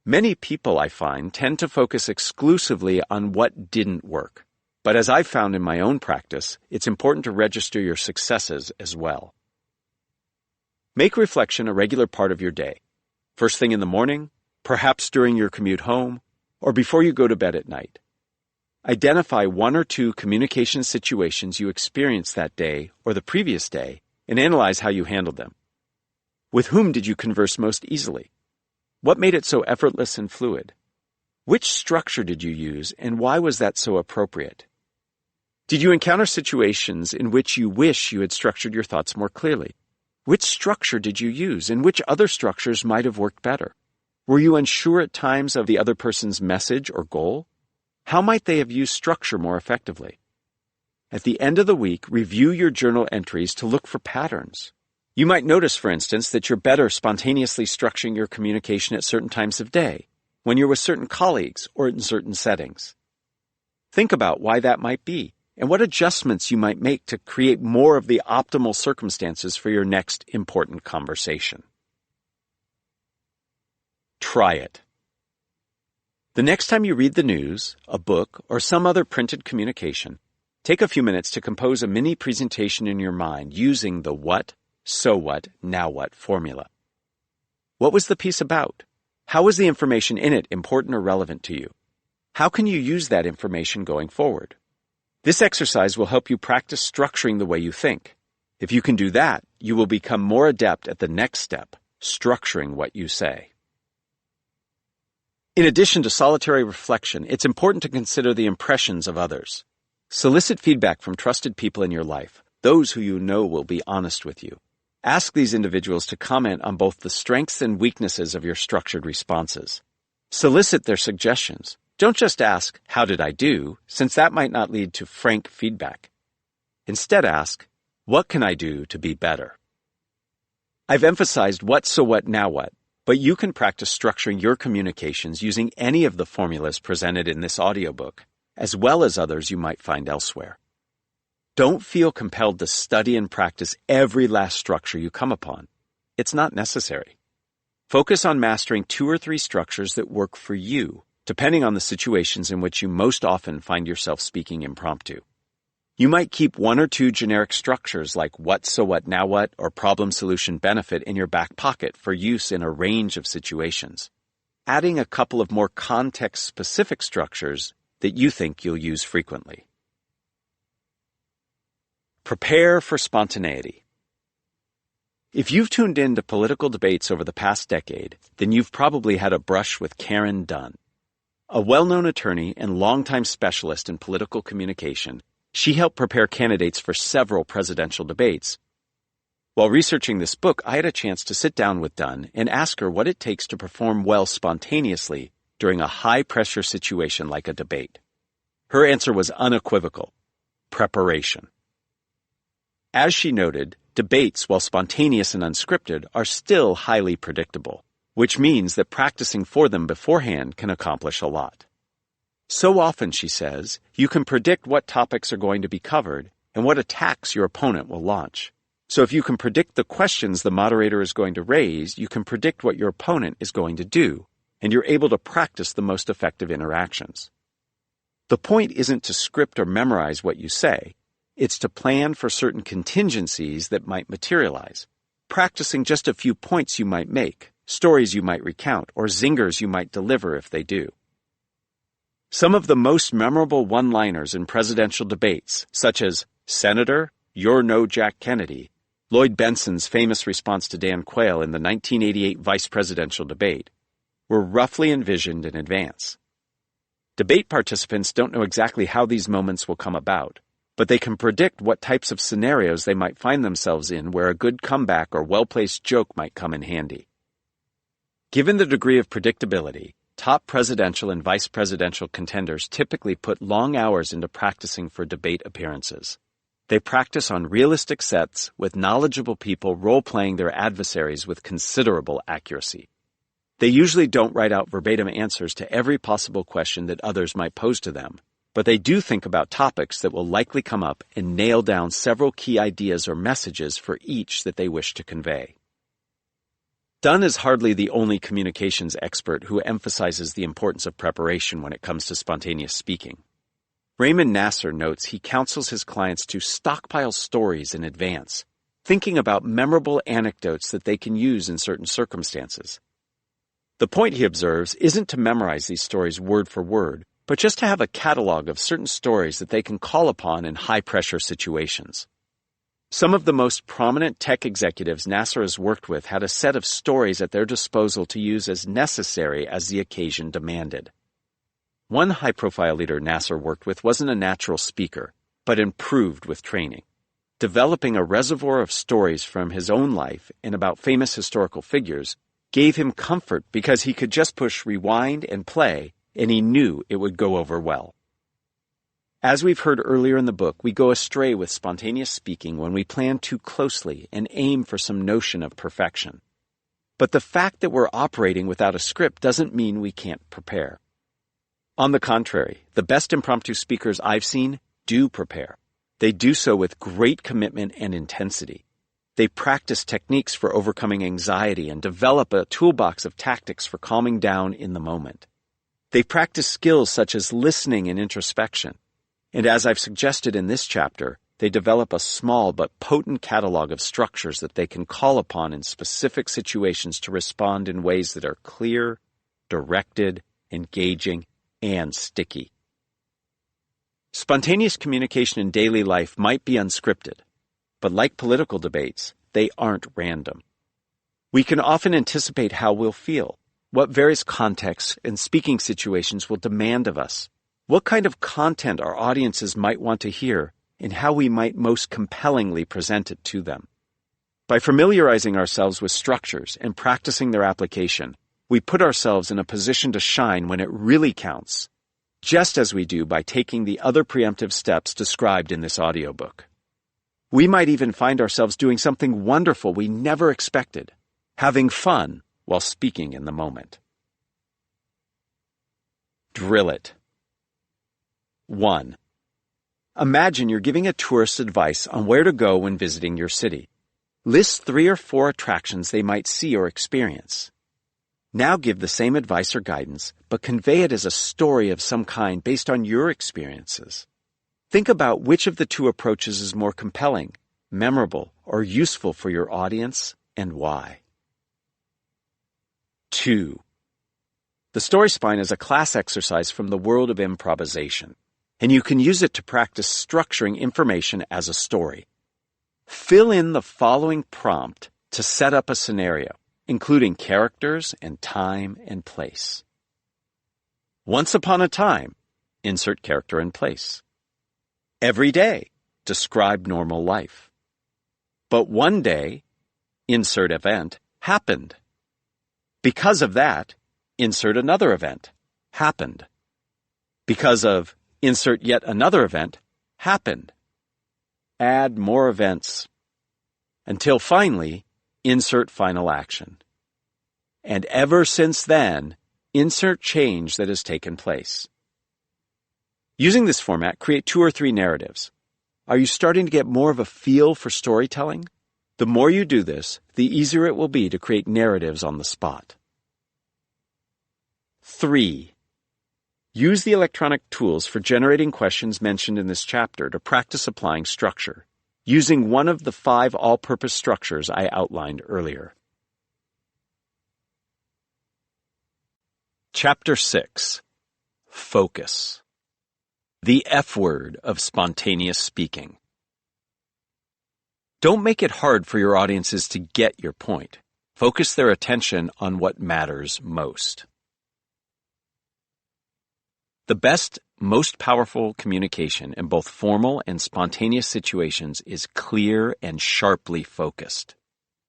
Many people, I find, tend to focus exclusively on what didn't work. But as I've found in my own practice, it's important to register your successes as well. Make reflection a regular part of your day. First thing in the morning, perhaps during your commute home, or before you go to bed at night. Identify one or two communication situations you experienced that day or the previous day and analyze how you handled them. With whom did you converse most easily? What made it so effortless and fluid? Which structure did you use and why was that so appropriate? Did you encounter situations in which you wish you had structured your thoughts more clearly? Which structure did you use and which other structures might have worked better? Were you unsure at times of the other person's message or goal? How might they have used structure more effectively? At the end of the week, review your journal entries to look for patterns. You might notice, for instance, that you're better spontaneously structuring your communication at certain times of day, when you're with certain colleagues or in certain settings. Think about why that might be and what adjustments you might make to create more of the optimal circumstances for your next important conversation. Try it. The next time you read the news, a book, or some other printed communication, take a few minutes to compose a mini presentation in your mind using the what, so what, now what formula. What was the piece about? How was the information in it important or relevant to you? How can you use that information going forward? This exercise will help you practice structuring the way you think. If you can do that, you will become more adept at the next step, structuring what you say. In addition to solitary reflection, it's important to consider the impressions of others. Solicit feedback from trusted people in your life, those who you know will be honest with you. Ask these individuals to comment on both the strengths and weaknesses of your structured responses. Solicit their suggestions. Don't just ask, "How did I do?" since that might not lead to frank feedback. Instead ask, "What can I do to be better?" I've emphasized what, so what, now what, but you can practice structuring your communications using any of the formulas presented in this audiobook, as well as others you might find elsewhere. Don't feel compelled to study and practice every last structure you come upon. It's not necessary. Focus on mastering 2 or 3 structures that work for you, depending on the situations in which you most often find yourself speaking impromptu. You might keep 1 or 2 generic structures like what, so what, now what, or problem solution benefit in your back pocket for use in a range of situations, adding a couple of more context-specific structures that you think you'll use frequently. Prepare for spontaneity. If you've tuned in to political debates over the past decade, then you've probably had a brush with Karen Dunn. A well-known attorney and longtime specialist in political communication, she helped prepare candidates for several presidential debates. While researching this book, I had a chance to sit down with Dunn and ask her what it takes to perform well spontaneously during a high-pressure situation like a debate. Her answer was unequivocal: preparation. As she noted, debates, while spontaneous and unscripted, are still highly predictable, which means that practicing for them beforehand can accomplish a lot. So often, she says, you can predict what topics are going to be covered and what attacks your opponent will launch. So if you can predict the questions the moderator is going to raise, you can predict what your opponent is going to do, and you're able to practice the most effective interactions. The point isn't to script or memorize what you say. It's to plan for certain contingencies that might materialize, practicing just a few points you might make, stories you might recount, or zingers you might deliver if they do. Some of the most memorable one-liners in presidential debates, such as, "Senator, you're no Jack Kennedy," Lloyd Benson's famous response to Dan Quayle in the 1988 vice presidential debate, were roughly envisioned in advance. Debate participants don't know exactly how these moments will come about, but they can predict what types of scenarios they might find themselves in where a good comeback or well-placed joke might come in handy. Given the degree of predictability, top presidential and vice presidential contenders typically put long hours into practicing for debate appearances. They practice on realistic sets with knowledgeable people role-playing their adversaries with considerable accuracy. They usually don't write out verbatim answers to every possible question that others might pose to them, but they do think about topics that will likely come up and nail down several key ideas or messages for each that they wish to convey. Dunn is hardly the only communications expert who emphasizes the importance of preparation when it comes to spontaneous speaking. Raymond Nasser notes he counsels his clients to stockpile stories in advance, thinking about memorable anecdotes that they can use in certain circumstances. The point, he observes, isn't to memorize these stories word for word, but just to have a catalog of certain stories that they can call upon in high-pressure situations. Some of the most prominent tech executives Nasser has worked with had a set of stories at their disposal to use as necessary as the occasion demanded. One high-profile leader Nasser worked with wasn't a natural speaker, but improved with training. Developing a reservoir of stories from his own life and about famous historical figures gave him comfort because he could just push rewind and play, and he knew it would go over well. As we've heard earlier in the book, we go astray with spontaneous speaking when we plan too closely and aim for some notion of perfection. But the fact that we're operating without a script doesn't mean we can't prepare. On the contrary, the best impromptu speakers I've seen do prepare. They do so with great commitment and intensity. They practice techniques for overcoming anxiety and develop a toolbox of tactics for calming down in the moment. They practice skills such as listening and introspection. And as I've suggested in this chapter, they develop a small but potent catalog of structures that they can call upon in specific situations to respond in ways that are clear, directed, engaging, and sticky. Spontaneous communication in daily life might be unscripted, but like political debates, they aren't random. We can often anticipate how we'll feel, what various contexts and speaking situations will demand of us, what kind of content our audiences might want to hear, and how we might most compellingly present it to them. By familiarizing ourselves with structures and practicing their application, we put ourselves in a position to shine when it really counts, just as we do by taking the other preemptive steps described in this audiobook. We might even find ourselves doing something wonderful we never expected, having fun while speaking in the moment. Drill it. 1. Imagine you're giving a tourist advice on where to go when visiting your city. List 3 or 4 attractions they might see or experience. Now give the same advice or guidance, but convey it as a story of some kind based on your experiences. Think about which of the 2 approaches is more compelling, memorable, or useful for your audience, and why. 2. The story spine is a class exercise from the world of improvisation, and you can use it to practice structuring information as a story. Fill in the following prompt to set up a scenario, including characters and time and place. Once upon a time, insert character and place. Every day, describe normal life. But one day, insert event, happened. Because of that, insert another event, happened. Because of, insert yet another event, happened. Add more events. Until finally, insert final action. And ever since then, insert change that has taken place. Using this format, create 2 or 3 narratives. Are you starting to get more of a feel for storytelling? The more you do this, the easier it will be to create narratives on the spot. 3. Use the electronic tools for generating questions mentioned in this chapter to practice applying structure, using one of the 5 all-purpose structures I outlined earlier. Chapter 6. Focus. The F word of spontaneous speaking. Don't make it hard for your audiences to get your point. Focus their attention on what matters most. The best, most powerful communication in both formal and spontaneous situations is clear and sharply focused.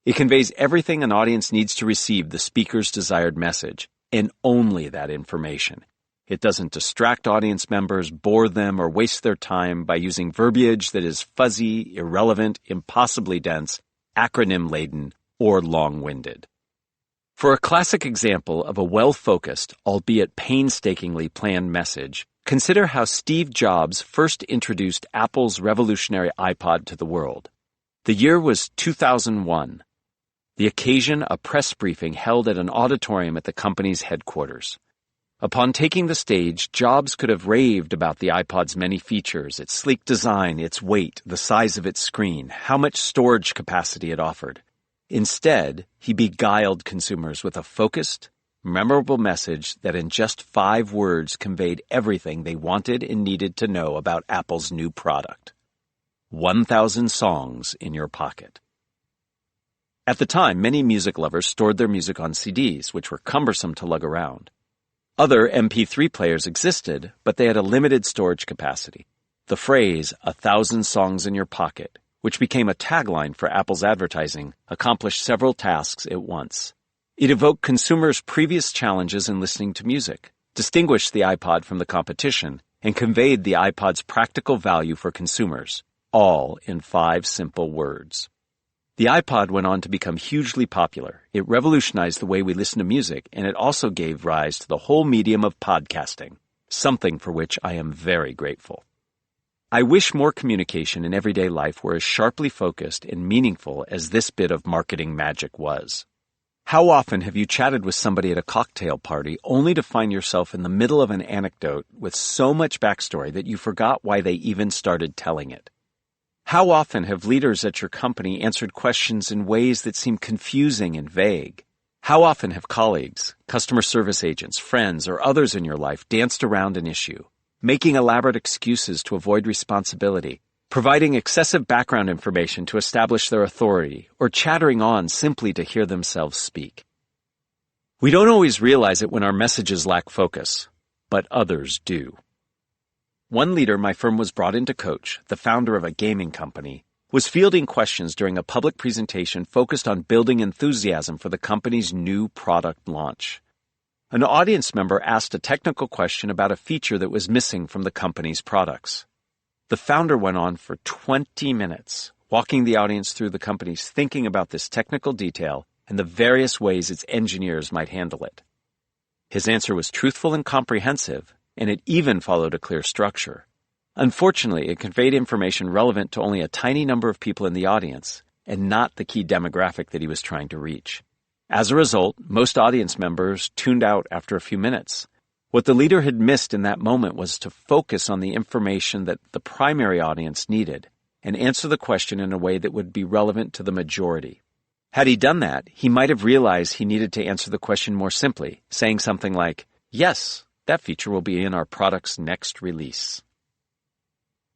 It conveys everything an audience needs to receive the speaker's desired message, and only that information. It doesn't distract audience members, bore them, or waste their time by using verbiage that is fuzzy, irrelevant, impossibly dense, acronym-laden, or long-winded. For a classic example of a well-focused, albeit painstakingly planned message, consider how Steve Jobs first introduced Apple's revolutionary iPod to the world. The year was 2001. The occasion, a press briefing held at an auditorium at the company's headquarters. Upon taking the stage, Jobs could have raved about the iPod's many features, its sleek design, its weight, the size of its screen, how much storage capacity it offered. Instead, he beguiled consumers with a focused, memorable message that in just 5 words conveyed everything they wanted and needed to know about Apple's new product. 1,000 songs in your pocket. At the time, many music lovers stored their music on CDs, which were cumbersome to lug around. Other MP3 players existed, but they had a limited storage capacity. The phrase, 1,000 songs in your pocket, which became a tagline for Apple's advertising, accomplished several tasks at once. It evoked consumers' previous challenges in listening to music, distinguished the iPod from the competition, and conveyed the iPod's practical value for consumers, all in 5 simple words. The iPod went on to become hugely popular. It revolutionized the way we listen to music, and it also gave rise to the whole medium of podcasting, something for which I am very grateful. I wish more communication in everyday life were as sharply focused and meaningful as this bit of marketing magic was. How often have you chatted with somebody at a cocktail party only to find yourself in the middle of an anecdote with so much backstory that you forgot why they even started telling it? How often have leaders at your company answered questions in ways that seem confusing and vague? How often have colleagues, customer service agents, friends, or others in your life danced around an issue, making elaborate excuses to avoid responsibility, providing excessive background information to establish their authority, or chattering on simply to hear themselves speak? We don't always realize it when our messages lack focus, but others do. One leader my firm was brought in to coach, the founder of a gaming company, was fielding questions during a public presentation focused on building enthusiasm for the company's new product launch. An audience member asked a technical question about a feature that was missing from the company's products. The founder went on for 20 minutes, walking the audience through the company's thinking about this technical detail and the various ways its engineers might handle it. His answer was truthful and comprehensive, and it even followed a clear structure. Unfortunately, it conveyed information relevant to only a tiny number of people in the audience, and not the key demographic that he was trying to reach. As a result, most audience members tuned out after a few minutes. What the leader had missed in that moment was to focus on the information that the primary audience needed, and answer the question in a way that would be relevant to the majority. Had he done that, he might have realized he needed to answer the question more simply, saying something like, "Yes, that feature will be in our product's next release."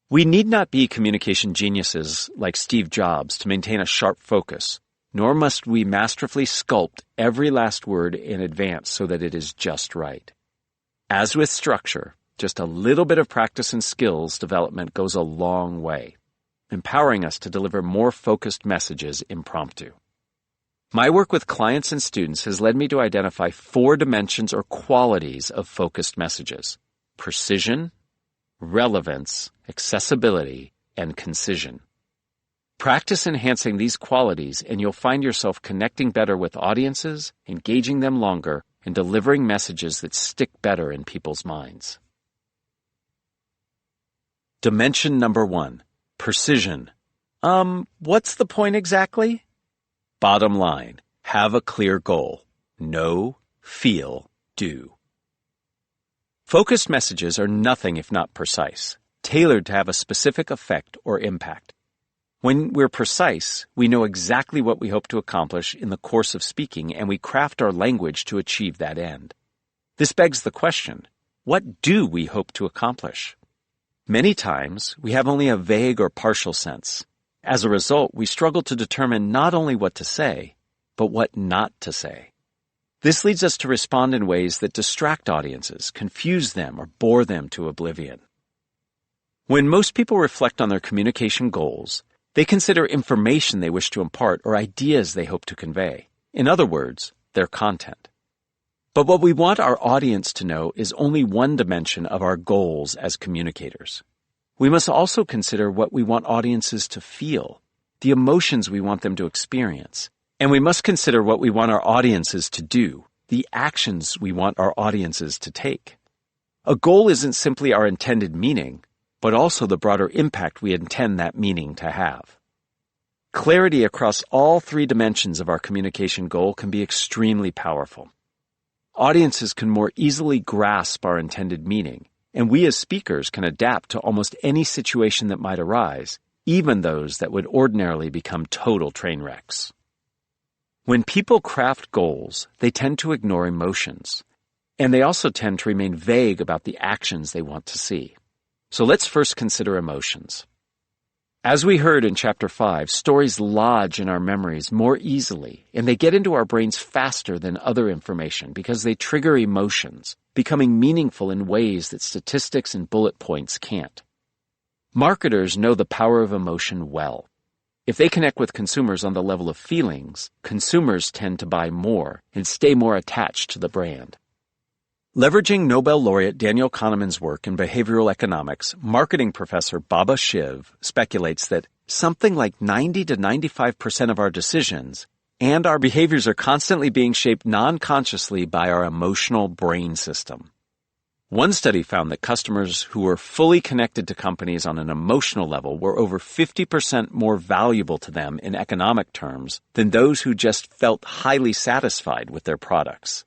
We need not be communication geniuses like Steve Jobs to maintain a sharp focus, nor must we masterfully sculpt every last word in advance so that it is just right. As with structure, just a little bit of practice and skills development goes a long way, empowering us to deliver more focused messages impromptu. My work with clients and students has led me to identify 4 dimensions or qualities of focused messages: precision, relevance, accessibility, and concision. Practice enhancing these qualities and you'll find yourself connecting better with audiences, engaging them longer, and delivering messages that stick better in people's minds. Dimension number 1, precision. What's the point exactly? Bottom line, have a clear goal. Know, feel, do. Focused messages are nothing if not precise, tailored to have a specific effect or impact. When we're precise, we know exactly what we hope to accomplish in the course of speaking, and we craft our language to achieve that end. This begs the question, what do we hope to accomplish? Many times, we have only a vague or partial sense. As a result, we struggle to determine not only what to say, but what not to say. This leads us to respond in ways that distract audiences, confuse them, or bore them to oblivion. When most people reflect on their communication goals, they consider information they wish to impart or ideas they hope to convey. In other words, their content. But what we want our audience to know is only one dimension of our goals as communicators. We must also consider what we want audiences to feel, the emotions we want them to experience, and we must consider what we want our audiences to do, the actions we want our audiences to take. A goal isn't simply our intended meaning, but also the broader impact we intend that meaning to have. Clarity across all 3 dimensions of our communication goal can be extremely powerful. Audiences can more easily grasp our intended meaning, and we as speakers can adapt to almost any situation that might arise, even those that would ordinarily become total train wrecks. When people craft goals, they tend to ignore emotions, and they also tend to remain vague about the actions they want to see. So let's first consider emotions. As we heard in Chapter 5, stories lodge in our memories more easily, and they get into our brains faster than other information because they trigger emotions, becoming meaningful in ways that statistics and bullet points can't. Marketers know the power of emotion well. If they connect with consumers on the level of feelings, consumers tend to buy more and stay more attached to the brand. Leveraging Nobel laureate Daniel Kahneman's work in behavioral economics, marketing professor Baba Shiv speculates that something like 90 to 95% of our decisions and our behaviors are constantly being shaped non-consciously by our emotional brain system. One study found that customers who were fully connected to companies on an emotional level were over 50% more valuable to them in economic terms than those who just felt highly satisfied with their products.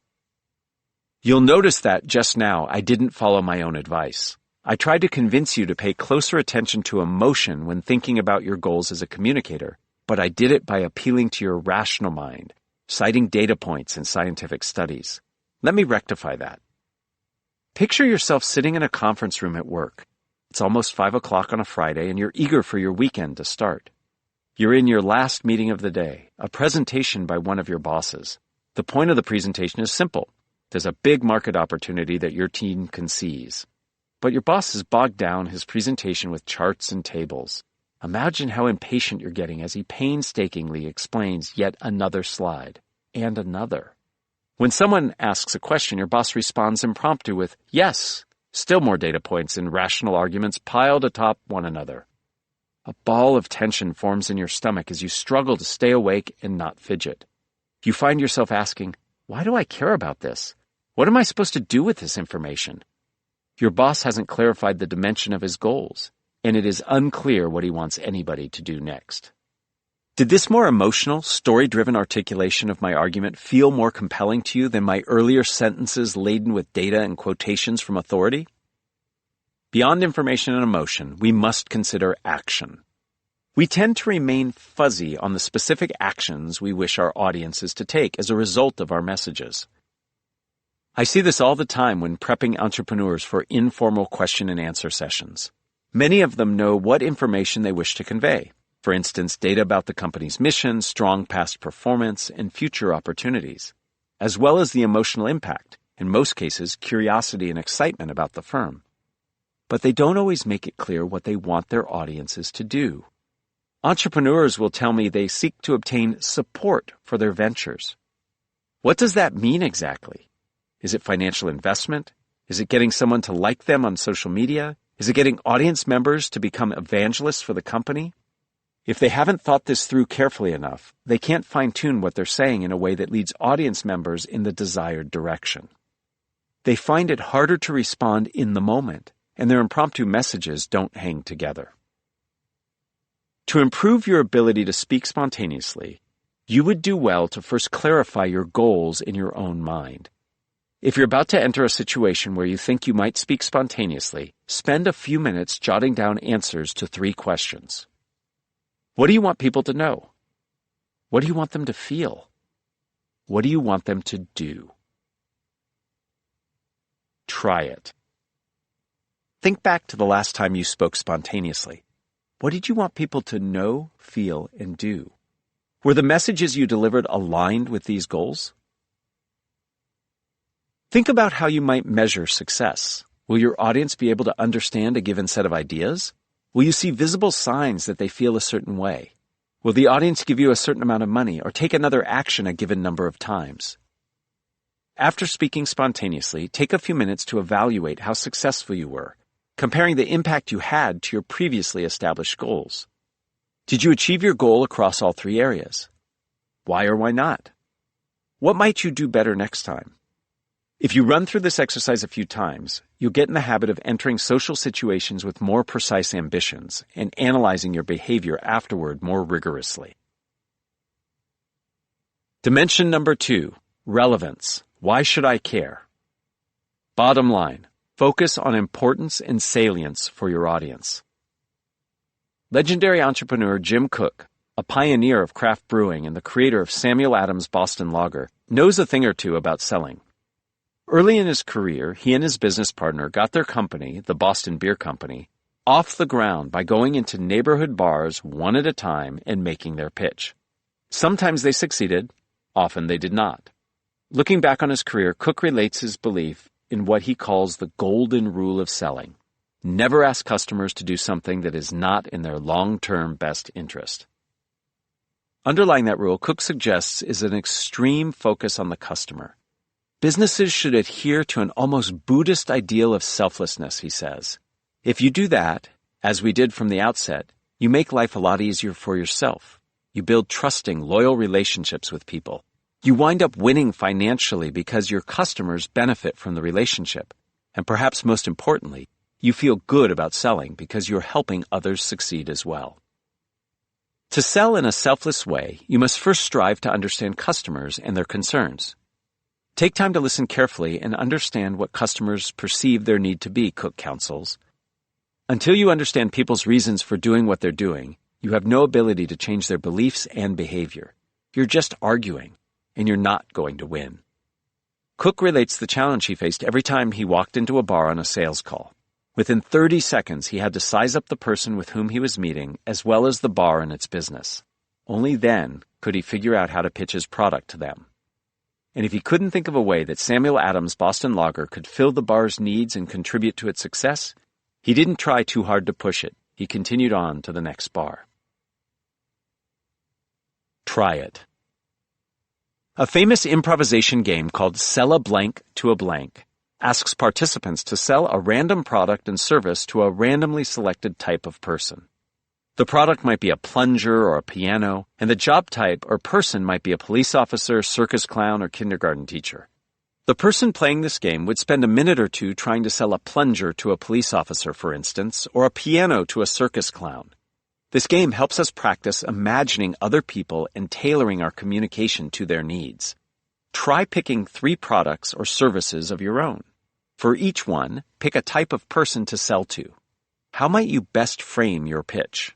You'll notice that just now I didn't follow my own advice. I tried to convince you to pay closer attention to emotion when thinking about your goals as a communicator, but I did it by appealing to your rational mind, citing data points and scientific studies. Let me rectify that. Picture yourself sitting in a conference room at work. It's almost 5 o'clock on a Friday and you're eager for your weekend to start. You're in your last meeting of the day, a presentation by one of your bosses. The point of the presentation is simple. There's a big market opportunity that your team can seize. But your boss has bogged down his presentation with charts and tables. Imagine how impatient you're getting as he painstakingly explains yet another slide, and another. When someone asks a question, your boss responds impromptu with, yes, still more data points and rational arguments piled atop one another. A ball of tension forms in your stomach as you struggle to stay awake and not fidget. You find yourself asking, why do I care about this? What am I supposed to do with this information? Your boss hasn't clarified the dimension of his goals, and it is unclear what he wants anybody to do next. Did this more emotional, story-driven articulation of my argument feel more compelling to you than my earlier sentences laden with data and quotations from authority? Beyond information and emotion, we must consider action. We tend to remain fuzzy on the specific actions we wish our audiences to take as a result of our messages. I see this all the time when prepping entrepreneurs for informal question and answer sessions. Many of them know what information they wish to convey. For instance, data about the company's mission, strong past performance, and future opportunities, as well as the emotional impact, in most cases, curiosity and excitement about the firm. But they don't always make it clear what they want their audiences to do. Entrepreneurs will tell me they seek to obtain support for their ventures. What does that mean exactly? Is it financial investment? Is it getting someone to like them on social media? Is it getting audience members to become evangelists for the company? If they haven't thought this through carefully enough, they can't fine-tune what they're saying in a way that leads audience members in the desired direction. They find it harder to respond in the moment, and their impromptu messages don't hang together. To improve your ability to speak spontaneously, you would do well to first clarify your goals in your own mind. If you're about to enter a situation where you think you might speak spontaneously, spend a few minutes jotting down answers to 3 questions. What do you want people to know? What do you want them to feel? What do you want them to do? Try it. Think back to the last time you spoke spontaneously. What did you want people to know, feel, and do? Were the messages you delivered aligned with these goals? Think about how you might measure success. Will your audience be able to understand a given set of ideas? Will you see visible signs that they feel a certain way? Will the audience give you a certain amount of money or take another action a given number of times? After speaking spontaneously, take a few minutes to evaluate how successful you were, comparing the impact you had to your previously established goals. Did you achieve your goal across all 3 areas? Why or why not? What might you do better next time? If you run through this exercise a few times, you'll get in the habit of entering social situations with more precise ambitions and analyzing your behavior afterward more rigorously. Dimension number 2, relevance. Why should I care? Bottom line, focus on importance and salience for your audience. Legendary entrepreneur Jim Koch, a pioneer of craft brewing and the creator of Samuel Adams Boston Lager, knows a thing or two about selling. Early in his career, he and his business partner got their company, the Boston Beer Company, off the ground by going into neighborhood bars one at a time and making their pitch. Sometimes they succeeded, often they did not. Looking back on his career, Cook relates his belief in what he calls the golden rule of selling. Never ask customers to do something that is not in their long-term best interest. Underlying that rule, Cook suggests, is an extreme focus on the customer. Businesses should adhere to an almost Buddhist ideal of selflessness, he says. If you do that, as we did from the outset, you make life a lot easier for yourself. You build trusting, loyal relationships with people. You wind up winning financially because your customers benefit from the relationship. And perhaps most importantly, you feel good about selling because you're helping others succeed as well. To sell in a selfless way, you must first strive to understand customers and their concerns. Take time to listen carefully and understand what customers perceive their need to be, Cook counsels. Until you understand people's reasons for doing what they're doing, you have no ability to change their beliefs and behavior. You're just arguing, and you're not going to win. Cook relates the challenge he faced every time he walked into a bar on a sales call. Within 30 seconds, he had to size up the person with whom he was meeting, as well as the bar and its business. Only then could he figure out how to pitch his product to them. And if he couldn't think of a way that Samuel Adams' Boston Lager could fill the bar's needs and contribute to its success, he didn't try too hard to push it. He continued on to the next bar. Try it. A famous improvisation game called Sell a Blank to a Blank asks participants to sell a random product and service to a randomly selected type of person. The product might be a plunger or a piano, and the job type or person might be a police officer, circus clown, or kindergarten teacher. The person playing this game would spend a minute or two trying to sell a plunger to a police officer, for instance, or a piano to a circus clown. This game helps us practice imagining other people and tailoring our communication to their needs. Try picking 3 products or services of your own. For each one, pick a type of person to sell to. How might you best frame your pitch?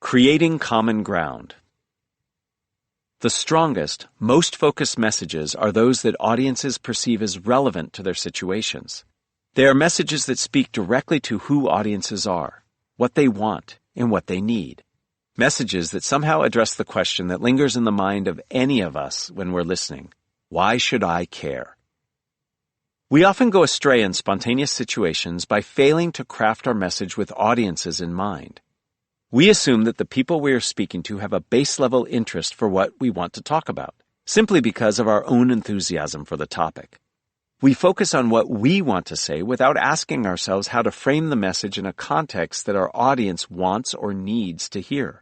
Creating common ground. The strongest, most focused messages are those that audiences perceive as relevant to their situations. They are messages that speak directly to who audiences are, what they want, and what they need. Messages that somehow address the question that lingers in the mind of any of us when we're listening. Why should I care? We often go astray in spontaneous situations by failing to craft our message with audiences in mind. We assume that the people we are speaking to have a base-level interest for what we want to talk about, simply because of our own enthusiasm for the topic. We focus on what we want to say without asking ourselves how to frame the message in a context that our audience wants or needs to hear.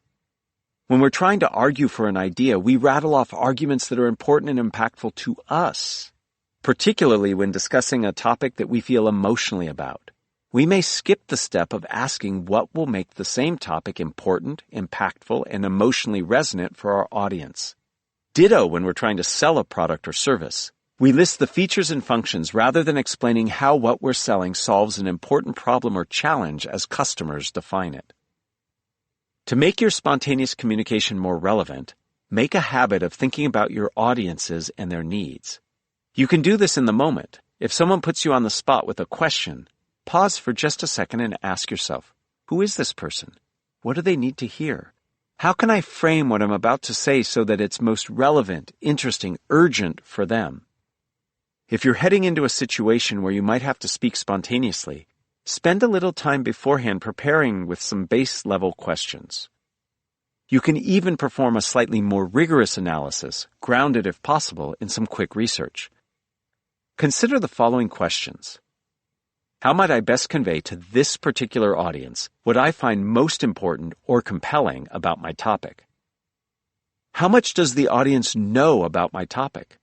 When we're trying to argue for an idea, we rattle off arguments that are important and impactful to us, particularly when discussing a topic that we feel emotionally about. We may skip the step of asking what will make the same topic important, impactful, and emotionally resonant for our audience. Ditto when we're trying to sell a product or service. We list the features and functions rather than explaining how what we're selling solves an important problem or challenge as customers define it. To make your spontaneous communication more relevant, make a habit of thinking about your audiences and their needs. You can do this in the moment. If someone puts you on the spot with a question, pause for just a second and ask yourself, who is this person? What do they need to hear? How can I frame what I'm about to say so that it's most relevant, interesting, urgent for them? If you're heading into a situation where you might have to speak spontaneously, spend a little time beforehand preparing with some base-level questions. You can even perform a slightly more rigorous analysis, grounded if possible in some quick research. Consider the following questions. How might I best convey to this particular audience what I find most important or compelling about my topic? How much does the audience know about my topic?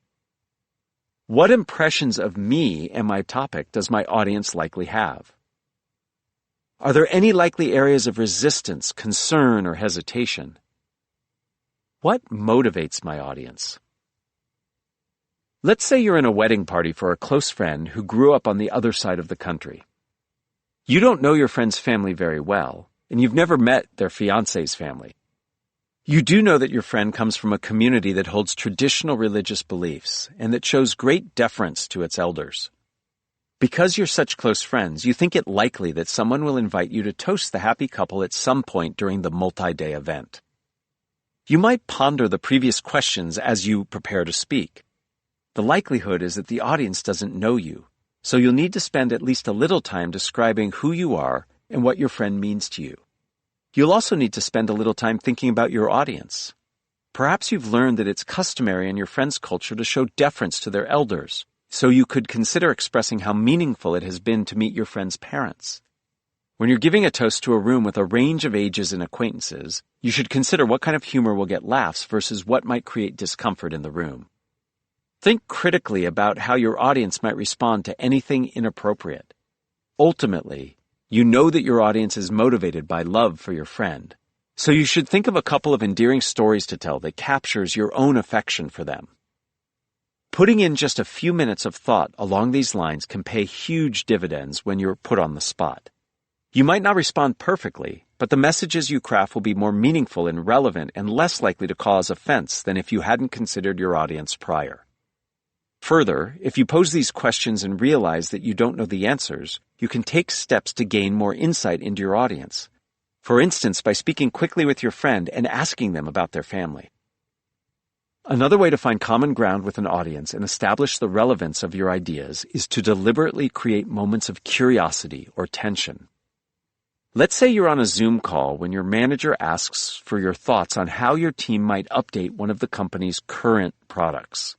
What impressions of me and my topic does my audience likely have? Are there any likely areas of resistance, concern, or hesitation? What motivates my audience? Let's say you're in a wedding party for a close friend who grew up on the other side of the country. You don't know your friend's family very well, and you've never met their fiancé's family. You do know that your friend comes from a community that holds traditional religious beliefs and that shows great deference to its elders. Because you're such close friends, you think it likely that someone will invite you to toast the happy couple at some point during the multi-day event. You might ponder the previous questions as you prepare to speak. The likelihood is that the audience doesn't know you, so you'll need to spend at least a little time describing who you are and what your friend means to you. You'll also need to spend a little time thinking about your audience. Perhaps you've learned that it's customary in your friend's culture to show deference to their elders, so you could consider expressing how meaningful it has been to meet your friend's parents. When you're giving a toast to a room with a range of ages and acquaintances, you should consider what kind of humor will get laughs versus what might create discomfort in the room. Think critically about how your audience might respond to anything inappropriate. Ultimately, you know that your audience is motivated by love for your friend, so you should think of a couple of endearing stories to tell that captures your own affection for them. Putting in just a few minutes of thought along these lines can pay huge dividends when you're put on the spot. You might not respond perfectly, but the messages you craft will be more meaningful and relevant and less likely to cause offense than if you hadn't considered your audience prior. Further, if you pose these questions and realize that you don't know the answers, you can take steps to gain more insight into your audience. For instance, by speaking quickly with your friend and asking them about their family. Another way to find common ground with an audience and establish the relevance of your ideas is to deliberately create moments of curiosity or tension. Let's say you're on a Zoom call when your manager asks for your thoughts on how your team might update one of the company's current products.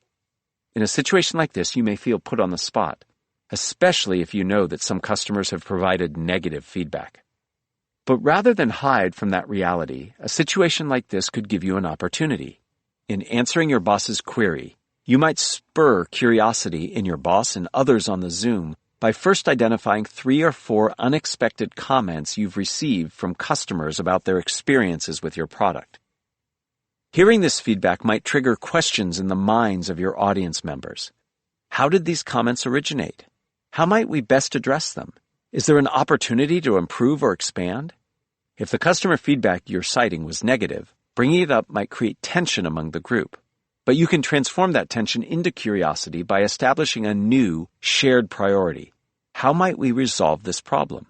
In a situation like this, you may feel put on the spot, especially if you know that some customers have provided negative feedback. But rather than hide from that reality, a situation like this could give you an opportunity. In answering your boss's query, you might spur curiosity in your boss and others on the Zoom by first identifying 3 or 4 unexpected comments you've received from customers about their experiences with your product. Hearing this feedback might trigger questions in the minds of your audience members. How did these comments originate? How might we best address them? Is there an opportunity to improve or expand? If the customer feedback you're citing was negative, bringing it up might create tension among the group. But you can transform that tension into curiosity by establishing a new, shared priority. How might we resolve this problem?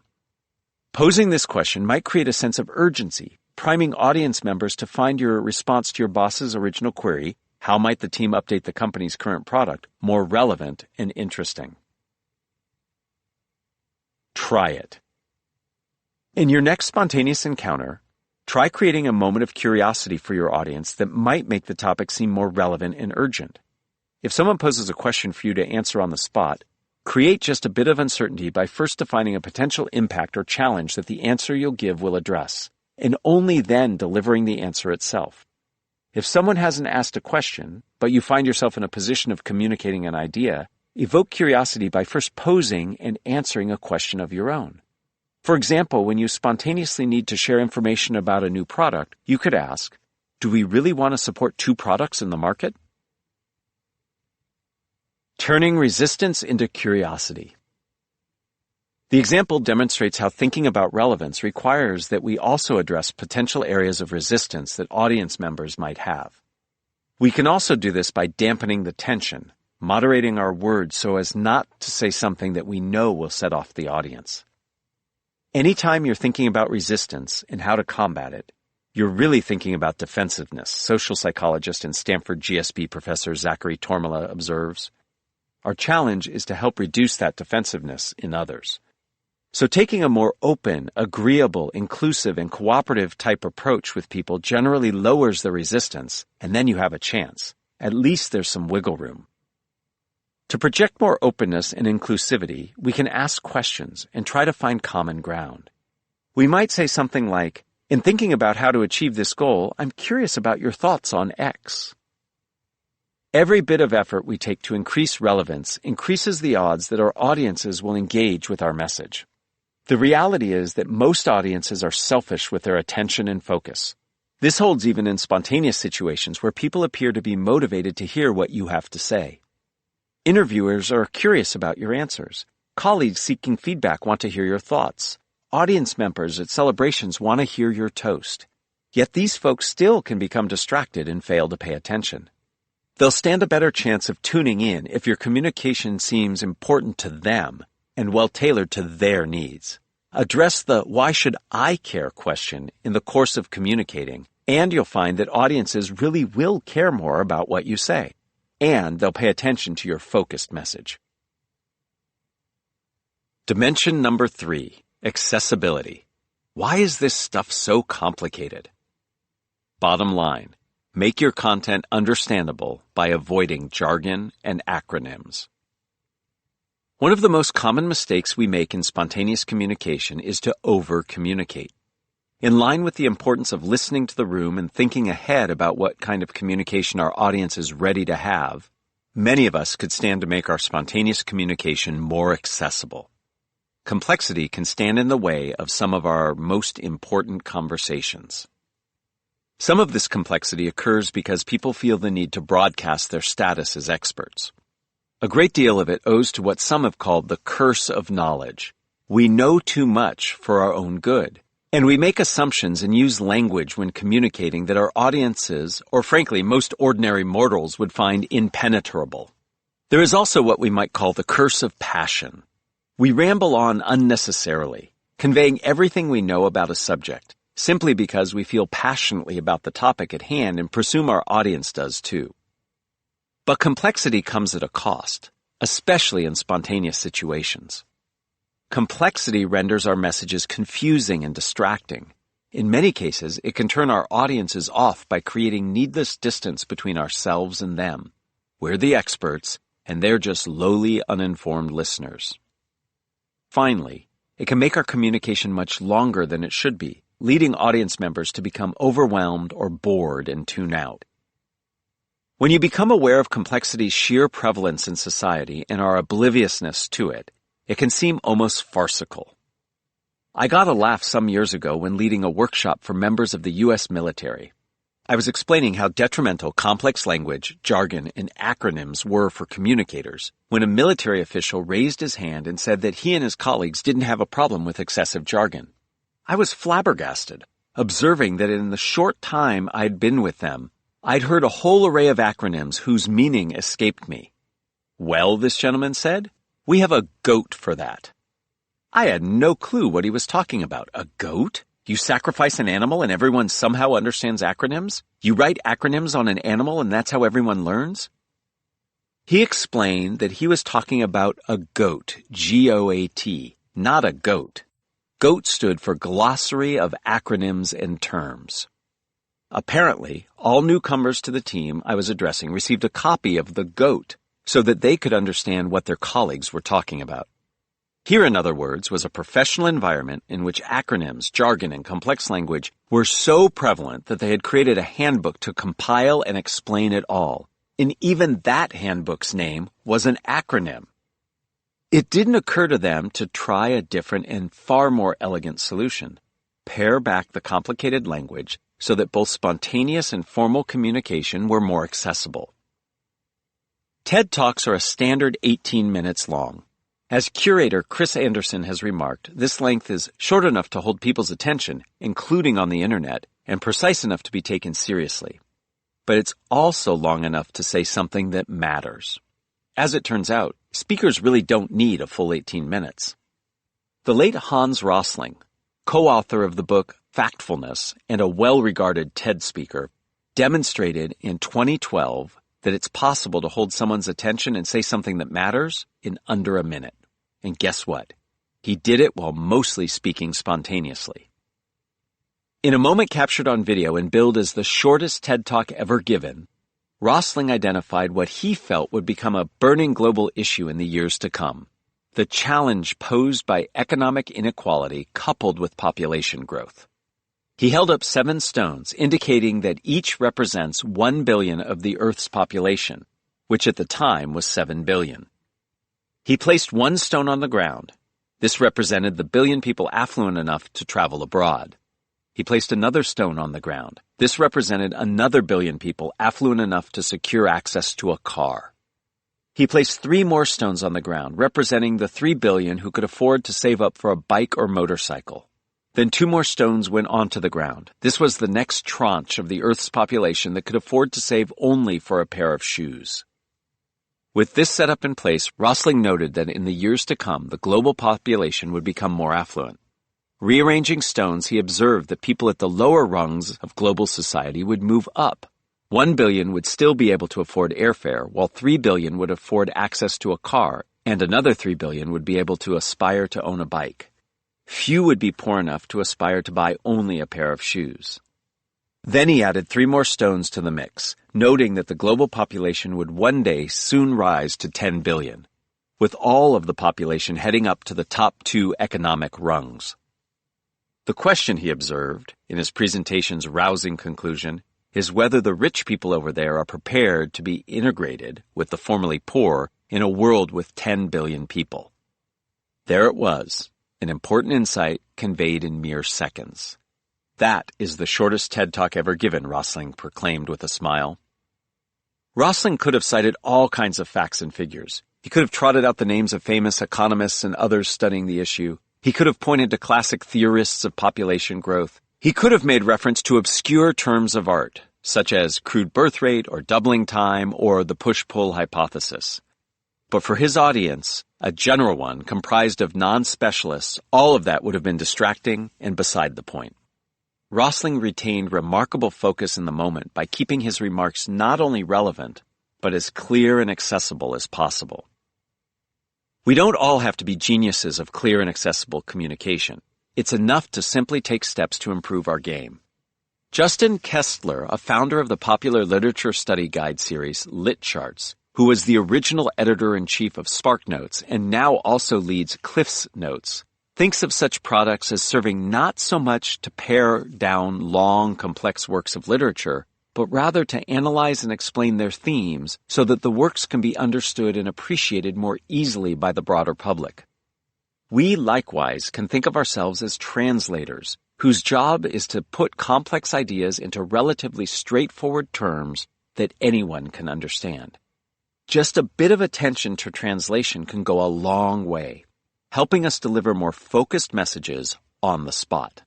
Posing this question might create a sense of urgency, priming audience members to find your response to your boss's original query, how might the team update the company's current product, more relevant and interesting. Try it. In your next spontaneous encounter, try creating a moment of curiosity for your audience that might make the topic seem more relevant and urgent. If someone poses a question for you to answer on the spot, create just a bit of uncertainty by first defining a potential impact or challenge that the answer you'll give will address, and only then delivering the answer itself. If someone hasn't asked a question, but you find yourself in a position of communicating an idea, evoke curiosity by first posing and answering a question of your own. For example, when you spontaneously need to share information about a new product, you could ask, do we really want to support 2 products in the market? Turning resistance into curiosity. The example demonstrates how thinking about relevance requires that we also address potential areas of resistance that audience members might have. We can also do this by dampening the tension, moderating our words so as not to say something that we know will set off the audience. Anytime you're thinking about resistance and how to combat it, you're really thinking about defensiveness, social psychologist and Stanford GSB professor Zachary Tormala observes. Our challenge is to help reduce that defensiveness in others. So taking a more open, agreeable, inclusive, and cooperative type approach with people generally lowers the resistance, and then you have a chance. At least there's some wiggle room. To project more openness and inclusivity, we can ask questions and try to find common ground. We might say something like, in thinking about how to achieve this goal, I'm curious about your thoughts on X. Every bit of effort we take to increase relevance increases the odds that our audiences will engage with our message. The reality is that most audiences are selfish with their attention and focus. This holds even in spontaneous situations where people appear to be motivated to hear what you have to say. Interviewers are curious about your answers. Colleagues seeking feedback want to hear your thoughts. Audience members at celebrations want to hear your toast. Yet these folks still can become distracted and fail to pay attention. They'll stand a better chance of tuning in if your communication seems important to them and well-tailored to their needs. Address the why should I care question in the course of communicating, and you'll find that audiences really will care more about what you say. And they'll pay attention to your focused message. Dimension number 3, accessibility. Why is this stuff so complicated? Bottom line, make your content understandable by avoiding jargon and acronyms. One of the most common mistakes we make in spontaneous communication is to over-communicate. In line with the importance of listening to the room and thinking ahead about what kind of communication our audience is ready to have, many of us could stand to make our spontaneous communication more accessible. Complexity can stand in the way of some of our most important conversations. Some of this complexity occurs because people feel the need to broadcast their status as experts. A great deal of it owes to what some have called the curse of knowledge. We know too much for our own good, and we make assumptions and use language when communicating that our audiences, or frankly most ordinary mortals, would find impenetrable. There is also what we might call the curse of passion. We ramble on unnecessarily, conveying everything we know about a subject, simply because we feel passionately about the topic at hand and presume our audience does too. But complexity comes at a cost, especially in spontaneous situations. Complexity renders our messages confusing and distracting. In many cases, it can turn our audiences off by creating needless distance between ourselves and them. We're the experts, and they're just lowly, uninformed listeners. Finally, it can make our communication much longer than it should be, leading audience members to become overwhelmed or bored and tune out. When you become aware of complexity's sheer prevalence in society and our obliviousness to it, it can seem almost farcical. I got a laugh some years ago when leading a workshop for members of the U.S. military. I was explaining how detrimental complex language, jargon, and acronyms were for communicators when a military official raised his hand and said that he and his colleagues didn't have a problem with excessive jargon. I was flabbergasted, observing that in the short time I'd been with them, I'd heard a whole array of acronyms whose meaning escaped me. Well, this gentleman said, we have a GOAT for that. I had no clue what he was talking about. A goat? You sacrifice an animal and everyone somehow understands acronyms? You write acronyms on an animal and that's how everyone learns? He explained that he was talking about a GOAT, G-O-A-T, not a goat. GOAT stood for Glossary of Acronyms and Terms. Apparently, all newcomers to the team I was addressing received a copy of the GOAT so that they could understand what their colleagues were talking about. Here, in other words, was a professional environment in which acronyms, jargon, and complex language were so prevalent that they had created a handbook to compile and explain it all. And even that handbook's name was an acronym. It didn't occur to them to try a different and far more elegant solution. Pare back the complicated language so that both spontaneous and formal communication were more accessible. TED Talks are a standard 18 minutes long. As curator Chris Anderson has remarked, this length is short enough to hold people's attention, including on the internet, and precise enough to be taken seriously. But it's also long enough to say something that matters. As it turns out, speakers really don't need a full 18 minutes. The late Hans Rosling, co-author of the book Factfulness and a well-regarded TED speaker, demonstrated in 2012 that it's possible to hold someone's attention and say something that matters in under a minute. And guess what? He did it while mostly speaking spontaneously. In a moment captured on video and billed as the shortest TED Talk ever given, Rosling identified what he felt would become a burning global issue in the years to come, the challenge posed by economic inequality coupled with population growth. He held up 7 stones, indicating that each represents 1 billion of the Earth's population, which at the time was 7 billion. He placed 1 stone on the ground. This represented the billion people affluent enough to travel abroad. He placed another stone on the ground. This represented another billion people affluent enough to secure access to a car. He placed 3 more stones on the ground, representing the 3 billion who could afford to save up for a bike or motorcycle. Then 2 more stones went onto the ground. This was the next tranche of the Earth's population that could afford to save only for a pair of shoes. With this setup in place, Rosling noted that in the years to come, the global population would become more affluent. Rearranging stones, he observed that people at the lower rungs of global society would move up. 1 billion would still be able to afford airfare, while 3 billion would afford access to a car, and another 3 billion would be able to aspire to own a bike. Few would be poor enough to aspire to buy only a pair of shoes. Then he added 3 more stones to the mix, noting that the global population would one day soon rise to 10 billion, with all of the population heading up to the top 2 economic rungs. The question, he observed, in his presentation's rousing conclusion, is whether the rich people over there are prepared to be integrated with the formerly poor in a world with 10 billion people. There it was, an important insight conveyed in mere seconds. That is the shortest TED Talk ever given, Rosling proclaimed with a smile. Rosling could have cited all kinds of facts and figures. He could have trotted out the names of famous economists and others studying the issue. He could have pointed to classic theorists of population growth. He could have made reference to obscure terms of art, such as crude birth rate or doubling time or the push-pull hypothesis. But for his audience, a general one comprised of non-specialists, all of that would have been distracting and beside the point. Rosling retained remarkable focus in the moment by keeping his remarks not only relevant, but as clear and accessible as possible. We don't all have to be geniuses of clear and accessible communication. It's enough to simply take steps to improve our game. Justin Kestler, a founder of the popular literature study guide series Lit Charts, who was the original editor-in-chief of SparkNotes and now also leads Cliff's Notes, thinks of such products as serving not so much to pare down long, complex works of literature, but rather to analyze and explain their themes so that the works can be understood and appreciated more easily by the broader public. We, likewise, can think of ourselves as translators, whose job is to put complex ideas into relatively straightforward terms that anyone can understand. Just a bit of attention to translation can go a long way, helping us deliver more focused messages on the spot.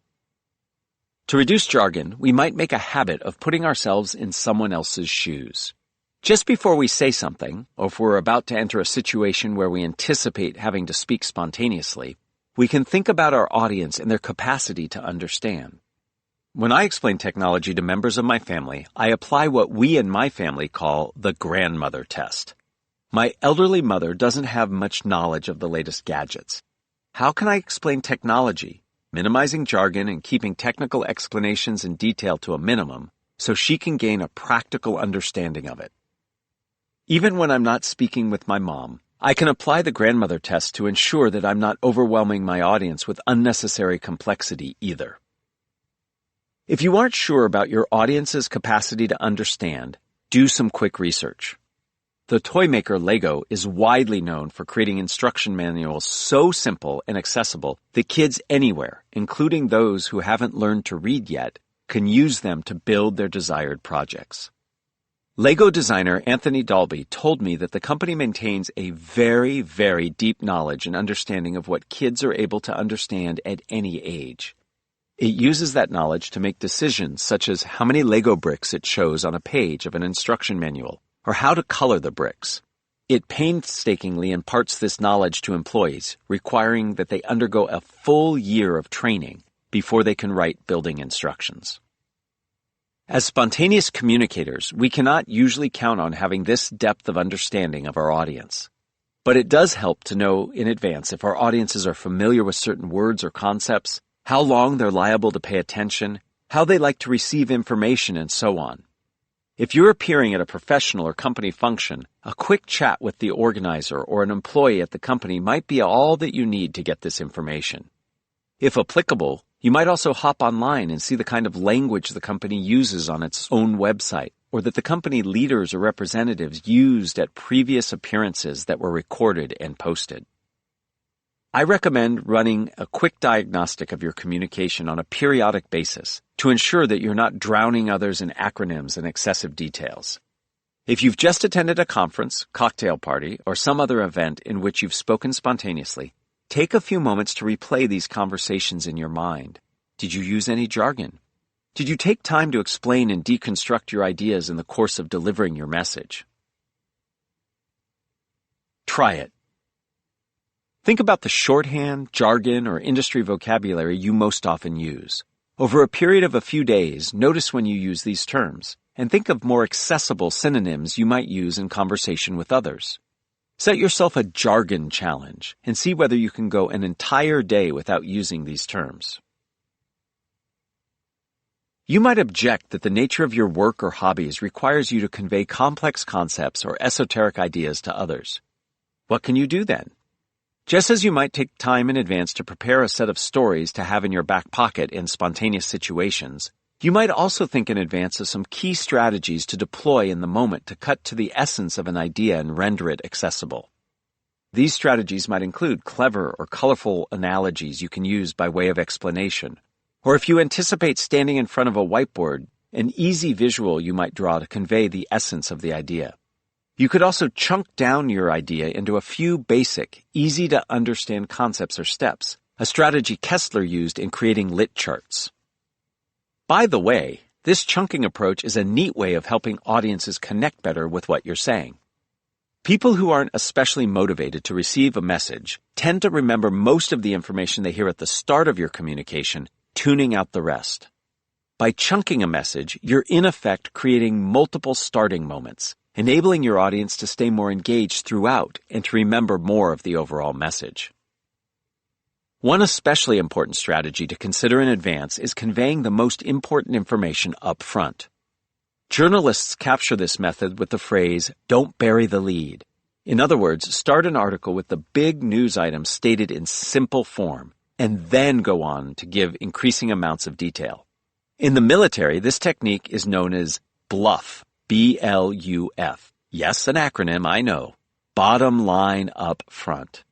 To reduce jargon, we might make a habit of putting ourselves in someone else's shoes. Just before we say something, or if we're about to enter a situation where we anticipate having to speak spontaneously, we can think about our audience and their capacity to understand. When I explain technology to members of my family, I apply what we in my family call the grandmother test. My elderly mother doesn't have much knowledge of the latest gadgets. How can I explain technology, minimizing jargon and keeping technical explanations in detail to a minimum, so she can gain a practical understanding of it? Even when I'm not speaking with my mom, I can apply the grandmother test to ensure that I'm not overwhelming my audience with unnecessary complexity either. If you aren't sure about your audience's capacity to understand, do some quick research. The toy maker Lego is widely known for creating instruction manuals so simple and accessible that kids anywhere, including those who haven't learned to read yet, can use them to build their desired projects. Lego designer Anthony Dalby told me that the company maintains a very, very deep knowledge and understanding of what kids are able to understand at any age. It uses that knowledge to make decisions such as how many Lego bricks it shows on a page of an instruction manual, or how to color the bricks. It painstakingly imparts this knowledge to employees, requiring that they undergo a full year of training before they can write building instructions. As spontaneous communicators, we cannot usually count on having this depth of understanding of our audience. But it does help to know in advance if our audiences are familiar with certain words or concepts, how long they're liable to pay attention, how they like to receive information, and so on. If you're appearing at a professional or company function, a quick chat with the organizer or an employee at the company might be all that you need to get this information. If applicable, you might also hop online and see the kind of language the company uses on its own website, or that the company leaders or representatives used at previous appearances that were recorded and posted. I recommend running a quick diagnostic of your communication on a periodic basis to ensure that you're not drowning others in acronyms and excessive details. If you've just attended a conference, cocktail party, or some other event in which you've spoken spontaneously, take a few moments to replay these conversations in your mind. Did you use any jargon? Did you take time to explain and deconstruct your ideas in the course of delivering your message? Try it. Think about the shorthand, jargon, or industry vocabulary you most often use. Over a period of a few days, notice when you use these terms, and think of more accessible synonyms you might use in conversation with others. Set yourself a jargon challenge and see whether you can go an entire day without using these terms. You might object that the nature of your work or hobbies requires you to convey complex concepts or esoteric ideas to others. What can you do then? Just as you might take time in advance to prepare a set of stories to have in your back pocket in spontaneous situations, you might also think in advance of some key strategies to deploy in the moment to cut to the essence of an idea and render it accessible. These strategies might include clever or colorful analogies you can use by way of explanation, Or if you anticipate standing in front of a whiteboard, an easy visual you might draw to convey the essence of the idea. You could also chunk down your idea into a few basic, easy-to-understand concepts or steps, a strategy Kessler used in creating lit charts. By the way, this chunking approach is a neat way of helping audiences connect better with what you're saying. People who aren't especially motivated to receive a message tend to remember most of the information they hear at the start of your communication, tuning out the rest. By chunking a message, you're in effect creating multiple starting moments, enabling your audience to stay more engaged throughout and to remember more of the overall message. One especially important strategy to consider in advance is conveying the most important information up front. Journalists capture this method with the phrase, "Don't bury the lead." In other words, start an article with the big news items stated in simple form, and then go on to give increasing amounts of detail. In the military, this technique is known as BLUF, B-L-U-F. Yes, an acronym, I know. Bottom line up front.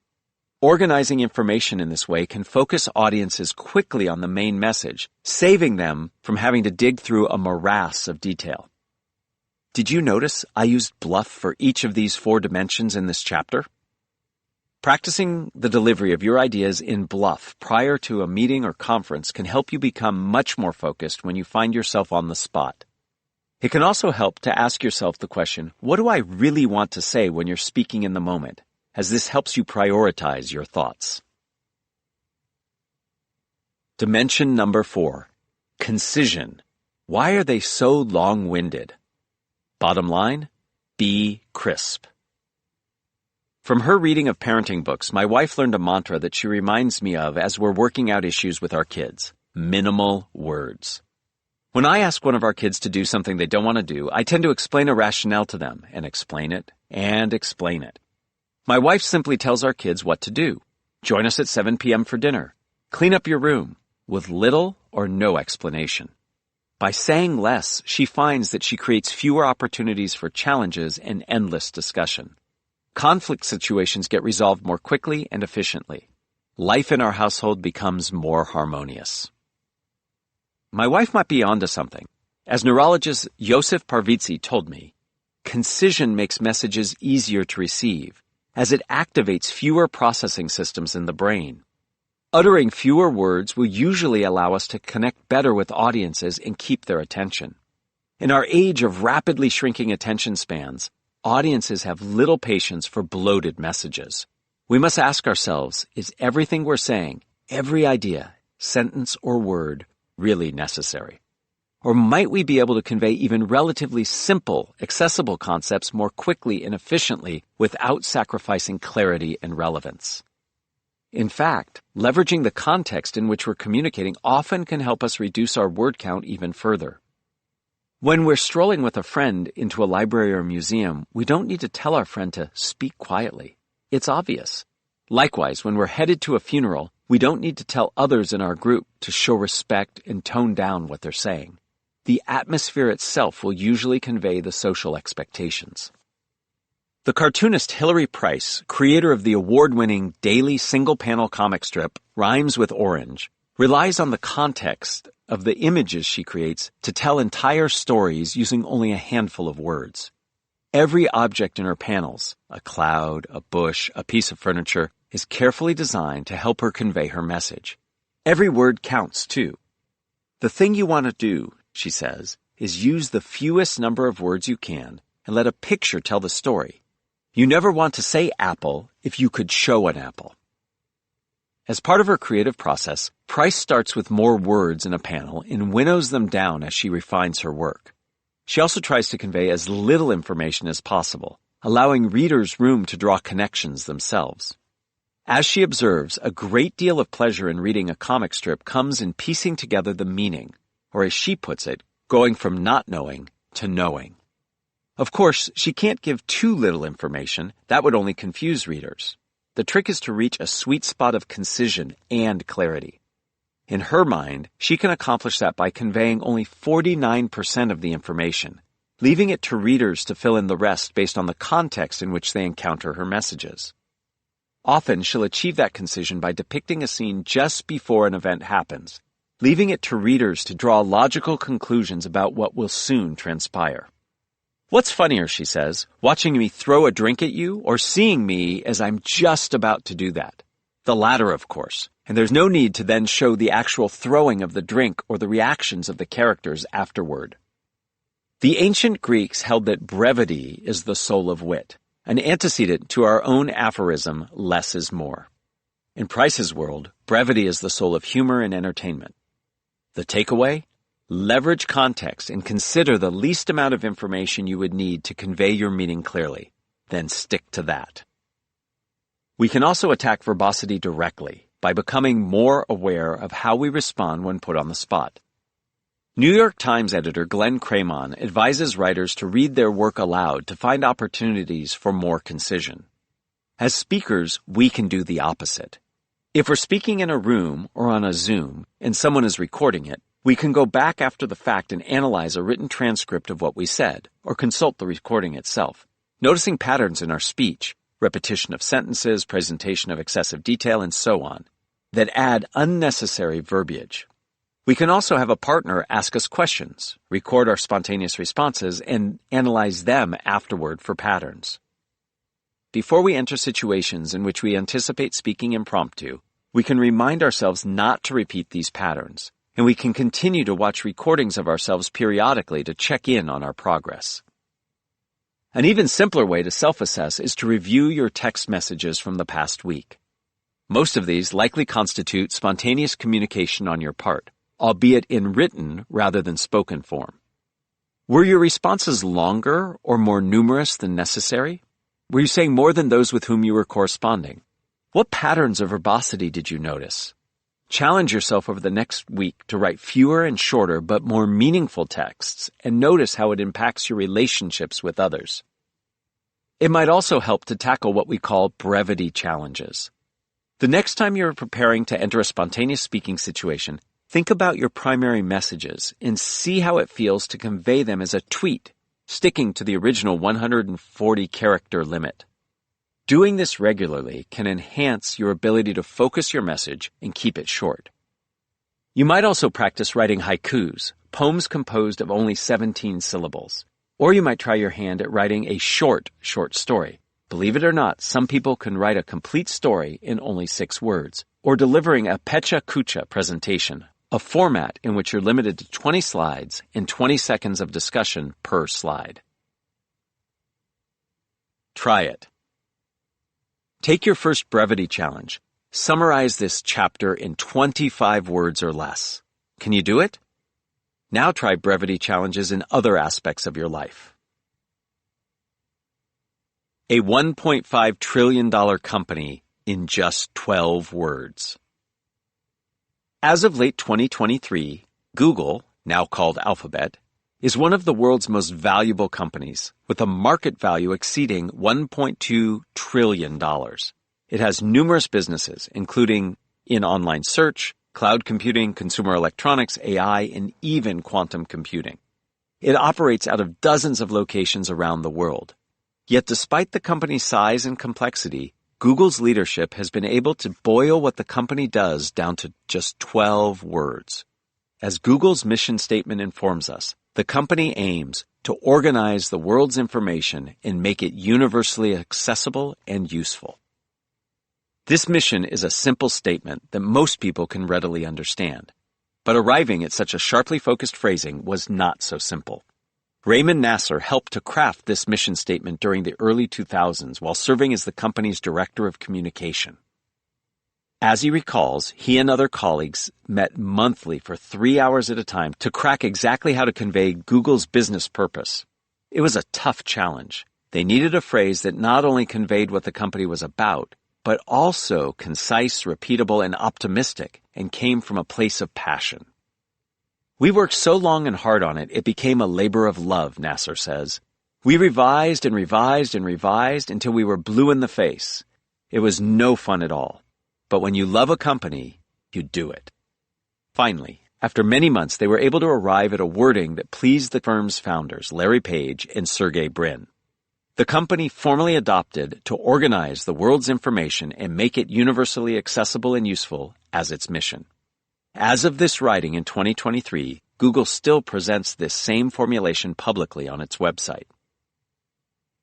Organizing information in this way can focus audiences quickly on the main message, saving them from having to dig through a morass of detail. Did you notice I used BLUF for each of these 4 dimensions in this chapter? Practicing the delivery of your ideas in BLUF prior to a meeting or conference can help you become much more focused when you find yourself on the spot. It can also help to ask yourself the question, what do I really want to say when you're speaking in the moment, as this helps you prioritize your thoughts. Dimension number 4, concision. Why are they so long-winded? Bottom line, be crisp. From her reading of parenting books, my wife learned a mantra that she reminds me of as we're working out issues with our kids. Minimal words. When I ask one of our kids to do something they don't want to do, I tend to explain a rationale to them, and explain it, and explain it. My wife simply tells our kids what to do. Join us at 7 p.m. for dinner. Clean up your room, with little or no explanation. By saying less, she finds that she creates fewer opportunities for challenges and endless discussion. Conflict situations get resolved more quickly and efficiently. Life in our household becomes more harmonious. My wife might be onto something. As neurologist Yosef Parvitzi told me, concision makes messages easier to receive, as it activates fewer processing systems in the brain. Uttering fewer words will usually allow us to connect better with audiences and keep their attention. In our age of rapidly shrinking attention spans, audiences have little patience for bloated messages. We must ask ourselves, is everything we're saying, every idea, sentence, or word, really necessary? Or might we be able to convey even relatively simple, accessible concepts more quickly and efficiently without sacrificing clarity and relevance? In fact, leveraging the context in which we're communicating often can help us reduce our word count even further. When we're strolling with a friend into a library or museum, we don't need to tell our friend to speak quietly. It's obvious. Likewise, when we're headed to a funeral, we don't need to tell others in our group to show respect and tone down what they're saying. The atmosphere itself will usually convey the social expectations. The cartoonist Hilary Price, creator of the award-winning daily single-panel comic strip Rhymes with Orange, relies on the context of the images she creates to tell entire stories using only a handful of words. Every object in her panels, a cloud, a bush, a piece of furniture, is carefully designed to help her convey her message. Every word counts, too. The thing you want to do, she says, is use the fewest number of words you can and let a picture tell the story. You never want to say apple if you could show an apple. As part of her creative process, Price starts with more words in a panel and winnows them down as she refines her work. She also tries to convey as little information as possible, allowing readers room to draw connections themselves. As she observes, a great deal of pleasure in reading a comic strip comes in piecing together the meaning, or as she puts it, going from not knowing to knowing. Of course, she can't give too little information. That would only confuse readers. The trick is to reach a sweet spot of concision and clarity. In her mind, she can accomplish that by conveying only 49% of the information, leaving it to readers to fill in the rest based on the context in which they encounter her messages. Often, she'll achieve that concision by depicting a scene just before an event happens, leaving it to readers to draw logical conclusions about what will soon transpire. What's funnier, she says, watching me throw a drink at you or seeing me as I'm just about to do that? The latter, of course, and there's no need to then show the actual throwing of the drink or the reactions of the characters afterward. The ancient Greeks held that brevity is the soul of wit, an antecedent to our own aphorism, less is more. In Price's world, brevity is the soul of humor and entertainment. The takeaway? Leverage context and consider the least amount of information you would need to convey your meaning clearly. Then stick to that. We can also attack verbosity directly by becoming more aware of how we respond when put on the spot. New York Times editor Glenn Cramon advises writers to read their work aloud to find opportunities for more concision. As speakers, we can do the opposite. If we're speaking in a room or on a Zoom and someone is recording it, we can go back after the fact and analyze a written transcript of what we said, or consult the recording itself, noticing patterns in our speech, repetition of sentences, presentation of excessive detail, and so on, that add unnecessary verbiage. We can also have a partner ask us questions, record our spontaneous responses, and analyze them afterward for patterns. Before we enter situations in which we anticipate speaking impromptu, we can remind ourselves not to repeat these patterns, and we can continue to watch recordings of ourselves periodically to check in on our progress. An even simpler way to self-assess is to review your text messages from the past week. Most of these likely constitute spontaneous communication on your part, albeit in written rather than spoken form. Were your responses longer or more numerous than necessary? Were you saying more than those with whom you were corresponding? What patterns of verbosity did you notice? Challenge yourself over the next week to write fewer and shorter but more meaningful texts and notice how it impacts your relationships with others. It might also help to tackle what we call brevity challenges. The next time you're preparing to enter a spontaneous speaking situation, think about your primary messages and see how it feels to convey them as a tweet, sticking to the original 140-character limit. Doing this regularly can enhance your ability to focus your message and keep it short. You might also practice writing haikus, poems composed of only 17 syllables. Or you might try your hand at writing a short story. Believe it or not, some people can write a complete story in only 6 words, or delivering a pecha kucha presentation, a format in which you're limited to 20 slides and 20 seconds of discussion per slide. Try it. Take your first brevity challenge. Summarize this chapter in 25 words or less. Can you do it? Now try brevity challenges in other aspects of your life. A $1.5 trillion company in just 12 words. As of late 2023, Google, now called Alphabet, is one of the world's most valuable companies, with a market value exceeding $1.2 trillion. It has numerous businesses, including in online search, cloud computing, consumer electronics, AI, and even quantum computing. It operates out of dozens of locations around the world. Yet despite the company's size and complexity, Google's leadership has been able to boil what the company does down to just 12 words. As Google's mission statement informs us, the company aims to organize the world's information and make it universally accessible and useful. This mission is a simple statement that most people can readily understand. But arriving at such a sharply focused phrasing was not so simple. Raymond Nasser helped to craft this mission statement during the early 2000s while serving as the company's director of communication. As he recalls, he and other colleagues met monthly for 3 hours at a time to crack exactly how to convey Google's business purpose. It was a tough challenge. They needed a phrase that not only conveyed what the company was about, but also concise, repeatable, and optimistic, and came from a place of passion. We worked so long and hard on it, it became a labor of love, Nasser says. We revised and revised and revised until we were blue in the face. It was no fun at all. But when you love a company, you do it. Finally, after many months, they were able to arrive at a wording that pleased the firm's founders, Larry Page and Sergey Brin. The company formally adopted to organize the world's information and make it universally accessible and useful as its mission. As of this writing in 2023, Google still presents this same formulation publicly on its website.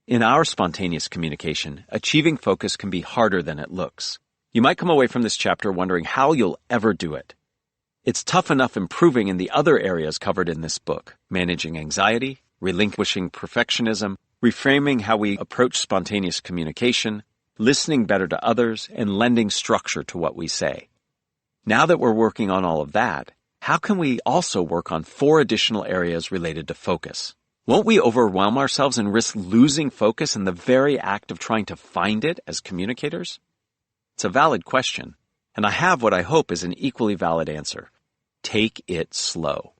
In our spontaneous communication, achieving focus can be harder than it looks. You might come away from this chapter wondering how you'll ever do it. It's tough enough improving in the other areas covered in this book: managing anxiety, relinquishing perfectionism, reframing how we approach spontaneous communication, listening better to others, and lending structure to what we say. Now that we're working on all of that, how can we also work on 4 additional areas related to focus? Won't we overwhelm ourselves and risk losing focus in the very act of trying to find it as communicators? It's a valid question, and I have what I hope is an equally valid answer. Take it slow.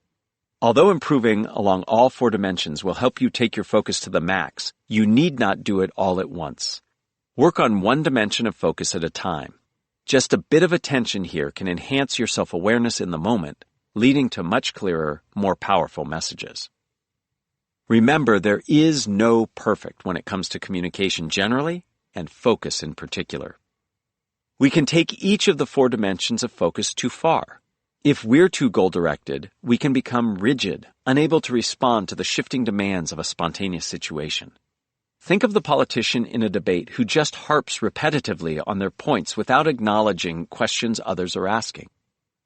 Although improving along all 4 dimensions will help you take your focus to the max, you need not do it all at once. Work on one dimension of focus at a time. Just a bit of attention here can enhance your self-awareness in the moment, leading to much clearer, more powerful messages. Remember, there is no perfect when it comes to communication generally, and focus in particular. We can take each of the 4 dimensions of focus too far. If we're too goal-directed, we can become rigid, unable to respond to the shifting demands of a spontaneous situation. Think of the politician in a debate who just harps repetitively on their points without acknowledging questions others are asking.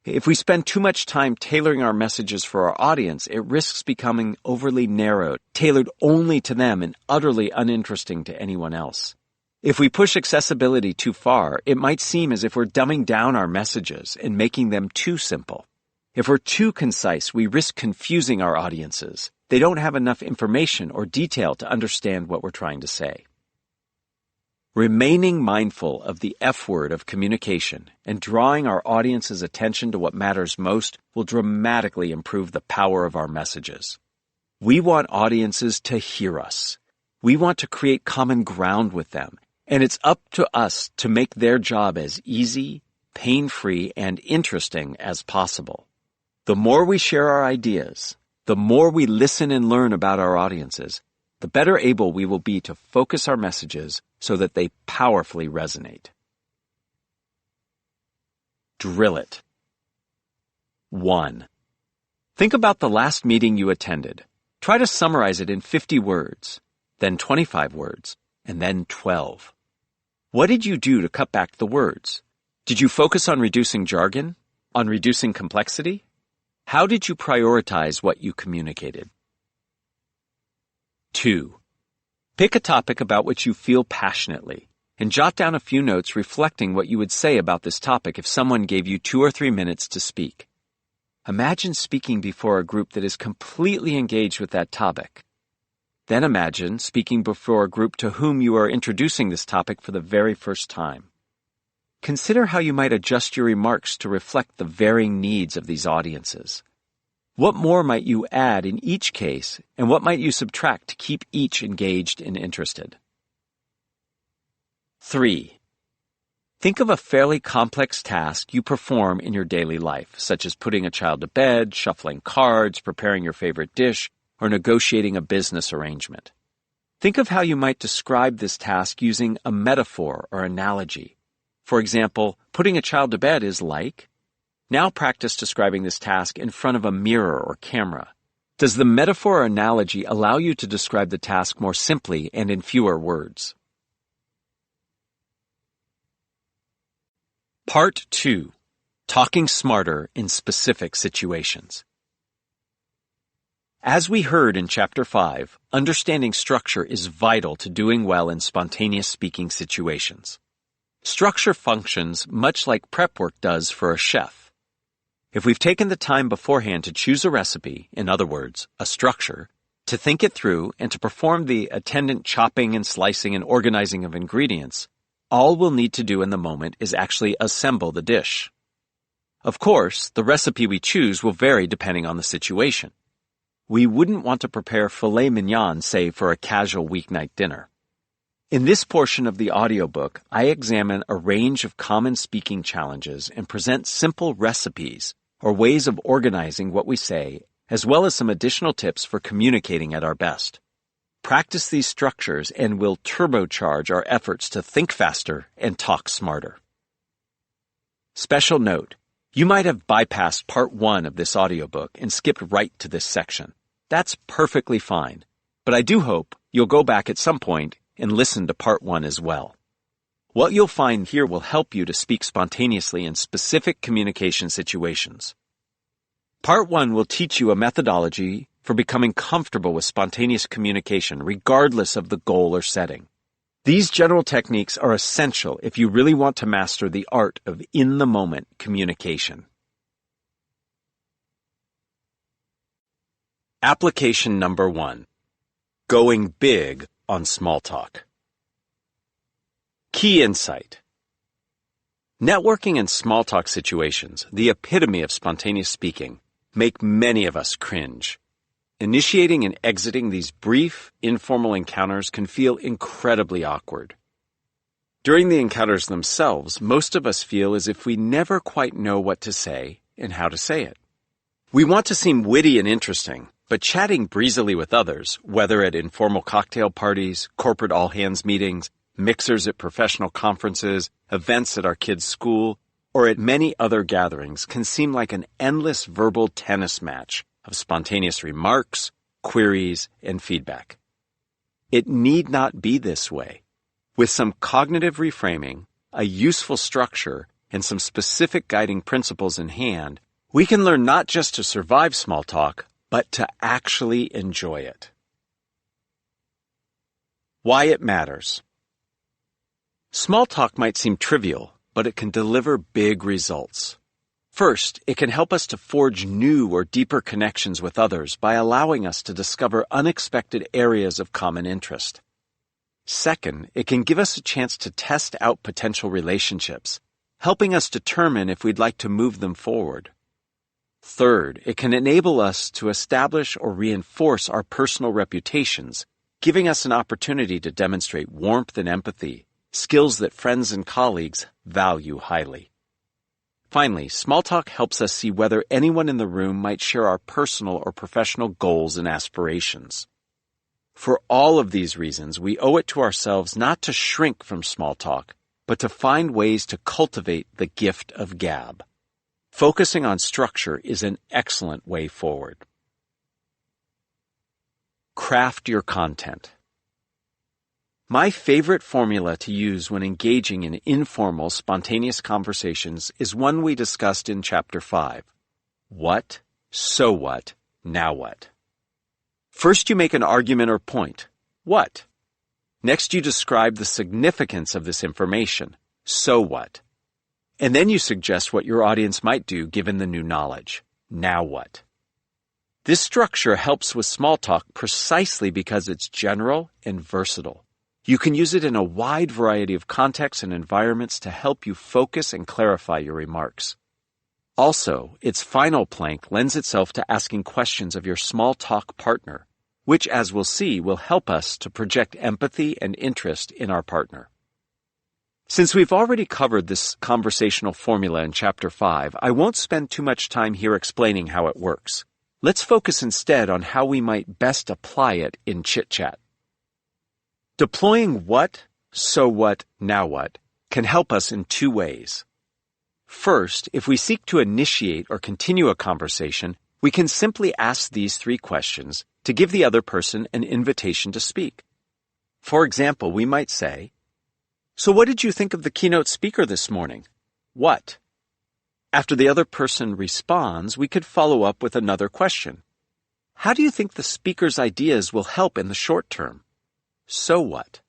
If we spend too much time tailoring our messages for our audience, it risks becoming overly narrowed, tailored only to them and utterly uninteresting to anyone else. If we push accessibility too far, it might seem as if we're dumbing down our messages and making them too simple. If we're too concise, we risk confusing our audiences. They don't have enough information or detail to understand what we're trying to say. Remaining mindful of the F word of communication and drawing our audience's attention to what matters most will dramatically improve the power of our messages. We want audiences to hear us. We want to create common ground with them, and it's up to us to make their job as easy, pain-free, and interesting as possible. The more we share our ideas, the more we listen and learn about our audiences, the better able we will be to focus our messages so that they powerfully resonate. Drill it. 1. Think about the last meeting you attended. Try to summarize it in 50 words, then 25 words, and then 12. What did you do to cut back the words? Did you focus on reducing jargon? On reducing complexity? How did you prioritize what you communicated? 2. Pick a topic about which you feel passionately, and jot down a few notes reflecting what you would say about this topic if someone gave you 2 or 3 minutes to speak. Imagine speaking before a group that is completely engaged with that topic. Then imagine speaking before a group to whom you are introducing this topic for the very first time. Consider how you might adjust your remarks to reflect the varying needs of these audiences. What more might you add in each case, and what might you subtract to keep each engaged and interested? 3. Think of a fairly complex task you perform in your daily life, such as putting a child to bed, shuffling cards, preparing your favorite dish, or negotiating a business arrangement. Think of how you might describe this task using a metaphor or analogy. For example, putting a child to bed is like... Now practice describing this task in front of a mirror or camera. Does the metaphor or analogy allow you to describe the task more simply and in fewer words? Part 2. Talking smarter in specific situations. As we heard in Chapter 5, understanding structure is vital to doing well in spontaneous speaking situations. Structure functions much like prep work does for a chef. If we've taken the time beforehand to choose a recipe, in other words, a structure, to think it through and to perform the attendant chopping and slicing and organizing of ingredients, all we'll need to do in the moment is actually assemble the dish. Of course, the recipe we choose will vary depending on the situation. We wouldn't want to prepare filet mignon, say, for a casual weeknight dinner. In this portion of the audiobook, I examine a range of common speaking challenges and present simple recipes or ways of organizing what we say, as well as some additional tips for communicating at our best. Practice these structures and we'll turbocharge our efforts to think faster and talk smarter. Special note: You might have bypassed part 1 of this audiobook and skipped right to this section. That's perfectly fine, but I do hope you'll go back at some point and listen to part 1 as well. What you'll find here will help you to speak spontaneously in specific communication situations. Part 1 will teach you a methodology for becoming comfortable with spontaneous communication regardless of the goal or setting. These general techniques are essential if you really want to master the art of in-the-moment communication. Application number 1. Going big on small talk. Key insight. Networking and small talk situations, the epitome of spontaneous speaking, make many of us cringe. Initiating and exiting these brief, informal encounters can feel incredibly awkward. During the encounters themselves, most of us feel as if we never quite know what to say and how to say it. We want to seem witty and interesting, but chatting breezily with others, whether at informal cocktail parties, corporate all-hands meetings, mixers at professional conferences, events at our kids' school, or at many other gatherings, can seem like an endless verbal tennis match of spontaneous remarks, queries, and feedback. It need not be this way. With some cognitive reframing, a useful structure, and some specific guiding principles in hand, we can learn not just to survive small talk, but to actually enjoy it. Why it matters. Small talk might seem trivial, but it can deliver big results. First, it can help us to forge new or deeper connections with others by allowing us to discover unexpected areas of common interest. Second, it can give us a chance to test out potential relationships, helping us determine if we'd like to move them forward. Third, it can enable us to establish or reinforce our personal reputations, giving us an opportunity to demonstrate warmth and empathy, skills that friends and colleagues value highly. Finally, small talk helps us see whether anyone in the room might share our personal or professional goals and aspirations. For all of these reasons, we owe it to ourselves not to shrink from small talk, but to find ways to cultivate the gift of gab. Focusing on structure is an excellent way forward. Craft your content. My favorite formula to use when engaging in informal, spontaneous conversations is one we discussed in Chapter 5. What, so what, now what? First, you make an argument or point. What? Next, you describe the significance of this information. So what? And then you suggest what your audience might do given the new knowledge. Now what? This structure helps with small talk precisely because it's general and versatile. You can use it in a wide variety of contexts and environments to help you focus and clarify your remarks. Also, its final plank lends itself to asking questions of your small talk partner, which, as we'll see, will help us to project empathy and interest in our partner. Since we've already covered this conversational formula in Chapter 5, I won't spend too much time here explaining how it works. Let's focus instead on how we might best apply it in chit-chat. Deploying what, so what, now what can help us in two ways. First, if we seek to initiate or continue a conversation, we can simply ask these 3 questions to give the other person an invitation to speak. For example, we might say, "So what did you think of the keynote speaker this morning?" What? After the other person responds, we could follow up with another question. How do you think the speaker's ideas will help in the short term? So what?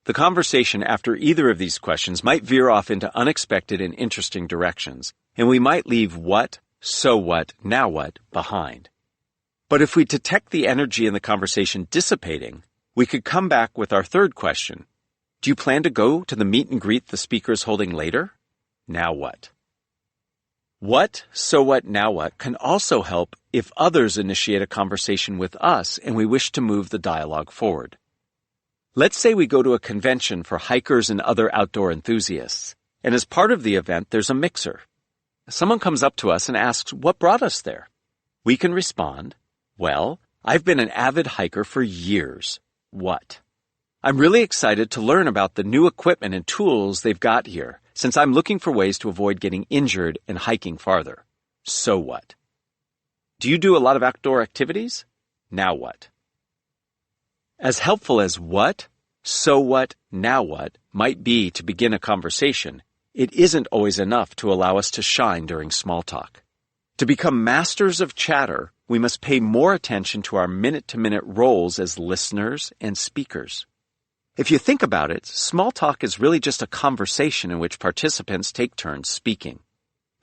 The conversation after either of these questions might veer off into unexpected and interesting directions, and we might leave what, so what, now what behind. But if we detect the energy in the conversation dissipating, we could come back with our third question. Do you plan to go to the meet and greet the speaker is holding later? Now what? What, so what, now what can also help if others initiate a conversation with us and we wish to move the dialogue forward. Let's say we go to a convention for hikers and other outdoor enthusiasts, and as part of the event, there's a mixer. Someone comes up to us and asks, what brought us there? We can respond, well, I've been an avid hiker for years. What? I'm really excited to learn about the new equipment and tools they've got here, since I'm looking for ways to avoid getting injured and hiking farther. So what? Do you do a lot of outdoor activities? Now what? As helpful as what, so what, now what might be to begin a conversation, it isn't always enough to allow us to shine during small talk. To become masters of chatter, we must pay more attention to our minute-to-minute roles as listeners and speakers. If you think about it, small talk is really just a conversation in which participants take turns speaking.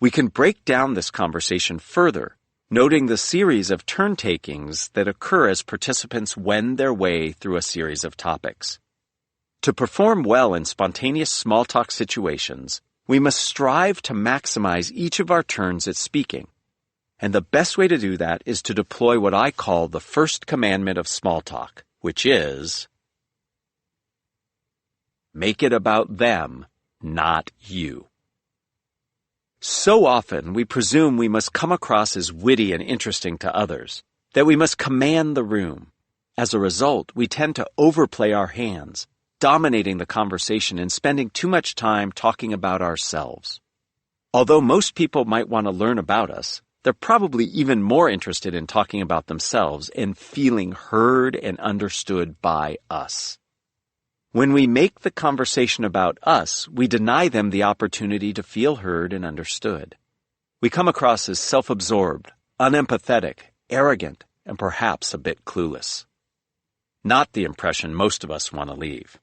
We can break down this conversation further, noting the series of turn-takings that occur as participants wend their way through a series of topics. To perform well in spontaneous small talk situations, we must strive to maximize each of our turns at speaking. And the best way to do that is to deploy what I call the first commandment of small talk, which is, make it about them, not you. So often we presume we must come across as witty and interesting to others, that we must command the room. As a result, we tend to overplay our hands, dominating the conversation and spending too much time talking about ourselves. Although most people might want to learn about us, they're probably even more interested in talking about themselves and feeling heard and understood by us. When we make the conversation about us, we deny them the opportunity to feel heard and understood. We come across as self-absorbed, unempathetic, arrogant, and perhaps a bit clueless. Not the impression most of us want to leave.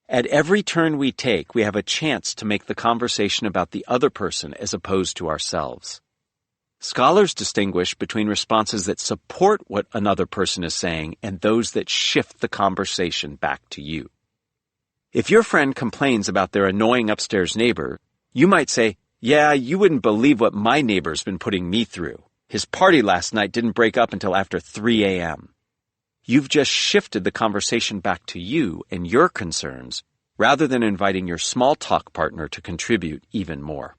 At every turn we take, we have a chance to make the conversation about the other person as opposed to ourselves. Scholars distinguish between responses that support what another person is saying and those that shift the conversation back to you. If your friend complains about their annoying upstairs neighbor, you might say, "Yeah, you wouldn't believe what my neighbor's been putting me through. His party last night didn't break up until after 3 a.m. You've just shifted the conversation back to you and your concerns, rather than inviting your small talk partner to contribute even more.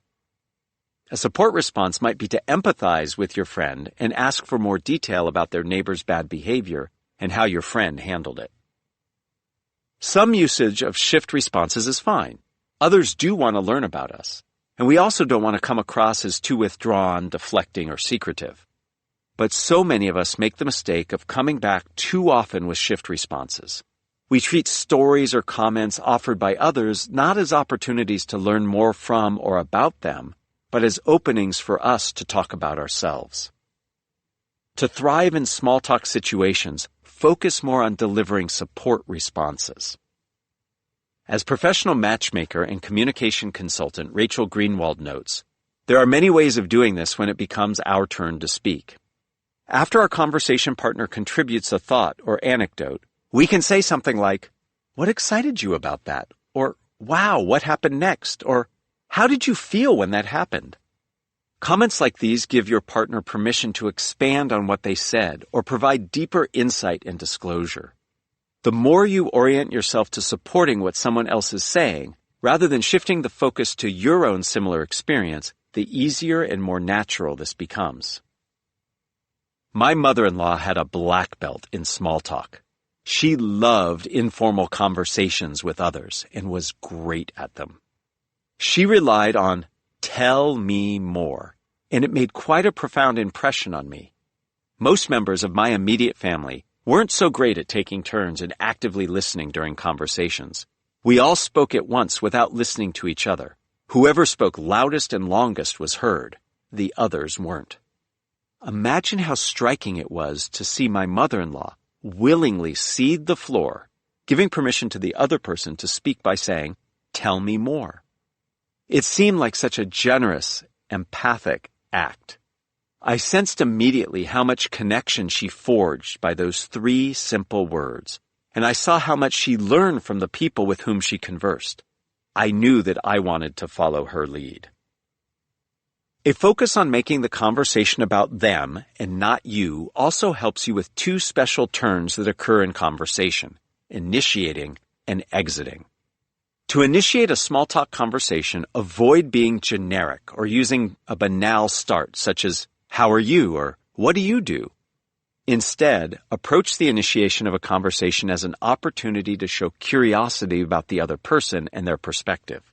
A support response might be to empathize with your friend and ask for more detail about their neighbor's bad behavior and how your friend handled it. Some usage of shift responses is fine. Others do want to learn about us, and we also don't want to come across as too withdrawn, deflecting, or secretive. But so many of us make the mistake of coming back too often with shift responses. We treat stories or comments offered by others not as opportunities to learn more from or about them, but as openings for us to talk about ourselves. To thrive in small talk situations, focus more on delivering support responses. As professional matchmaker and communication consultant Rachel Greenwald notes, there are many ways of doing this when it becomes our turn to speak. After our conversation partner contributes a thought or anecdote, we can say something like, "What excited you about that?" Or, "Wow, what happened next?" Or, "How did you feel when that happened?" Comments like these give your partner permission to expand on what they said or provide deeper insight and disclosure. The more you orient yourself to supporting what someone else is saying, rather than shifting the focus to your own similar experience, the easier and more natural this becomes. My mother-in-law had a black belt in small talk. She loved informal conversations with others and was great at them. She relied on "tell me more," and it made quite a profound impression on me. Most members of my immediate family weren't so great at taking turns and actively listening during conversations. We all spoke at once without listening to each other. Whoever spoke loudest and longest was heard. The others weren't. Imagine how striking it was to see my mother-in-law willingly cede the floor, giving permission to the other person to speak by saying, "Tell me more." It seemed like such a generous, empathic act. I sensed immediately how much connection she forged by those 3 simple words, and I saw how much she learned from the people with whom she conversed. I knew that I wanted to follow her lead. A focus on making the conversation about them and not you also helps you with 2 special turns that occur in conversation: initiating and exiting. To initiate a small talk conversation, avoid being generic or using a banal start such as, "How are you?" or "What do you do?" Instead, approach the initiation of a conversation as an opportunity to show curiosity about the other person and their perspective.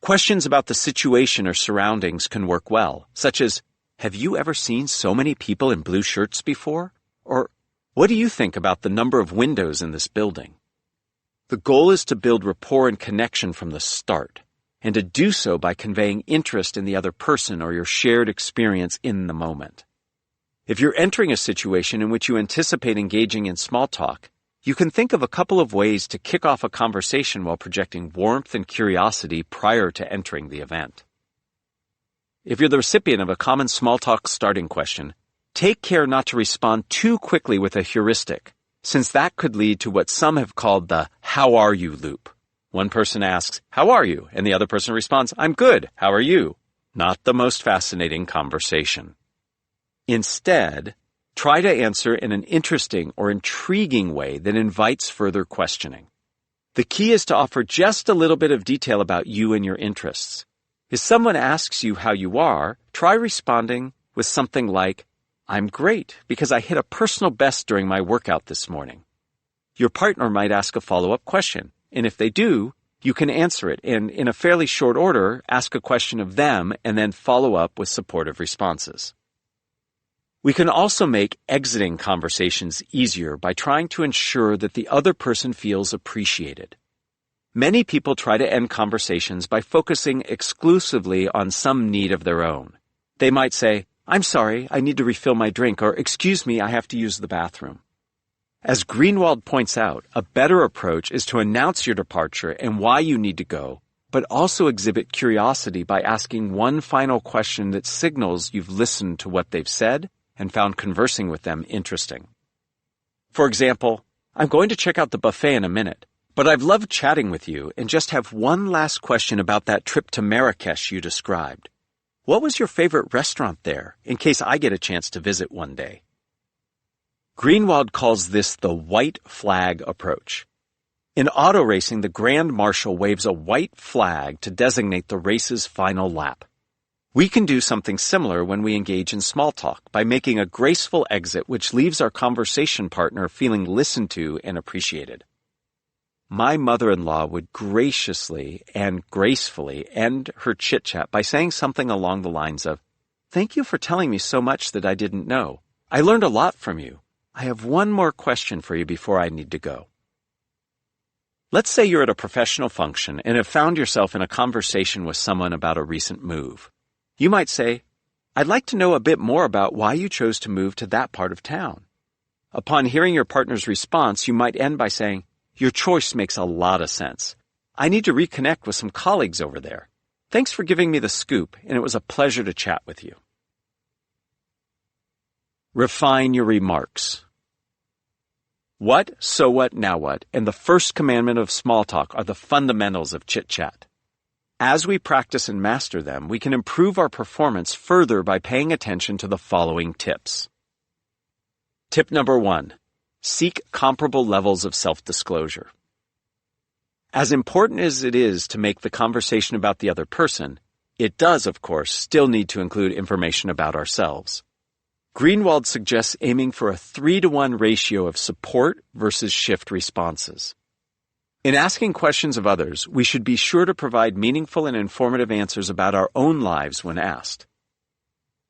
Questions about the situation or surroundings can work well, such as, have you ever seen so many people in blue shirts before? Or, what do you think about the number of windows in this building? The goal is to build rapport and connection from the start, and to do so by conveying interest in the other person or your shared experience in the moment. If you're entering a situation in which you anticipate engaging in small talk, you can think of a couple of ways to kick off a conversation while projecting warmth and curiosity prior to entering the event. If you're the recipient of a common small talk starting question, take care not to respond too quickly with a heuristic, since that could lead to what some have called the "how are you" loop. One person asks, "How are you?" and the other person responds, "I'm good. How are you?" Not the most fascinating conversation. Instead, try to answer in an interesting or intriguing way that invites further questioning. The key is to offer just a little bit of detail about you and your interests. If someone asks you how you are, try responding with something like, "I'm great because I hit a personal best during my workout this morning." Your partner might ask a follow-up question, and if they do, you can answer it and, in a fairly short order, ask a question of them and then follow up with supportive responses. We can also make exiting conversations easier by trying to ensure that the other person feels appreciated. Many people try to end conversations by focusing exclusively on some need of their own. They might say, "I'm sorry, I need to refill my drink," or "Excuse me, I have to use the bathroom." As Greenwald points out, a better approach is to announce your departure and why you need to go, but also exhibit curiosity by asking one final question that signals you've listened to what they've said and found conversing with them interesting. For example, "I'm going to check out the buffet in a minute, but I've loved chatting with you and just have one last question about that trip to Marrakesh you described. What was your favorite restaurant there, in case I get a chance to visit one day?" Greenwald calls this the white flag approach. In auto racing, the Grand Marshal waves a white flag to designate the race's final lap. We can do something similar when we engage in small talk by making a graceful exit which leaves our conversation partner feeling listened to and appreciated. My mother-in-law would graciously and gracefully end her chit-chat by saying something along the lines of, "Thank you for telling me so much that I didn't know. I learned a lot from you. I have one more question for you before I need to go." Let's say you're at a professional function and have found yourself in a conversation with someone about a recent move. You might say, "I'd like to know a bit more about why you chose to move to that part of town." Upon hearing your partner's response, you might end by saying, "Your choice makes a lot of sense. I need to reconnect with some colleagues over there. Thanks for giving me the scoop, and it was a pleasure to chat with you." Refine your remarks. What, so what, now what, and the first commandment of small talk are the fundamentals of chit-chat. As we practice and master them, we can improve our performance further by paying attention to the following tips. Tip number 1. Seek comparable levels of self-disclosure. As important as it is to make the conversation about the other person, it does, of course, still need to include information about ourselves. Greenwald suggests aiming for a 3-to-1 ratio of support versus shift responses. In asking questions of others, we should be sure to provide meaningful and informative answers about our own lives when asked.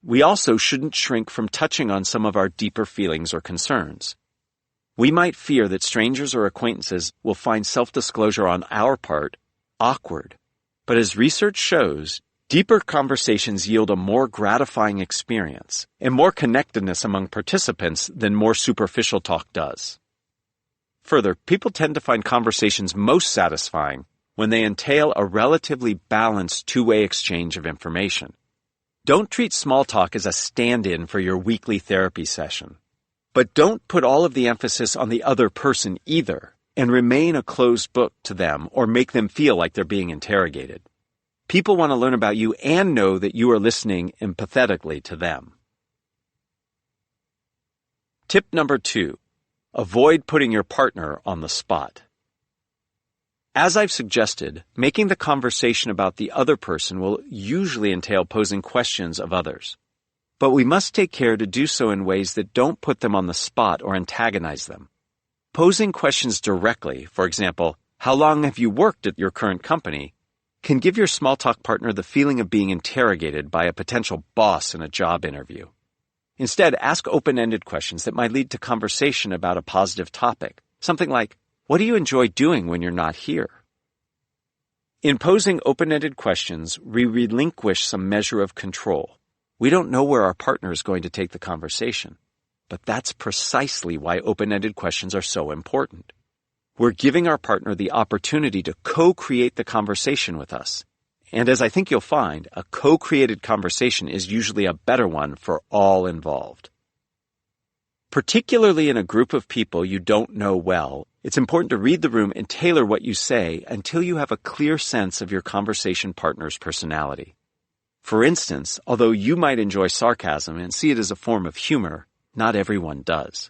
We also shouldn't shrink from touching on some of our deeper feelings or concerns. We might fear that strangers or acquaintances will find self-disclosure on our part awkward, but as research shows, deeper conversations yield a more gratifying experience and more connectedness among participants than more superficial talk does. Further, people tend to find conversations most satisfying when they entail a relatively balanced two-way exchange of information. Don't treat small talk as a stand-in for your weekly therapy session. But don't put all of the emphasis on the other person either, and remain a closed book to them or make them feel like they're being interrogated. People want to learn about you and know that you are listening empathetically to them. Tip number 2. Avoid putting your partner on the spot. As I've suggested, making the conversation about the other person will usually entail posing questions of others. But we must take care to do so in ways that don't put them on the spot or antagonize them. Posing questions directly, for example, "How long have you worked at your current company?" can give your small talk partner the feeling of being interrogated by a potential boss in a job interview. Instead, ask open-ended questions that might lead to conversation about a positive topic. Something like, what do you enjoy doing when you're not here? In posing open-ended questions, we relinquish some measure of control. We don't know where our partner is going to take the conversation. But that's precisely why open-ended questions are so important. We're giving our partner the opportunity to co-create the conversation with us. And as I think you'll find, a co-created conversation is usually a better one for all involved. Particularly in a group of people you don't know well, it's important to read the room and tailor what you say until you have a clear sense of your conversation partner's personality. For instance, although you might enjoy sarcasm and see it as a form of humor, not everyone does.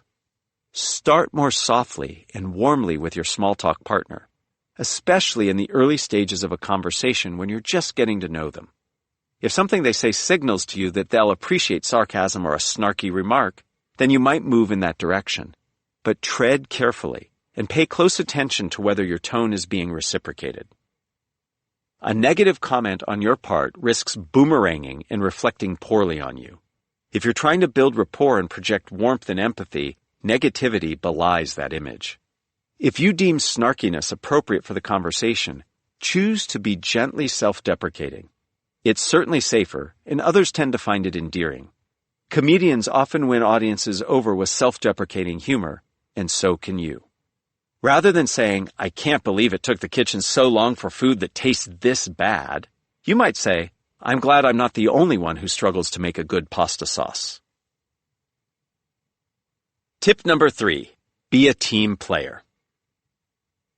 Start more softly and warmly with your small talk partner, especially in the early stages of a conversation when you're just getting to know them. If something they say signals to you that they'll appreciate sarcasm or a snarky remark, then you might move in that direction. But tread carefully and pay close attention to whether your tone is being reciprocated. A negative comment on your part risks boomeranging and reflecting poorly on you. If you're trying to build rapport and project warmth and empathy, negativity belies that image. If you deem snarkiness appropriate for the conversation, choose to be gently self-deprecating. It's certainly safer, and others tend to find it endearing. Comedians often win audiences over with self-deprecating humor, and so can you. Rather than saying, I can't believe it took the kitchen so long for food that tastes this bad, you might say, I'm glad I'm not the only one who struggles to make a good pasta sauce. Tip number 3, be a team player.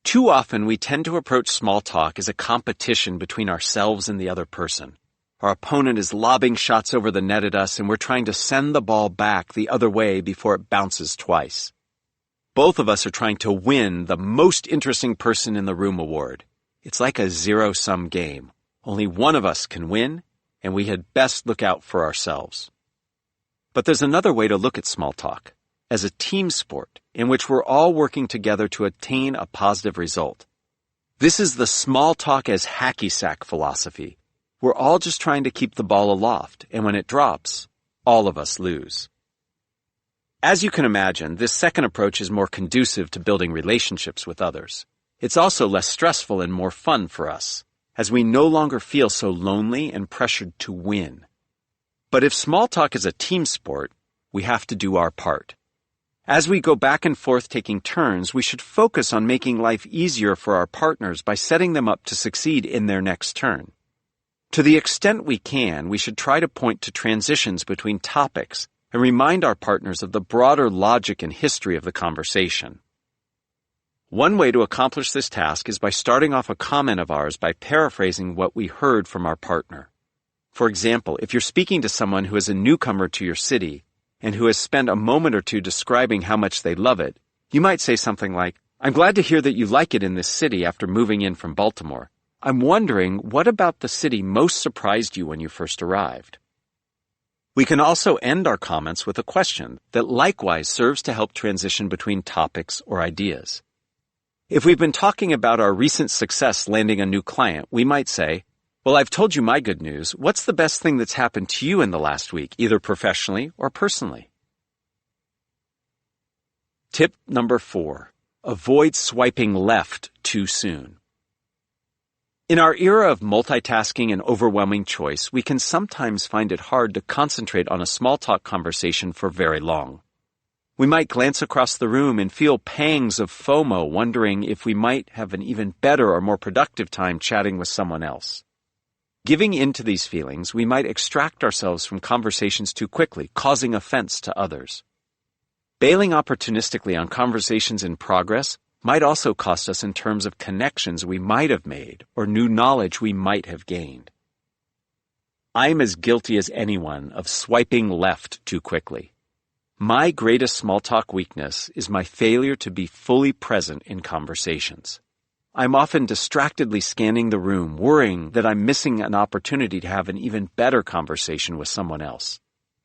Too often we tend to approach small talk as a competition between ourselves and the other person. Our opponent is lobbing shots over the net at us and we're trying to send the ball back the other way before it bounces twice. Both of us are trying to win the most interesting person in the room award. It's like a zero-sum game. Only one of us can win, and we had best look out for ourselves. But there's another way to look at small talk, as a team sport in which we're all working together to attain a positive result. This is the small talk as hacky sack philosophy. We're all just trying to keep the ball aloft, and when it drops, all of us lose. As you can imagine, this second approach is more conducive to building relationships with others. It's also less stressful and more fun for us, as we no longer feel so lonely and pressured to win. But if small talk is a team sport, we have to do our part. As we go back and forth taking turns, we should focus on making life easier for our partners by setting them up to succeed in their next turn. To the extent we can, we should try to point to transitions between topics and remind our partners of the broader logic and history of the conversation. One way to accomplish this task is by starting off a comment of ours by paraphrasing what we heard from our partner. For example, if you're speaking to someone who is a newcomer to your city and who has spent a moment or two describing how much they love it, you might say something like, I'm glad to hear that you like it in this city after moving in from Baltimore. I'm wondering, what about the city most surprised you when you first arrived? We can also end our comments with a question that likewise serves to help transition between topics or ideas. If we've been talking about our recent success landing a new client, we might say, well, I've told you my good news. What's the best thing that's happened to you in the last week, either professionally or personally? Tip number 4, avoid swiping left too soon. In our era of multitasking and overwhelming choice, we can sometimes find it hard to concentrate on a small talk conversation for very long. We might glance across the room and feel pangs of FOMO, wondering if we might have an even better or more productive time chatting with someone else. Giving in to these feelings, we might extract ourselves from conversations too quickly, causing offense to others. Bailing opportunistically on conversations in progress might also cost us in terms of connections we might have made or new knowledge we might have gained. I'm as guilty as anyone of swiping left too quickly. My greatest small talk weakness is my failure to be fully present in conversations. I'm often distractedly scanning the room, worrying that I'm missing an opportunity to have an even better conversation with someone else.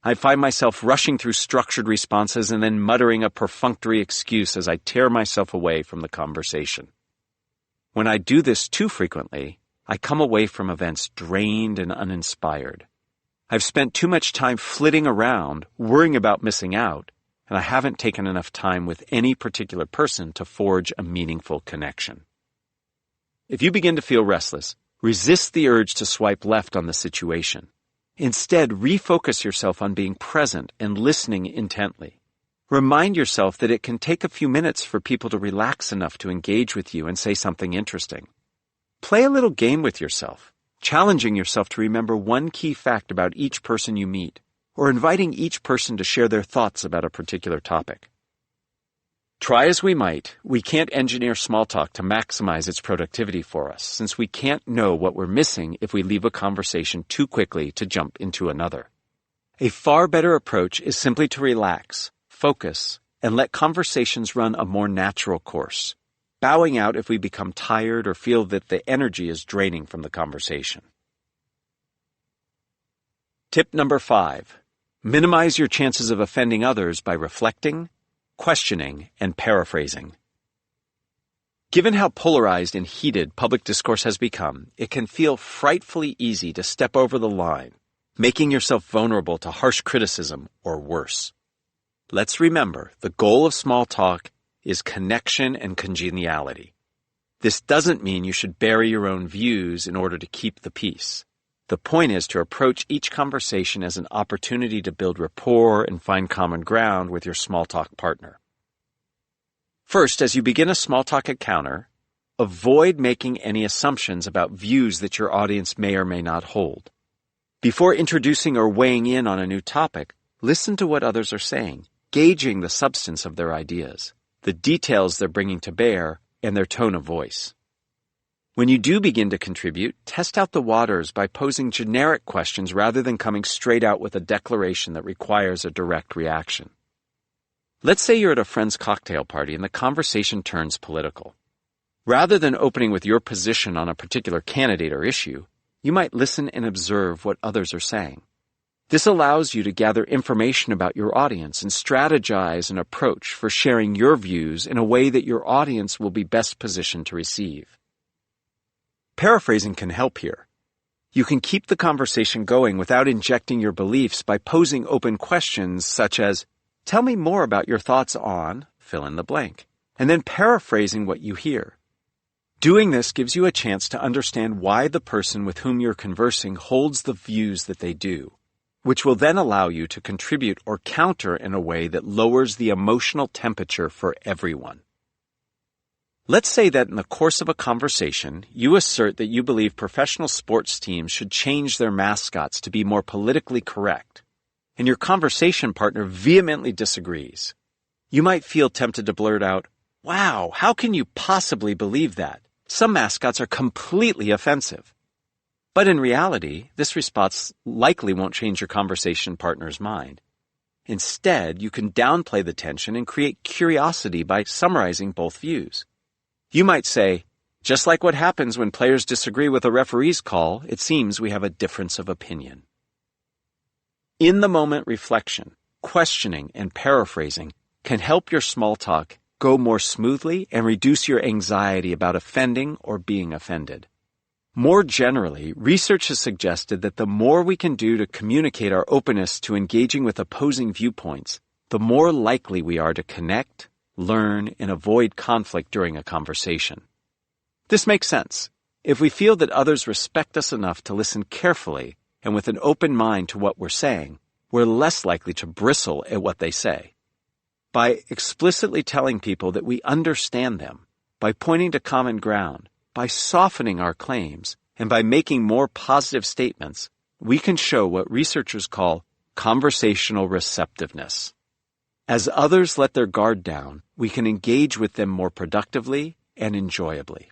I find myself rushing through structured responses and then muttering a perfunctory excuse as I tear myself away from the conversation. When I do this too frequently, I come away from events drained and uninspired. I've spent too much time flitting around, worrying about missing out, and I haven't taken enough time with any particular person to forge a meaningful connection. If you begin to feel restless, resist the urge to swipe left on the situation. Instead, refocus yourself on being present and listening intently. Remind yourself that it can take a few minutes for people to relax enough to engage with you and say something interesting. Play a little game with yourself, challenging yourself to remember one key fact about each person you meet, or inviting each person to share their thoughts about a particular topic. Try as we might, we can't engineer small talk to maximize its productivity for us, since we can't know what we're missing if we leave a conversation too quickly to jump into another. A far better approach is simply to relax, focus, and let conversations run a more natural course, bowing out if we become tired or feel that the energy is draining from the conversation. Tip number 5. Minimize your chances of offending others by reflecting, questioning, and paraphrasing. Given how polarized and heated public discourse has become, it can feel frightfully easy to step over the line, making yourself vulnerable to harsh criticism or worse. Let's remember, the goal of small talk is connection and congeniality. This doesn't mean you should bury your own views in order to keep the peace. The point is to approach each conversation as an opportunity to build rapport and find common ground with your small talk partner. First, as you begin a small talk encounter, avoid making any assumptions about views that your audience may or may not hold. Before introducing or weighing in on a new topic, listen to what others are saying, gauging the substance of their ideas, the details they're bringing to bear, and their tone of voice. When you do begin to contribute, test out the waters by posing generic questions rather than coming straight out with a declaration that requires a direct reaction. Let's say you're at a friend's cocktail party and the conversation turns political. Rather than opening with your position on a particular candidate or issue, you might listen and observe what others are saying. This allows you to gather information about your audience and strategize an approach for sharing your views in a way that your audience will be best positioned to receive. Paraphrasing can help here. You can keep the conversation going without injecting your beliefs by posing open questions such as, "Tell me more about your thoughts on," fill in the blank, and then paraphrasing what you hear. Doing this gives you a chance to understand why the person with whom you're conversing holds the views that they do, which will then allow you to contribute or counter in a way that lowers the emotional temperature for everyone. Let's say that in the course of a conversation, you assert that you believe professional sports teams should change their mascots to be more politically correct, and your conversation partner vehemently disagrees. You might feel tempted to blurt out, "Wow, how can you possibly believe that? Some mascots are completely offensive." But in reality, this response likely won't change your conversation partner's mind. Instead, you can downplay the tension and create curiosity by summarizing both views. You might say, "Just like what happens when players disagree with a referee's call, it seems we have a difference of opinion." In-the-moment reflection, questioning, and paraphrasing can help your small talk go more smoothly and reduce your anxiety about offending or being offended. More generally, research has suggested that the more we can do to communicate our openness to engaging with opposing viewpoints, the more likely we are to connect, learn, and avoid conflict during a conversation. This makes sense. If we feel that others respect us enough to listen carefully and with an open mind to what we're saying, we're less likely to bristle at what they say. By explicitly telling people that we understand them, by pointing to common ground, by softening our claims, and by making more positive statements, we can show what researchers call conversational receptiveness. As others let their guard down, we can engage with them more productively and enjoyably.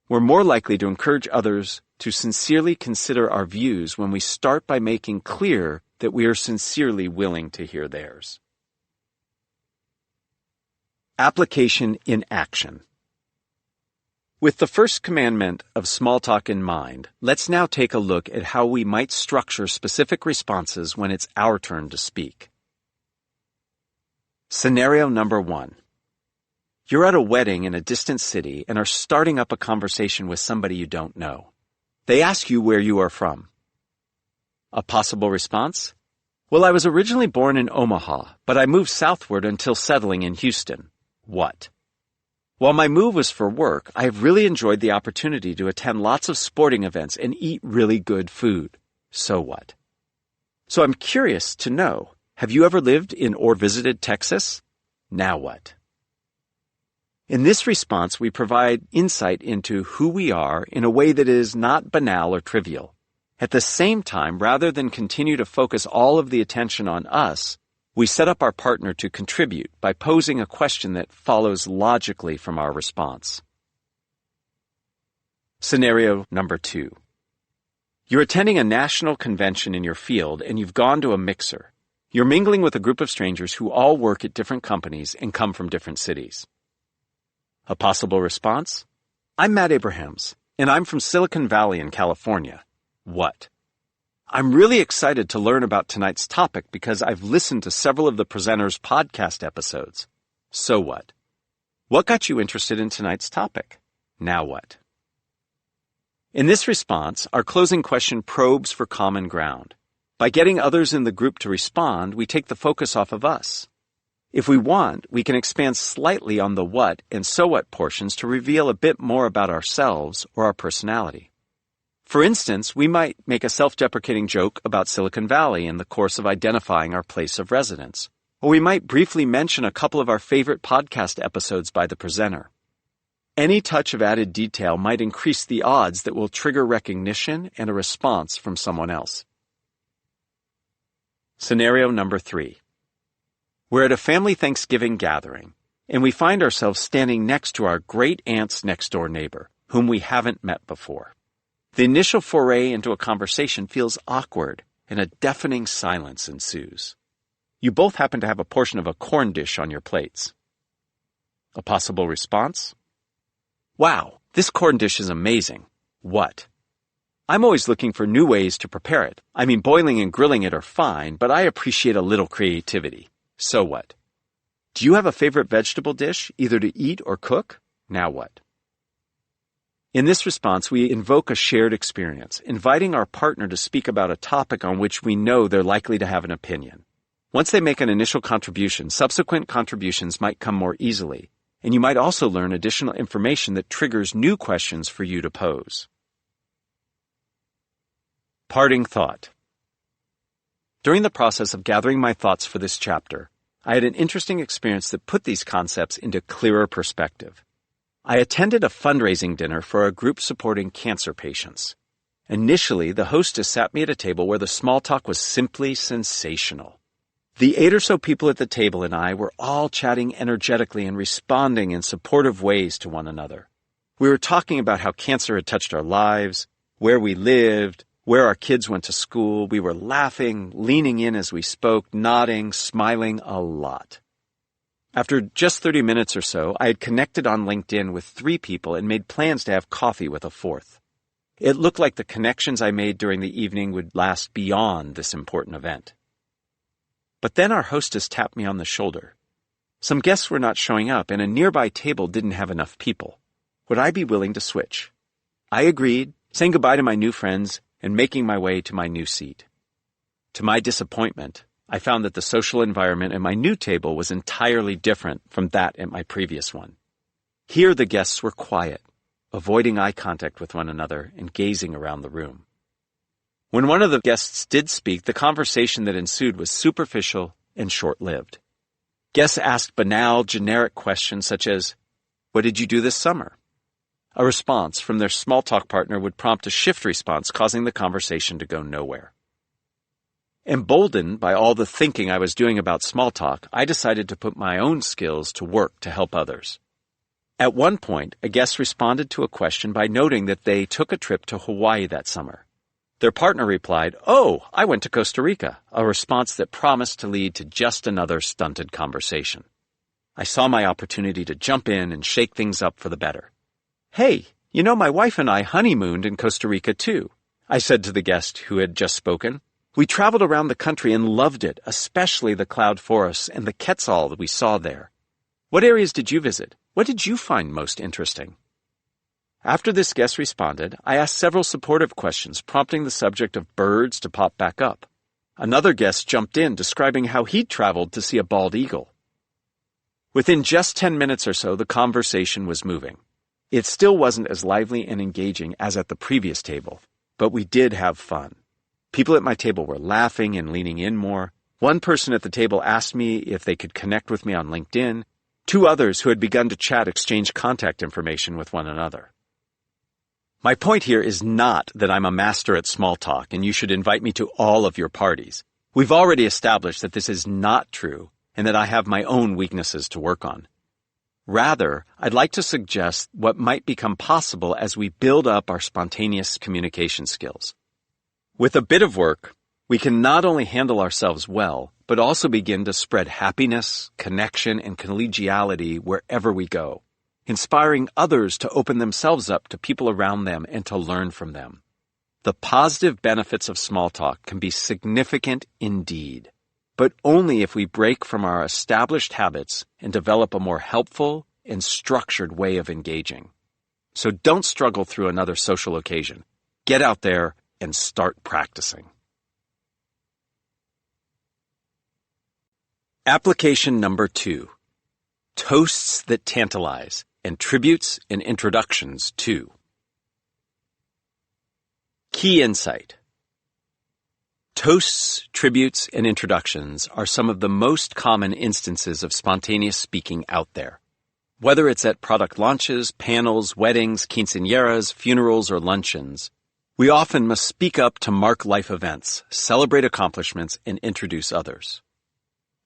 We're more likely to encourage others to sincerely consider our views when we start by making clear that we are sincerely willing to hear theirs. Application in action. With the first commandment of small talk in mind, let's now take a look at how we might structure specific responses when it's our turn to speak. Scenario number 1. You're at a wedding in a distant city and are starting up a conversation with somebody you don't know. They ask you where you are from. A possible response? Well, I was originally born in Omaha, but I moved southward until settling in Houston. What? While my move was for work, I have really enjoyed the opportunity to attend lots of sporting events and eat really good food. So what? So I'm curious to know, have you ever lived in or visited Texas? Now what? In this response, we provide insight into who we are in a way that is not banal or trivial. At the same time, rather than continue to focus all of the attention on us, we set up our partner to contribute by posing a question that follows logically from our response. Scenario number 2. You're attending a national convention in your field and you've gone to a mixer. You're mingling with a group of strangers who all work at different companies and come from different cities. A possible response? I'm Matt Abrahams, and I'm from Silicon Valley in California. What? I'm really excited to learn about tonight's topic because I've listened to several of the presenters' podcast episodes. So what? What got you interested in tonight's topic? Now what? In this response, our closing question probes for common ground. By getting others in the group to respond, we take the focus off of us. If we want, we can expand slightly on the what and so what portions to reveal a bit more about ourselves or our personality. For instance, we might make a self-deprecating joke about Silicon Valley in the course of identifying our place of residence, or we might briefly mention a couple of our favorite podcast episodes by the presenter. Any touch of added detail might increase the odds that we'll trigger recognition and a response from someone else. Scenario number 3. We're at a family Thanksgiving gathering, and we find ourselves standing next to our great-aunt's next-door neighbor, whom we haven't met before. The initial foray into a conversation feels awkward, and a deafening silence ensues. You both happen to have a portion of a corn dish on your plates. A possible response? Wow, this corn dish is amazing. What? I'm always looking for new ways to prepare it. I mean, boiling and grilling it are fine, but I appreciate a little creativity. So what? Do you have a favorite vegetable dish, either to eat or cook? Now what? In this response, we invoke a shared experience, inviting our partner to speak about a topic on which we know they're likely to have an opinion. Once they make an initial contribution, subsequent contributions might come more easily, and you might also learn additional information that triggers new questions for you to pose. Parting thought. During the process of gathering my thoughts for this chapter, I had an interesting experience that put these concepts into clearer perspective. I attended a fundraising dinner for a group supporting cancer patients. Initially, the hostess sat me at a table where the small talk was simply sensational. The 8 or so people at the table and I were all chatting energetically and responding in supportive ways to one another. We were talking about how cancer had touched our lives, where we lived, where our kids went to school. We were laughing, leaning in as we spoke, nodding, smiling a lot. After just 30 minutes or so, I had connected on LinkedIn with 3 people and made plans to have coffee with a 4th. It looked like the connections I made during the evening would last beyond this important event. But then our hostess tapped me on the shoulder. Some guests were not showing up, and a nearby table didn't have enough people. Would I be willing to switch? I agreed, saying goodbye to my new friends and making my way to my new seat. To my disappointment, I found that the social environment at my new table was entirely different from that at my previous one. Here the guests were quiet, avoiding eye contact with one another and gazing around the room. When one of the guests did speak, the conversation that ensued was superficial and short-lived. Guests asked banal, generic questions such as, "What did you do this summer?" A response from their small talk partner would prompt a shift response, causing the conversation to go nowhere. Emboldened by all the thinking I was doing about small talk, I decided to put my own skills to work to help others. At one point, a guest responded to a question by noting that they took a trip to Hawaii that summer. Their partner replied, "Oh, I went to Costa Rica," a response that promised to lead to just another stunted conversation. I saw my opportunity to jump in and shake things up for the better. "Hey, you know, my wife and I honeymooned in Costa Rica too," I said to the guest who had just spoken. "We traveled around the country and loved it, especially the cloud forests and the quetzal that we saw there. What areas did you visit? What did you find most interesting?" After this guest responded, I asked several supportive questions, prompting the subject of birds to pop back up. Another guest jumped in, describing how he'd traveled to see a bald eagle. Within just 10 minutes or so, the conversation was moving. It still wasn't as lively and engaging as at the previous table, but we did have fun. People at my table were laughing and leaning in more. One person at the table asked me if they could connect with me on LinkedIn. 2 others who had begun to chat exchanged contact information with one another. My point here is not that I'm a master at small talk and you should invite me to all of your parties. We've already established that this is not true and that I have my own weaknesses to work on. Rather, I'd like to suggest what might become possible as we build up our spontaneous communication skills. With a bit of work, we can not only handle ourselves well, but also begin to spread happiness, connection, and collegiality wherever we go, inspiring others to open themselves up to people around them and to learn from them. The positive benefits of small talk can be significant indeed, but only if we break from our established habits and develop a more helpful and structured way of engaging. So don't struggle through another social occasion. Get out there and start practicing. Application number 2. Toasts that tantalize, and tributes and introductions too. Key insight. Toasts, tributes, and introductions are some of the most common instances of spontaneous speaking out there. Whether it's at product launches, panels, weddings, quinceañeras, funerals, or luncheons, we often must speak up to mark life events, celebrate accomplishments, and introduce others.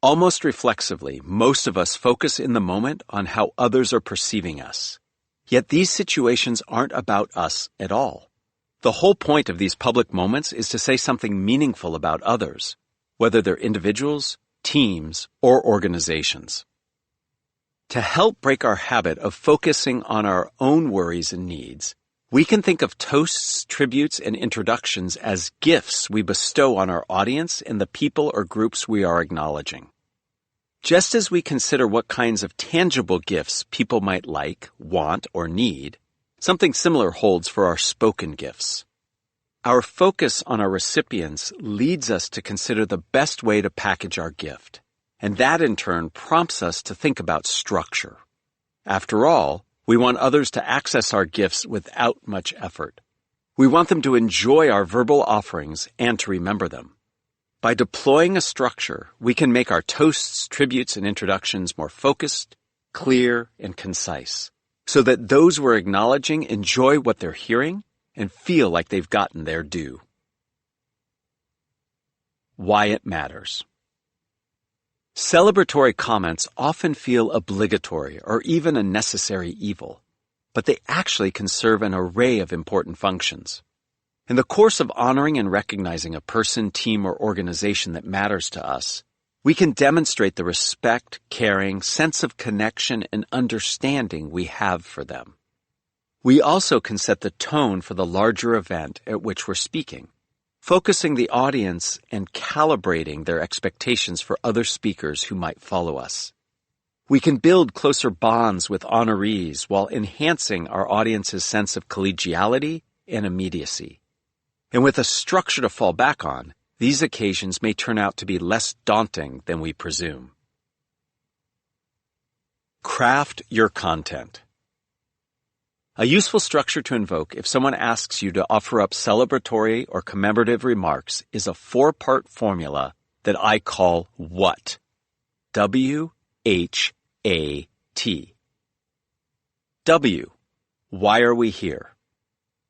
Almost reflexively, most of us focus in the moment on how others are perceiving us. Yet these situations aren't about us at all. The whole point of these public moments is to say something meaningful about others, whether they're individuals, teams, or organizations. To help break our habit of focusing on our own worries and needs, we can think of toasts, tributes, and introductions as gifts we bestow on our audience and the people or groups we are acknowledging. Just as we consider what kinds of tangible gifts people might like, want, or need, something similar holds for our spoken gifts. Our focus on our recipients leads us to consider the best way to package our gift, and that in turn prompts us to think about structure. After all, we want others to access our gifts without much effort. We want them to enjoy our verbal offerings and to remember them. By deploying a structure, we can make our toasts, tributes, and introductions more focused, clear, and concise, so that those we're acknowledging enjoy what they're hearing and feel like they've gotten their due. Why it matters. Celebratory comments often feel obligatory or even a necessary evil, but they actually can serve an array of important functions. In the course of honoring and recognizing a person, team, or organization that matters to us, we can demonstrate the respect, caring, sense of connection, and understanding we have for them. We also can set the tone for the larger event at which we're speaking, focusing the audience and calibrating their expectations for other speakers who might follow us. We can build closer bonds with honorees while enhancing our audience's sense of collegiality and immediacy. And with a structure to fall back on, these occasions may turn out to be less daunting than we presume. Craft your content. A useful structure to invoke if someone asks you to offer up celebratory or commemorative remarks is a 4-part formula that I call WHAT. W-H-A-T. W. Why are we here?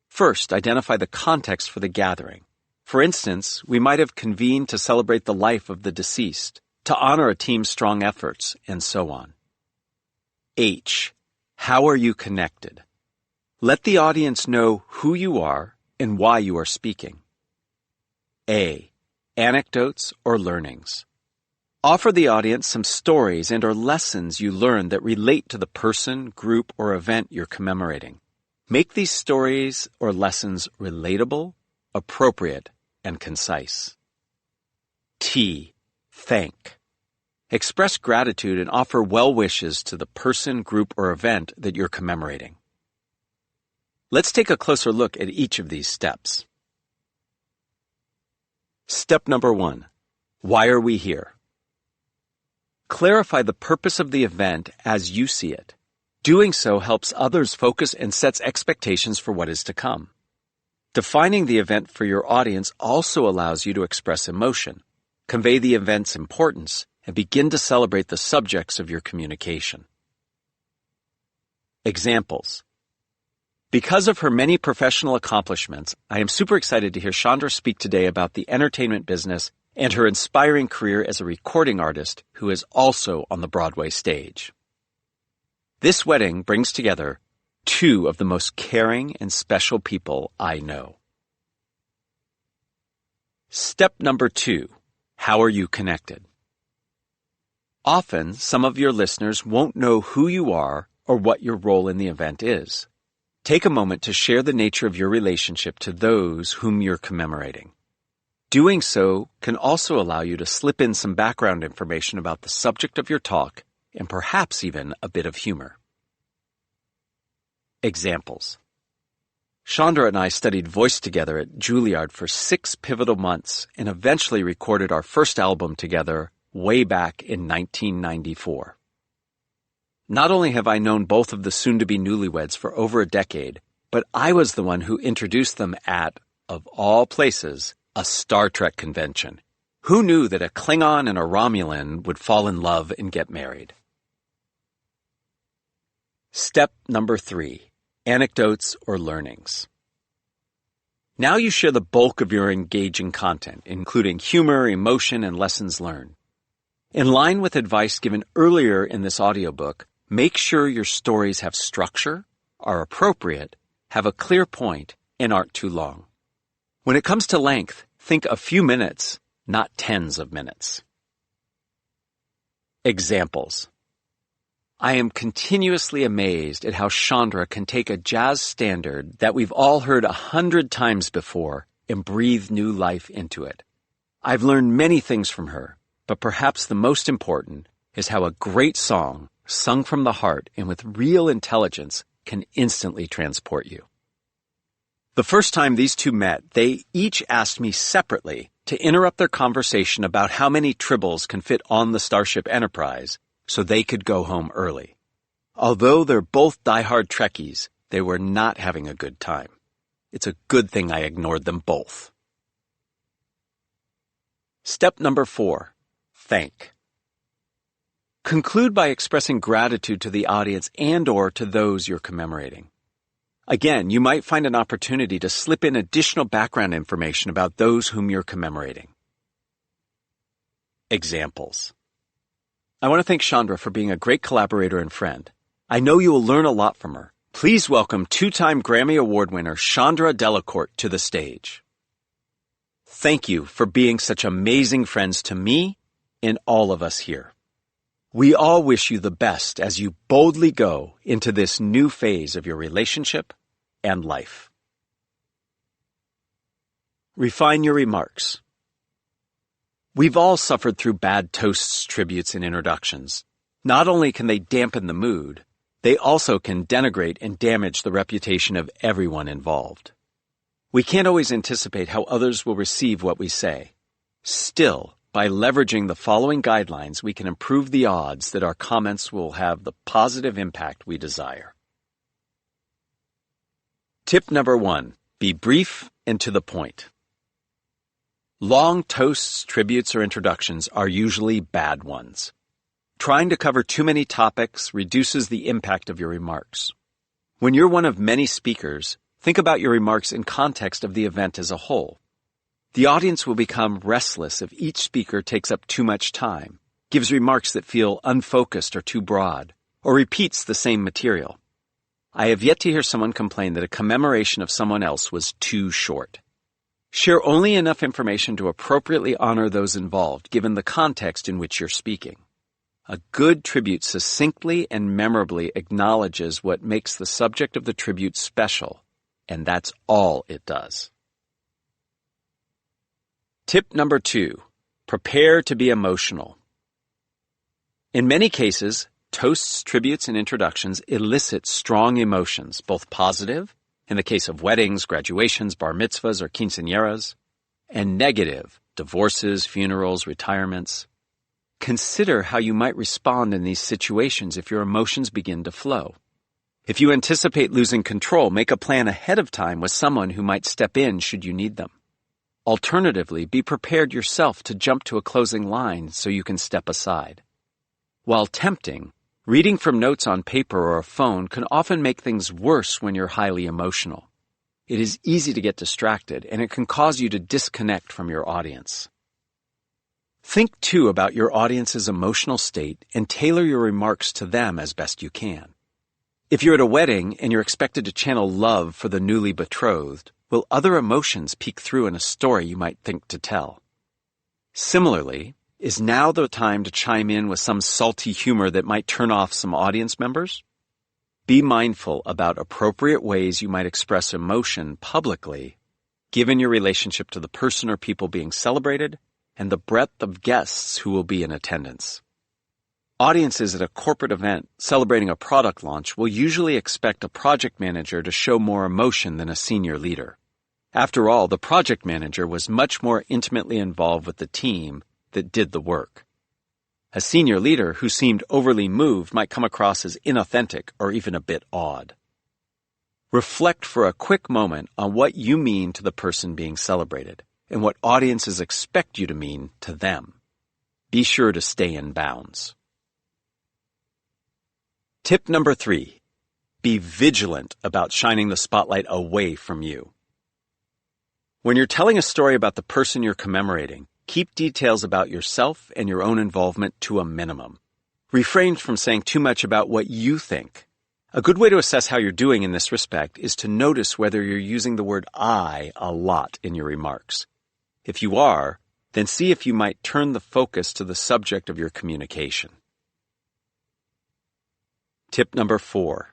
First, identify the context for the gathering. For instance, we might have convened to celebrate the life of the deceased, to honor a team's strong efforts, and so on. H. How are you connected? Let the audience know who you are and why you are speaking. A. Anecdotes or learnings. Offer the audience some stories and/or lessons you learned that relate to the person, group, or event you're commemorating. Make these stories or lessons relatable, appropriate, and concise. T. Thank. Express gratitude and offer well wishes to the person, group, or event that you're commemorating. Let's take a closer look at each of these steps. Step number 1. Why are we here? Clarify the purpose of the event as you see it. Doing so helps others focus and sets expectations for what is to come. Defining the event for your audience also allows you to express emotion, convey the event's importance, and begin to celebrate the subjects of your communication. Examples. Because of her many professional accomplishments, I am super excited to hear Chandra speak today about the entertainment business and her inspiring career as a recording artist who is also on the Broadway stage. This wedding brings together two of the most caring and special people I know. Step number 2. How are you connected? Often, some of your listeners won't know who you are or what your role in the event is. Take a moment to share the nature of your relationship to those whom you're commemorating. Doing so can also allow you to slip in some background information about the subject of your talk and perhaps even a bit of humor. Examples. Chandra and I studied voice together at Juilliard for 6 pivotal months and eventually recorded our first album together way back in 1994. Not only have I known both of the soon-to-be newlyweds for over a decade, but I was the one who introduced them at, of all places, a Star Trek convention. Who knew that a Klingon and a Romulan would fall in love and get married? Step number 3. Anecdotes or learnings. Now you share the bulk of your engaging content, including humor, emotion, and lessons learned. In line with advice given earlier in this audiobook, make sure your stories have structure, are appropriate, have a clear point, and aren't too long. When it comes to length, think a few minutes, not tens of minutes. Examples. I am continuously amazed at how Chandra can take a jazz standard that we've all heard 100 times before and breathe new life into it. I've learned many things from her, but perhaps the most important is how a great song, sung from the heart and with real intelligence, can instantly transport you. The first time these two met, they each asked me separately to interrupt their conversation about how many tribbles can fit on the Starship Enterprise so they could go home early. Although they're both diehard Trekkies, they were not having a good time. It's a good thing I ignored them both. Step number 4. Thank. Conclude by expressing gratitude to the audience and/or to those you're commemorating. Again, you might find an opportunity to slip in additional background information about those whom you're commemorating. Examples. I want to thank Chandra for being a great collaborator and friend. I know you will learn a lot from her. Please welcome 2-time Grammy Award winner Chandra Delacorte to the stage. Thank you for being such amazing friends to me and all of us here. We all wish you the best as you boldly go into this new phase of your relationship and life. Refine your remarks. We've all suffered through bad toasts, tributes, and introductions. Not only can they dampen the mood, they also can denigrate and damage the reputation of everyone involved. We can't always anticipate how others will receive what we say. Still, by leveraging the following guidelines, we can improve the odds that our comments will have the positive impact we desire. Tip number 1. Be brief and to the point. Long toasts, tributes, or introductions are usually bad ones. Trying to cover too many topics reduces the impact of your remarks. When you're one of many speakers, think about your remarks in context of the event as a whole. The audience will become restless if each speaker takes up too much time, gives remarks that feel unfocused or too broad, or repeats the same material. I have yet to hear someone complain that a commemoration of someone else was too short. Share only enough information to appropriately honor those involved, given the context in which you're speaking. A good tribute succinctly and memorably acknowledges what makes the subject of the tribute special, and that's all it does. Tip number 2. Prepare to be emotional. In many cases, toasts, tributes, and introductions elicit strong emotions, both positive in the case of weddings, graduations, bar mitzvahs, or quinceañeras, and negative, divorces, funerals, retirements. Consider how you might respond in these situations if your emotions begin to flow. If you anticipate losing control, make a plan ahead of time with someone who might step in should you need them. Alternatively, be prepared yourself to jump to a closing line so you can step aside. While tempting, reading from notes on paper or a phone can often make things worse when you're highly emotional. It is easy to get distracted, and it can cause you to disconnect from your audience. Think, too, about your audience's emotional state and tailor your remarks to them as best you can. If you're at a wedding and you're expected to channel love for the newly betrothed, will other emotions peek through in a story you might think to tell? Similarly, is now the time to chime in with some salty humor that might turn off some audience members? Be mindful about appropriate ways you might express emotion publicly, given your relationship to the person or people being celebrated and the breadth of guests who will be in attendance. Audiences at a corporate event celebrating a product launch will usually expect a project manager to show more emotion than a senior leader. After all, the project manager was much more intimately involved with the team that did the work. A senior leader who seemed overly moved might come across as inauthentic or even a bit odd. Reflect for a quick moment on what you mean to the person being celebrated and what audiences expect you to mean to them. Be sure to stay in bounds. Tip number 3. Be vigilant about shining the spotlight away from you. When you're telling a story about the person you're commemorating, keep details about yourself and your own involvement to a minimum. Refrain from saying too much about what you think. A good way to assess how you're doing in this respect is to notice whether you're using the word I a lot in your remarks. If you are, then see if you might turn the focus to the subject of your communication. Tip number 4.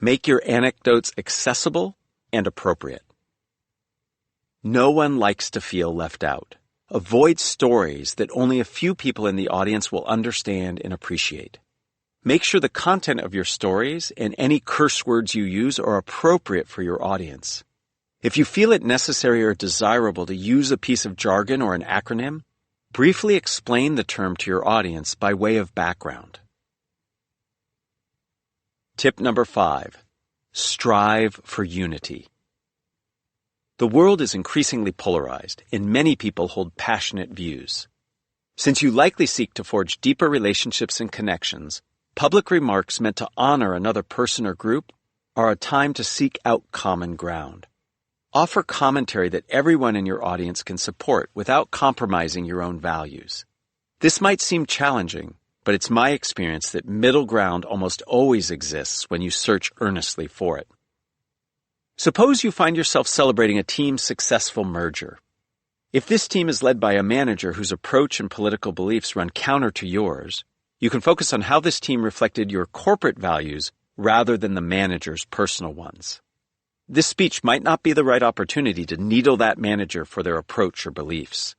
Make your anecdotes accessible and appropriate. No one likes to feel left out. Avoid stories that only a few people in the audience will understand and appreciate. Make sure the content of your stories and any curse words you use are appropriate for your audience. If you feel it necessary or desirable to use a piece of jargon or an acronym, briefly explain the term to your audience by way of background. Tip number 5. Strive for unity. The world is increasingly polarized, and many people hold passionate views. Since you likely seek to forge deeper relationships and connections, public remarks meant to honor another person or group are a time to seek out common ground. Offer commentary that everyone in your audience can support without compromising your own values. This might seem challenging, but it's my experience that middle ground almost always exists when you search earnestly for it. Suppose you find yourself celebrating a team's successful merger. If this team is led by a manager whose approach and political beliefs run counter to yours, you can focus on how this team reflected your corporate values rather than the manager's personal ones. This speech might not be the right opportunity to needle that manager for their approach or beliefs.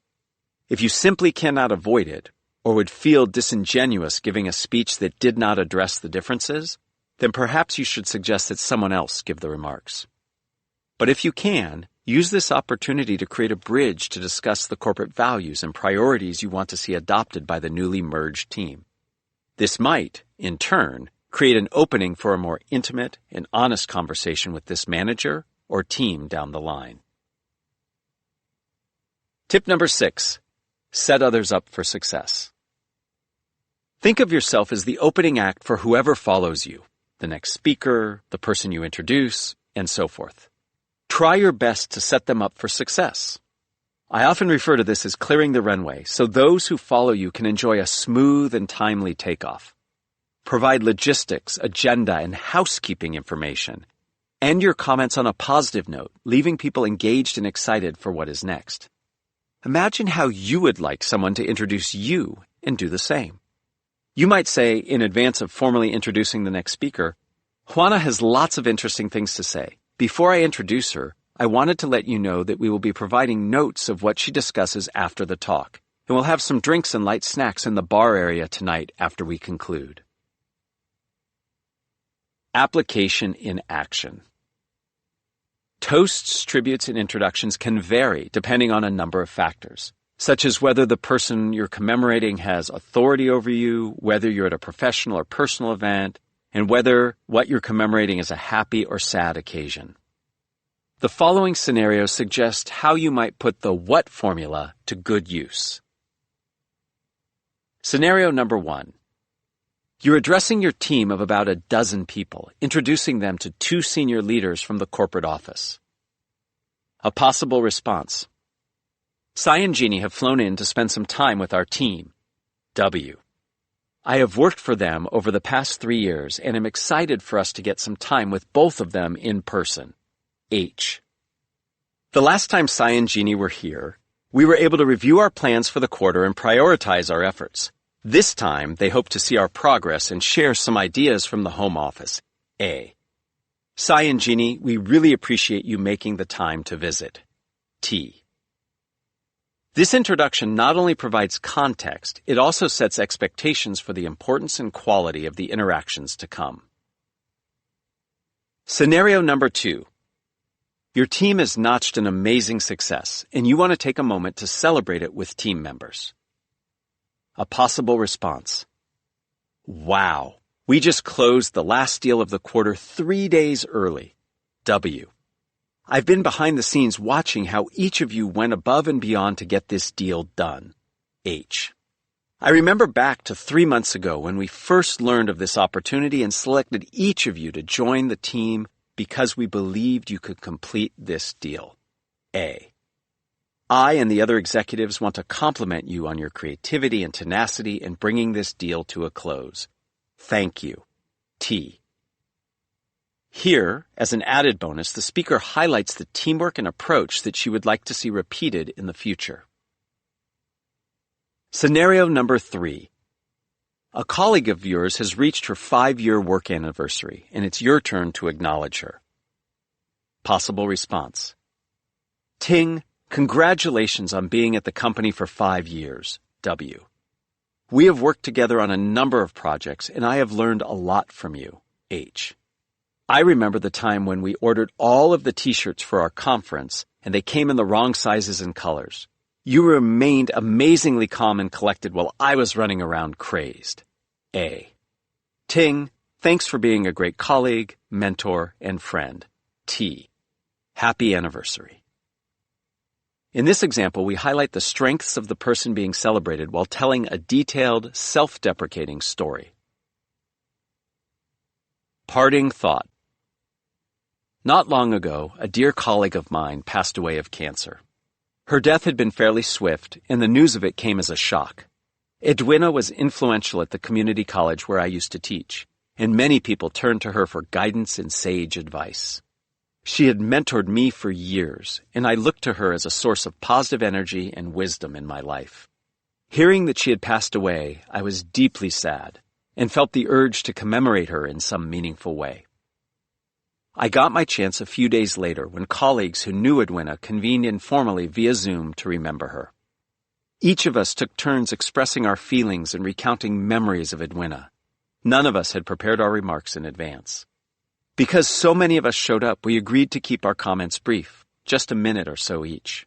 If you simply cannot avoid it, or would feel disingenuous giving a speech that did not address the differences, then perhaps you should suggest that someone else give the remarks. But if you can, use this opportunity to create a bridge to discuss the corporate values and priorities you want to see adopted by the newly merged team. This might, in turn, create an opening for a more intimate and honest conversation with this manager or team down the line. Tip number 6. Set others up for success. Think of yourself as the opening act for whoever follows you, the next speaker, the person you introduce, and so forth. Try your best to set them up for success. I often refer to this as clearing the runway, so those who follow you can enjoy a smooth and timely takeoff. Provide logistics, agenda, and housekeeping information. End your comments on a positive note, leaving people engaged and excited for what is next. Imagine how you would like someone to introduce you and do the same. You might say, in advance of formally introducing the next speaker, Juana has lots of interesting things to say. Before I introduce her, I wanted to let you know that we will be providing notes of what she discusses after the talk, and we'll have some drinks and light snacks in the bar area tonight after we conclude. Application in action. Toasts, tributes, and introductions can vary depending on a number of factors, such as whether the person you're commemorating has authority over you, whether you're at a professional or personal event, and whether what you're commemorating is a happy or sad occasion. The following scenarios suggest how you might put the what formula to good use. Scenario number 1. You're addressing your team of about a dozen people, introducing them to 2 senior leaders from the corporate office. A possible response. Sai and Jeannie have flown in to spend some time with our team. W. I have worked for them over the past 3 years and am excited for us to get some time with both of them in person. H. The last time Sai and Jeannie were here, we were able to review our plans for the quarter and prioritize our efforts. This time, they hope to see our progress and share some ideas from the home office. A. Sai and Jeannie, we really appreciate you making the time to visit. T. This introduction not only provides context, it also sets expectations for the importance and quality of the interactions to come. Scenario number 2. Your team has notched an amazing success, and you want to take a moment to celebrate it with team members. A possible response. Wow, we just closed the last deal of the quarter 3 days early. W. I've been behind the scenes watching how each of you went above and beyond to get this deal done. H. I remember back to 3 months ago when we first learned of this opportunity and selected each of you to join the team because we believed you could complete this deal. A. I and the other executives want to compliment you on your creativity and tenacity in bringing this deal to a close. Thank you. T. Here, as an added bonus, the speaker highlights the teamwork and approach that she would like to see repeated in the future. Scenario number 3. A colleague of yours has reached her 5-year work anniversary, and it's your turn to acknowledge her. Possible response. Ting, congratulations on being at the company for 5 years. W. We have worked together on a number of projects, and I have learned a lot from you. H. I remember the time when we ordered all of the t-shirts for our conference, and they came in the wrong sizes and colors. You remained amazingly calm and collected while I was running around crazed. A. Ting, thanks for being a great colleague, mentor, and friend. T. Happy anniversary. In this example, we highlight the strengths of the person being celebrated while telling a detailed, self-deprecating story. Parting thought. Not long ago, a dear colleague of mine passed away of cancer. Her death had been fairly swift, and the news of it came as a shock. Edwina was influential at the community college where I used to teach, and many people turned to her for guidance and sage advice. She had mentored me for years, and I looked to her as a source of positive energy and wisdom in my life. Hearing that she had passed away, I was deeply sad and felt the urge to commemorate her in some meaningful way. I got my chance a few days later when colleagues who knew Edwina convened informally via Zoom to remember her. Each of us took turns expressing our feelings and recounting memories of Edwina. None of us had prepared our remarks in advance. Because so many of us showed up, we agreed to keep our comments brief, just a minute or so each.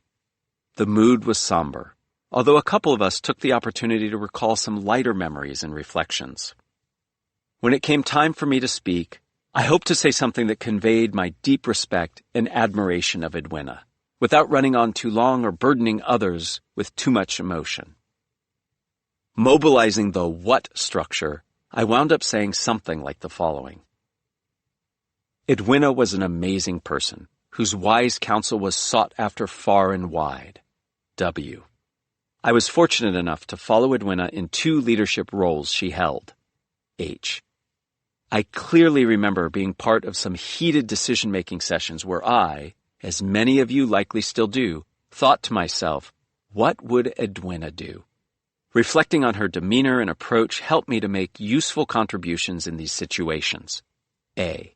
The mood was somber, although a couple of us took the opportunity to recall some lighter memories and reflections. When it came time for me to speak, I hoped to say something that conveyed my deep respect and admiration of Edwina, without running on too long or burdening others with too much emotion. Mobilizing the what structure, I wound up saying something like the following. Edwina was an amazing person, whose wise counsel was sought after far and wide. W. I was fortunate enough to follow Edwina in 2 leadership roles she held. H. I clearly remember being part of some heated decision-making sessions where I, as many of you likely still do, thought to myself, what would Edwina do? Reflecting on her demeanor and approach helped me to make useful contributions in these situations. A.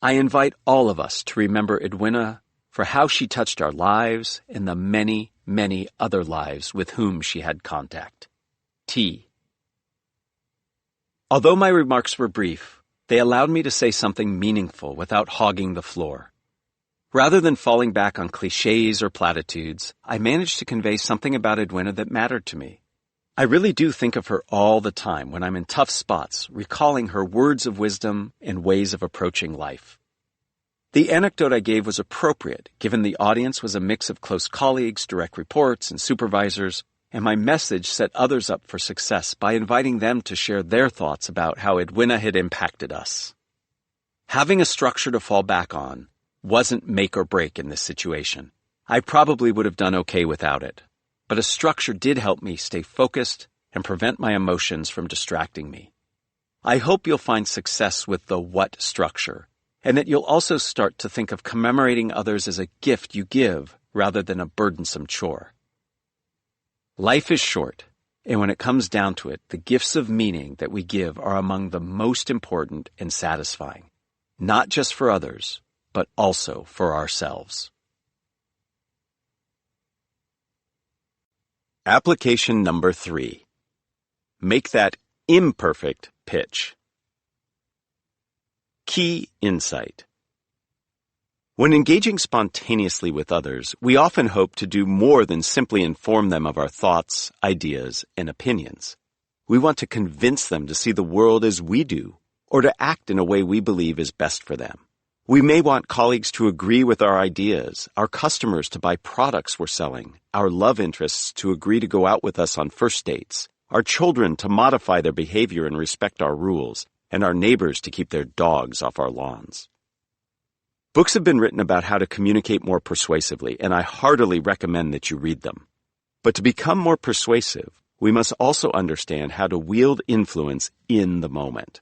I invite all of us to remember Edwina for how she touched our lives and the many, many other lives with whom she had contact. T. Although my remarks were brief, they allowed me to say something meaningful without hogging the floor. Rather than falling back on cliches or platitudes, I managed to convey something about Edwina that mattered to me. I really do think of her all the time when I'm in tough spots, recalling her words of wisdom and ways of approaching life. The anecdote I gave was appropriate, given the audience was a mix of close colleagues, direct reports, and supervisors, and my message set others up for success by inviting them to share their thoughts about how Edwina had impacted us. Having a structure to fall back on wasn't make or break in this situation. I probably would have done okay without it, but a structure did help me stay focused and prevent my emotions from distracting me. I hope you'll find success with the what structure, and that you'll also start to think of commemorating others as a gift you give rather than a burdensome chore. Life is short, and when it comes down to it, the gifts of meaning that we give are among the most important and satisfying, not just for others, but also for ourselves. Application number 3. Make that imperfect pitch. Key insight. When engaging spontaneously with others, we often hope to do more than simply inform them of our thoughts, ideas, and opinions. We want to convince them to see the world as we do, or to act in a way we believe is best for them. We may want colleagues to agree with our ideas, our customers to buy products we're selling, our love interests to agree to go out with us on first dates, our children to modify their behavior and respect our rules, and our neighbors to keep their dogs off our lawns. Books have been written about how to communicate more persuasively, and I heartily recommend that you read them. But to become more persuasive, we must also understand how to wield influence in the moment.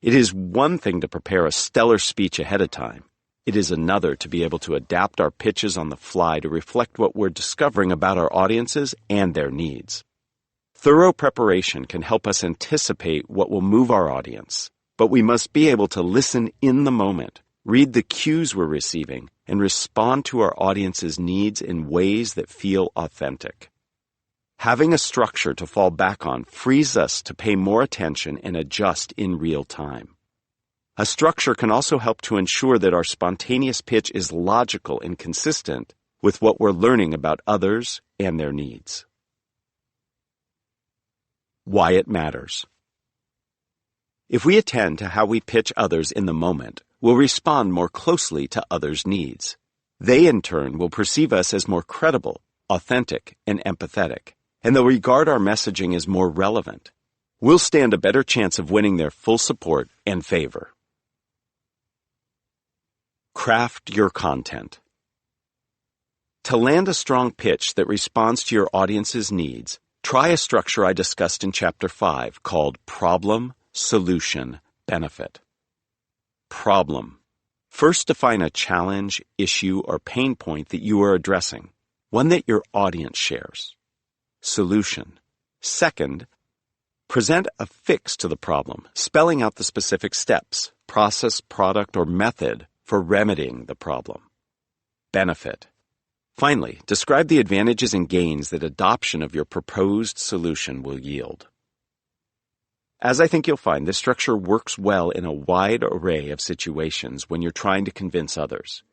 It is one thing to prepare a stellar speech ahead of time. It is another to be able to adapt our pitches on the fly to reflect what we're discovering about our audiences and their needs. Thorough preparation can help us anticipate what will move our audience, but we must be able to listen in the moment, read the cues we're receiving, and respond to our audience's needs in ways that feel authentic. Having a structure to fall back on frees us to pay more attention and adjust in real time. A structure can also help to ensure that our spontaneous pitch is logical and consistent with what we're learning about others and their needs. Why it matters. If we attend to how we pitch others in the moment, we'll respond more closely to others' needs. They, in turn, will perceive us as more credible, authentic, and empathetic, and they'll regard our messaging as more relevant. We'll stand a better chance of winning their full support and favor. Craft your content. To land a strong pitch that responds to your audience's needs, try a structure I discussed in Chapter 5 called Problem, Solution, Benefit. Problem. First, define a challenge, issue, or pain point that you are addressing, one that your audience shares. Solution. Second, present a fix to the problem, spelling out the specific steps, process, product, or method for remedying the problem. Benefit. Finally, describe the advantages and gains that adoption of your proposed solution will yield. As I think you'll find, this structure works well in a wide array of situations when you're trying to convince others.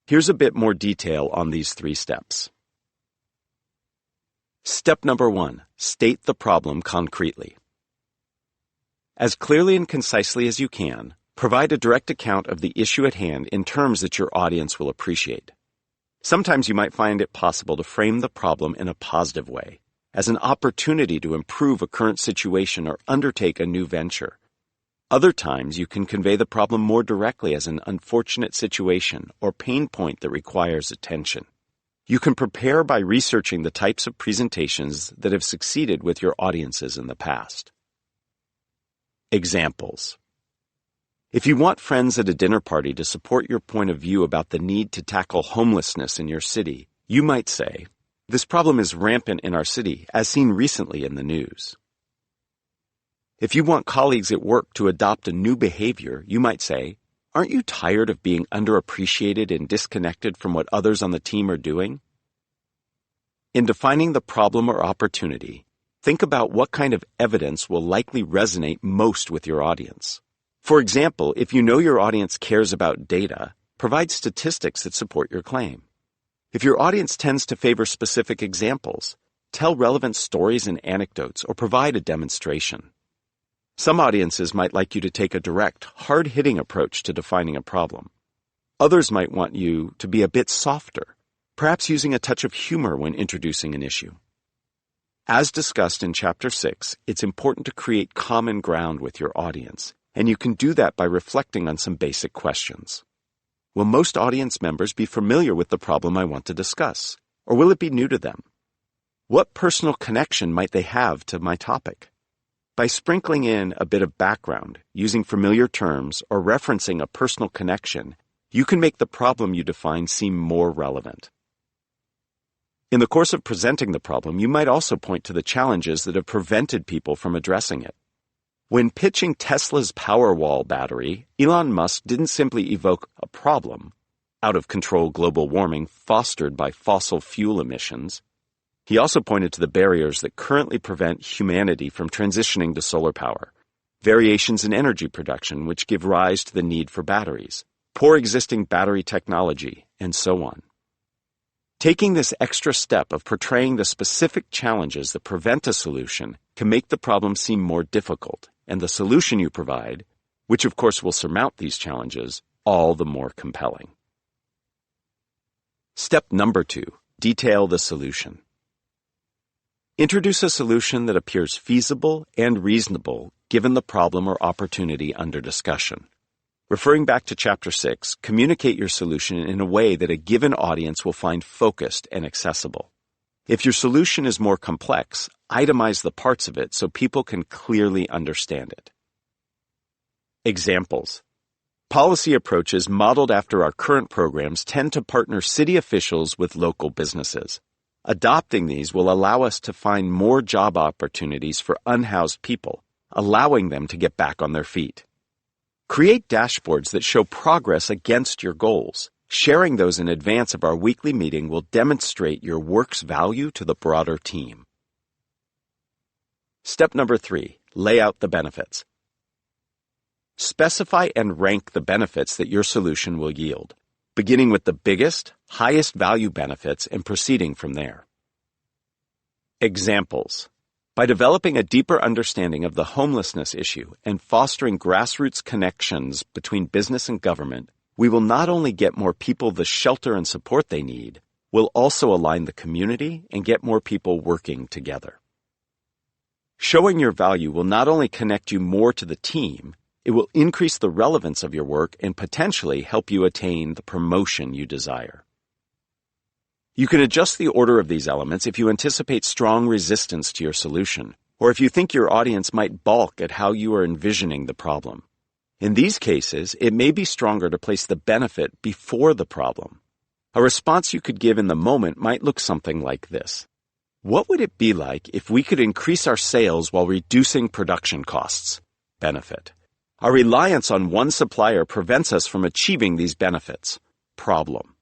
Here's a bit more detail on these 3 steps. Step number 1, state the problem concretely. As clearly and concisely as you can, provide a direct account of the issue at hand in terms that your audience will appreciate. Sometimes you might find it possible to frame the problem in a positive way, as an opportunity to improve a current situation or undertake a new venture. Other times you can convey the problem more directly as an unfortunate situation or pain point that requires attention. You can prepare by researching the types of presentations that have succeeded with your audiences in the past. Examples. If you want friends at a dinner party to support your point of view about the need to tackle homelessness in your city, you might say, "This problem is rampant in our city, as seen recently in the news." If you want colleagues at work to adopt a new behavior, you might say, "Aren't you tired of being underappreciated and disconnected from what others on the team are doing?" In defining the problem or opportunity, think about what kind of evidence will likely resonate most with your audience. For example, if you know your audience cares about data, provide statistics that support your claim. If your audience tends to favor specific examples, tell relevant stories and anecdotes or provide a demonstration. Some audiences might like you to take a direct, hard-hitting approach to defining a problem. Others might want you to be a bit softer, perhaps using a touch of humor when introducing an issue. As discussed in Chapter 6, it's important to create common ground with your audience, and you can do that by reflecting on some basic questions. Will most audience members be familiar with the problem I want to discuss, or will it be new to them? What personal connection might they have to my topic? By sprinkling in a bit of background, using familiar terms, or referencing a personal connection, you can make the problem you define seem more relevant. In the course of presenting the problem, you might also point to the challenges that have prevented people from addressing it. When pitching Tesla's Powerwall battery, Elon Musk didn't simply evoke a problem, out-of-control global warming fostered by fossil fuel emissions. He also pointed to the barriers that currently prevent humanity from transitioning to solar power, variations in energy production which give rise to the need for batteries, poor existing battery technology, and so on. Taking this extra step of portraying the specific challenges that prevent a solution can make the problem seem more difficult, and the solution you provide, which of course will surmount these challenges, all the more compelling. Step number 2, detail the solution. Introduce a solution that appears feasible and reasonable given the problem or opportunity under discussion. Referring back to Chapter 6, communicate your solution in a way that a given audience will find focused and accessible. If your solution is more complex, itemize the parts of it so people can clearly understand it. Examples. Policy approaches modeled after our current programs tend to partner city officials with local businesses. Adopting these will allow us to find more job opportunities for unhoused people, allowing them to get back on their feet. Create dashboards that show progress against your goals. Sharing those in advance of our weekly meeting will demonstrate your work's value to the broader team. Step number 3, lay out the benefits. Specify and rank the benefits that your solution will yield, beginning with the biggest, highest value benefits and proceeding from there. Examples. By developing a deeper understanding of the homelessness issue and fostering grassroots connections between business and government, we will not only get more people the shelter and support they need, we'll also align the community and get more people working together. Showing your value will not only connect you more to the team, it will increase the relevance of your work and potentially help you attain the promotion you desire. You can adjust the order of these elements if you anticipate strong resistance to your solution, or if you think your audience might balk at how you are envisioning the problem. In these cases, it may be stronger to place the benefit before the problem. A response you could give in the moment might look something like this. What would it be like if we could increase our sales while reducing production costs? Benefit. Our reliance on one supplier prevents us from achieving these benefits. Problem.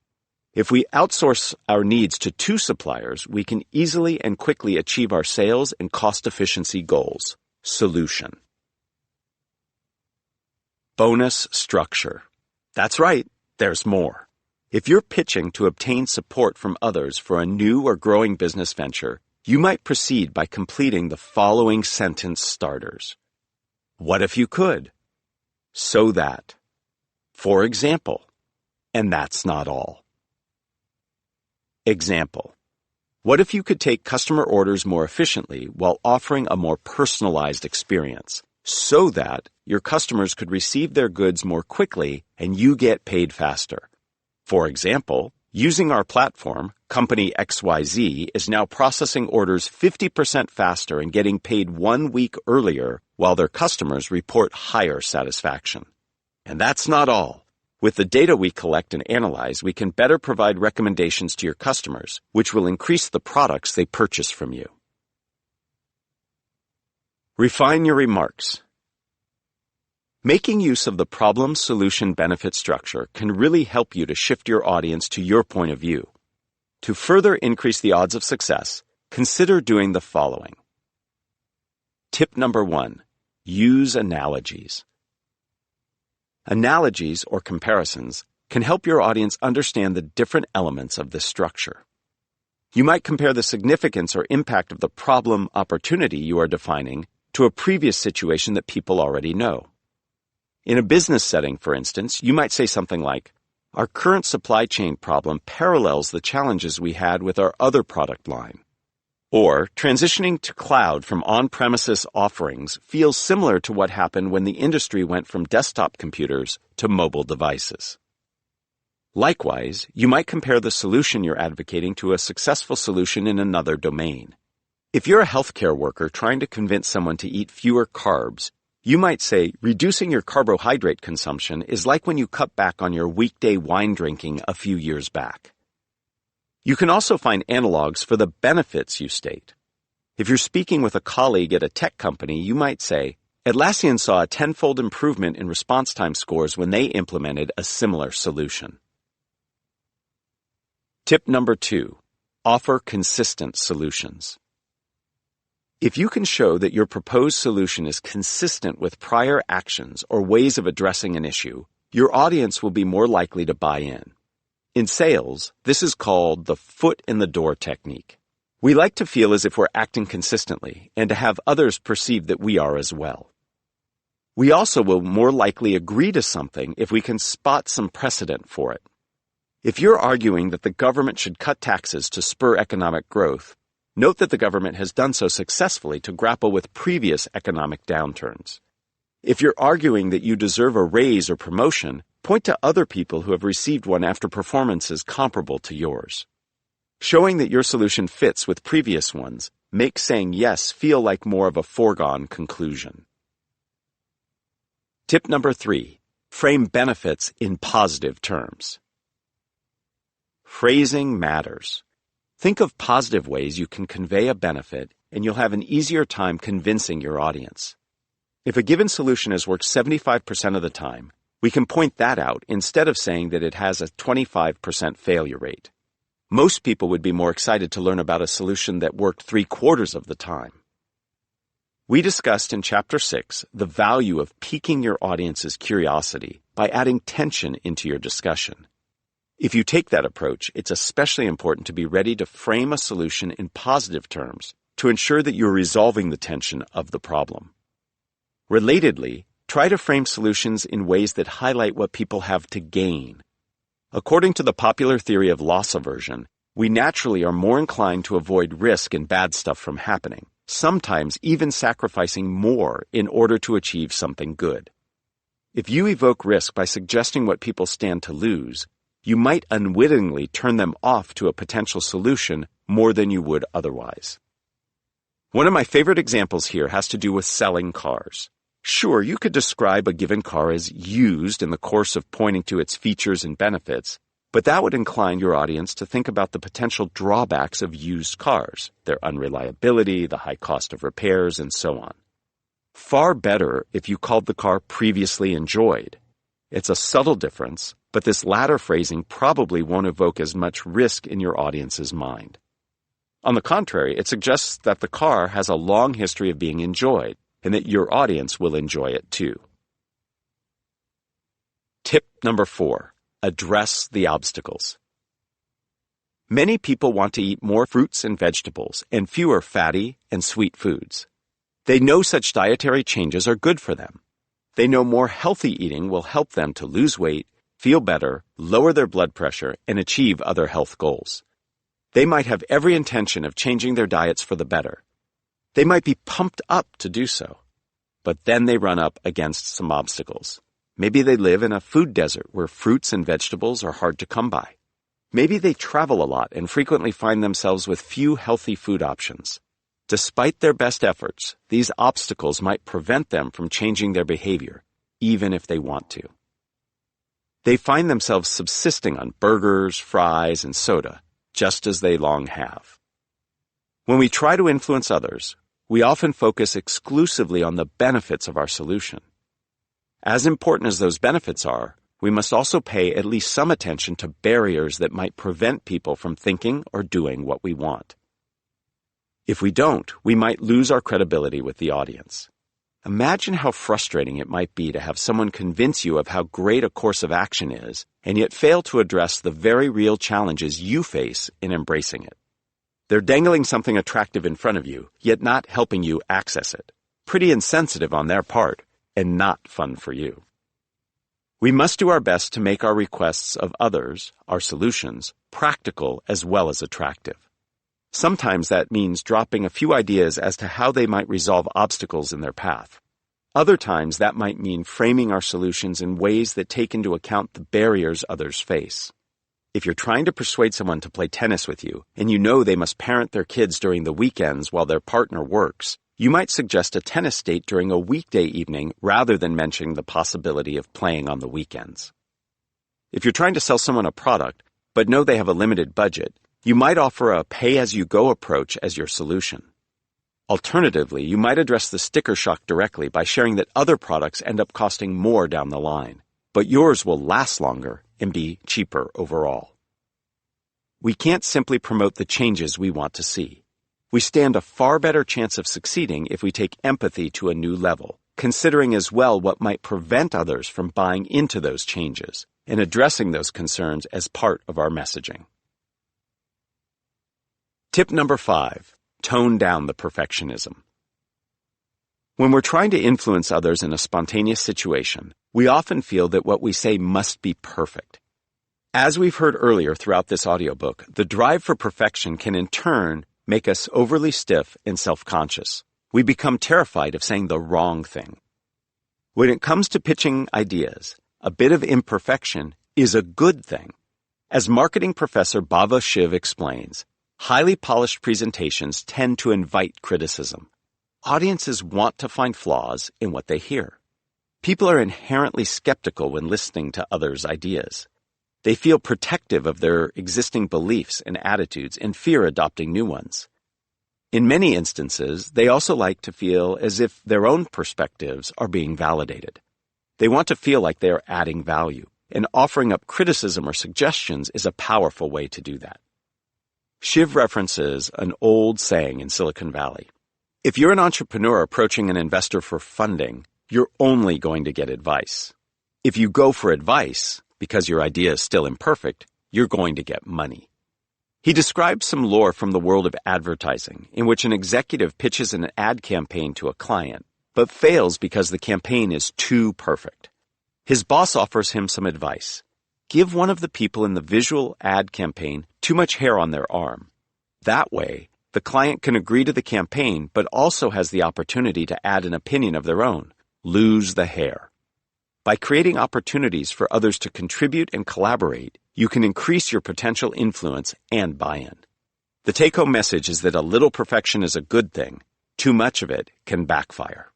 If we outsource our needs to 2 suppliers, we can easily and quickly achieve our sales and cost efficiency goals. Solution. Bonus structure. That's right, there's more. If you're pitching to obtain support from others for a new or growing business venture, you might proceed by completing the following sentence starters. What if you could? So that. For example. And that's not all. Example. What if you could take customer orders more efficiently while offering a more personalized experience, so that your customers could receive their goods more quickly and you get paid faster? For example, using our platform, Company XYZ is now processing orders 50% faster and getting paid 1 week earlier while their customers report higher satisfaction. And that's not all. With the data we collect and analyze, we can better provide recommendations to your customers, which will increase the products they purchase from you. Refine your remarks. Making use of the problem-solution-benefit structure can really help you to shift your audience to your point of view. To further increase the odds of success, consider doing the following. Tip number 1. Use analogies. Analogies, or comparisons, can help your audience understand the different elements of this structure. You might compare the significance or impact of the problem opportunity you are defining to a previous situation that people already know. In a business setting, for instance, you might say something like, "Our current supply chain problem parallels the challenges we had with our other product line." Or, transitioning to cloud from on-premises offerings feels similar to what happened when the industry went from desktop computers to mobile devices. Likewise, you might compare the solution you're advocating to a successful solution in another domain. If you're a healthcare worker trying to convince someone to eat fewer carbs, you might say reducing your carbohydrate consumption is like when you cut back on your weekday wine drinking a few years back. You can also find analogs for the benefits you state. If you're speaking with a colleague at a tech company, you might say, Atlassian saw a 10-fold improvement in response time scores when they implemented a similar solution. Tip number 2, offer consistent solutions. If you can show that your proposed solution is consistent with prior actions or ways of addressing an issue, your audience will be more likely to buy in. In sales, this is called the foot in the door technique. We like to feel as if we're acting consistently and to have others perceive that we are as well. We also will more likely agree to something if we can spot some precedent for it. If you're arguing that the government should cut taxes to spur economic growth, note that the government has done so successfully to grapple with previous economic downturns. If you're arguing that you deserve a raise or promotion, point to other people who have received one after performances comparable to yours. Showing that your solution fits with previous ones makes saying yes feel like more of a foregone conclusion. Tip number 3, frame benefits in positive terms. Phrasing matters. Think of positive ways you can convey a benefit, and you'll have an easier time convincing your audience. If a given solution has worked 75% of the time, we can point that out instead of saying that it has a 25% failure rate. Most people would be more excited to learn about a solution that worked 3/4 of the time. We discussed in Chapter 6 the value of piquing your audience's curiosity by adding tension into your discussion. If you take that approach, it's especially important to be ready to frame a solution in positive terms to ensure that you're resolving the tension of the problem. Relatedly, try to frame solutions in ways that highlight what people have to gain. According to the popular theory of loss aversion, we naturally are more inclined to avoid risk and bad stuff from happening, sometimes even sacrificing more in order to achieve something good. If you evoke risk by suggesting what people stand to lose, you might unwittingly turn them off to a potential solution more than you would otherwise. One of my favorite examples here has to do with selling cars. Sure, you could describe a given car as used in the course of pointing to its features and benefits, but that would incline your audience to think about the potential drawbacks of used cars, their unreliability, the high cost of repairs, and so on. Far better if you called the car previously enjoyed. It's a subtle difference, but this latter phrasing probably won't evoke as much risk in your audience's mind. On the contrary, it suggests that the car has a long history of being enjoyed, and that your audience will enjoy it too. Tip number 4, address the obstacles. Many people want to eat more fruits and vegetables and fewer fatty and sweet foods. They know such dietary changes are good for them. They know more healthy eating will help them to lose weight, feel better, lower their blood pressure, and achieve other health goals. They might have every intention of changing their diets for the better. They might be pumped up to do so. But then they run up against some obstacles. Maybe they live in a food desert where fruits and vegetables are hard to come by. Maybe they travel a lot and frequently find themselves with few healthy food options. Despite their best efforts, these obstacles might prevent them from changing their behavior, even if they want to. They find themselves subsisting on burgers, fries, and soda, just as they long have. When we try to influence others, we often focus exclusively on the benefits of our solution. As important as those benefits are, we must also pay at least some attention to barriers that might prevent people from thinking or doing what we want. If we don't, we might lose our credibility with the audience. Imagine how frustrating it might be to have someone convince you of how great a course of action is, and yet fail to address the very real challenges you face in embracing it. They're dangling something attractive in front of you, yet not helping you access it. Pretty insensitive on their part, and not fun for you. We must do our best to make our requests of others, our solutions, practical as well as attractive. Sometimes that means dropping a few ideas as to how they might resolve obstacles in their path. Other times that might mean framing our solutions in ways that take into account the barriers others face. If you're trying to persuade someone to play tennis with you, and you know they must parent their kids during the weekends while their partner works, you might suggest a tennis date during a weekday evening rather than mentioning the possibility of playing on the weekends. If you're trying to sell someone a product, but know they have a limited budget, you might offer a pay-as-you-go approach as your solution. Alternatively, you might address the sticker shock directly by sharing that other products end up costing more down the line, but yours will last longer and be cheaper overall. We can't simply promote the changes we want to see. We stand a far better chance of succeeding if we take empathy to a new level, considering as well what might prevent others from buying into those changes, and addressing those concerns as part of our messaging. Tip number 5, tone down the perfectionism. When we're trying to influence others in a spontaneous situation, we often feel that what we say must be perfect. As we've heard earlier throughout this audiobook, the drive for perfection can in turn make us overly stiff and self-conscious. We become terrified of saying the wrong thing. When it comes to pitching ideas, a bit of imperfection is a good thing. As marketing professor Bhava Shiv explains, highly polished presentations tend to invite criticism. Audiences want to find flaws in what they hear. People are inherently skeptical when listening to others' ideas. They feel protective of their existing beliefs and attitudes and fear adopting new ones. In many instances, they also like to feel as if their own perspectives are being validated. They want to feel like they are adding value, and offering up criticism or suggestions is a powerful way to do that. Shiv references an old saying in Silicon Valley. If you're an entrepreneur approaching an investor for funding, you're only going to get advice. If you go for advice, because your idea is still imperfect, you're going to get money. He describes some lore from the world of advertising, in which an executive pitches an ad campaign to a client, but fails because the campaign is too perfect. His boss offers him some advice. Give one of the people in the visual ad campaign too much hair on their arm. That way, the client can agree to the campaign, but also has the opportunity to add an opinion of their own. Lose the hair. By creating opportunities for others to contribute and collaborate, you can increase your potential influence and buy-in. The take-home message is that a little perfection is a good thing. Too much of it can backfire.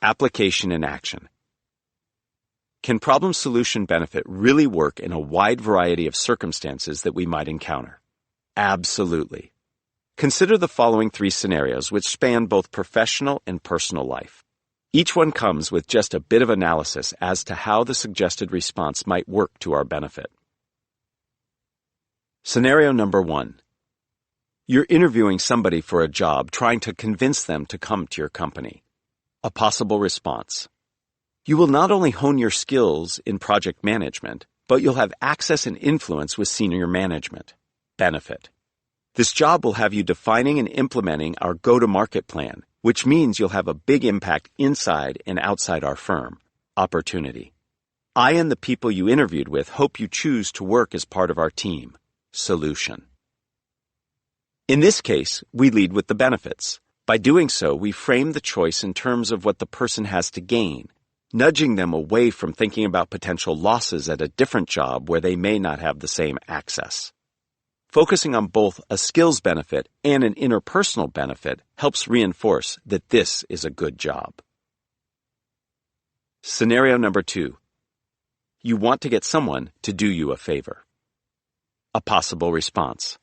Application and action. Can problem-solution benefit really work in a wide variety of circumstances that we might encounter? Absolutely. Consider the following 3 scenarios which span both professional and personal life. Each one comes with just a bit of analysis as to how the suggested response might work to our benefit. Scenario number 1. You're interviewing somebody for a job, trying to convince them to come to your company. A possible response. You will not only hone your skills in project management, but you'll have access and influence with senior management. Benefit. This job will have you defining and implementing our go-to-market plan, which means you'll have a big impact inside and outside our firm. Opportunity. I and the people you interviewed with hope you choose to work as part of our team. Solution. In this case, we lead with the benefits. By doing so, we frame the choice in terms of what the person has to gain, nudging them away from thinking about potential losses at a different job where they may not have the same access. Focusing on both a skills benefit and an interpersonal benefit helps reinforce that this is a good job. Scenario number 2. You want to get someone to do you a favor. A possible response.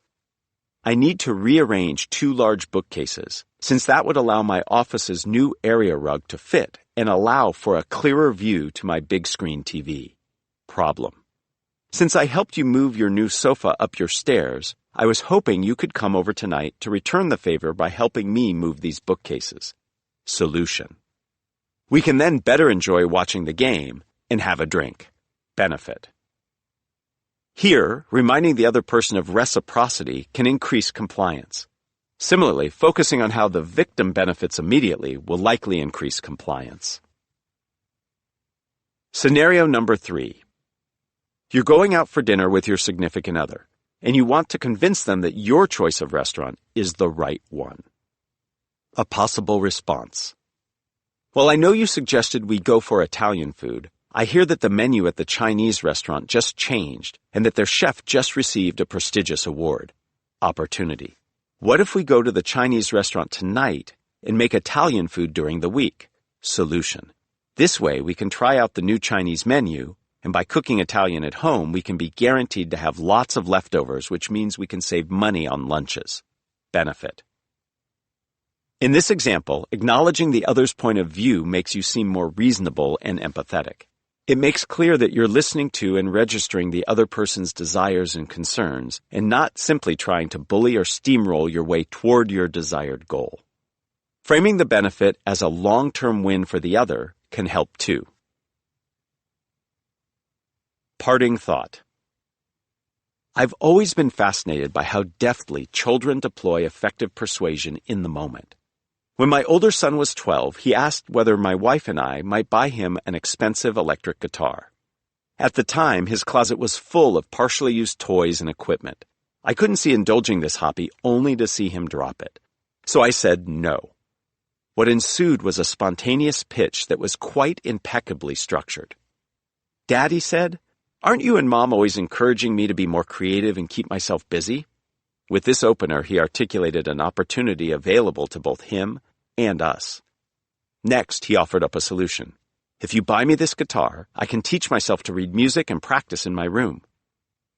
I need to rearrange 2 large bookcases, since that would allow my office's new area rug to fit and allow for a clearer view to my big screen TV. Problem. Since I helped you move your new sofa up your stairs, I was hoping you could come over tonight to return the favor by helping me move these bookcases. Solution. We can then better enjoy watching the game and have a drink. Benefit. Here, reminding the other person of reciprocity can increase compliance. Similarly, focusing on how the victim benefits immediately will likely increase compliance. Scenario number 3. You're going out for dinner with your significant other, and you want to convince them that your choice of restaurant is the right one. A possible response. Well, I know you suggested we go for Italian food. I hear that the menu at the Chinese restaurant just changed and that their chef just received a prestigious award. Opportunity. What if we go to the Chinese restaurant tonight and make Italian food during the week? Solution. This way we can try out the new Chinese menu, and by cooking Italian at home, we can be guaranteed to have lots of leftovers, which means we can save money on lunches. Benefit. In this example, acknowledging the other's point of view makes you seem more reasonable and empathetic. It makes clear that you're listening to and registering the other person's desires and concerns, and not simply trying to bully or steamroll your way toward your desired goal. Framing the benefit as a long-term win for the other can help too. Parting thought. I've always been fascinated by how deftly children deploy effective persuasion in the moment. When my older son was 12, he asked whether my wife and I might buy him an expensive electric guitar. At the time, his closet was full of partially used toys and equipment. I couldn't see indulging this hobby only to see him drop it. So I said no. What ensued was a spontaneous pitch that was quite impeccably structured. "Dad," he said, "aren't you and Mom always encouraging me to be more creative and keep myself busy?" With this opener, he articulated an opportunity available to both him and us. Next, he offered up a solution. "If you buy me this guitar, I can teach myself to read music and practice in my room."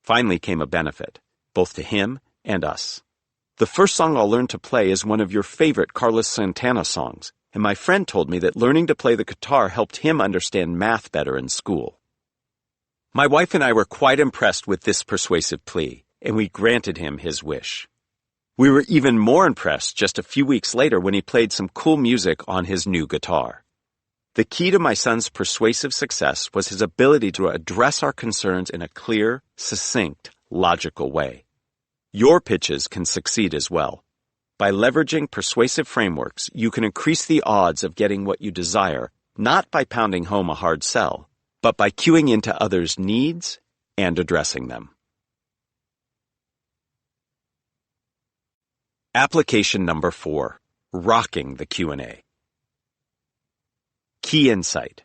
Finally came a benefit, both to him and us. "The first song I'll learn to play is one of your favorite Carlos Santana songs, and my friend told me that learning to play the guitar helped him understand math better in school." My wife and I were quite impressed with this persuasive plea, and we granted him his wish. We were even more impressed just a few weeks later when he played some cool music on his new guitar. The key to my son's persuasive success was his ability to address our concerns in a clear, succinct, logical way. Your pitches can succeed as well. By leveraging persuasive frameworks, you can increase the odds of getting what you desire, not by pounding home a hard sell, but by cueing into others' needs and addressing them. Application number 4. Rocking the Q&A. Key insight.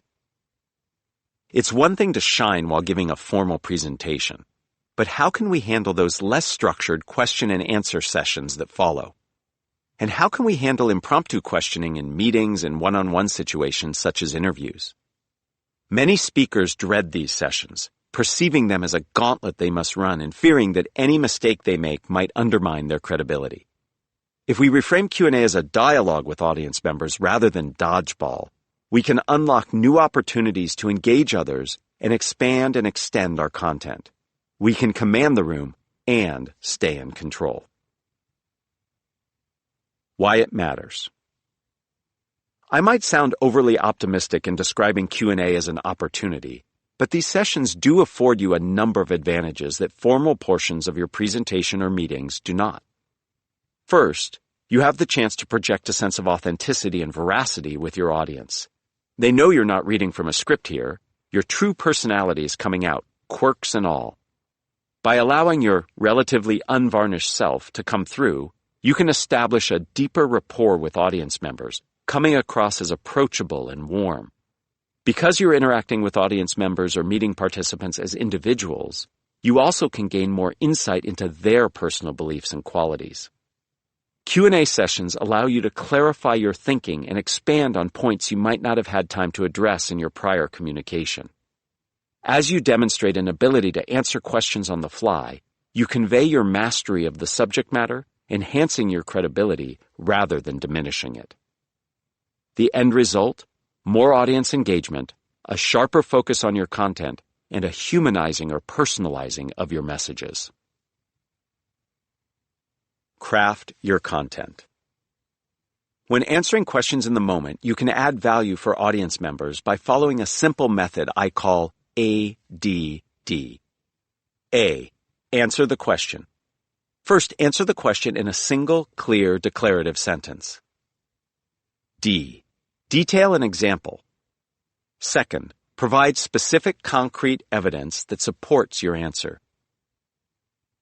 It's one thing to shine while giving a formal presentation, but how can we handle those less structured question and answer sessions that follow? And how can we handle impromptu questioning in meetings and one-on-one situations such as interviews? Many speakers dread these sessions, perceiving them as a gauntlet they must run and fearing that any mistake they make might undermine their credibility. If we reframe Q&A as a dialogue with audience members rather than dodgeball, we can unlock new opportunities to engage others and expand and extend our content. We can command the room and stay in control. Why it matters. I might sound overly optimistic in describing Q&A as an opportunity, but these sessions do afford you a number of advantages that formal portions of your presentation or meetings do not. First, you have the chance to project a sense of authenticity and veracity with your audience. They know you're not reading from a script here. Your true personality is coming out, quirks and all. By allowing your relatively unvarnished self to come through, you can establish a deeper rapport with audience members, coming across as approachable and warm. Because you're interacting with audience members or meeting participants as individuals, you also can gain more insight into their personal beliefs and qualities. Q&A sessions allow you to clarify your thinking and expand on points you might not have had time to address in your prior communication. As you demonstrate an ability to answer questions on the fly, you convey your mastery of the subject matter, enhancing your credibility rather than diminishing it. The end result? More audience engagement, a sharper focus on your content, and a humanizing or personalizing of your messages. craft your content. When answering questions in the moment, you can add value for audience members by following a simple method I call ADD. A. Answer the question. First, answer the question in a single, clear, declarative sentence. D. Detail an example. Second, provide specific, concrete evidence that supports your answer.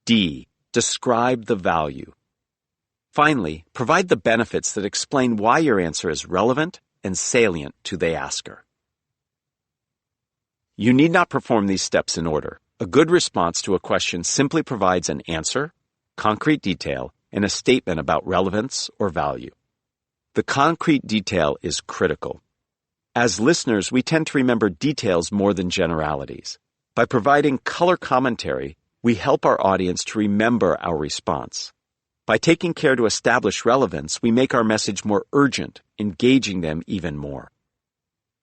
D. Describe the value. Finally, provide the benefits that explain why your answer is relevant and salient to the asker. You need not perform these steps in order. A good response to a question simply provides an answer, concrete detail, and a statement about relevance or value. The concrete detail is critical. As listeners, we tend to remember details more than generalities. By providing color commentary, we help our audience to remember our response. By taking care to establish relevance, we make our message more urgent, engaging them even more.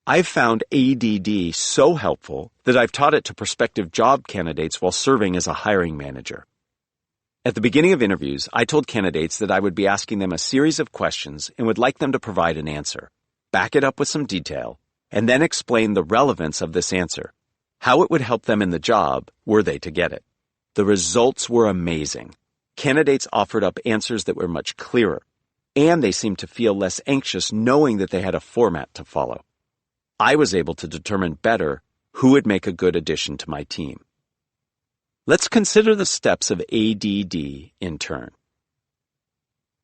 I've found ADD so helpful that I've taught it to prospective job candidates while serving as a hiring manager. At the beginning of interviews, I told candidates that I would be asking them a series of questions and would like them to provide an answer, back it up with some detail, and then explain the relevance of this answer, how it would help them in the job were they to get it. The results were amazing. Candidates offered up answers that were much clearer, and they seemed to feel less anxious knowing that they had a format to follow. I was able to determine better who would make a good addition to my team. Let's consider the steps of ADD in turn.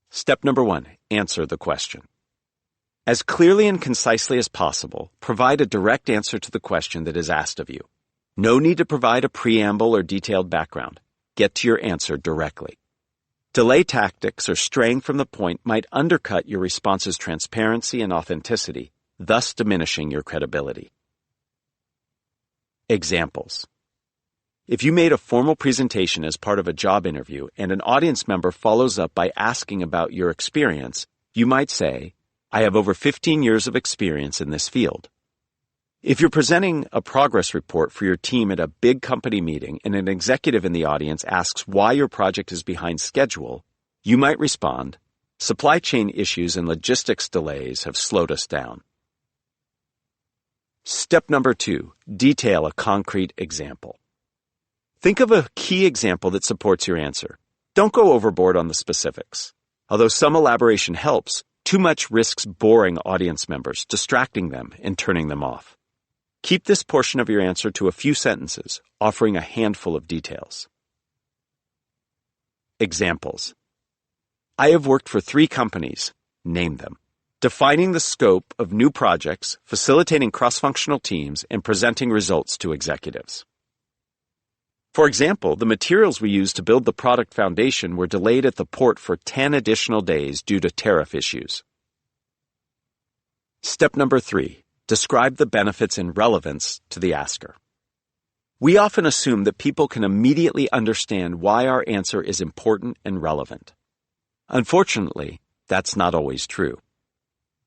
Step number 1, answer the question. As clearly and concisely as possible, provide a direct answer to the question that is asked of you. No need to provide a preamble or detailed background. Get to your answer directly. Delay tactics or straying from the point might undercut your response's transparency and authenticity, thus diminishing your credibility. Examples. If you made a formal presentation as part of a job interview and an audience member follows up by asking about your experience, you might say, "I have over 15 years of experience in this field." If you're presenting a progress report for your team at a big company meeting and an executive in the audience asks why your project is behind schedule, you might respond, "Supply chain issues and logistics delays have slowed us down." Step number 2, detail a concrete example. Think of a key example that supports your answer. Don't go overboard on the specifics. Although some elaboration helps, too much risks boring audience members, distracting them, and turning them off. Keep this portion of your answer to a few sentences, offering a handful of details. Examples. I have worked for 3 companies. Name them. Defining the scope of new projects, facilitating cross-functional teams, and presenting results to executives. For example, the materials we used to build the product foundation were delayed at the port for 10 additional days due to tariff issues. Step number 3, describe the benefits and relevance to the asker. We often assume that people can immediately understand why our answer is important and relevant. Unfortunately, that's not always true.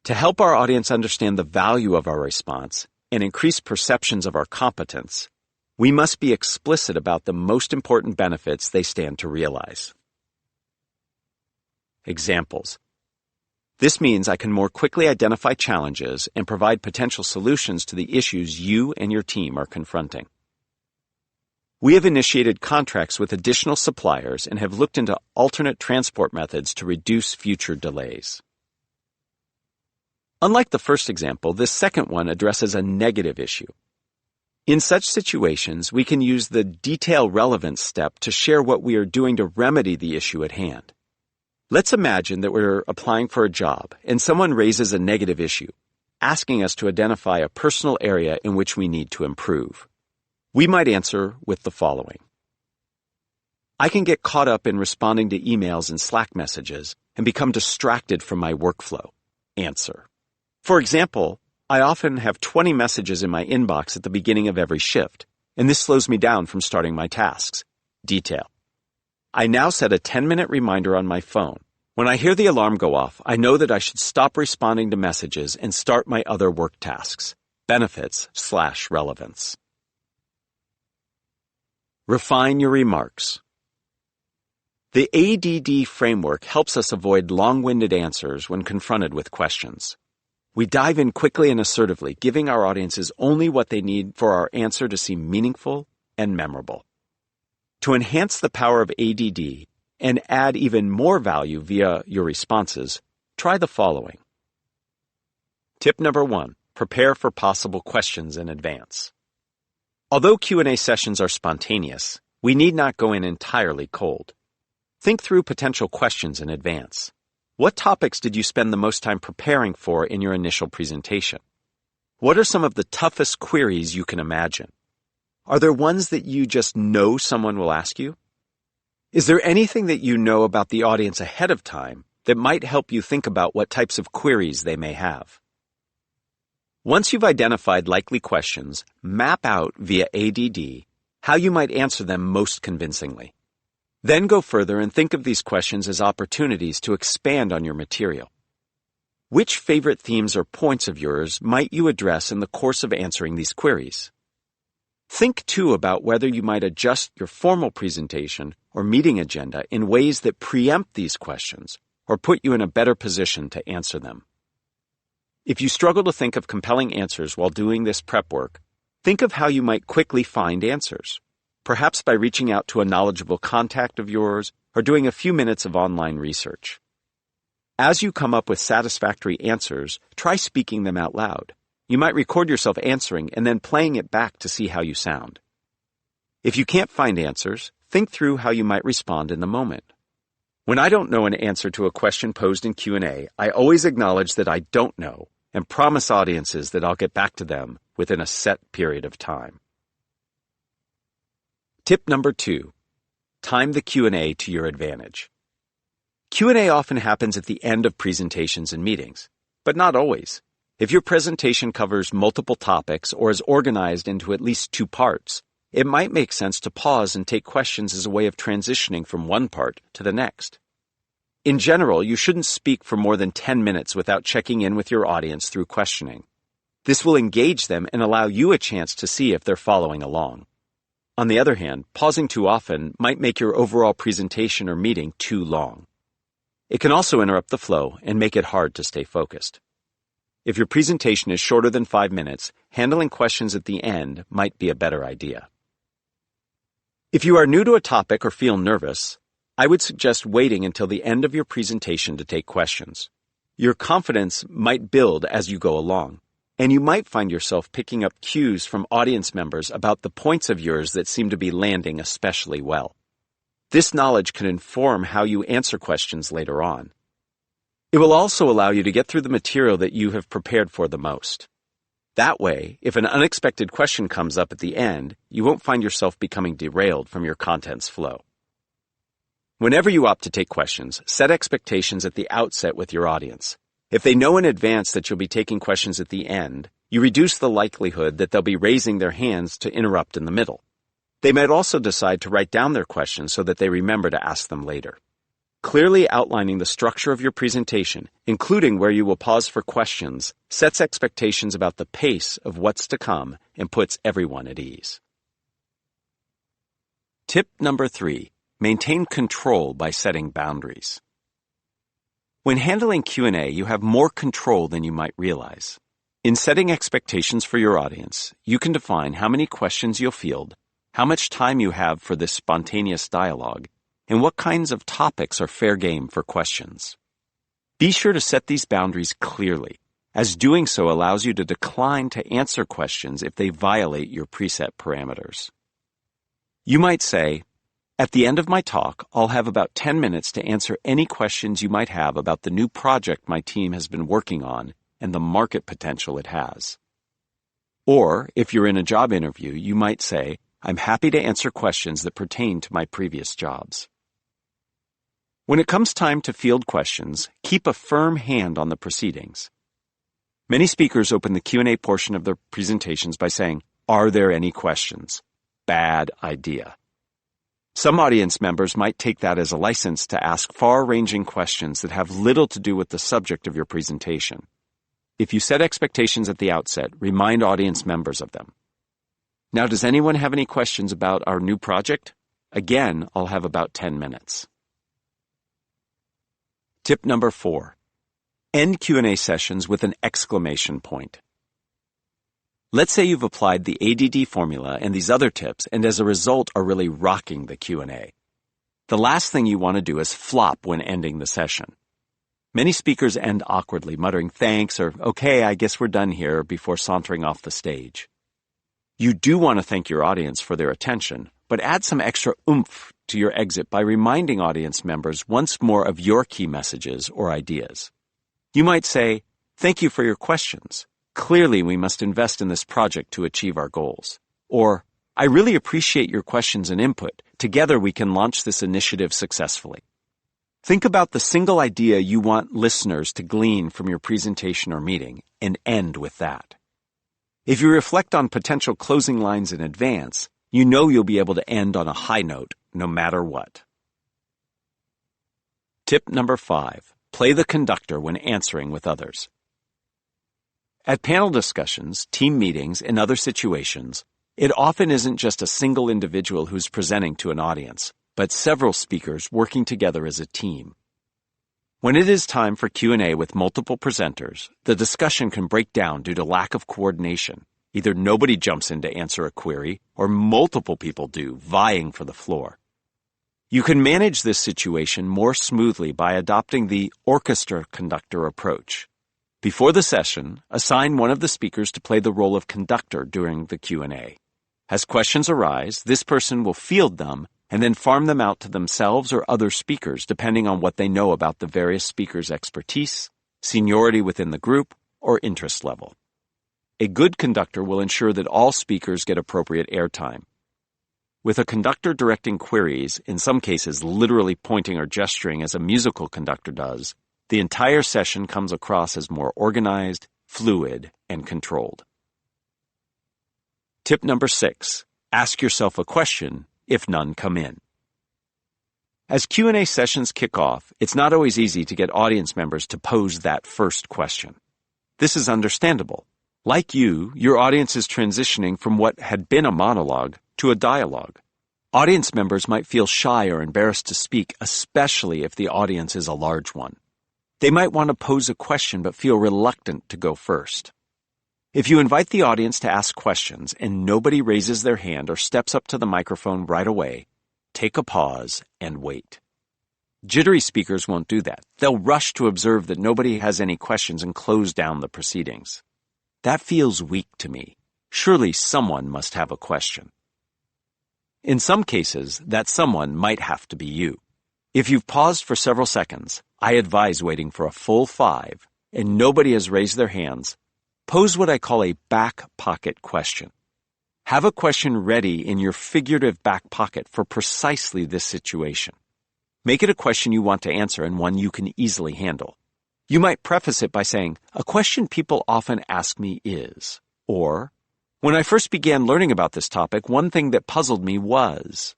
To help our audience understand the value of our response and increase perceptions of our competence, we must be explicit about the most important benefits they stand to realize. Examples. This means I can more quickly identify challenges and provide potential solutions to the issues you and your team are confronting. We have initiated contracts with additional suppliers and have looked into alternate transport methods to reduce future delays. Unlike the first example, this second one addresses a negative issue. In such situations, we can use the detail relevance step to share what we are doing to remedy the issue at hand. Let's imagine that we're applying for a job and someone raises a negative issue, asking us to identify a personal area in which we need to improve. We might answer with the following. I can get caught up in responding to emails and Slack messages and become distracted from my workflow. Answer. For example, I often have 20 messages in my inbox at the beginning of every shift, and this slows me down from starting my tasks. Detail. I now set a 10-minute reminder on my phone. When I hear the alarm go off, I know that I should stop responding to messages and start my other work tasks. Benefits/relevance. Refine your remarks. The ADD framework helps us avoid long-winded answers when confronted with questions. We dive in quickly and assertively, giving our audiences only what they need for our answer to seem meaningful and memorable. To enhance the power of ADD and add even more value via your responses, try the following. Tip number 1, prepare for possible questions in advance. Although Q&A sessions are spontaneous, we need not go in entirely cold. Think through potential questions in advance. What topics did you spend the most time preparing for in your initial presentation? What are some of the toughest queries you can imagine? Are there ones that you just know someone will ask you? Is there anything that you know about the audience ahead of time that might help you think about what types of queries they may have? Once you've identified likely questions, map out via ADD how you might answer them most convincingly. Then go further and think of these questions as opportunities to expand on your material. Which favorite themes or points of yours might you address in the course of answering these queries? Think, too, about whether you might adjust your formal presentation or meeting agenda in ways that preempt these questions or put you in a better position to answer them. If you struggle to think of compelling answers while doing this prep work, think of how you might quickly find answers. Perhaps by reaching out to a knowledgeable contact of yours or doing a few minutes of online research. As you come up with satisfactory answers, try speaking them out loud. You might record yourself answering and then playing it back to see how you sound. If you can't find answers, think through how you might respond in the moment. When I don't know an answer to a question posed in Q&A, I always acknowledge that I don't know and promise audiences that I'll get back to them within a set period of time. Tip number 2, time the Q&A to your advantage. Q&A often happens at the end of presentations and meetings, but not always. If your presentation covers multiple topics or is organized into at least 2 parts, it might make sense to pause and take questions as a way of transitioning from one part to the next. In general, you shouldn't speak for more than 10 minutes without checking in with your audience through questioning. This will engage them and allow you a chance to see if they're following along. On the other hand, pausing too often might make your overall presentation or meeting too long. It can also interrupt the flow and make it hard to stay focused. If your presentation is shorter than 5 minutes, handling questions at the end might be a better idea. If you are new to a topic or feel nervous, I would suggest waiting until the end of your presentation to take questions. Your confidence might build as you go along, and you might find yourself picking up cues from audience members about the points of yours that seem to be landing especially well. This knowledge can inform how you answer questions later on. It will also allow you to get through the material that you have prepared for the most. That way, if an unexpected question comes up at the end, you won't find yourself becoming derailed from your content's flow. Whenever you opt to take questions, set expectations at the outset with your audience. If they know in advance that you'll be taking questions at the end, you reduce the likelihood that they'll be raising their hands to interrupt in the middle. They might also decide to write down their questions so that they remember to ask them later. Clearly outlining the structure of your presentation, including where you will pause for questions, sets expectations about the pace of what's to come and puts everyone at ease. Tip number 3, maintain control by setting boundaries. When handling Q&A, you have more control than you might realize. In setting expectations for your audience, you can define how many questions you'll field, how much time you have for this spontaneous dialogue, and what kinds of topics are fair game for questions. Be sure to set these boundaries clearly, as doing so allows you to decline to answer questions if they violate your preset parameters. You might say, "At the end of my talk, I'll have about 10 minutes to answer any questions you might have about the new project my team has been working on and the market potential it has." Or, if you're in a job interview, you might say, "I'm happy to answer questions that pertain to my previous jobs." When it comes time to field questions, keep a firm hand on the proceedings. Many speakers open the Q&A portion of their presentations by saying, "Are there any questions?" Bad idea. Some audience members might take that as a license to ask far-ranging questions that have little to do with the subject of your presentation. If you set expectations at the outset, remind audience members of them. Now, does anyone have any questions about our new project? Again, I'll have about 10 minutes. Tip number 4. End Q&A sessions with an exclamation point. Let's say you've applied the ADD formula and these other tips and as a result are really rocking the Q&A. The last thing you want to do is flop when ending the session. Many speakers end awkwardly, muttering thanks or okay, I guess we're done here before sauntering off the stage. You do want to thank your audience for their attention, but add some extra oomph to your exit by reminding audience members once more of your key messages or ideas. You might say, thank you for your questions. Clearly, we must invest in this project to achieve our goals. Or, I really appreciate your questions and input. Together, we can launch this initiative successfully. Think about the single idea you want listeners to glean from your presentation or meeting and end with that. If you reflect on potential closing lines in advance, you know you'll be able to end on a high note no matter what. Tip number 5. Play the conductor when answering with others. At panel discussions, team meetings, and other situations, it often isn't just a single individual who's presenting to an audience, but several speakers working together as a team. When it is time for Q&A with multiple presenters, the discussion can break down due to lack of coordination. Either nobody jumps in to answer a query, or multiple people do, vying for the floor. You can manage this situation more smoothly by adopting the orchestra conductor approach. Before the session, assign one of the speakers to play the role of conductor during the Q&A. As questions arise, this person will field them and then farm them out to themselves or other speakers depending on what they know about the various speakers' expertise, seniority within the group, or interest level. A good conductor will ensure that all speakers get appropriate airtime. With a conductor directing queries, in some cases literally pointing or gesturing as a musical conductor does, the entire session comes across as more organized, fluid, and controlled. Tip number 6. Ask yourself a question if none come in. As Q&A sessions kick off, it's not always easy to get audience members to pose that first question. This is understandable. Like you, your audience is transitioning from what had been a monologue to a dialogue. Audience members might feel shy or embarrassed to speak, especially if the audience is a large one. They might want to pose a question but feel reluctant to go first. If you invite the audience to ask questions and nobody raises their hand or steps up to the microphone right away, take a pause and wait. Jittery speakers won't do that. They'll rush to observe that nobody has any questions and close down the proceedings. That feels weak to me. Surely someone must have a question. In some cases, that someone might have to be you. If you've paused for several seconds, I advise waiting for a full 5, and nobody has raised their hands, pose what I call a back pocket question. Have a question ready in your figurative back pocket for precisely this situation. Make it a question you want to answer and one you can easily handle. You might preface it by saying, a question people often ask me is, or, when I first began learning about this topic, one thing that puzzled me was.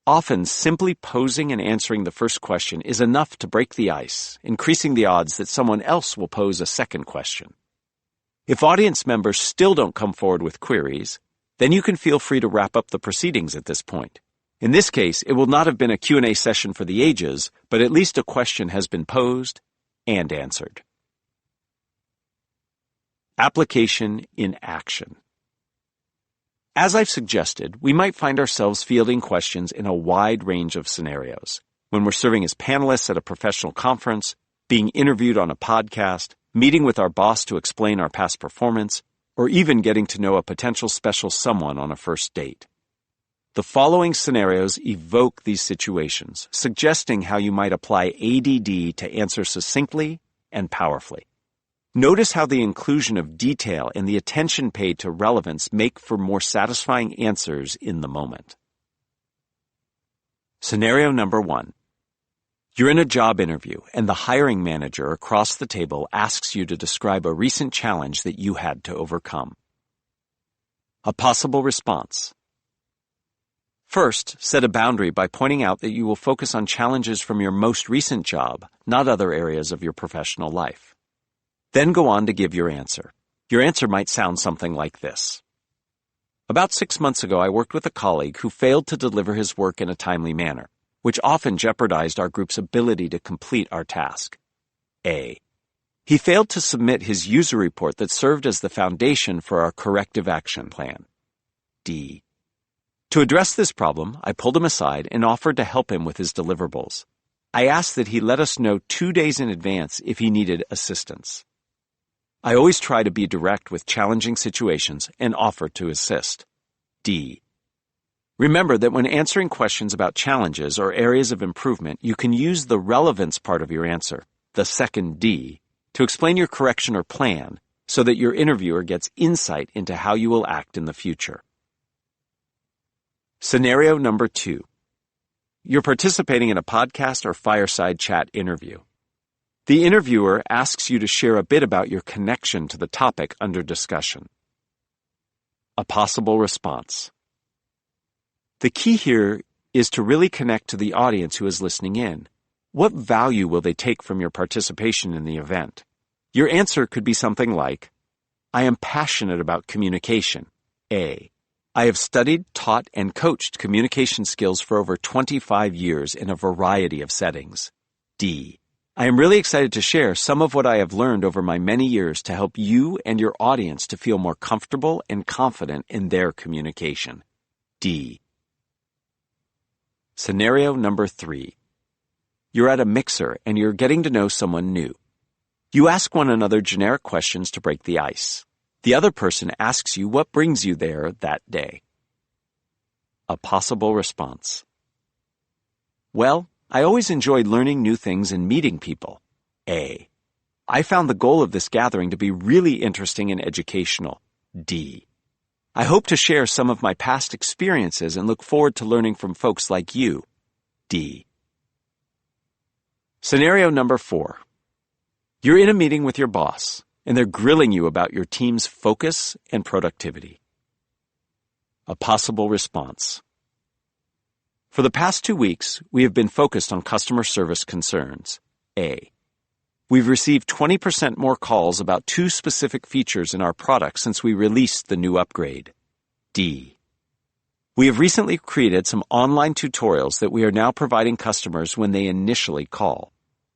Often, simply posing and answering the first question is enough to break the ice, increasing the odds that someone else will pose a second question. If audience members still don't come forward with queries, then you can feel free to wrap up the proceedings at this point. In this case, it will not have been a Q&A session for the ages, but at least a question has been posed and answered. Application in action. As I've suggested, we might find ourselves fielding questions in a wide range of scenarios. When we're serving as panelists at a professional conference, being interviewed on a podcast, meeting with our boss to explain our past performance, or even getting to know a potential special someone on a first date. The following scenarios evoke these situations, suggesting how you might apply ADD to answer succinctly and powerfully. Notice how the inclusion of detail and the attention paid to relevance make for more satisfying answers in the moment. Scenario number 1. You're in a job interview, and the hiring manager across the table asks you to describe a recent challenge that you had to overcome. A possible response. First, set a boundary by pointing out that you will focus on challenges from your most recent job, not other areas of your professional life. Then go on to give your answer. Your answer might sound something like this. About 6 months ago, I worked with a colleague who failed to deliver his work in a timely manner. which often jeopardized our group's ability to complete our task. A. He failed to submit his user report that served as the foundation for our corrective action plan. D. To address this problem, I pulled him aside and offered to help him with his deliverables. I asked that he let us know 2 days in advance if he needed assistance. I always try to be direct with challenging situations and offer to assist. D. Remember that when answering questions about challenges or areas of improvement, you can use the relevance part of your answer, the second D, to explain your correction or plan so that your interviewer gets insight into how you will act in the future. Scenario number 2. You're participating in a podcast or fireside chat interview. The interviewer asks you to share a bit about your connection to the topic under discussion. A possible response. The key here is to really connect to the audience who is listening in. What value will they take from your participation in the event? Your answer could be something like, I am passionate about communication. A. I have studied, taught, and coached communication skills for over 25 years in a variety of settings. D. I am really excited to share some of what I have learned over my many years to help you and your audience to feel more comfortable and confident in their communication. D. Scenario number 3. You're at a mixer and you're getting to know someone new. You ask one another generic questions to break the ice. The other person asks you what brings you there that day. A possible response. Well, I always enjoy learning new things and meeting people. A. I found the goal of this gathering to be really interesting and educational. D. I hope to share some of my past experiences and look forward to learning from folks like you. D. Scenario number 4. You're in a meeting with your boss, and they're grilling you about your team's focus and productivity. A possible response. For the past 2 weeks, we have been focused on customer service concerns. A. We've received 20% more calls about 2 specific features in our product since we released the new upgrade. D. We have recently created some online tutorials that we are now providing customers when they initially call.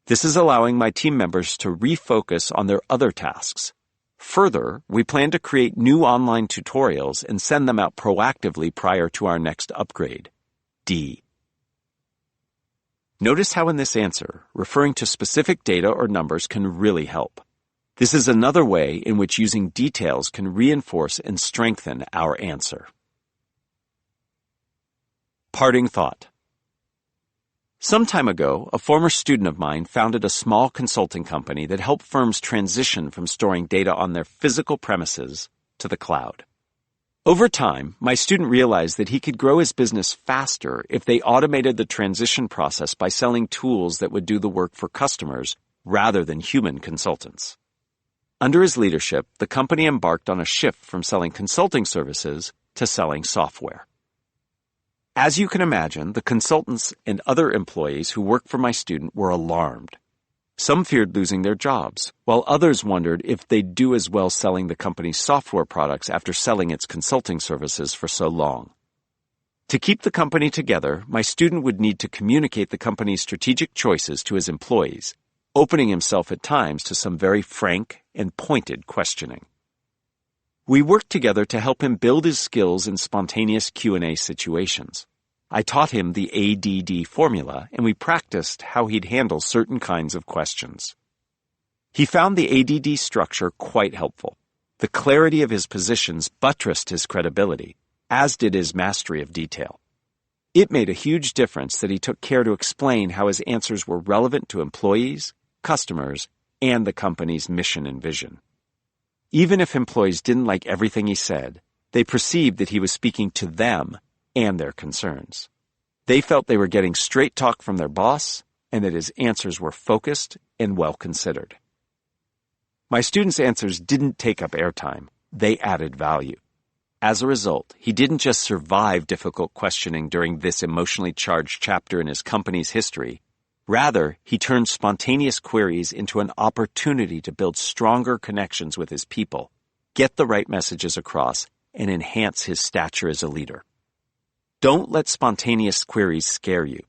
This is allowing my team members to refocus on their other tasks. Further, we plan to create new online tutorials and send them out proactively prior to our next upgrade. D. Notice how in this answer, referring to specific data or numbers can really help. This is another way in which using details can reinforce and strengthen our answer. Parting thought. Some time ago, a former student of mine founded a small consulting company that helped firms transition from storing data on their physical premises to the cloud. Over time, my student realized that he could grow his business faster if they automated the transition process by selling tools that would do the work for customers rather than human consultants. Under his leadership, the company embarked on a shift from selling consulting services to selling software. As you can imagine, the consultants and other employees who worked for my student were alarmed. Some feared losing their jobs, while others wondered if they'd do as well selling the company's software products after selling its consulting services for so long. To keep the company together, my student would need to communicate the company's strategic choices to his employees, opening himself at times to some very frank and pointed questioning. We worked together to help him build his skills in spontaneous Q&A situations. I taught him the ADD formula, and we practiced how he'd handle certain kinds of questions. He found the ADD structure quite helpful. The clarity of his positions buttressed his credibility, as did his mastery of detail. It made a huge difference that he took care to explain how his answers were relevant to employees, customers, and the company's mission and vision. Even if employees didn't like everything he said, they perceived that he was speaking to them and their concerns. They felt they were getting straight talk from their boss and that his answers were focused and well considered. My student's answers didn't take up airtime. They added value. As a result, he didn't just survive difficult questioning during this emotionally charged chapter in his company's history. Rather, he turned spontaneous queries into an opportunity to build stronger connections with his people, get the right messages across, and enhance his stature as a leader. Don't let spontaneous queries scare you.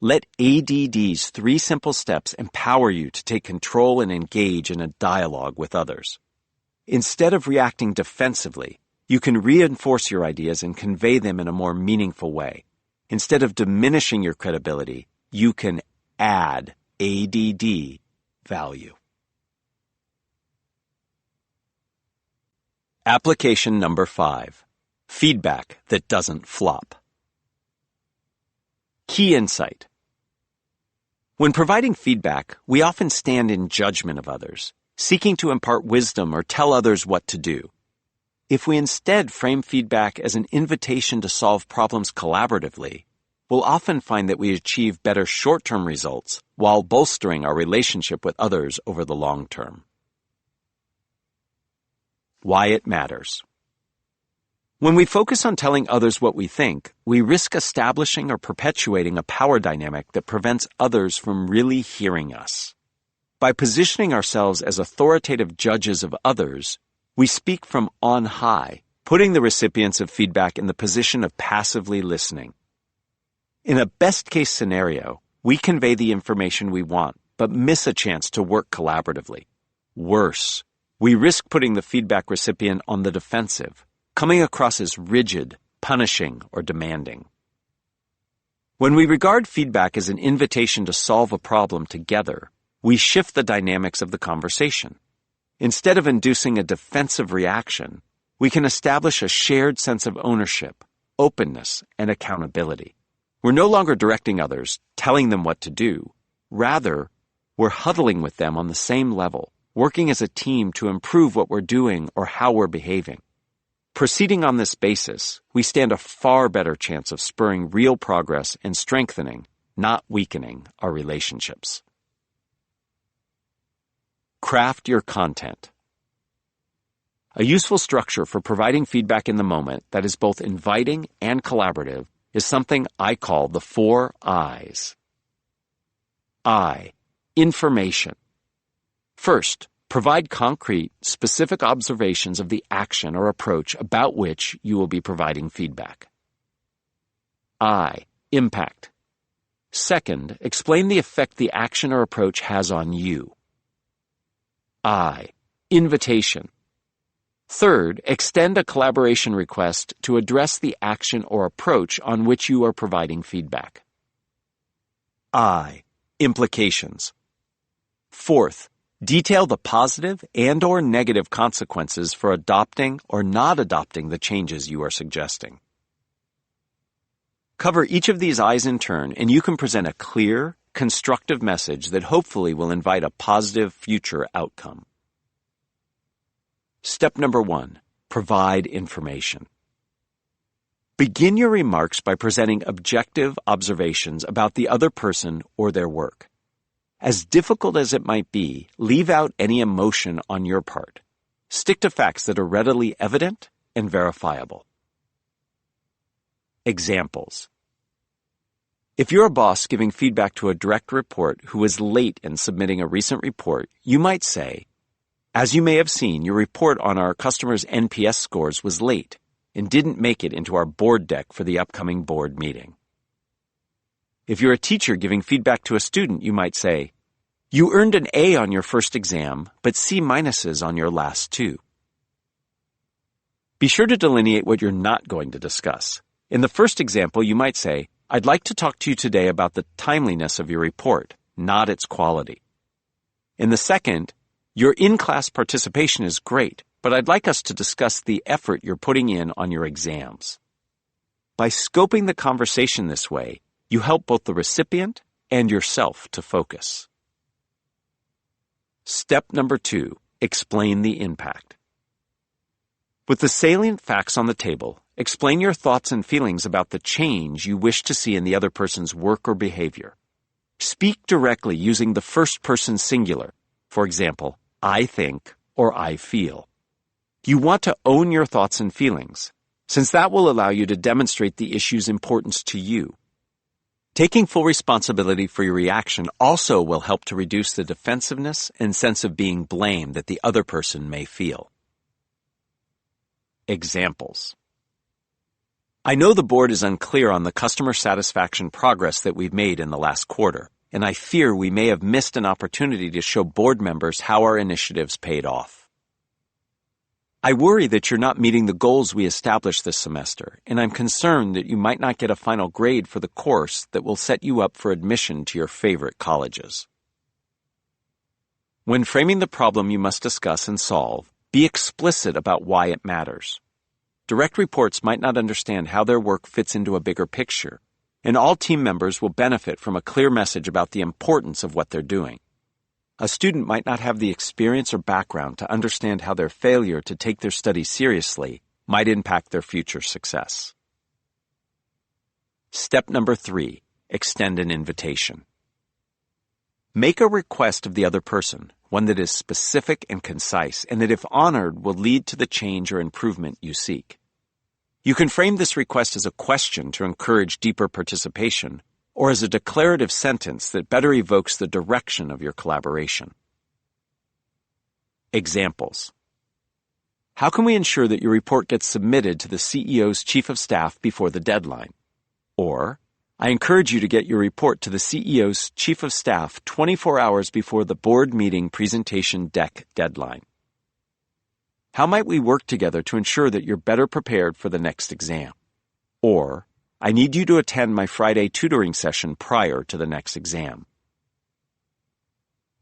Let ADD's 3 simple steps empower you to take control and engage in a dialogue with others. Instead of reacting defensively, you can reinforce your ideas and convey them in a more meaningful way. Instead of diminishing your credibility, you can add ADD value. Application number 5. Feedback that doesn't flop. Key insight. When providing feedback, we often stand in judgment of others, seeking to impart wisdom or tell others what to do. If we instead frame feedback as an invitation to solve problems collaboratively, we'll often find that we achieve better short-term results while bolstering our relationship with others over the long term. Why it matters. When we focus on telling others what we think, we risk establishing or perpetuating a power dynamic that prevents others from really hearing us. By positioning ourselves as authoritative judges of others, we speak from on high, putting the recipients of feedback in the position of passively listening. In a best-case scenario, we convey the information we want, but miss a chance to work collaboratively. Worse, we risk putting the feedback recipient on the defensive, coming across as rigid, punishing, or demanding. When we regard feedback as an invitation to solve a problem together, we shift the dynamics of the conversation. Instead of inducing a defensive reaction, we can establish a shared sense of ownership, openness, and accountability. We're no longer directing others, telling them what to do. Rather, we're huddling with them on the same level, working as a team to improve what we're doing or how we're behaving. Proceeding on this basis, we stand a far better chance of spurring real progress and strengthening, not weakening, our relationships. Craft your content. A useful structure for providing feedback in the moment that is both inviting and collaborative is something I call the 4 I's. I. Information. First, provide concrete, specific observations of the action or approach about which you will be providing feedback. I. Impact. Second, explain the effect the action or approach has on you. I. Invitation. Third, extend a collaboration request to address the action or approach on which you are providing feedback. I. Implications. Fourth, detail the positive and/or negative consequences for adopting or not adopting the changes you are suggesting. Cover each of these I's in turn, and you can present a clear, constructive message that hopefully will invite a positive future outcome. Step number 1, provide information. Begin your remarks by presenting objective observations about the other person or their work. As difficult as it might be, leave out any emotion on your part. Stick to facts that are readily evident and verifiable. Examples. If you're a boss giving feedback to a direct report who is late in submitting a recent report, you might say, "As you may have seen, your report on our customers' NPS scores was late and didn't make it into our board deck for the upcoming board meeting." If you're a teacher giving feedback to a student, you might say, "You earned an A on your first exam, but C- on your last 2. Be sure to delineate what you're not going to discuss. In the first example, you might say, "I'd like to talk to you today about the timeliness of your report, not its quality." In the second, "Your in-class participation is great, but I'd like us to discuss the effort you're putting in on your exams." By scoping the conversation this way, you help both the recipient and yourself to focus. Step number 2, explain the impact. With the salient facts on the table, explain your thoughts and feelings about the change you wish to see in the other person's work or behavior. Speak directly using the first-person singular. For example, "I think" or "I feel." You want to own your thoughts and feelings, since that will allow you to demonstrate the issue's importance to you. Taking full responsibility for your reaction also will help to reduce the defensiveness and sense of being blamed that the other person may feel. Examples. I know the board is unclear on the customer satisfaction progress that we've made in the last quarter, and I fear we may have missed an opportunity to show board members how our initiatives paid off. I worry that you're not meeting the goals we established this semester, and I'm concerned that you might not get a final grade for the course that will set you up for admission to your favorite colleges. When framing the problem you must discuss and solve, be explicit about why it matters. Direct reports might not understand how their work fits into a bigger picture, and all team members will benefit from a clear message about the importance of what they're doing. A student might not have the experience or background to understand how their failure to take their studies seriously might impact their future success. Step number 3, extend an invitation. Make a request of the other person, one that is specific and concise, and that if honored will lead to the change or improvement you seek. You can frame this request as a question to encourage deeper participation, or as a declarative sentence that better evokes the direction of your collaboration. Examples. How can we ensure that your report gets submitted to the CEO's Chief of Staff before the deadline? Or, I encourage you to get your report to the CEO's Chief of Staff 24 hours before the board meeting presentation deck deadline. How might we work together to ensure that you're better prepared for the next exam? Or, I need you to attend my Friday tutoring session prior to the next exam.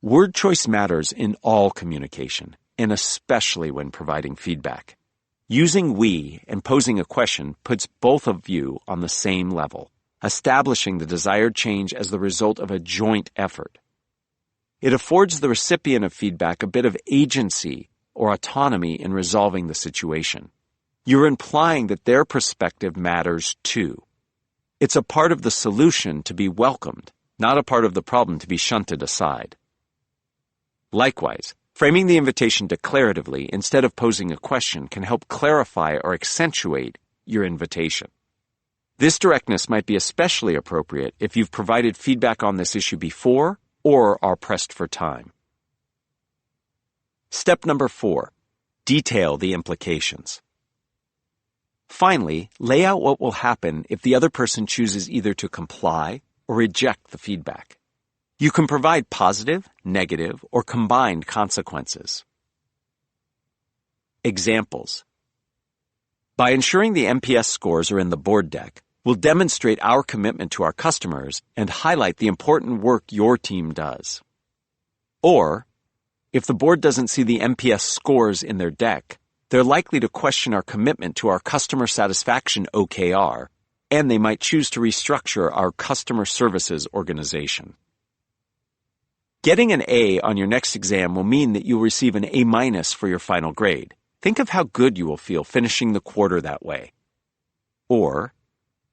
Word choice matters in all communication, and especially when providing feedback. Using we and posing a question puts both of you on the same level, establishing the desired change as the result of a joint effort. It affords the recipient of feedback a bit of agency or autonomy in resolving the situation. You're implying that their perspective matters too. It's a part of the solution to be welcomed, not a part of the problem to be shunted aside. Likewise, framing the invitation declaratively instead of posing a question can help clarify or accentuate your invitation. This directness might be especially appropriate if you've provided feedback on this issue before or are pressed for time. Step number 4, detail the implications. Finally, lay out what will happen if the other person chooses either to comply or reject the feedback. You can provide positive, negative, or combined consequences. Examples. By ensuring the MPS scores are in the board deck, we'll demonstrate our commitment to our customers and highlight the important work your team does. Or, if the board doesn't see the MPS scores in their deck, they're likely to question our commitment to our customer satisfaction OKR, and they might choose to restructure our customer services organization. Getting an A on your next exam will mean that you'll receive an A- for your final grade. Think of how good you will feel finishing the quarter that way. Or,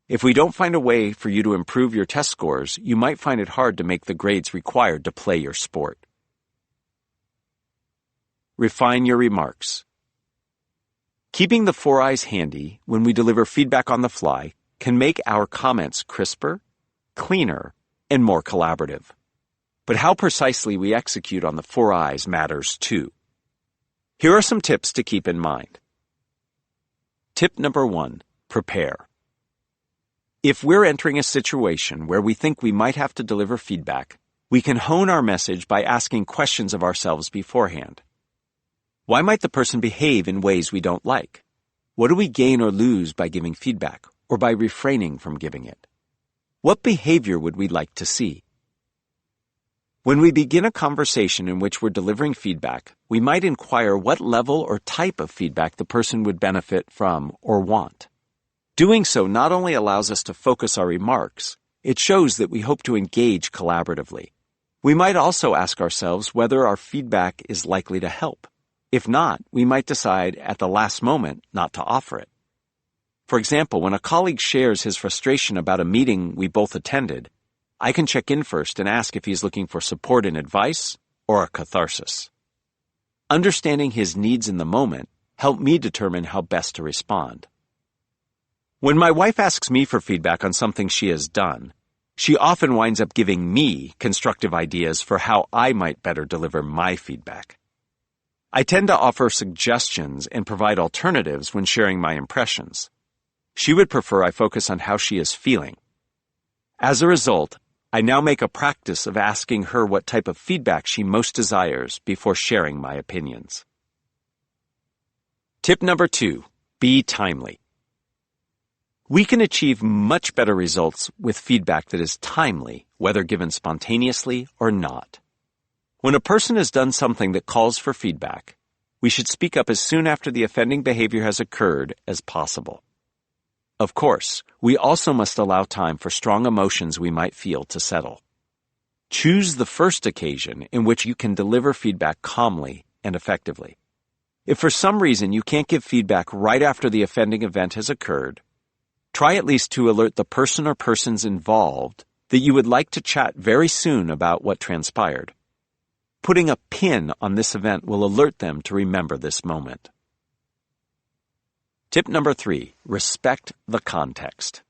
if we don't find a way for you to improve your test scores, you might find it hard to make the grades required to play your sport. Refine your remarks. Keeping the 4 eyes handy when we deliver feedback on the fly can make our comments crisper, cleaner, and more collaborative. But how precisely we execute on the 4 eyes matters too. Here are some tips to keep in mind. Tip number 1, prepare. If we're entering a situation where we think we might have to deliver feedback, we can hone our message by asking questions of ourselves beforehand. Why might the person behave in ways we don't like? What do we gain or lose by giving feedback or by refraining from giving it? What behavior would we like to see? When we begin a conversation in which we're delivering feedback, we might inquire what level or type of feedback the person would benefit from or want. Doing so not only allows us to focus our remarks, it shows that we hope to engage collaboratively. We might also ask ourselves whether our feedback is likely to help. If not, we might decide at the last moment not to offer it. For example, when a colleague shares his frustration about a meeting we both attended, I can check in first and ask if he's looking for support and advice or a catharsis. Understanding his needs in the moment helped me determine how best to respond. When my wife asks me for feedback on something she has done, she often winds up giving me constructive ideas for how I might better deliver my feedback. I tend to offer suggestions and provide alternatives when sharing my impressions. She would prefer I focus on how she is feeling. As a result, I now make a practice of asking her what type of feedback she most desires before sharing my opinions. Tip number 2, be timely. We can achieve much better results with feedback that is timely, whether given spontaneously or not. When a person has done something that calls for feedback, we should speak up as soon after the offending behavior has occurred as possible. Of course, we also must allow time for strong emotions we might feel to settle. Choose the first occasion in which you can deliver feedback calmly and effectively. If for some reason you can't give feedback right after the offending event has occurred, try at least to alert the person or persons involved that you would like to chat very soon about what transpired. Putting a pin on this event will alert them to remember this moment. Tip number 3, respect the context.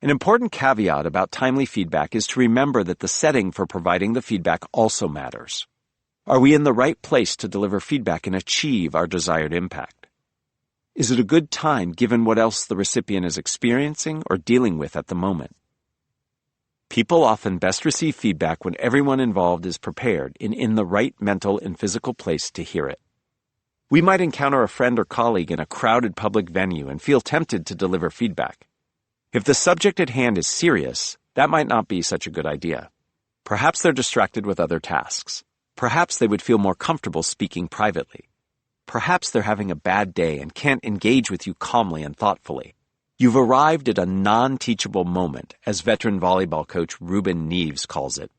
An important caveat about timely feedback is to remember that the setting for providing the feedback also matters. Are we in the right place to deliver feedback and achieve our desired impact? Is it a good time given what else the recipient is experiencing or dealing with at the moment? People often best receive feedback when everyone involved is prepared and in the right mental and physical place to hear it. We might encounter a friend or colleague in a crowded public venue and feel tempted to deliver feedback. If the subject at hand is serious, that might not be such a good idea. Perhaps they're distracted with other tasks. Perhaps they would feel more comfortable speaking privately. Perhaps they're having a bad day and can't engage with you calmly and thoughtfully. You've arrived at a non-teachable moment, as veteran volleyball coach Ruben Neves calls it.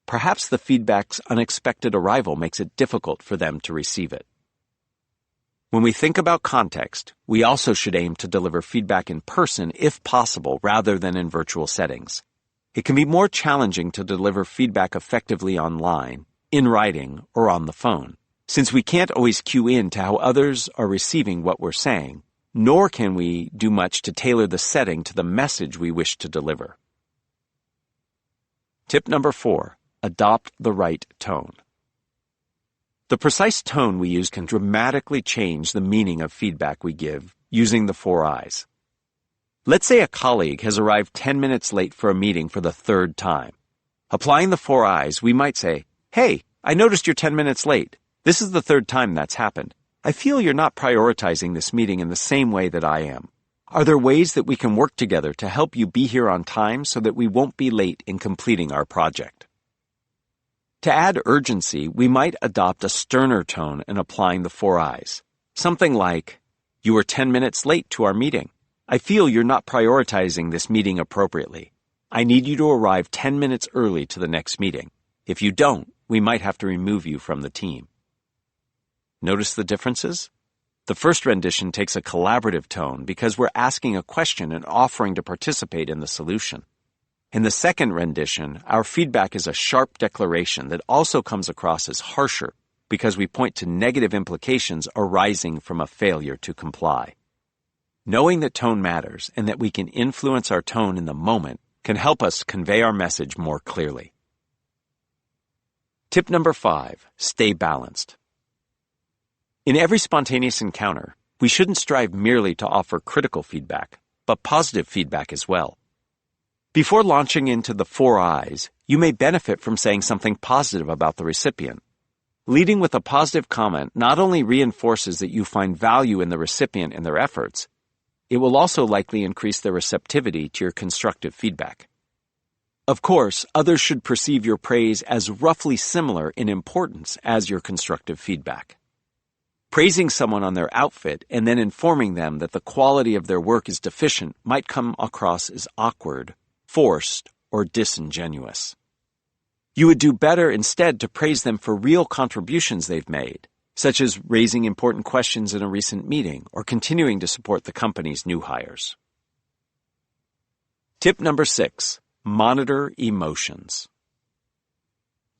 Perhaps the feedback's unexpected arrival makes it difficult for them to receive it. When we think about context, we also should aim to deliver feedback in person if possible rather than in virtual settings. It can be more challenging to deliver feedback effectively online, in writing, or on the phone, since we can't always cue in to how others are receiving what we're saying, nor can we do much to tailor the setting to the message we wish to deliver. Tip number 4, adopt the right tone. The precise tone we use can dramatically change the meaning of feedback we give using the 4 I's. Let's say a colleague has arrived 10 minutes late for a meeting for the 3rd time. Applying the 4 I's, we might say, "Hey, I noticed you're 10 minutes late. This is the 3rd time that's happened. I feel you're not prioritizing this meeting in the same way that I am. Are there ways that we can work together to help you be here on time so that we won't be late in completing our project?" To add urgency, we might adopt a sterner tone in applying the 4 I's. Something like, "You were 10 minutes late to our meeting. I feel you're not prioritizing this meeting appropriately. I need you to arrive 10 minutes early to the next meeting. If you don't, we might have to remove you from the team." Notice the differences? The first rendition takes a collaborative tone because we're asking a question and offering to participate in the solution. In the second rendition, our feedback is a sharp declaration that also comes across as harsher because we point to negative implications arising from a failure to comply. Knowing that tone matters and that we can influence our tone in the moment can help us convey our message more clearly. Tip number 5, stay balanced. In every spontaneous encounter, we shouldn't strive merely to offer critical feedback, but positive feedback as well. Before launching into the 4 I's, you may benefit from saying something positive about the recipient. Leading with a positive comment not only reinforces that you find value in the recipient and their efforts, it will also likely increase their receptivity to your constructive feedback. Of course, others should perceive your praise as roughly similar in importance as your constructive feedback. Praising someone on their outfit and then informing them that the quality of their work is deficient might come across as awkward, forced, or disingenuous. You would do better instead to praise them for real contributions they've made, such as raising important questions in a recent meeting or continuing to support the company's new hires. Tip number 6, monitor emotions.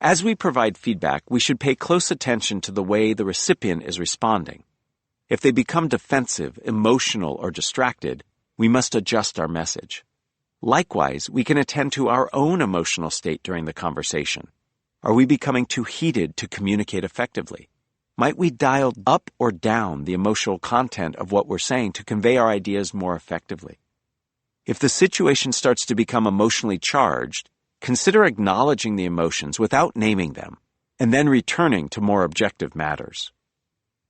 As we provide feedback, we should pay close attention to the way the recipient is responding. If they become defensive, emotional, or distracted, we must adjust our message. Likewise, we can attend to our own emotional state during the conversation. Are we becoming too heated to communicate effectively? Might we dial up or down the emotional content of what we're saying to convey our ideas more effectively? If the situation starts to become emotionally charged, consider acknowledging the emotions without naming them, and then returning to more objective matters.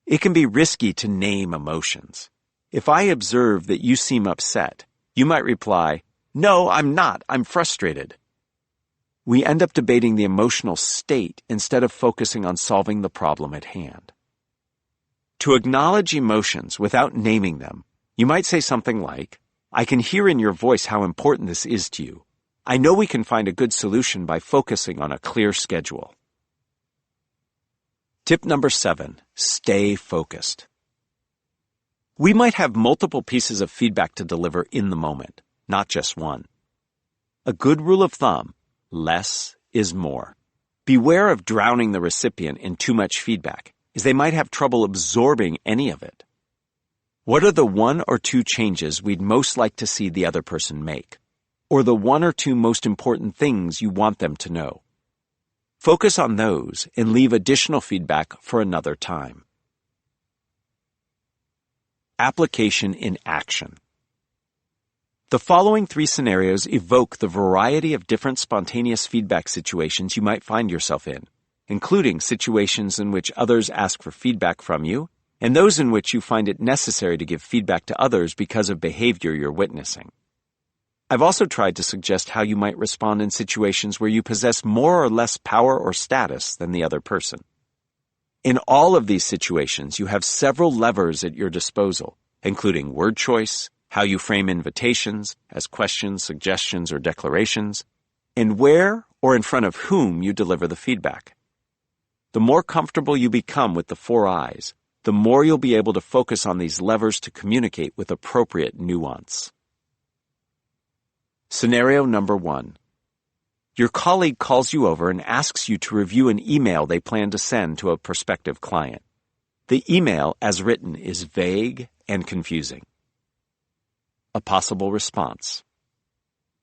It can be risky to name emotions. If I observe that you seem upset, you might reply, "No, I'm not. I'm frustrated." We end up debating the emotional state instead of focusing on solving the problem at hand. To acknowledge emotions without naming them, you might say something like, "I can hear in your voice how important this is to you. I know we can find a good solution by focusing on a clear schedule." Tip number 7, stay focused. We might have multiple pieces of feedback to deliver in the moment, not just one. A good rule of thumb, less is more. Beware of drowning the recipient in too much feedback, as they might have trouble absorbing any of it. What are the 1 or 2 changes we'd most like to see the other person make? Or the 1 or 2 most important things you want them to know? Focus on those and leave additional feedback for another time. Application in action. The following 3 scenarios evoke the variety of different spontaneous feedback situations you might find yourself in, including situations in which others ask for feedback from you, and those in which you find it necessary to give feedback to others because of behavior you're witnessing. I've also tried to suggest how you might respond in situations where you possess more or less power or status than the other person. In all of these situations, you have several levers at your disposal, including word choice, how you frame invitations as questions, suggestions, or declarations, and where or in front of whom you deliver the feedback. The more comfortable you become with the 4 I's, the more you'll be able to focus on these levers to communicate with appropriate nuance. Scenario number 1. Your colleague calls you over and asks you to review an email they plan to send to a prospective client. The email, as written, is vague and confusing. A possible response.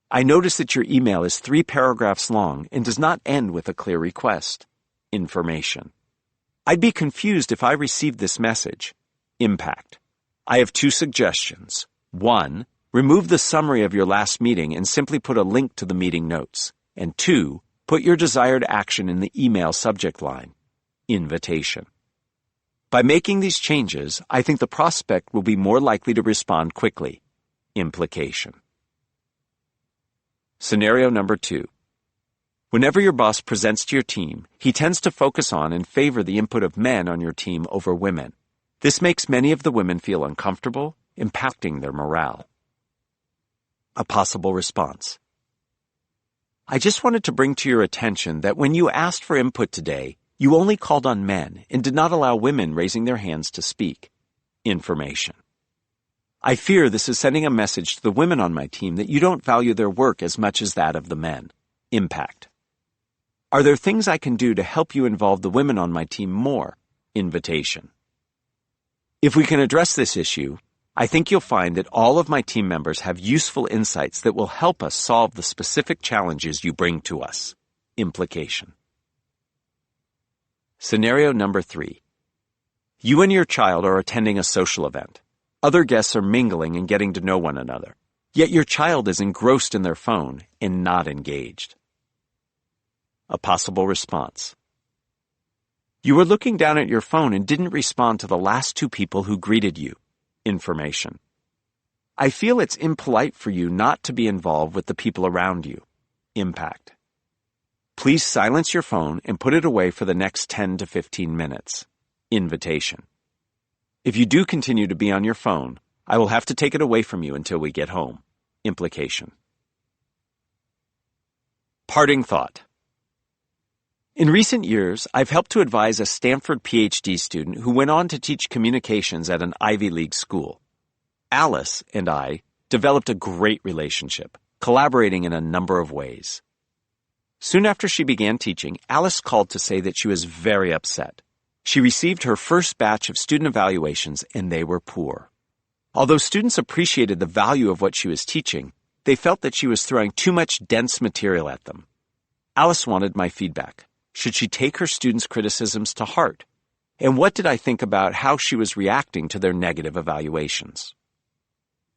I notice that your email is 3 paragraphs long and does not end with a clear request. Information. I'd be confused if I received this message. Impact. I have 2 suggestions. 1. Remove the summary of your last meeting and simply put a link to the meeting notes. And 2. Put your desired action in the email subject line. Invitation. By making these changes, I think the prospect will be more likely to respond quickly. Implication. Scenario number 2. Whenever your boss presents to your team, he tends to focus on and favor the input of men on your team over women. This makes many of the women feel uncomfortable, impacting their morale. A possible response. I just wanted to bring to your attention that when you asked for input today, you only called on men and did not allow women raising their hands to speak. Information. I fear this is sending a message to the women on my team that you don't value their work as much as that of the men. Impact. Are there things I can do to help you involve the women on my team more? Invitation. If we can address this issue, I think you'll find that all of my team members have useful insights that will help us solve the specific challenges you bring to us. Implication. Scenario number 3. You and your child are attending a social event. Other guests are mingling and getting to know one another. Yet your child is engrossed in their phone and not engaged. A possible response. You were looking down at your phone and didn't respond to the last 2 people who greeted you. Information. I feel it's impolite for you not to be involved with the people around you. Impact. Please silence your phone and put it away for the next 10 to 15 minutes. Invitation. If you do continue to be on your phone, I will have to take it away from you until we get home. Implication. Parting thought. In recent years, I've helped to advise a Stanford PhD student who went on to teach communications at an Ivy League school. Alice and I developed a great relationship, collaborating in a number of ways. Soon after she began teaching, Alice called to say that she was very upset. She received her first batch of student evaluations and they were poor. Although students appreciated the value of what she was teaching, they felt that she was throwing too much dense material at them. Alice wanted my feedback. Should she take her students' criticisms to heart? And what did I think about how she was reacting to their negative evaluations?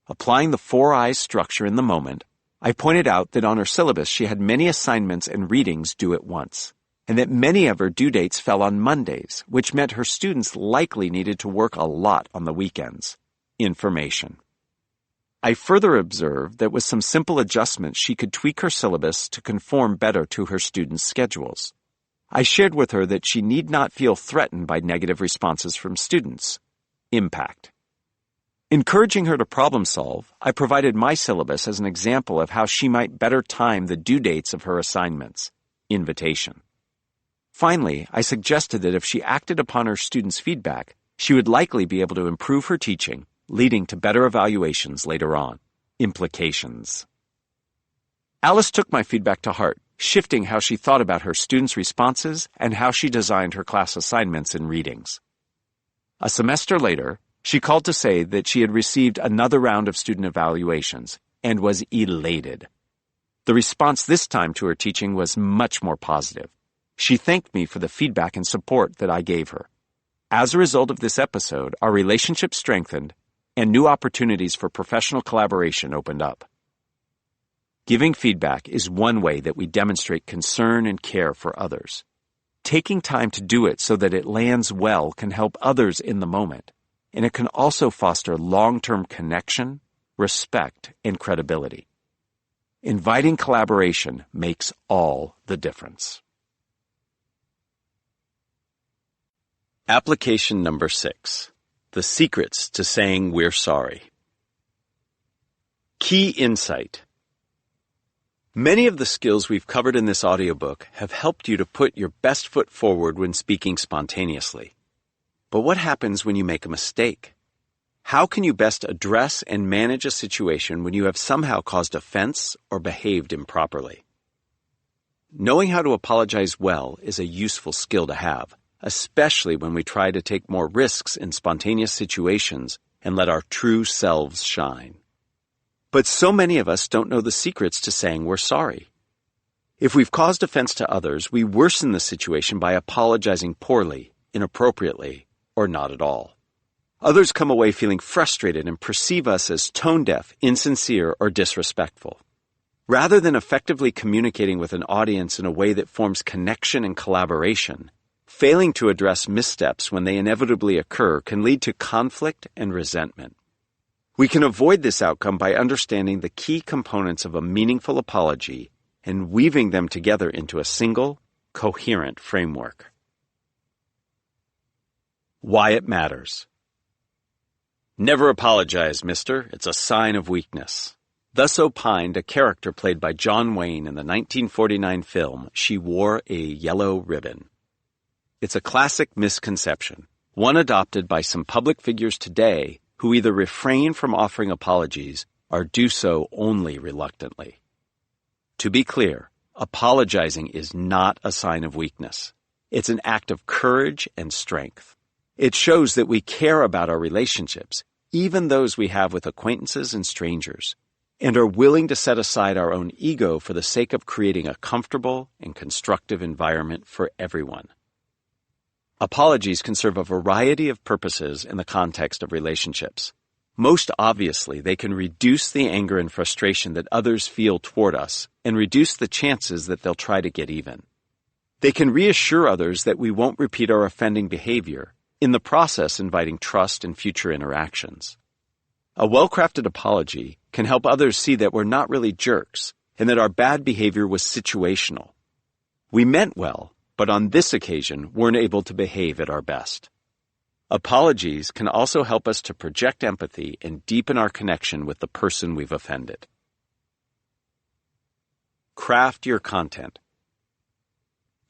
Applying the 4 eyes structure in the moment, I pointed out that on her syllabus she had many assignments and readings due at once, and that many of her due dates fell on Mondays, which meant her students likely needed to work a lot on the weekends. Information. I further observed that with some simple adjustments she could tweak her syllabus to conform better to her students' schedules. I shared with her that she need not feel threatened by negative responses from students. Impact. Encouraging her to problem solve, I provided my syllabus as an example of how she might better time the due dates of her assignments. Invitation. Finally, I suggested that if she acted upon her students' feedback, she would likely be able to improve her teaching, leading to better evaluations later on. Implications. Alice took my feedback to heart, shifting how she thought about her students' responses and how she designed her class assignments and readings. A semester later, she called to say that she had received another round of student evaluations and was elated. The response this time to her teaching was much more positive. She thanked me for the feedback and support that I gave her. As a result of this episode, our relationship strengthened and new opportunities for professional collaboration opened up. Giving feedback is one way that we demonstrate concern and care for others. Taking time to do it so that it lands well can help others in the moment, and it can also foster long-term connection, respect, and credibility. Inviting collaboration makes all the difference. Application number 6. The secrets to saying we're sorry. Key insight. Many of the skills we've covered in this audiobook have helped you to put your best foot forward when speaking spontaneously. But what happens when you make a mistake? How can you best address and manage a situation when you have somehow caused offense or behaved improperly? Knowing how to apologize well is a useful skill to have, especially when we try to take more risks in spontaneous situations and let our true selves shine. But so many of us don't know the secrets to saying we're sorry. If we've caused offense to others, we worsen the situation by apologizing poorly, inappropriately, or not at all. Others come away feeling frustrated and perceive us as tone-deaf, insincere, or disrespectful. Rather than effectively communicating with an audience in a way that forms connection and collaboration, failing to address missteps when they inevitably occur can lead to conflict and resentment. We can avoid this outcome by understanding the key components of a meaningful apology and weaving them together into a single, coherent framework. Why it matters. Never apologize, mister. It's a sign of weakness. Thus opined a character played by John Wayne in the 1949 film She Wore a Yellow Ribbon. It's a classic misconception, one adopted by some public figures today who either refrain from offering apologies or do so only reluctantly. To be clear, apologizing is not a sign of weakness. It's an act of courage and strength. It shows that we care about our relationships, even those we have with acquaintances and strangers, and are willing to set aside our own ego for the sake of creating a comfortable and constructive environment for everyone. Apologies can serve a variety of purposes in the context of relationships. Most obviously, they can reduce the anger and frustration that others feel toward us and reduce the chances that they'll try to get even. They can reassure others that we won't repeat our offending behavior, in the process inviting trust in future interactions. A well-crafted apology can help others see that we're not really jerks and that our bad behavior was situational. We meant well, but on this occasion weren't able to behave at our best. Apologies can also help us to project empathy and deepen our connection with the person we've offended. Craft your content.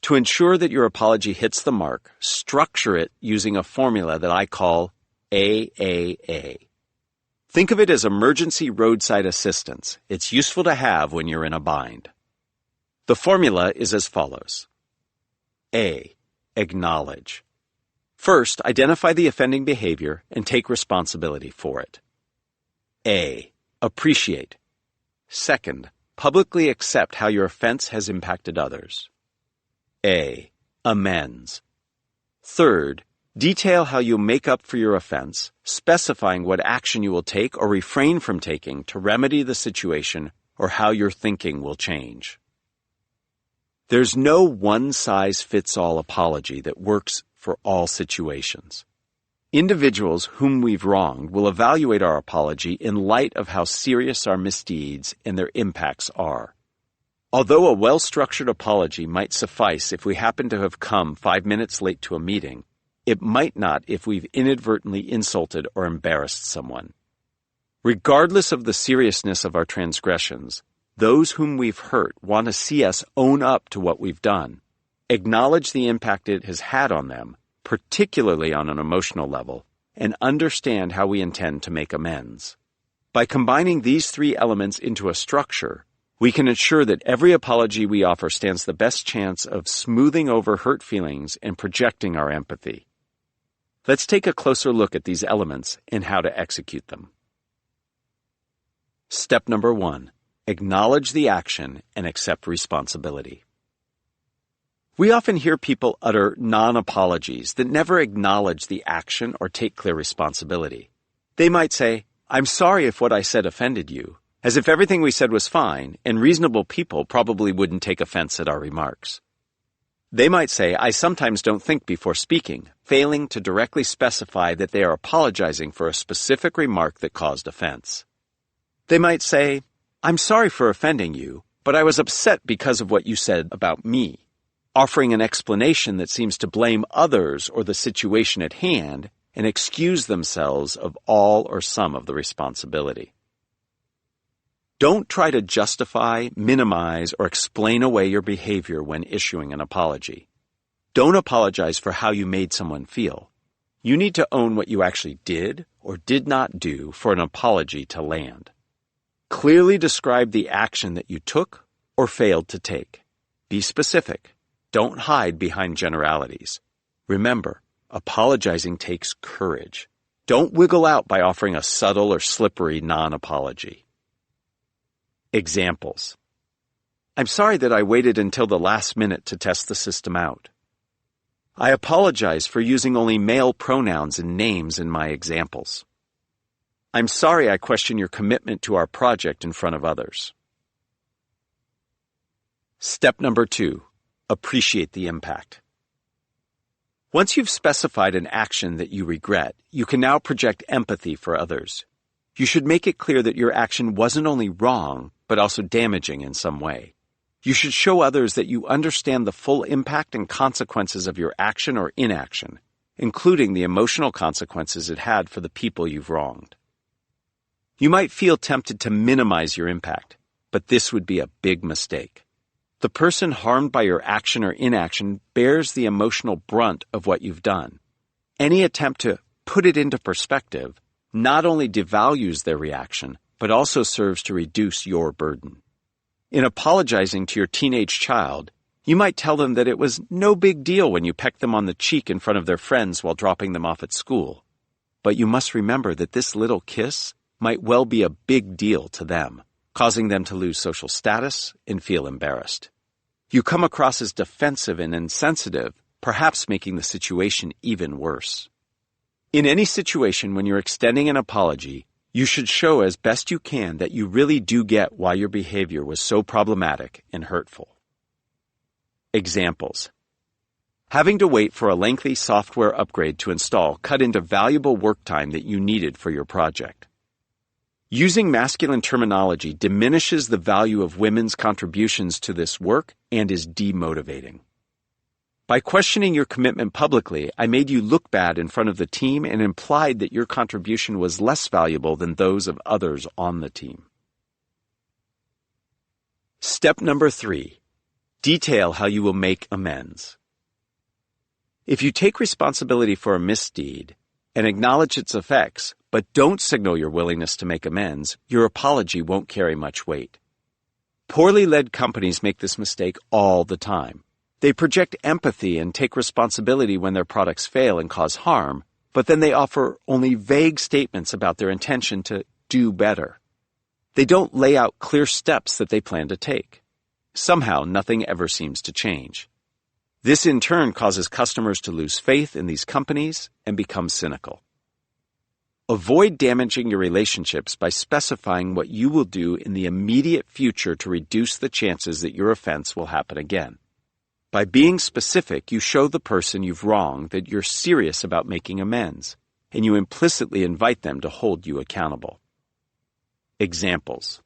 To ensure that your apology hits the mark, structure it using a formula that I call AAA. Think of it as emergency roadside assistance. It's useful to have when you're in a bind. The formula is as follows. A. Acknowledge. First, identify the offending behavior and take responsibility for it. A. Appreciate. Second, publicly accept how your offense has impacted others. A. Amends. Third, Detail how you'll make up for your offense, specifying what action you will take or refrain from taking to remedy the situation or how your thinking will change. There's no one-size-fits-all apology that works for all situations. Individuals whom we've wronged will evaluate our apology in light of how serious our misdeeds and their impacts are. Although a well-structured apology might suffice if we happen to have come 5 minutes late to a meeting, it might not if we've inadvertently insulted or embarrassed someone. Regardless of the seriousness of our transgressions, those whom we've hurt want to see us own up to what we've done, acknowledge the impact it has had on them, particularly on an emotional level, and understand how we intend to make amends. By combining these three elements into a structure, we can ensure that every apology we offer stands the best chance of smoothing over hurt feelings and projecting our empathy. Let's take a closer look at these elements and how to execute them. Step number 1. Acknowledge the action and accept responsibility. We often hear people utter non-apologies that never acknowledge the action or take clear responsibility. They might say, "I'm sorry if what I said offended you," as if everything we said was fine, and reasonable people probably wouldn't take offense at our remarks. They might say, "I sometimes don't think before speaking," failing to directly specify that they are apologizing for a specific remark that caused offense. They might say, "I'm sorry for offending you, but I was upset because of what you said about me," offering an explanation that seems to blame others or the situation at hand and excuse themselves of all or some of the responsibility. Don't try to justify, minimize, or explain away your behavior when issuing an apology. Don't apologize for how you made someone feel. You need to own what you actually did or did not do for an apology to land. Clearly describe the action that you took or failed to take. Be specific. Don't hide behind generalities. Remember, apologizing takes courage. Don't wiggle out by offering a subtle or slippery non-apology. Examples. "I'm sorry that I waited until the last minute to test the system out." "I apologize for using only male pronouns and names in my examples." "I'm sorry I question your commitment to our project in front of others." Step number 2. Appreciate the impact. Once you've specified an action that you regret, you can now project empathy for others. You should make it clear that your action wasn't only wrong, but also damaging in some way. You should show others that you understand the full impact and consequences of your action or inaction, including the emotional consequences it had for the people you've wronged. You might feel tempted to minimize your impact, but this would be a big mistake. The person harmed by your action or inaction bears the emotional brunt of what you've done. Any attempt to put it into perspective not only devalues their reaction, but also serves to reduce your burden. In apologizing to your teenage child, you might tell them that it was no big deal when you pecked them on the cheek in front of their friends while dropping them off at school. But you must remember that this little kiss might well be a big deal to them, causing them to lose social status and feel embarrassed. You come across as defensive and insensitive, perhaps making the situation even worse. In any situation when you're extending an apology, you should show as best you can that you really do get why your behavior was so problematic and hurtful. Examples. Having to wait for a lengthy software upgrade to install cut into valuable work time that you needed for your project. Using masculine terminology diminishes the value of women's contributions to this work and is demotivating. By questioning your commitment publicly, I made you look bad in front of the team and implied that your contribution was less valuable than those of others on the team. Step number 3. Detail how you will make amends. If you take responsibility for a misdeed and acknowledge its effects, but don't signal your willingness to make amends, your apology won't carry much weight. Poorly led companies make this mistake all the time. They project empathy and take responsibility when their products fail and cause harm, but then they offer only vague statements about their intention to do better. They don't lay out clear steps that they plan to take. Somehow, nothing ever seems to change. This in turn causes customers to lose faith in these companies and become cynical. Avoid damaging your relationships by specifying what you will do in the immediate future to reduce the chances that your offense will happen again. By being specific, you show the person you've wronged that you're serious about making amends, and you implicitly invite them to hold you accountable. Examples.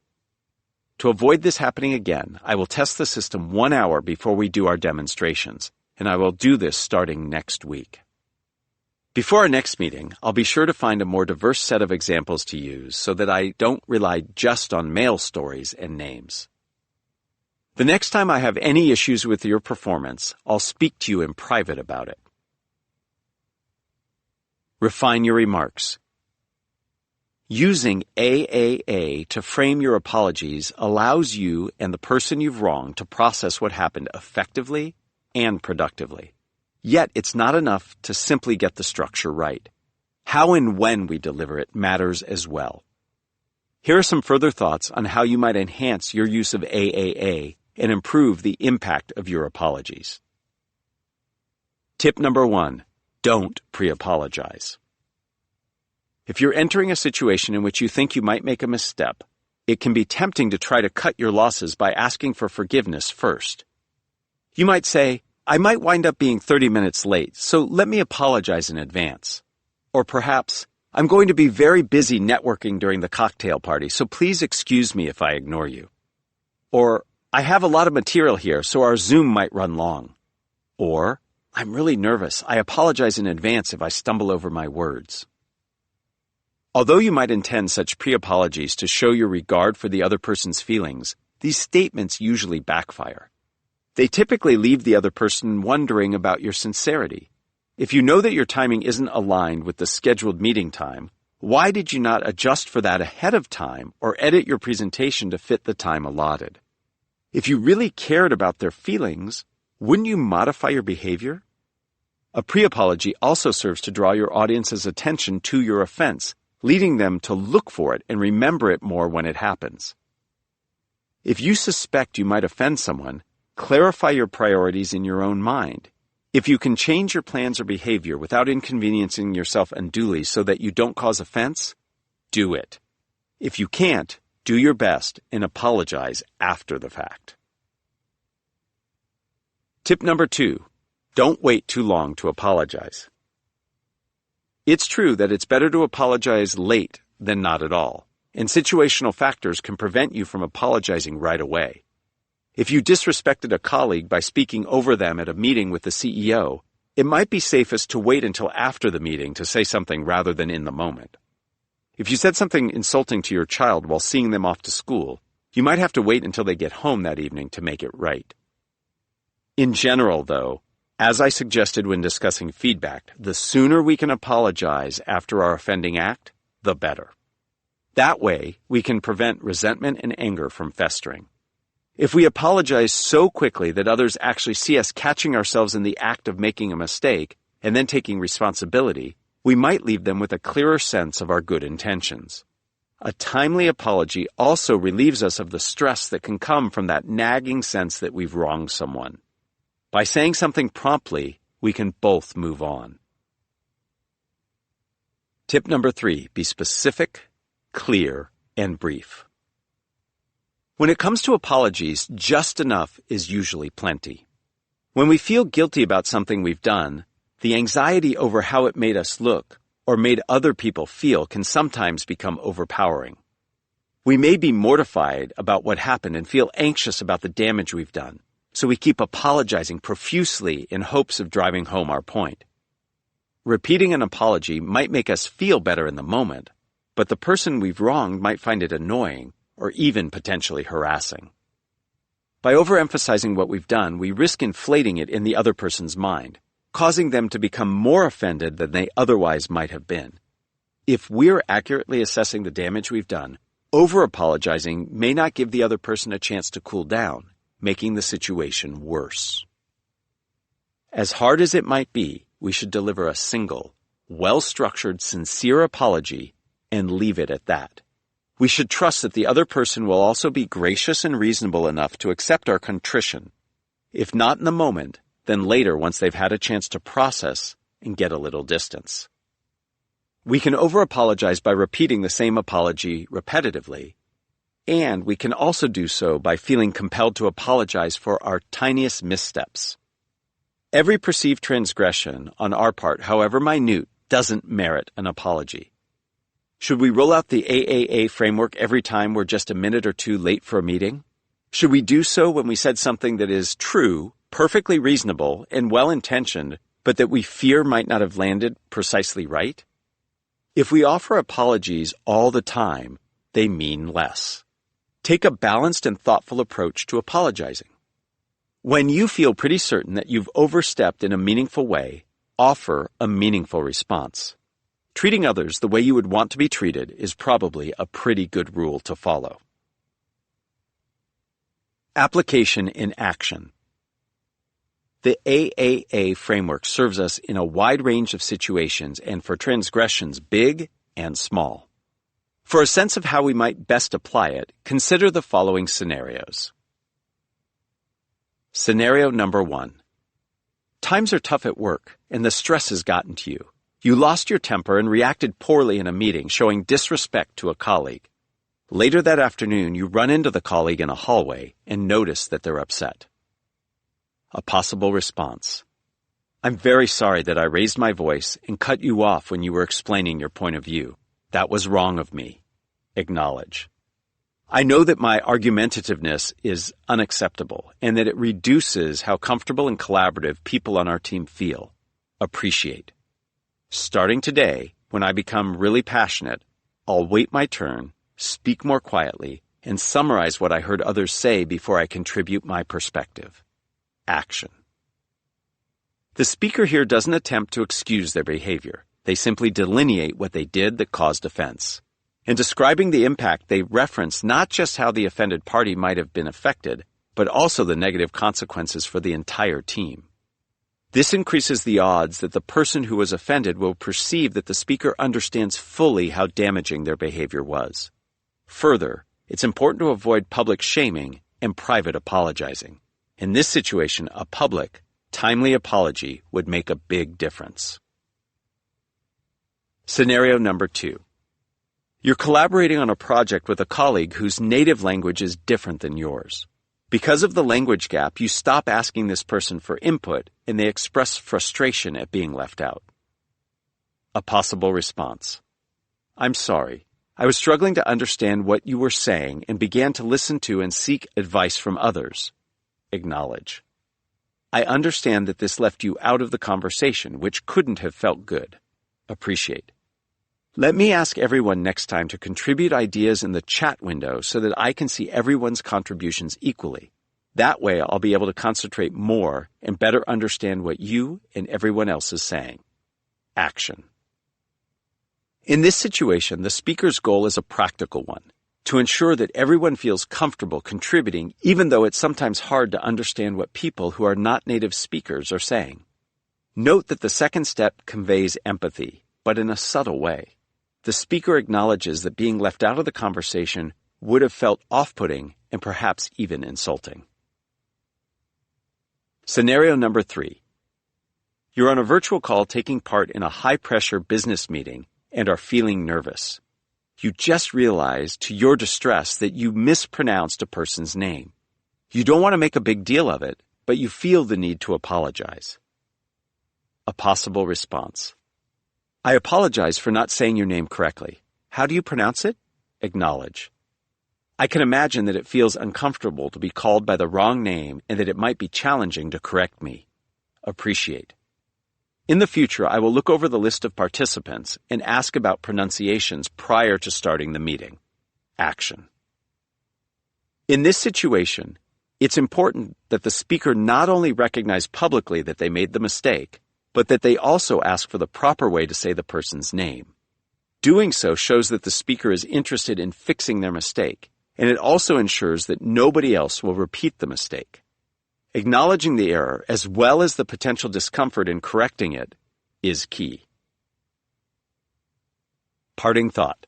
To avoid this happening again, I will test the system 1 hour before we do our demonstrations, and I will do this starting next week. Before our next meeting, I'll be sure to find a more diverse set of examples to use so that I don't rely just on mail stories and names. The next time I have any issues with your performance, I'll speak to you in private about it. Refine your remarks. Using AAA to frame your apologies allows you and the person you've wronged to process what happened effectively and productively. Yet it's not enough to simply get the structure right. How and when we deliver it matters as well. Here are some further thoughts on how you might enhance your use of AAA and improve the impact of your apologies. Tip number 1, don't pre-apologize. If you're entering a situation in which you think you might make a misstep, it can be tempting to try to cut your losses by asking for forgiveness first. You might say, I might wind up being 30 minutes late, so let me apologize in advance. Or perhaps, I'm going to be very busy networking during the cocktail party, so please excuse me if I ignore you. Or, I have a lot of material here, so our Zoom might run long. Or, I'm really nervous. I apologize in advance if I stumble over my words. Although you might intend such pre-apologies to show your regard for the other person's feelings, these statements usually backfire. They typically leave the other person wondering about your sincerity. If you know that your timing isn't aligned with the scheduled meeting time, why did you not adjust for that ahead of time or edit your presentation to fit the time allotted? If you really cared about their feelings, wouldn't you modify your behavior? A pre-apology also serves to draw your audience's attention to your offense, leading them to look for it and remember it more when it happens. If you suspect you might offend someone, clarify your priorities in your own mind. If you can change your plans or behavior without inconveniencing yourself unduly so that you don't cause offense, do it. If you can't, do your best and apologize after the fact. Tip number 2, don't wait too long to apologize. It's true that it's better to apologize late than not at all, and situational factors can prevent you from apologizing right away. If you disrespected a colleague by speaking over them at a meeting with the CEO, it might be safest to wait until after the meeting to say something rather than in the moment. If you said something insulting to your child while seeing them off to school, you might have to wait until they get home that evening to make it right. In general, though, as I suggested when discussing feedback, the sooner we can apologize after our offending act, the better. That way, we can prevent resentment and anger from festering. If we apologize so quickly that others actually see us catching ourselves in the act of making a mistake and then taking responsibility, we might leave them with a clearer sense of our good intentions. A timely apology also relieves us of the stress that can come from that nagging sense that we've wronged someone. By saying something promptly, we can both move on. Tip number 3, be specific, clear, and brief. When it comes to apologies, just enough is usually plenty. When we feel guilty about something we've done, the anxiety over how it made us look or made other people feel can sometimes become overpowering. We may be mortified about what happened and feel anxious about the damage we've done, so we keep apologizing profusely in hopes of driving home our point. Repeating an apology might make us feel better in the moment, but the person we've wronged might find it annoying or even potentially harassing. By overemphasizing what we've done, we risk inflating it in the other person's mind, causing them to become more offended than they otherwise might have been. If we're accurately assessing the damage we've done, over-apologizing may not give the other person a chance to cool down, making the situation worse. As hard as it might be, we should deliver a single, well-structured, sincere apology and leave it at that. We should trust that the other person will also be gracious and reasonable enough to accept our contrition. If not in the moment, than later once they've had a chance to process and get a little distance. We can over-apologize by repeating the same apology repetitively, and we can also do so by feeling compelled to apologize for our tiniest missteps. Every perceived transgression on our part, however minute, doesn't merit an apology. Should we roll out the AAA framework every time we're just a minute or two late for a meeting? Should we do so when we said something that is true, perfectly reasonable, and well-intentioned, but that we fear might not have landed precisely right? If we offer apologies all the time, they mean less. Take a balanced and thoughtful approach to apologizing. When you feel pretty certain that you've overstepped in a meaningful way, offer a meaningful response. Treating others the way you would want to be treated is probably a pretty good rule to follow. Application in action. The AAA framework serves us in a wide range of situations and for transgressions big and small. For a sense of how we might best apply it, consider the following scenarios. Scenario number 1. Times are tough at work, and the stress has gotten to you. You lost your temper and reacted poorly in a meeting, showing disrespect to a colleague. Later that afternoon, you run into the colleague in a hallway and notice that they're upset. A possible response. I'm very sorry that I raised my voice and cut you off when you were explaining your point of view. That was wrong of me. Acknowledge. I know that my argumentativeness is unacceptable and that it reduces how comfortable and collaborative people on our team feel. Appreciate. Starting today, when I become really passionate, I'll wait my turn, speak more quietly, and summarize what I heard others say before I contribute my perspective. Action. The speaker here doesn't attempt to excuse their behavior. They simply delineate what they did that caused offense. In describing the impact, they reference not just how the offended party might have been affected, but also the negative consequences for the entire team. This increases the odds that the person who was offended will perceive that the speaker understands fully how damaging their behavior was. Further, it's important to avoid public shaming and private apologizing. In this situation, a public, timely apology would make a big difference. Scenario number 2. You're collaborating on a project with a colleague whose native language is different than yours. Because of the language gap, you stop asking this person for input and they express frustration at being left out. A possible response. I'm sorry. I was struggling to understand what you were saying and began to listen to and seek advice from others. Acknowledge. I understand that this left you out of the conversation, which couldn't have felt good. Appreciate. Let me ask everyone next time to contribute ideas in the chat window so that I can see everyone's contributions equally. That way I'll be able to concentrate more and better understand what you and everyone else is saying. Action. In this situation, the speaker's goal is a practical one, to ensure that everyone feels comfortable contributing even though it's sometimes hard to understand what people who are not native speakers are saying. Note that the second step conveys empathy, but in a subtle way. The speaker acknowledges that being left out of the conversation would have felt off-putting and perhaps even insulting. Scenario number 3. You're on a virtual call taking part in a high-pressure business meeting and are feeling nervous. You just realized, to your distress, that you mispronounced a person's name. You don't want to make a big deal of it, but you feel the need to apologize. A possible response. I apologize for not saying your name correctly. How do you pronounce it? Acknowledge. I can imagine that it feels uncomfortable to be called by the wrong name and that it might be challenging to correct me. Appreciate. In the future, I will look over the list of participants and ask about pronunciations prior to starting the meeting. Action. In this situation, it's important that the speaker not only recognize publicly that they made the mistake, but that they also ask for the proper way to say the person's name. Doing so shows that the speaker is interested in fixing their mistake, and it also ensures that nobody else will repeat the mistake. Acknowledging the error, as well as the potential discomfort in correcting it, is key. Parting thought.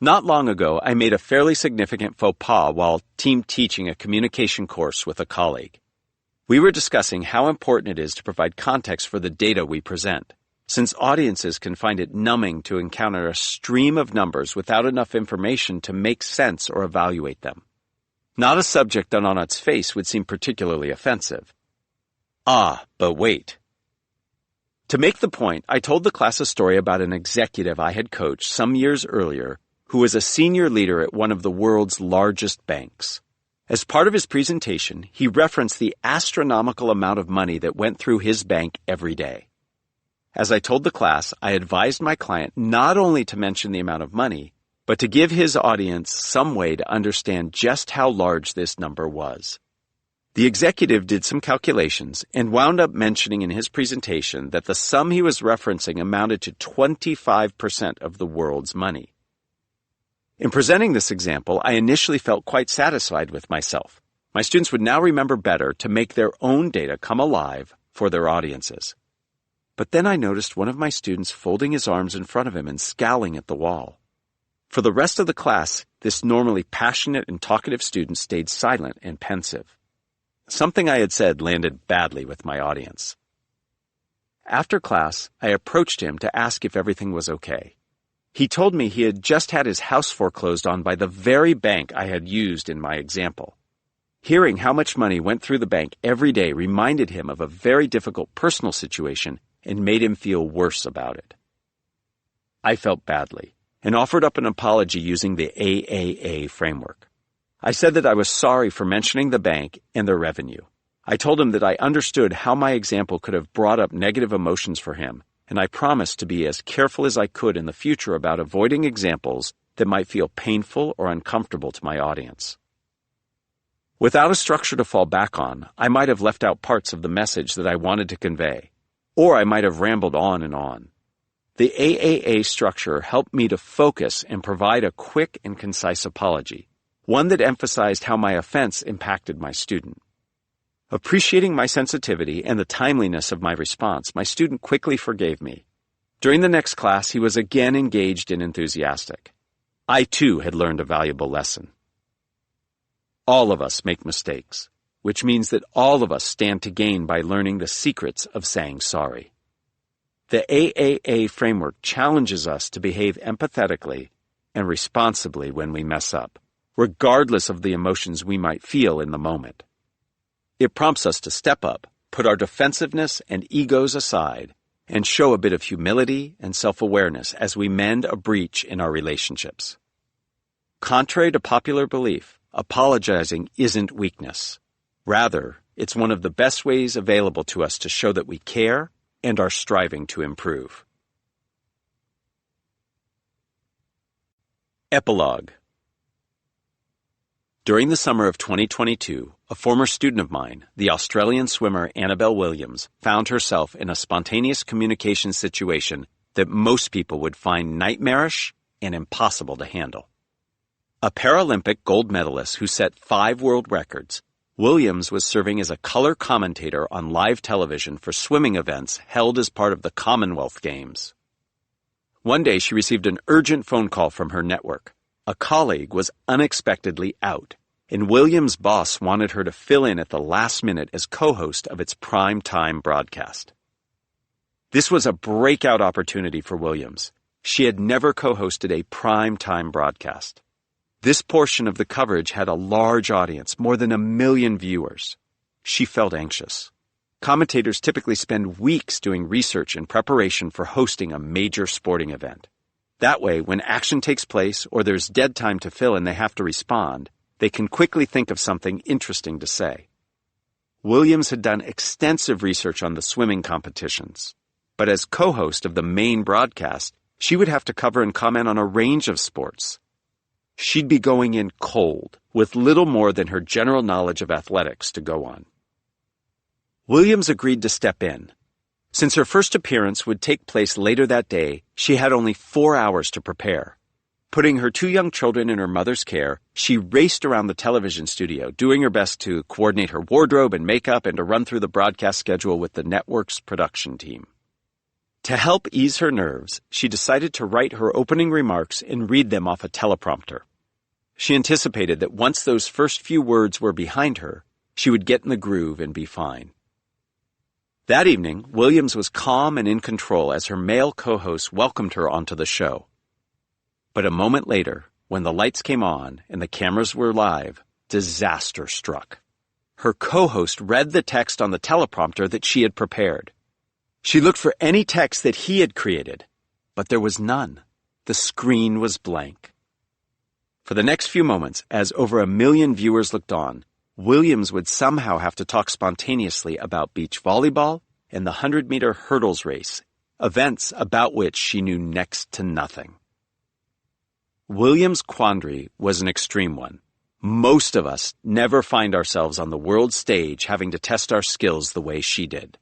Not long ago, I made a fairly significant faux pas while team teaching a communication course with a colleague. We were discussing how important it is to provide context for the data we present, since audiences can find it numbing to encounter a stream of numbers without enough information to make sense or evaluate them. Not a subject that on its face would seem particularly offensive. Ah, but wait. To make the point, I told the class a story about an executive I had coached some years earlier who was a senior leader at one of the world's largest banks. As part of his presentation, he referenced the astronomical amount of money that went through his bank every day. As I told the class, I advised my client not only to mention the amount of money, but to give his audience some way to understand just how large this number was. The executive did some calculations and wound up mentioning in his presentation that the sum he was referencing amounted to 25% of the world's money. In presenting this example, I initially felt quite satisfied with myself. My students would now remember better to make their own data come alive for their audiences. But then I noticed one of my students folding his arms in front of him and scowling at the wall. For the rest of the class, this normally passionate and talkative student stayed silent and pensive. Something I had said landed badly with my audience. After class, I approached him to ask if everything was okay. He told me he had just had his house foreclosed on by the very bank I had used in my example. Hearing how much money went through the bank every day reminded him of a very difficult personal situation and made him feel worse about it. I felt badly and offered up an apology using the AAA framework. I said that I was sorry for mentioning the bank and their revenue. I told him that I understood how my example could have brought up negative emotions for him, and I promised to be as careful as I could in the future about avoiding examples that might feel painful or uncomfortable to my audience. Without a structure to fall back on, I might have left out parts of the message that I wanted to convey, or I might have rambled on and on. The AAA structure helped me to focus and provide a quick and concise apology, one that emphasized how my offense impacted my student. Appreciating my sensitivity and the timeliness of my response, my student quickly forgave me. During the next class, he was again engaged and enthusiastic. I, too, had learned a valuable lesson. All of us make mistakes, which means that all of us stand to gain by learning the secrets of saying sorry. The AAA framework challenges us to behave empathetically and responsibly when we mess up, regardless of the emotions we might feel in the moment. It prompts us to step up, put our defensiveness and egos aside, and show a bit of humility and self-awareness as we mend a breach in our relationships. Contrary to popular belief, apologizing isn't weakness. Rather, it's one of the best ways available to us to show that we care and are striving to improve. Epilogue. During the summer of 2022, a former student of mine, the Australian swimmer Annabelle Williams, found herself in a spontaneous communication situation that most people would find nightmarish and impossible to handle. A Paralympic gold medalist who set 5 world records, Williams was serving as a color commentator on live television for swimming events held as part of the Commonwealth Games. One day she received an urgent phone call from her network. A colleague was unexpectedly out, and Williams' boss wanted her to fill in at the last minute as co-host of its prime time broadcast. This was a breakout opportunity for Williams. She had never co-hosted a prime time broadcast. This portion of the coverage had a large audience, more than 1 million viewers. She felt anxious. Commentators typically spend weeks doing research and preparation for hosting a major sporting event. That way, when action takes place or there's dead time to fill and they have to respond, they can quickly think of something interesting to say. Williams had done extensive research on the swimming competitions, but as co-host of the main broadcast, she would have to cover and comment on a range of sports. She'd be going in cold, with little more than her general knowledge of athletics to go on. Williams agreed to step in. Since her first appearance would take place later that day, she had only 4 hours to prepare. Putting her 2 young children in her mother's care, she raced around the television studio, doing her best to coordinate her wardrobe and makeup and to run through the broadcast schedule with the network's production team. To help ease her nerves, she decided to write her opening remarks and read them off a teleprompter. She anticipated that once those first few words were behind her, She would get in the groove and be fine. That evening, Williams was calm and in control as her male co-host welcomed her onto the show. But a moment later, when the lights came on and the cameras were live, disaster struck. Her co-host read the text on the teleprompter that she had prepared. She looked for any text that he had created, but there was none. The screen was blank. For the next few moments, as over 1 million viewers looked on, Williams would somehow have to talk spontaneously about beach volleyball and the 100-meter hurdles race, events about which she knew next to nothing. Williams' quandary was an extreme one. Most of us never find ourselves on the world stage having to test our skills the way she did.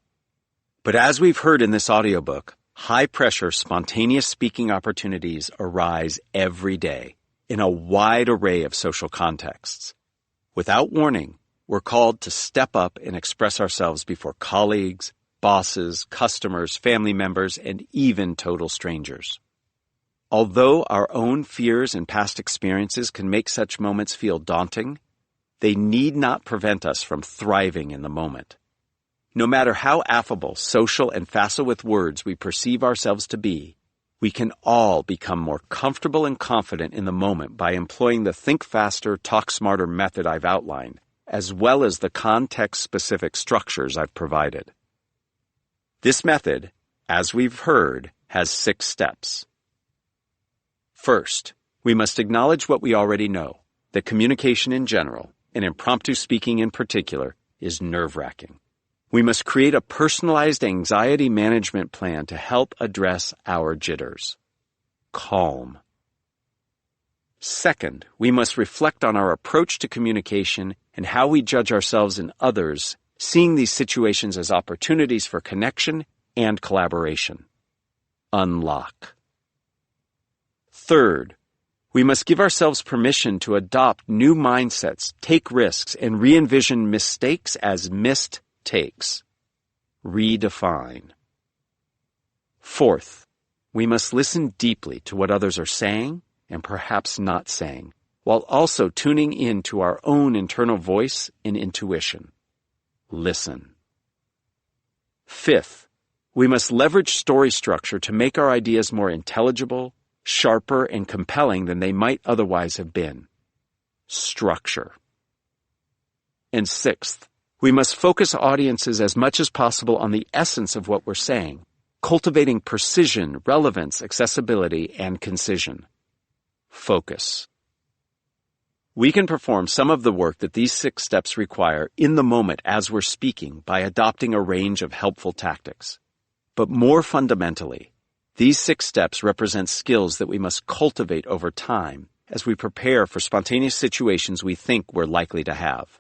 But as we've heard in this audiobook, high-pressure, spontaneous speaking opportunities arise every day in a wide array of social contexts. Without warning, we're called to step up and express ourselves before colleagues, bosses, customers, family members, and even total strangers. Although our own fears and past experiences can make such moments feel daunting, they need not prevent us from thriving in the moment. No matter how affable, social, and facile with words we perceive ourselves to be, we can all become more comfortable and confident in the moment by employing the think faster, talk smarter method I've outlined, as well as the context-specific structures I've provided. This method, as we've heard, has 6 steps. First, we must acknowledge what we already know, that communication in general, and impromptu speaking in particular, is nerve-wracking. We must create a personalized anxiety management plan to help address our jitters. Calm. Second, we must reflect on our approach to communication and how we judge ourselves and others, seeing these situations as opportunities for connection and collaboration. Unlock. Third, we must give ourselves permission to adopt new mindsets, take risks, and re-envision mistakes as missed takes. Redefine. Fourth, we must listen deeply to what others are saying and perhaps not saying, while also tuning in to our own internal voice and intuition. Listen. Fifth, we must leverage story structure to make our ideas more intelligible, sharper, and compelling than they might otherwise have been. Structure. And sixth, we must focus audiences as much as possible on the essence of what we're saying, cultivating precision, relevance, accessibility, and concision. Focus. We can perform some of the work that these 6 steps require in the moment as we're speaking by adopting a range of helpful tactics. But more fundamentally, these 6 steps represent skills that we must cultivate over time as we prepare for spontaneous situations we think we're likely to have.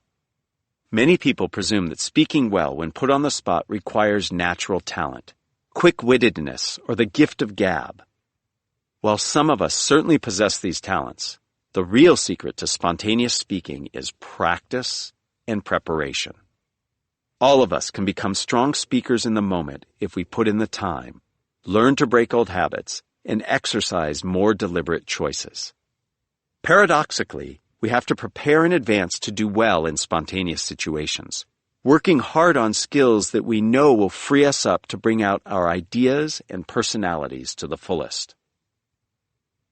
Many people presume that speaking well when put on the spot requires natural talent, quick-wittedness, or the gift of gab. While some of us certainly possess these talents, the real secret to spontaneous speaking is practice and preparation. All of us can become strong speakers in the moment if we put in the time, learn to break old habits, and exercise more deliberate choices. Paradoxically, we have to prepare in advance to do well in spontaneous situations, working hard on skills that we know will free us up to bring out our ideas and personalities to the fullest.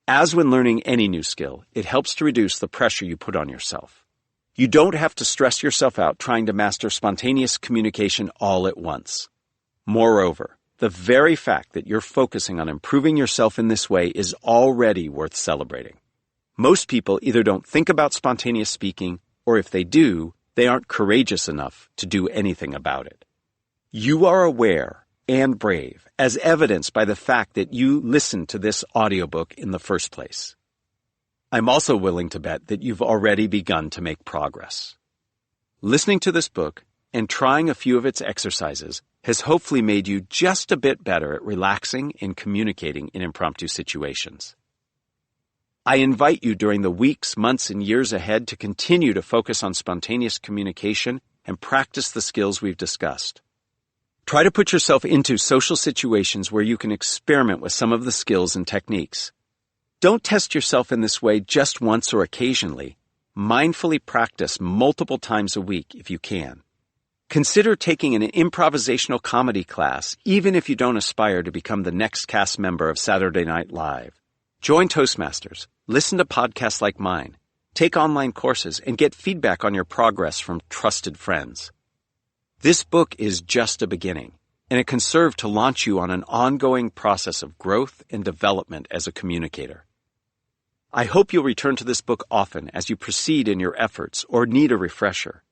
As when learning any new skill, it helps to reduce the pressure you put on yourself. You don't have to stress yourself out trying to master spontaneous communication all at once. Moreover, the very fact that you're focusing on improving yourself in this way is already worth celebrating. Most people either don't think about spontaneous speaking, or if they do, they aren't courageous enough to do anything about it. You are aware and brave, as evidenced by the fact that you listened to this audiobook in the first place. I'm also willing to bet that you've already begun to make progress. Listening to this book and trying a few of its exercises has hopefully made you just a bit better at relaxing and communicating in impromptu situations. I invite you during the weeks, months, and years ahead to continue to focus on spontaneous communication and practice the skills we've discussed. Try to put yourself into social situations where you can experiment with some of the skills and techniques. Don't test yourself in this way just once or occasionally. Mindfully practice multiple times a week if you can. Consider taking an improvisational comedy class, even if you don't aspire to become the next cast member of Saturday Night Live. Join Toastmasters, listen to podcasts like mine, take online courses, and get feedback on your progress from trusted friends. This book is just a beginning, and it can serve to launch you on an ongoing process of growth and development as a communicator. I hope you'll return to this book often as you proceed in your efforts or need a refresher.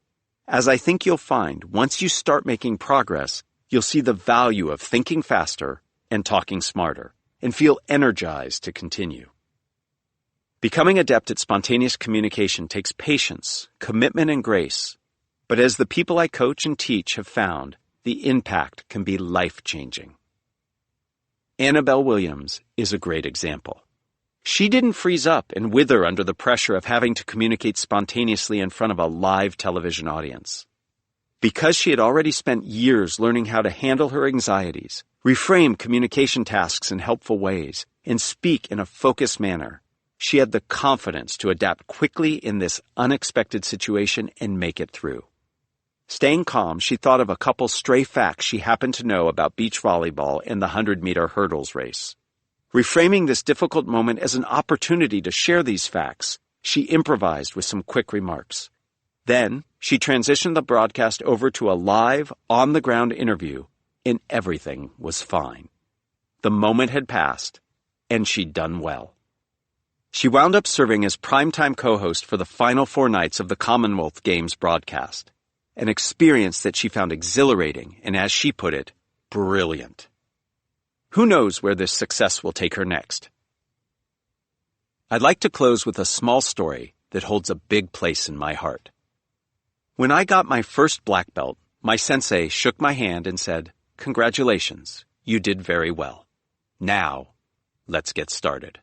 As I think you'll find, once you start making progress, you'll see the value of thinking faster and talking smarter, and feel energized to continue. Becoming adept at spontaneous communication takes patience, commitment, and grace. But as the people I coach and teach have found, the impact can be life-changing. Annabelle Williams is a great example. She didn't freeze up and wither under the pressure of having to communicate spontaneously in front of a live television audience. Because she had already spent years learning how to handle her anxieties, reframe communication tasks in helpful ways, and speak in a focused manner, she had the confidence to adapt quickly in this unexpected situation and make it through. Staying calm, she thought of a couple stray facts she happened to know about beach volleyball and the 100-meter hurdles race. Reframing this difficult moment as an opportunity to share these facts, she improvised with some quick remarks. Then, she transitioned the broadcast over to a live, on-the-ground interview, and everything was fine. The moment had passed, and she'd done well. She wound up serving as primetime co-host for the final 4 nights of the Commonwealth Games broadcast, an experience that she found exhilarating and, as she put it, brilliant. Who knows where this success will take her next? I'd like to close with a small story that holds a big place in my heart. When I got my first black belt, my sensei shook my hand and said, "Congratulations, you did very well. Now, let's get started."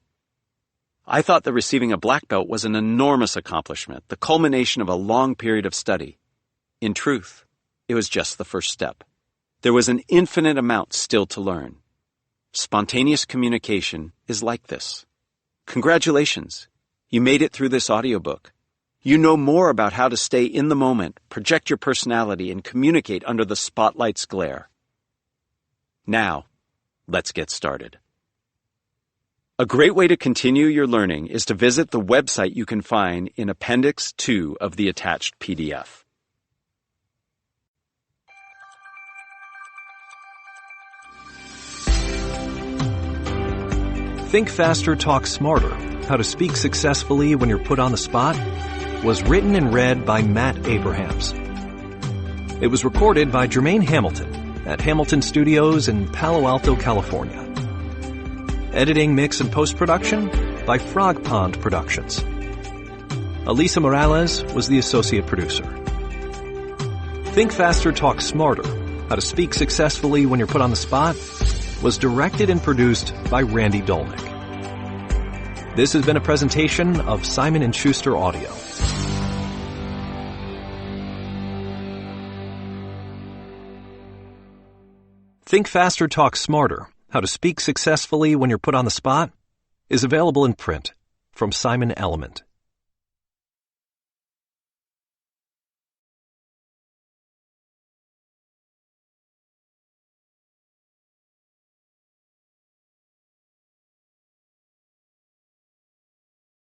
I thought that receiving a black belt was an enormous accomplishment, the culmination of a long period of study. In truth, it was just the first step. There was an infinite amount still to learn. Spontaneous communication is like this. Congratulations, you made it through this audiobook. You know more about how to stay in the moment, project your personality, and communicate under the spotlight's glare. Now, let's get started. A great way to continue your learning is to visit the website you can find in Appendix 2 of the attached PDF. Think Faster, Talk Smarter, How to Speak Successfully When You're Put on the Spot was written and read by Matt Abrahams. It was recorded by Jermaine Hamilton at Hamilton Studios in Palo Alto, California. Editing, mix, and post-production by Frog Pond Productions. Elisa Morales was the associate producer. Think Faster, Talk Smarter, How to Speak Successfully When You're Put on the Spot was directed and produced by Randy Dolnick. This has been a presentation of Simon & Schuster Audio. Think Faster, Talk Smarter, How to Speak Successfully When You're Put on the Spot is available in print from Simon Element.